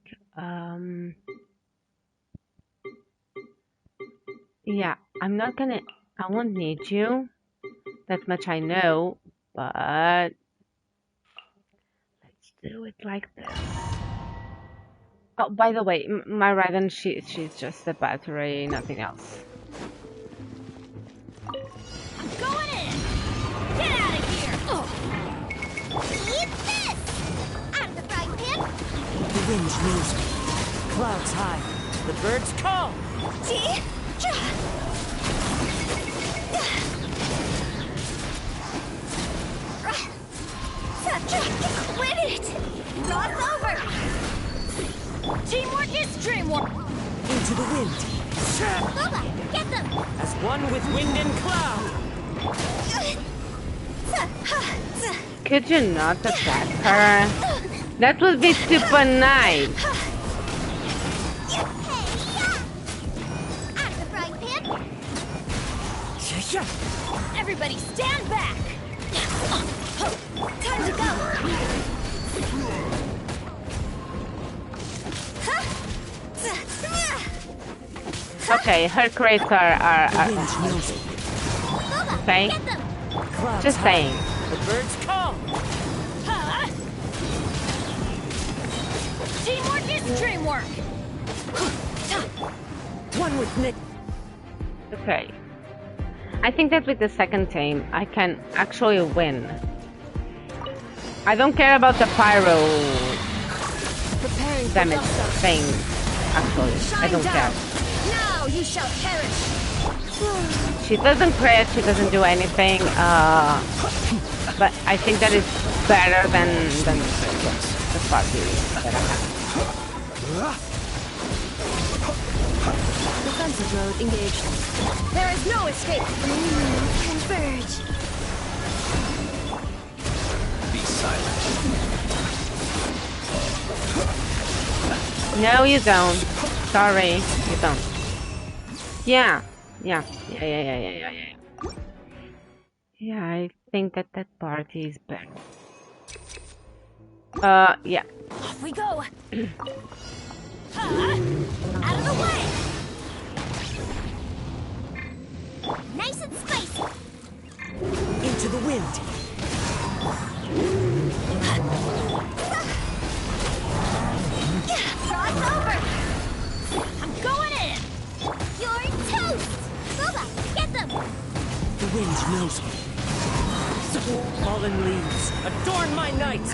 yeah, I won't need you. That much I know, but let's do it like this. Oh, by the way, my Raiden, she's just a battery, nothing else. I'm going in! Get out of here! Oh. Eat this! Out of the frying pan! The wind knows me. Clouds high. The birds call. Quit it! Not over! Teamwork is dreamwork! Into the wind. Lola, get them! As one with wind and cloud. Could you not attack her? That would be super nice. Out of the frying pan! Everybody stand back! Time to go! Okay, her crates are okay. Just saying. The birds call. Teamwork is dreamwork. One with Nick. Okay. I think that with the second team, I can actually win. I don't care about the pyro damage thing. Actually, I don't care. Now you shall perish. She doesn't crit, she doesn't do anything, but I think that is better than the party that I have. Defensive mode engaged. There is no escape. Converge. Be silent. No, you don't. Sorry, you don't. Yeah. Yeah, I think that party is better. Yeah. Off we go. Out of the way. Nice and spicy. Into the wind. Cross over. I'm going in. You're toast. Boba, get them. The wind knows me. Fallen leaves, adorn my night.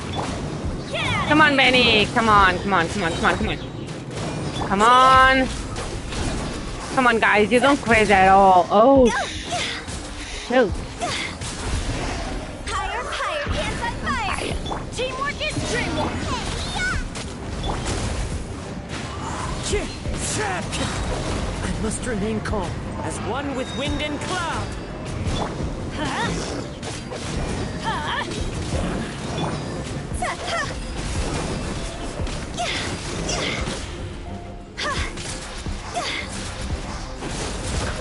Come on, Benny. Come on, come on, come on, come on, come on. Come on. Come on, guys. You don't crazy at all. Oh, shoot. Higher, higher, hands on fire. Teamwork is dreamwork. I must remain calm, as one with wind and cloud.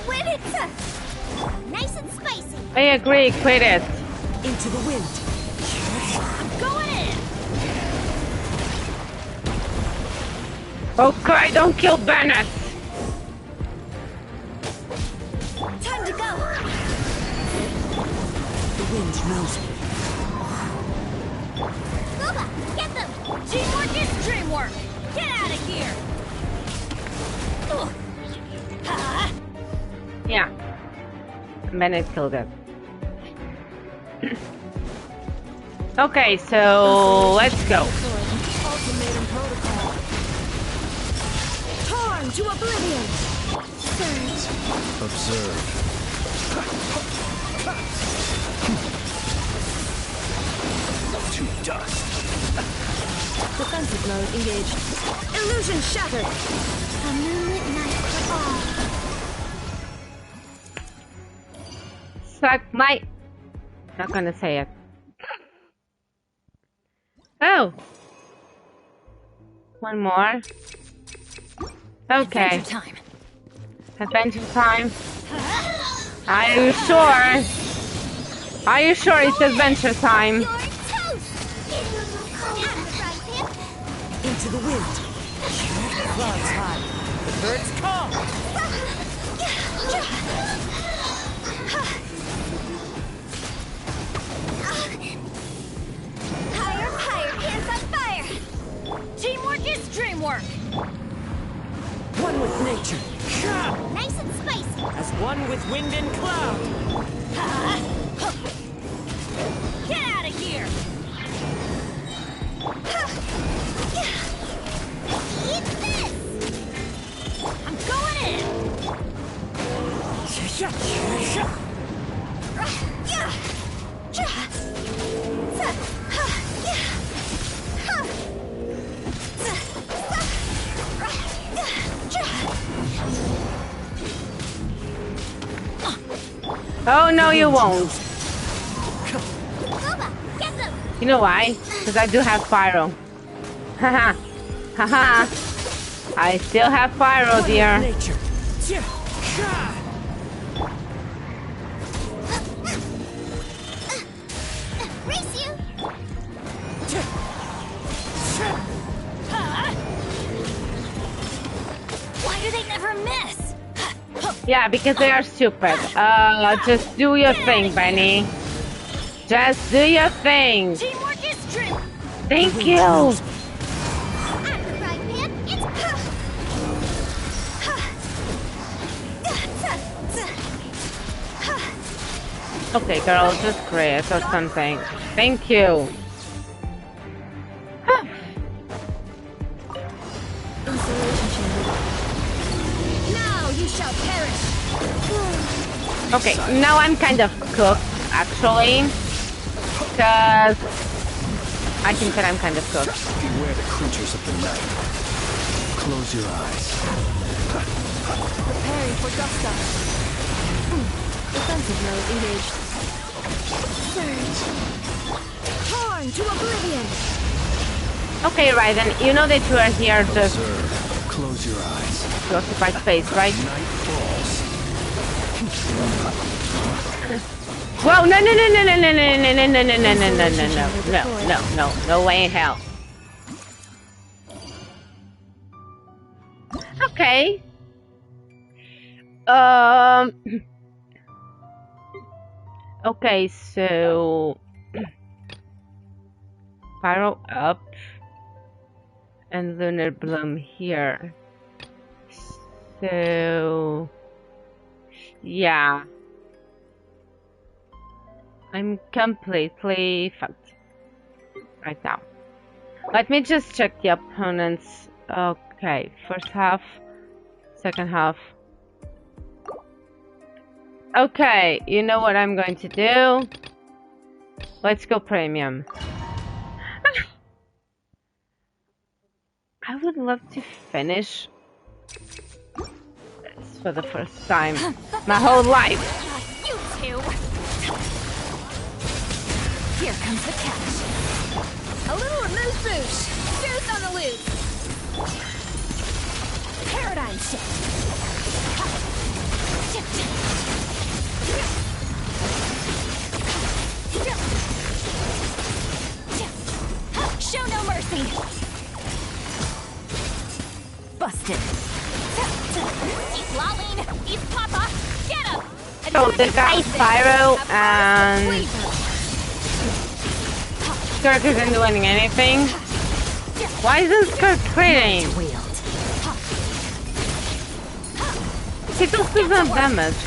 Quit it! Nice and spicy. I agree. Quit it. Into the wind. I'm going in. Okay, don't kill Bennett. Time to go. The wind knows me. Boba, get them. Teamwork is dreamwork. Get out of here. Yeah. Bennett killed it. Okay, so let's go. Ultimatum protocol. Torn to oblivion. Surge. Observe. To dust. Defensive mode engaged. Illusion shattered. A moonlit night for all. Suck my... Not gonna say it. Oh! One more. Okay. Adventure time. Adventure time. Are you sure? Are you sure it's adventure time? Into the wind. Clouds high. The birds call. Higher, higher, hands on fire. Teamwork is dreamwork. One with nature. Nice and spicy. As one with wind and cloud. Get out of here. Eat this. I'm going in. Oh no, you won't. Boba, get them. You know why? Because I do have Pyro. Haha. Haha. I still have Pyro, dear. Race you. Why do they never miss? Yeah, because they are stupid. Just do your thing, Benny. Just do your thing. Teamwork is dream. Thank you. Okay, girl, just crit or something. Thank you. Now you shall perish. Okay, now I'm kind of cooked, actually. Because I think that I'm kind of cooked. Beware the creatures of the night. Close your eyes. Preparing for gusto. Defensive mode engaged. Surge. Torn to oblivion. Okay, Raiden, you know that you are here just Close your eyes. to occupy space, right? Night falls. Whoa, no, no, no, no, no, no, no, no, no, no, no, no, no, no, no, no, no way in hell. Okay. Okay, so Pyro up and Lunar Bloom here. So yeah, I'm completely fucked right now. Let me just check the opponents. Okay, first half, second half. Okay, you know what I'm going to do? Let's go premium. I would love to finish this for the first time my whole life. You two! Here comes the catch. A little amuse-bouche. Juice on the loose. Paradigm shift. Show no mercy. Busted. He's lolling. He's Papa. Get him. So the guy's Pyro and Skirk isn't doing anything. Why isn't Skirk cleaning? He does some damage.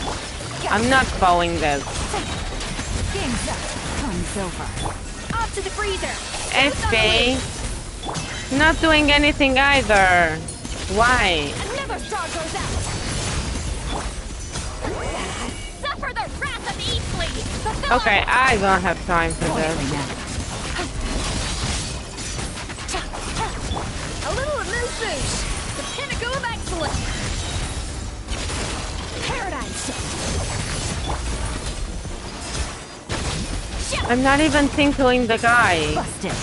I'm not bowing this. Game's up. Fun's over. Off to the freezer. FP. Not doing anything either. Why? Another straw goes out. Suffer the wrath of Eastleigh. Okay, I don't have time for this. A little amuse-bouche. The pinnacle of excellence. Paradigm shift. I'm not even tinkling the guy. Busted.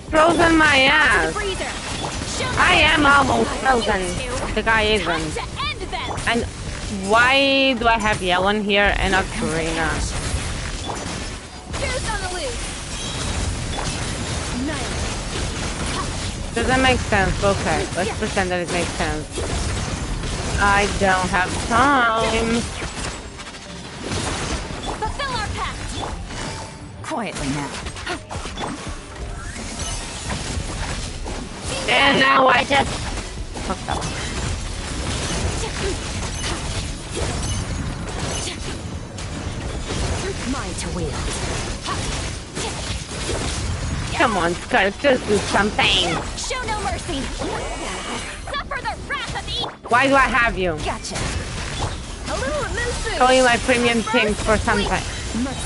Frozen my ass. I am almost frozen. The guy isn't. And why do I have Yellen here and not Karina? Doesn't make sense. Okay, let's pretend that it makes sense. I don't have time. Fulfill our pact. Quietly now. And now I just fucked up. Mine to wield. Come on, Scarlet, just do something. Show no mercy. Suffer the wrath of East. Why do I have you? Gotcha. A little amuse-bouche. Showing my premium team for something.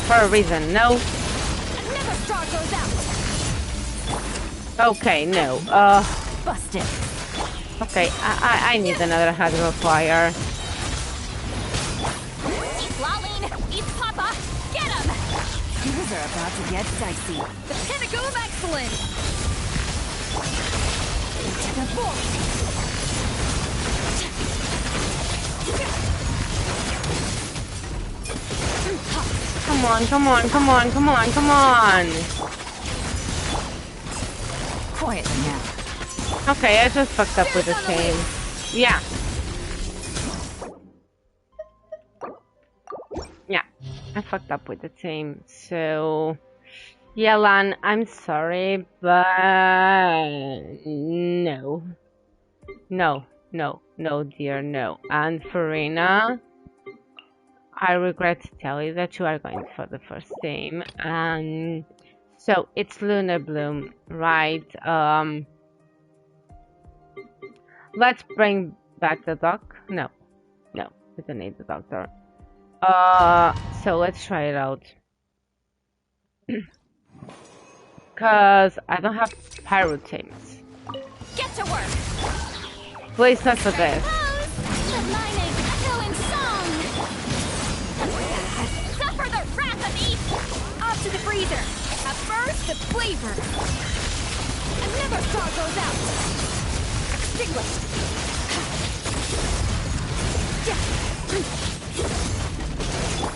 For a reason, no? Another straw goes out. Okay, no. Busted. Okay, I need another hydro fire. He's lolling. He's Papa. Get him. Things are about to get dicey. The pinnacle of excellence. Into the void. Come on, come on, come on, come on, come on. Quietly now. Okay, I just fucked up with the team. Yeah. Yeah, I fucked up with the team. So, Yelan, I'm sorry, but no. No, no, no, dear, no. And Farina, I regret to tell you that you are going for the first team. And so it's Lunar Bloom, right? Let's bring back the doc. No, no, we don't need the doctor. So let's try it out. Cause I don't have pyro teams. Get to work. Please not for this. Suffer the wrath of East. Off to the freezer. At first, the flavor. Another straw goes out. Extinguished.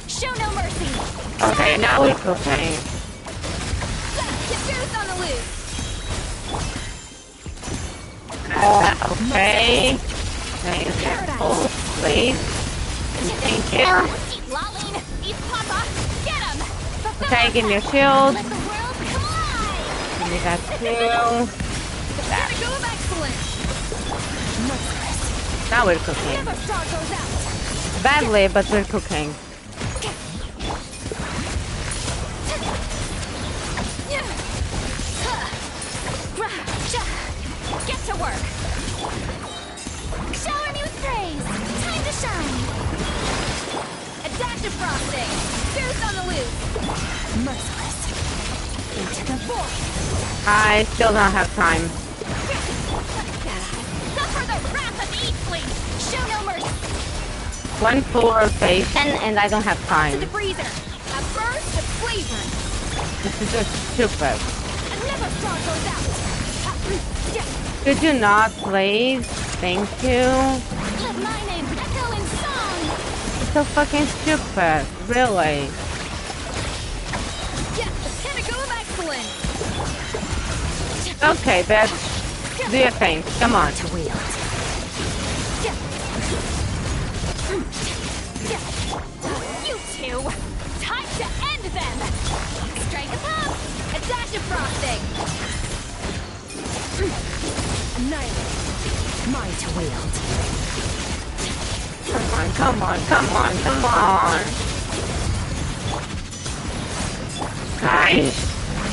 Show no mercy. Okay, now it's okay. Okay. Please. Thank you. Okay, give me a shield. Give me that too. That. Now we're cooking. Badly, but we're cooking. Get to work. Shower me with praise. Time to shine. A dash of frosting. Fierce on the loose. Merciless. Into the void. I still don't have time. Suffer the wrath of Eastling. Show no mercy. One full rotation and I don't have To time. the freezer. A burst of flavor. This is just stupid. Never star goes out. Could you not, please? Thank you. Let my name echo in song. It's so fucking stupid. Really. Yes, the pinnacle of excellence. Okay, bitch. Do your thing. Come on. You two. Time to end them. Strike a pop. A dash of frosting. Annihilate. Mine to wield. Come on, come on, come on, come on. Nice.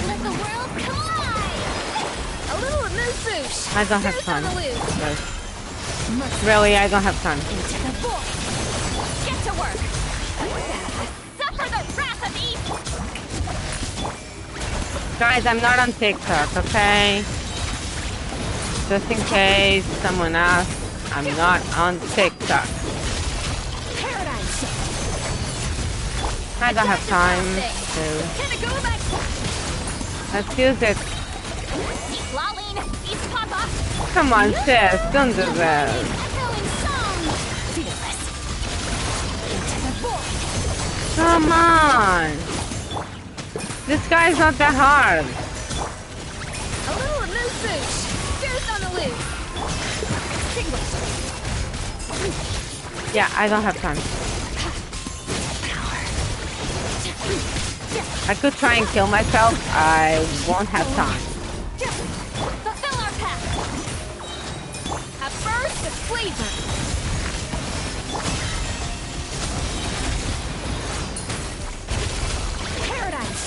Let the world collide. A little amuse-bouche. I don't have Fierce time. on the loose. Really, I don't have time. Into the void. Get to work. Suffer the wrath of East. Guys, I'm not on TikTok, okay? Just in case someone asks, I'm not on TikTok. Paradise. I don't have time to. Let's use it. Laline. East Papa. Come on, sis, don't do that. Echo in song. Fearless. Into the void. Come on. This guy's not that hard. A little amuse-bouche. Fierce on the loose. Extinguished. Yeah, I don't have time. I could try and kill myself. I won't have time. Fulfill our path. A burst of flavor. Paradise.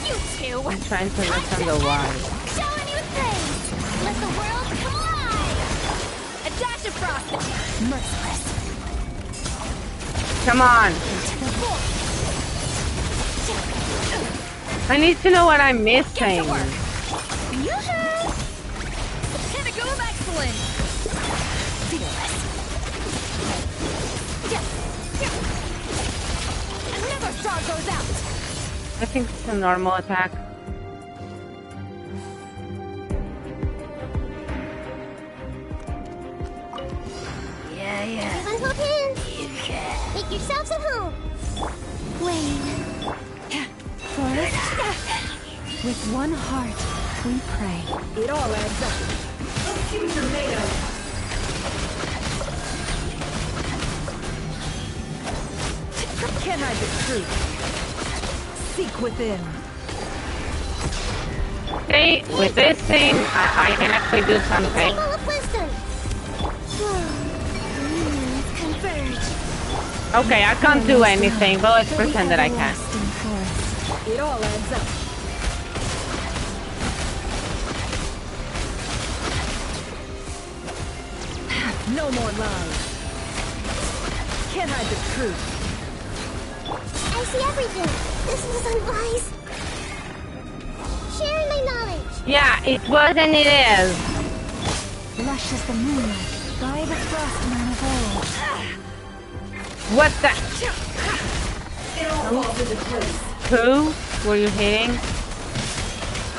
You two. I'm trying to understand why. Showing you praise. Let the world collide. A dash of frosting. Merciless. Come on. I need to know what I'm missing. Yoo-hoo! The pinnacle of excellence. Fearless. Another star goes out. I think it's a normal attack. Yeah. Everyone hold hands. Make yourselves at home. Wayne. First, with one heart, we pray. It all adds up. Can't hide the truth. Seek within. See, with this thing, I can actually do something. Full of wisdom. Converge. Okay, I can't do anything, but let's pretend that I can. It all adds up. No more lies. Can't hide the truth. I see everything. This was unwise. Sharing my knowledge. Yeah, it was and it is. Lush as the moonlight, by the frostman of old. What the? It all falls into place. Who were you hitting?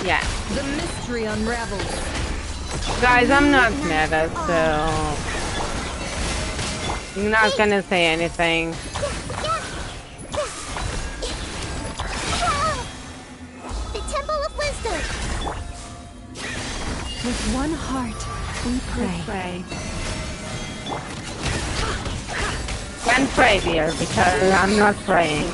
Yeah. The mystery unravels. Guys, I'm not meta, so... I'm not gonna say anything. The Temple of Wisdom. With one heart, we pray. Can't pray, dear, because I'm not praying.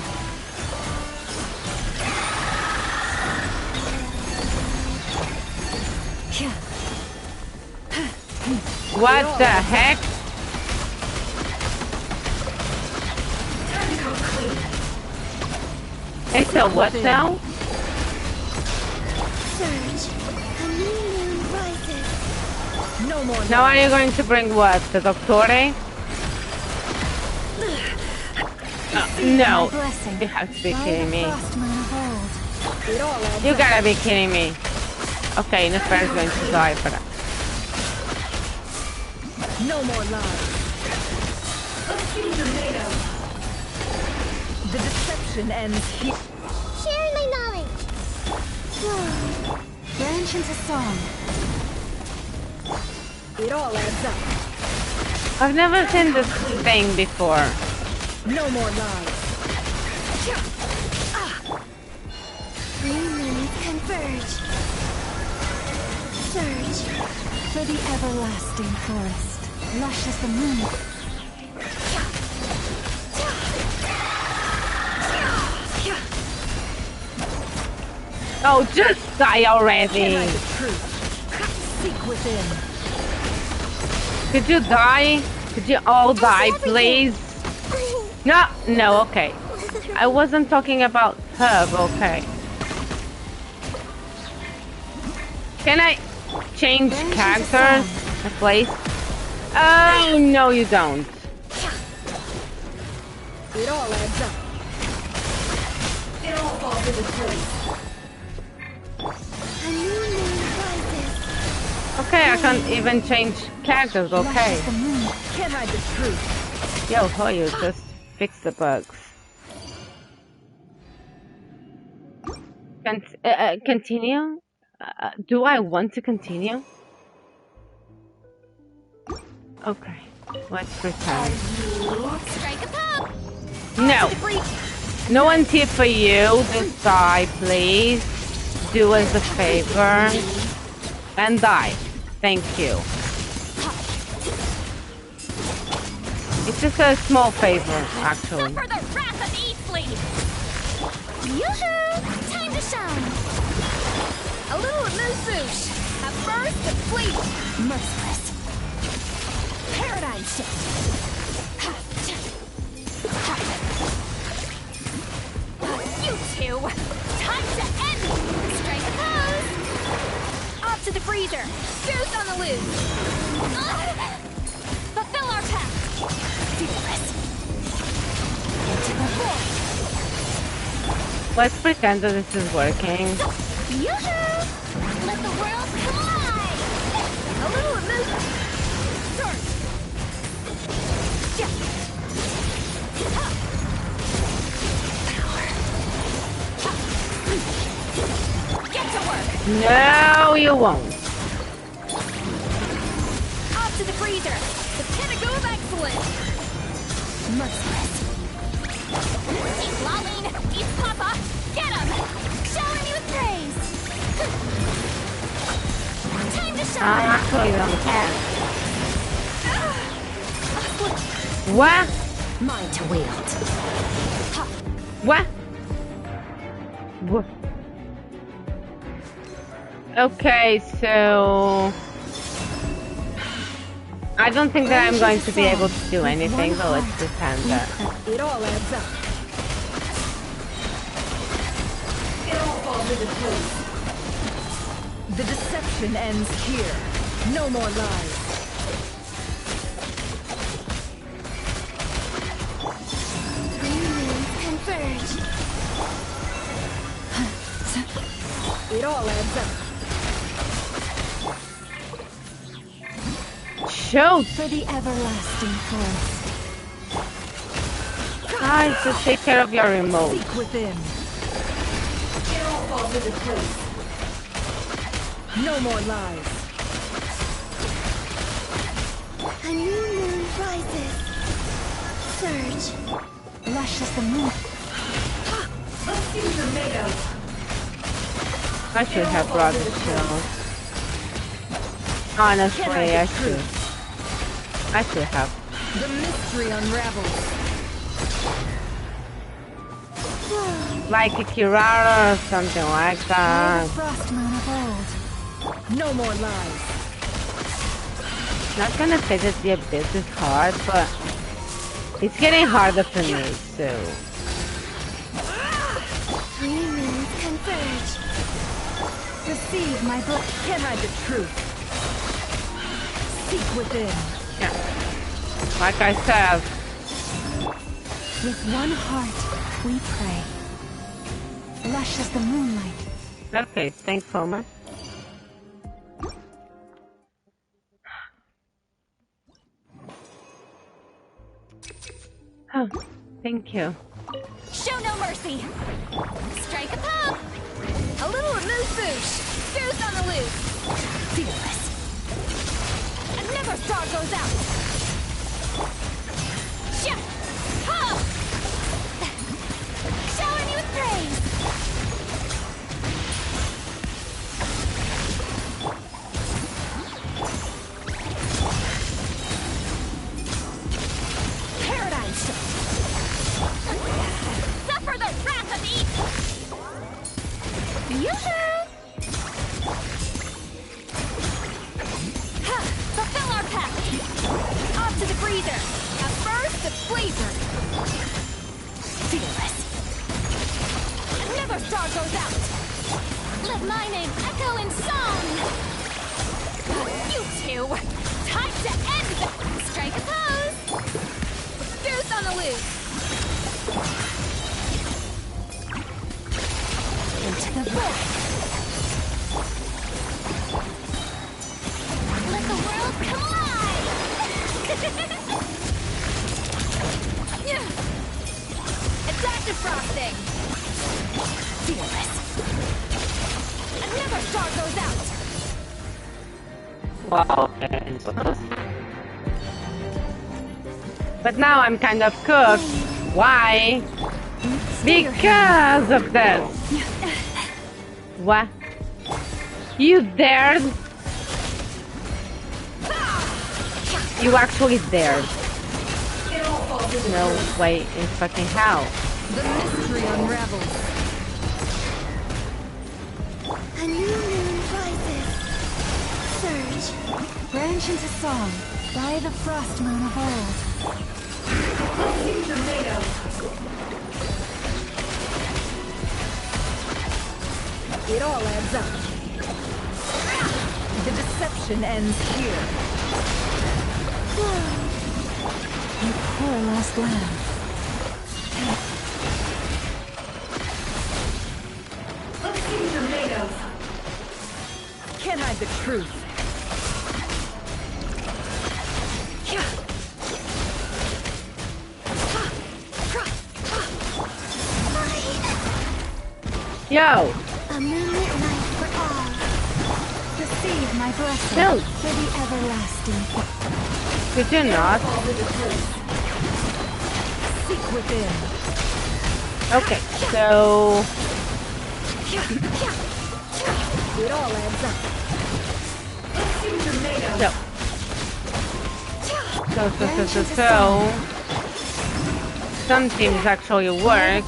What the heck? It's a what now? No more. Now are you going to bring what? The Doctore? No. You have to be kidding me. You gotta be kidding me. Okay, Nefer is going to die for that. No more lies. The deception ends here. Sharing my knowledge. Branch into song. It all adds up. I've never seen this thing before. No more lies. Three moons converge. Surge. For the everlasting forest, lush as the moon. Oh, just die already. Seek within. Could you die? Could you all die, please? No, no, okay. I wasn't talking about her, but okay. Can I change characters? Please? Oh, no, you don't. It all adds up. It all falls into place. A new moon rises. Okay, I can't even change characters, okay. Can't hide the truth. Yo, Hoyu, just fix the bugs. Continue? Do I want to continue? Okay, let's pretend. Strike a pop. No! No one's here for you. Just die, please. Do us a favor. And die. Thank you. It's just a small favor, actually. For the wrath of E-Fleet. Yoo-hoo! Time to shine. A little amuse-bouche. A burst of fleet. Merciless. Paradigm shift. You two. Time to end. Strike a pose. Off to the freezer. Goose on the loose. Fulfill our pact. Into the void. Let's pretend that this is working. Yoo-hoo! Let the world collide! A little amuse. Start. Yeah. Get to work! No, you won't. Off to the freezer! The pinnacle of excellence! Merciless. Eat Lolene! Eat Papa! Get him! Shower me with praise! Time to shine! I actually don't care. What? Mine to wield. What? What? Okay, so... I don't think that I'm going to be able to do anything, but let's pretend that. It all adds up. It all falls into place. The deception ends here. No more lies. Three moons converge. It all adds up. Shoot! For the everlasting forest. Guys, just take care of your remote. Seek within. It all falls into place. No more lies. A new moon rises. Surge. Lush as the moon. A future made of. I should have brought the shield. Honestly, I should. I should have. The mystery unravels. Like a Kirara or something like that. Frost moon of old. No more lies. Not gonna say that the abyss is hard, but it's getting harder for me, so. Three moons converge. Receive my blood. Can't hide the truth. Seek within. Yeah. Like I said. With one heart, we pray. Lush as the moonlight. Okay, thanks, Homer. Oh, thank you. Show no mercy. Strike a pop. A little amuse-bouche. Goose on the loose. Fearless. And never star goes out. Shut. Hop. Shower me with praise. Paradigm shift. Suffer the wrath of evil. Yoo-hoo! Ha! Fulfill our pact. Off to the breather. At first, the blazer. Fearless. Never star goes out. Let my name echo in song. You two. Time to end the... Strike a pose. Goose on the loose. Into the void. Let the world collide! Adaptive frosting! Fearless. And never star goes out! Wow, okay. But now I'm kind of cooked. Why? Because of this. What? You dared? You actually dared. No way in fucking hell. The mystery unravels. A new moon rises. Surge. Branch into song by the frost moon of old. It all adds up. The deception ends here. You poor lost lamb. Can't hide the truth. Yo! A moonlit night for all. Receive my blessing No. for the everlasting. Did you not? Seek within. Okay, so... It all adds up. So... Some teams actually work.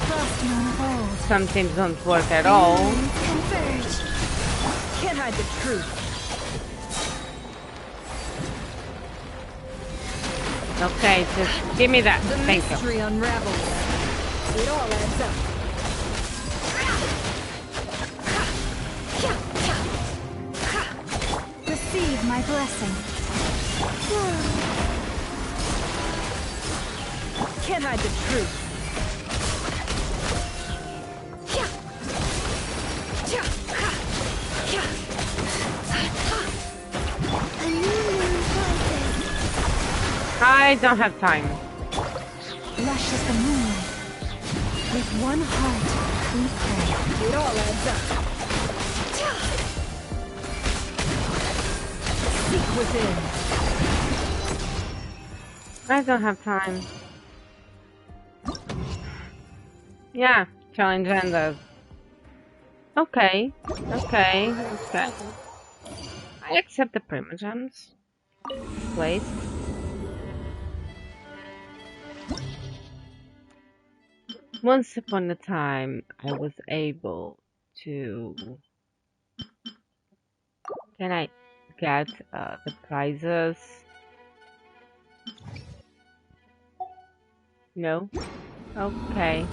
Some teams don't work at all. Converge. Can't hide the truth. Okay, just give me that. The Thank you. mystery unravels. It all adds up. Receive my blessing. Can't hide the truth. A new moon rises. I don't have time. Lush as the moonlight. With one heart, we pray. It all adds up. Seek within. I don't have time. Yeah, challenge ended. Okay. I accept the primogems. Place. Once upon a time, I was able to... Can I get the prizes? No? Okay.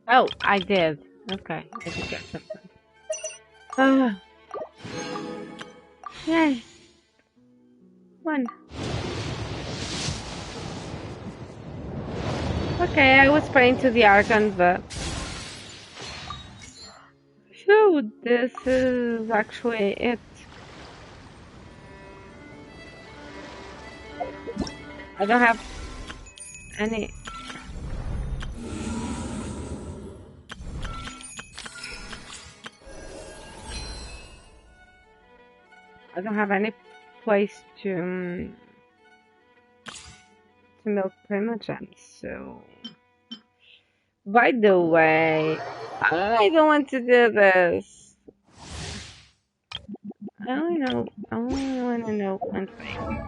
Oh, I did. Okay, I did get something. Yay. One. Okay, I was praying to the Archon, but... Phew, this is actually it. I don't have any... I don't have any place to milk primogems, so... By the way, I don't want to do this. I only want to know one thing.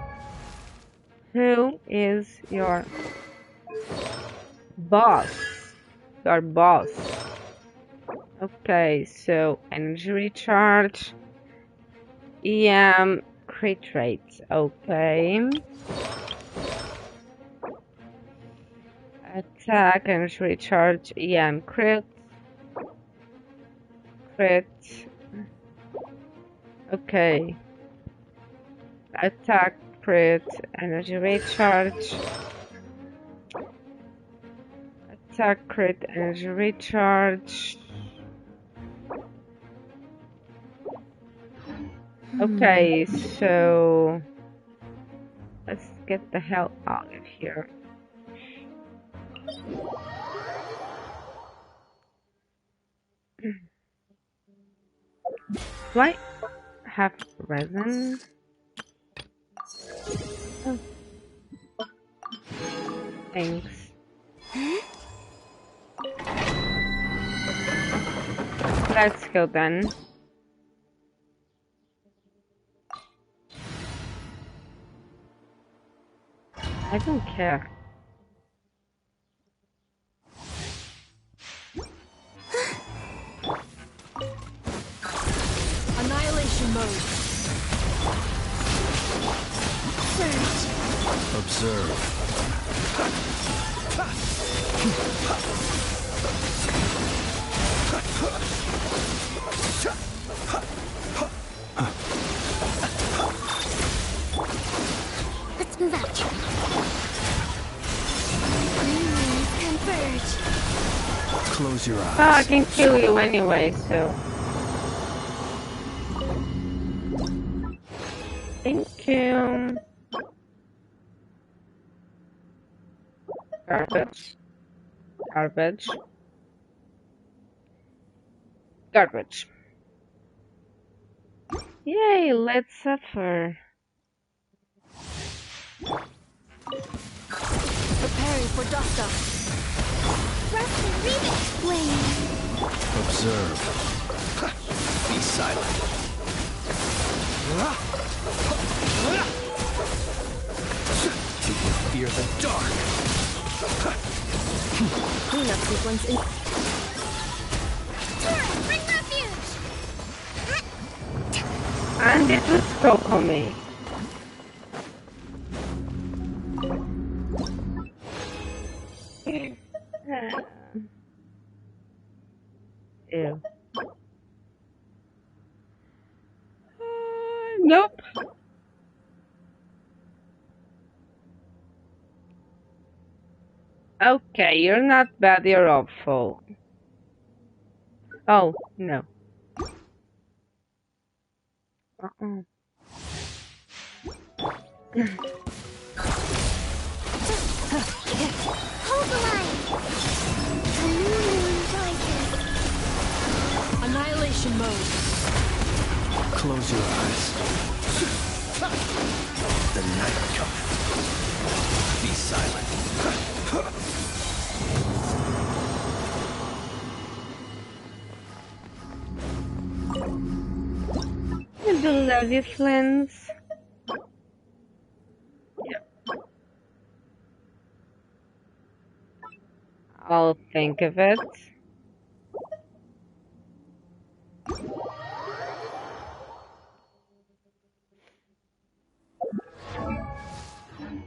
Who is your boss? Your boss. Okay, so energy recharge. EM crit rate. Okay. Attack, energy recharge, EM crit. Crit. Okay. Attack, crit, energy recharge. Attack, crit, energy recharge. Okay, so let's get the hell out of here. Do I have resin? Oh. Thanks. Let's go then. I don't care. Annihilation mode. Observe. Let's move out. Converge. Close your eyes. Oh, I can kill you anyway, so... Thank you. Garbage. Garbage. Garbage. Yay, let's suffer. Preparing for dust up. Rust and remix flame. Observe. Be silent. You can fear the dark. Cleanup sequence in. Tora, bring refuge. And it was so me. Ew. Nope. Okay, you're not bad, you're awful. Oh, no. Hold the line. A new moon rises. Annihilation mode. Close your eyes. The night cometh. Be silent. body flints. Yeah. I'll think of it.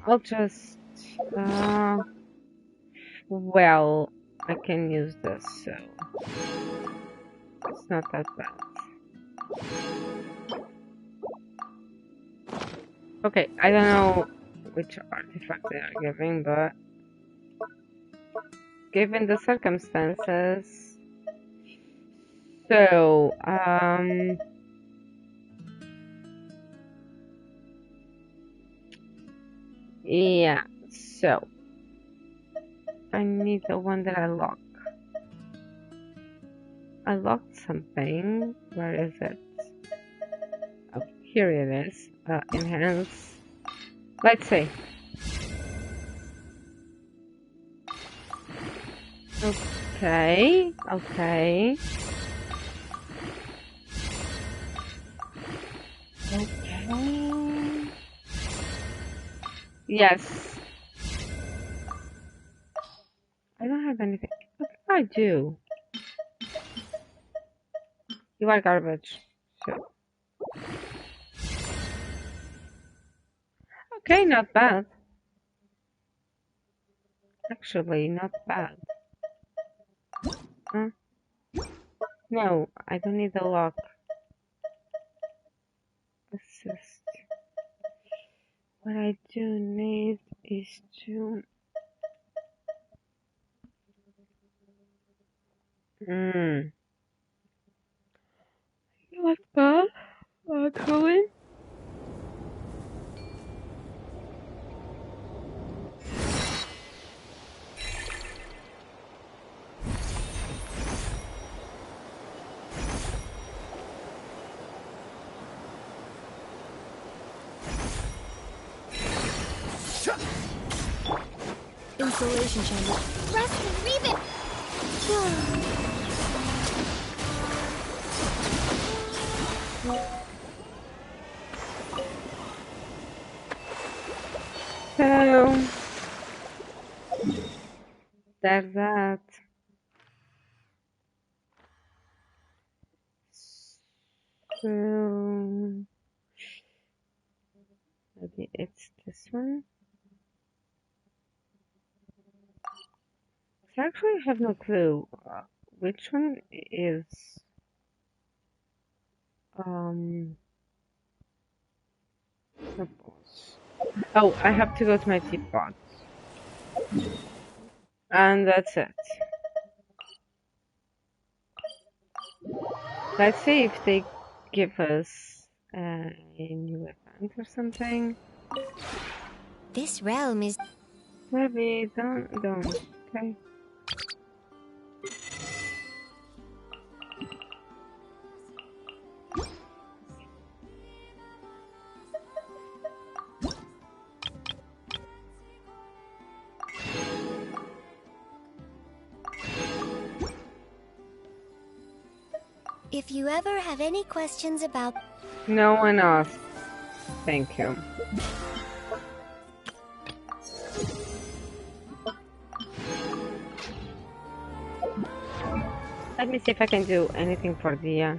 I'll just, well, I can use this, so it's not that bad. Okay, I don't know which artifact they are giving, but given the circumstances, so, yeah, so I need the one that I lock. I locked something. Where is it? Oh, here it is. Enhance. Let's see. Okay. Okay. Okay. Yes. I don't have anything. What do I do? You are garbage. So. Okay, not bad. Actually, not bad. Huh? No, I don't need the lock. Assist. What I do need is to... Not bad, actually. Insulation chamber. Rusty, leave it! So, there's that. So, maybe it's this one. I actually have no clue which one is the boss. Oh, I have to go to my teapot. And that's it. Let's see if they give us a new event or something. This realm is... Maybe don't. Okay. If you ever have any questions about... No one else. Thank you. Let me see if I can do anything for the...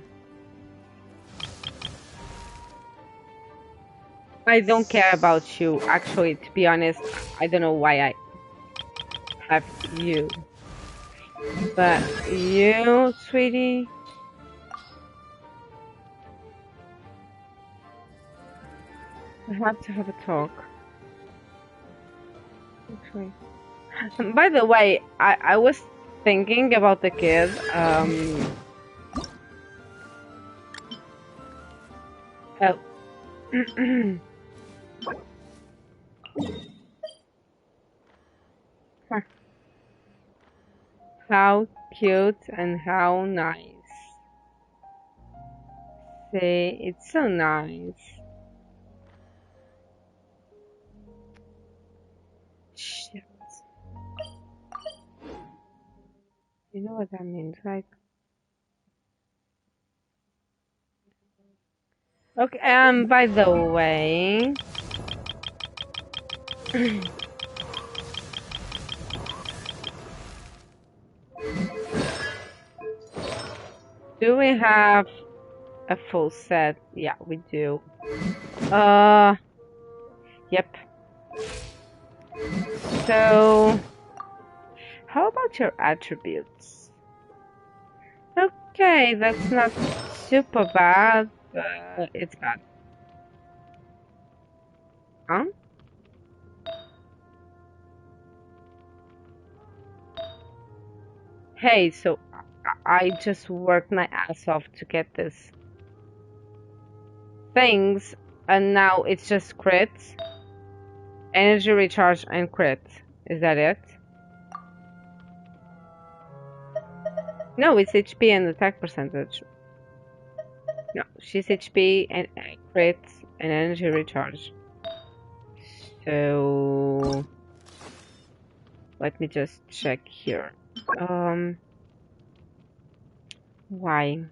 I don't care about you. Actually, to be honest, I don't know why I have you. But you, sweetie... I have to have a talk. Actually. By the way, I was thinking about the kid. Oh. Huh. How cute and how nice. See, it's so nice. Shit. You know what that means, right? Okay, by the way... do we have a full set? Yeah, we do. Yep. So, how about your attributes? Okay, that's not super bad, but it's bad. Huh? Hey, so I just worked my ass off to get this things, and now it's just crit, energy recharge, and crit. Is that it? No, it's HP and attack percentage. No, she's HP and crit and energy recharge. So let me just check here. Why?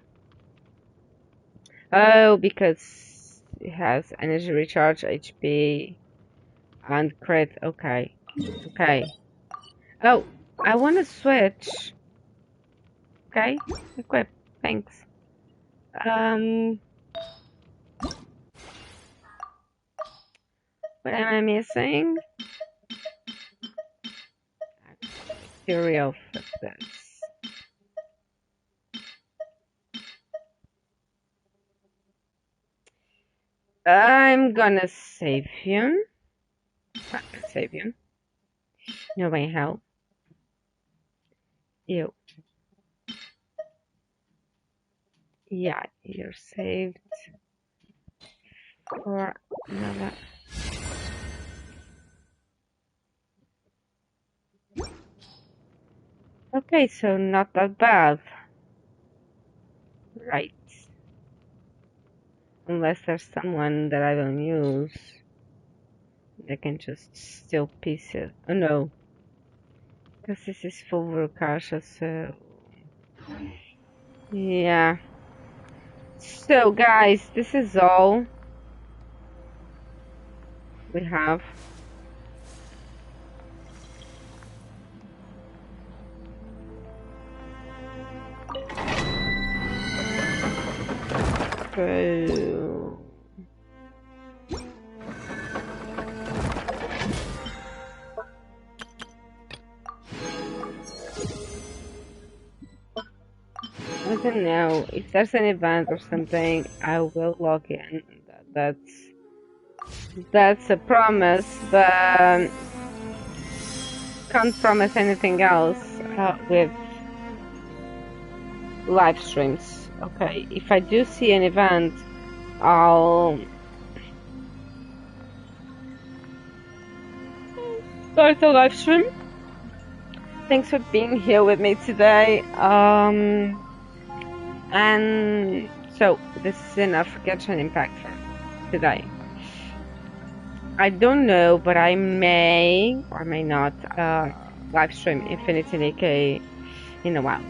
Oh, because it has energy recharge, HP, and crit. Okay. Okay. Oh, I want to switch. Okay, equip. Thanks. What am I missing? Material for this. I'm gonna save him. Save him. No way, how? You. Yeah, you're saved for another. Okay, so not that bad. Right. Unless there's someone that I don't use. They can just steal pieces. Oh no. Because this is full Rukasha, so... yeah. So guys, this is all we have. So... I don't know, if there's an event or something, I will log in. That's a promise, but can't promise anything else with live streams. Okay, if I do see an event, I'll start a live stream. Thanks for being here with me today. And so this is enough for Genshin Impact for today. I don't know, but I may or may not live stream Infinity Decay in a while.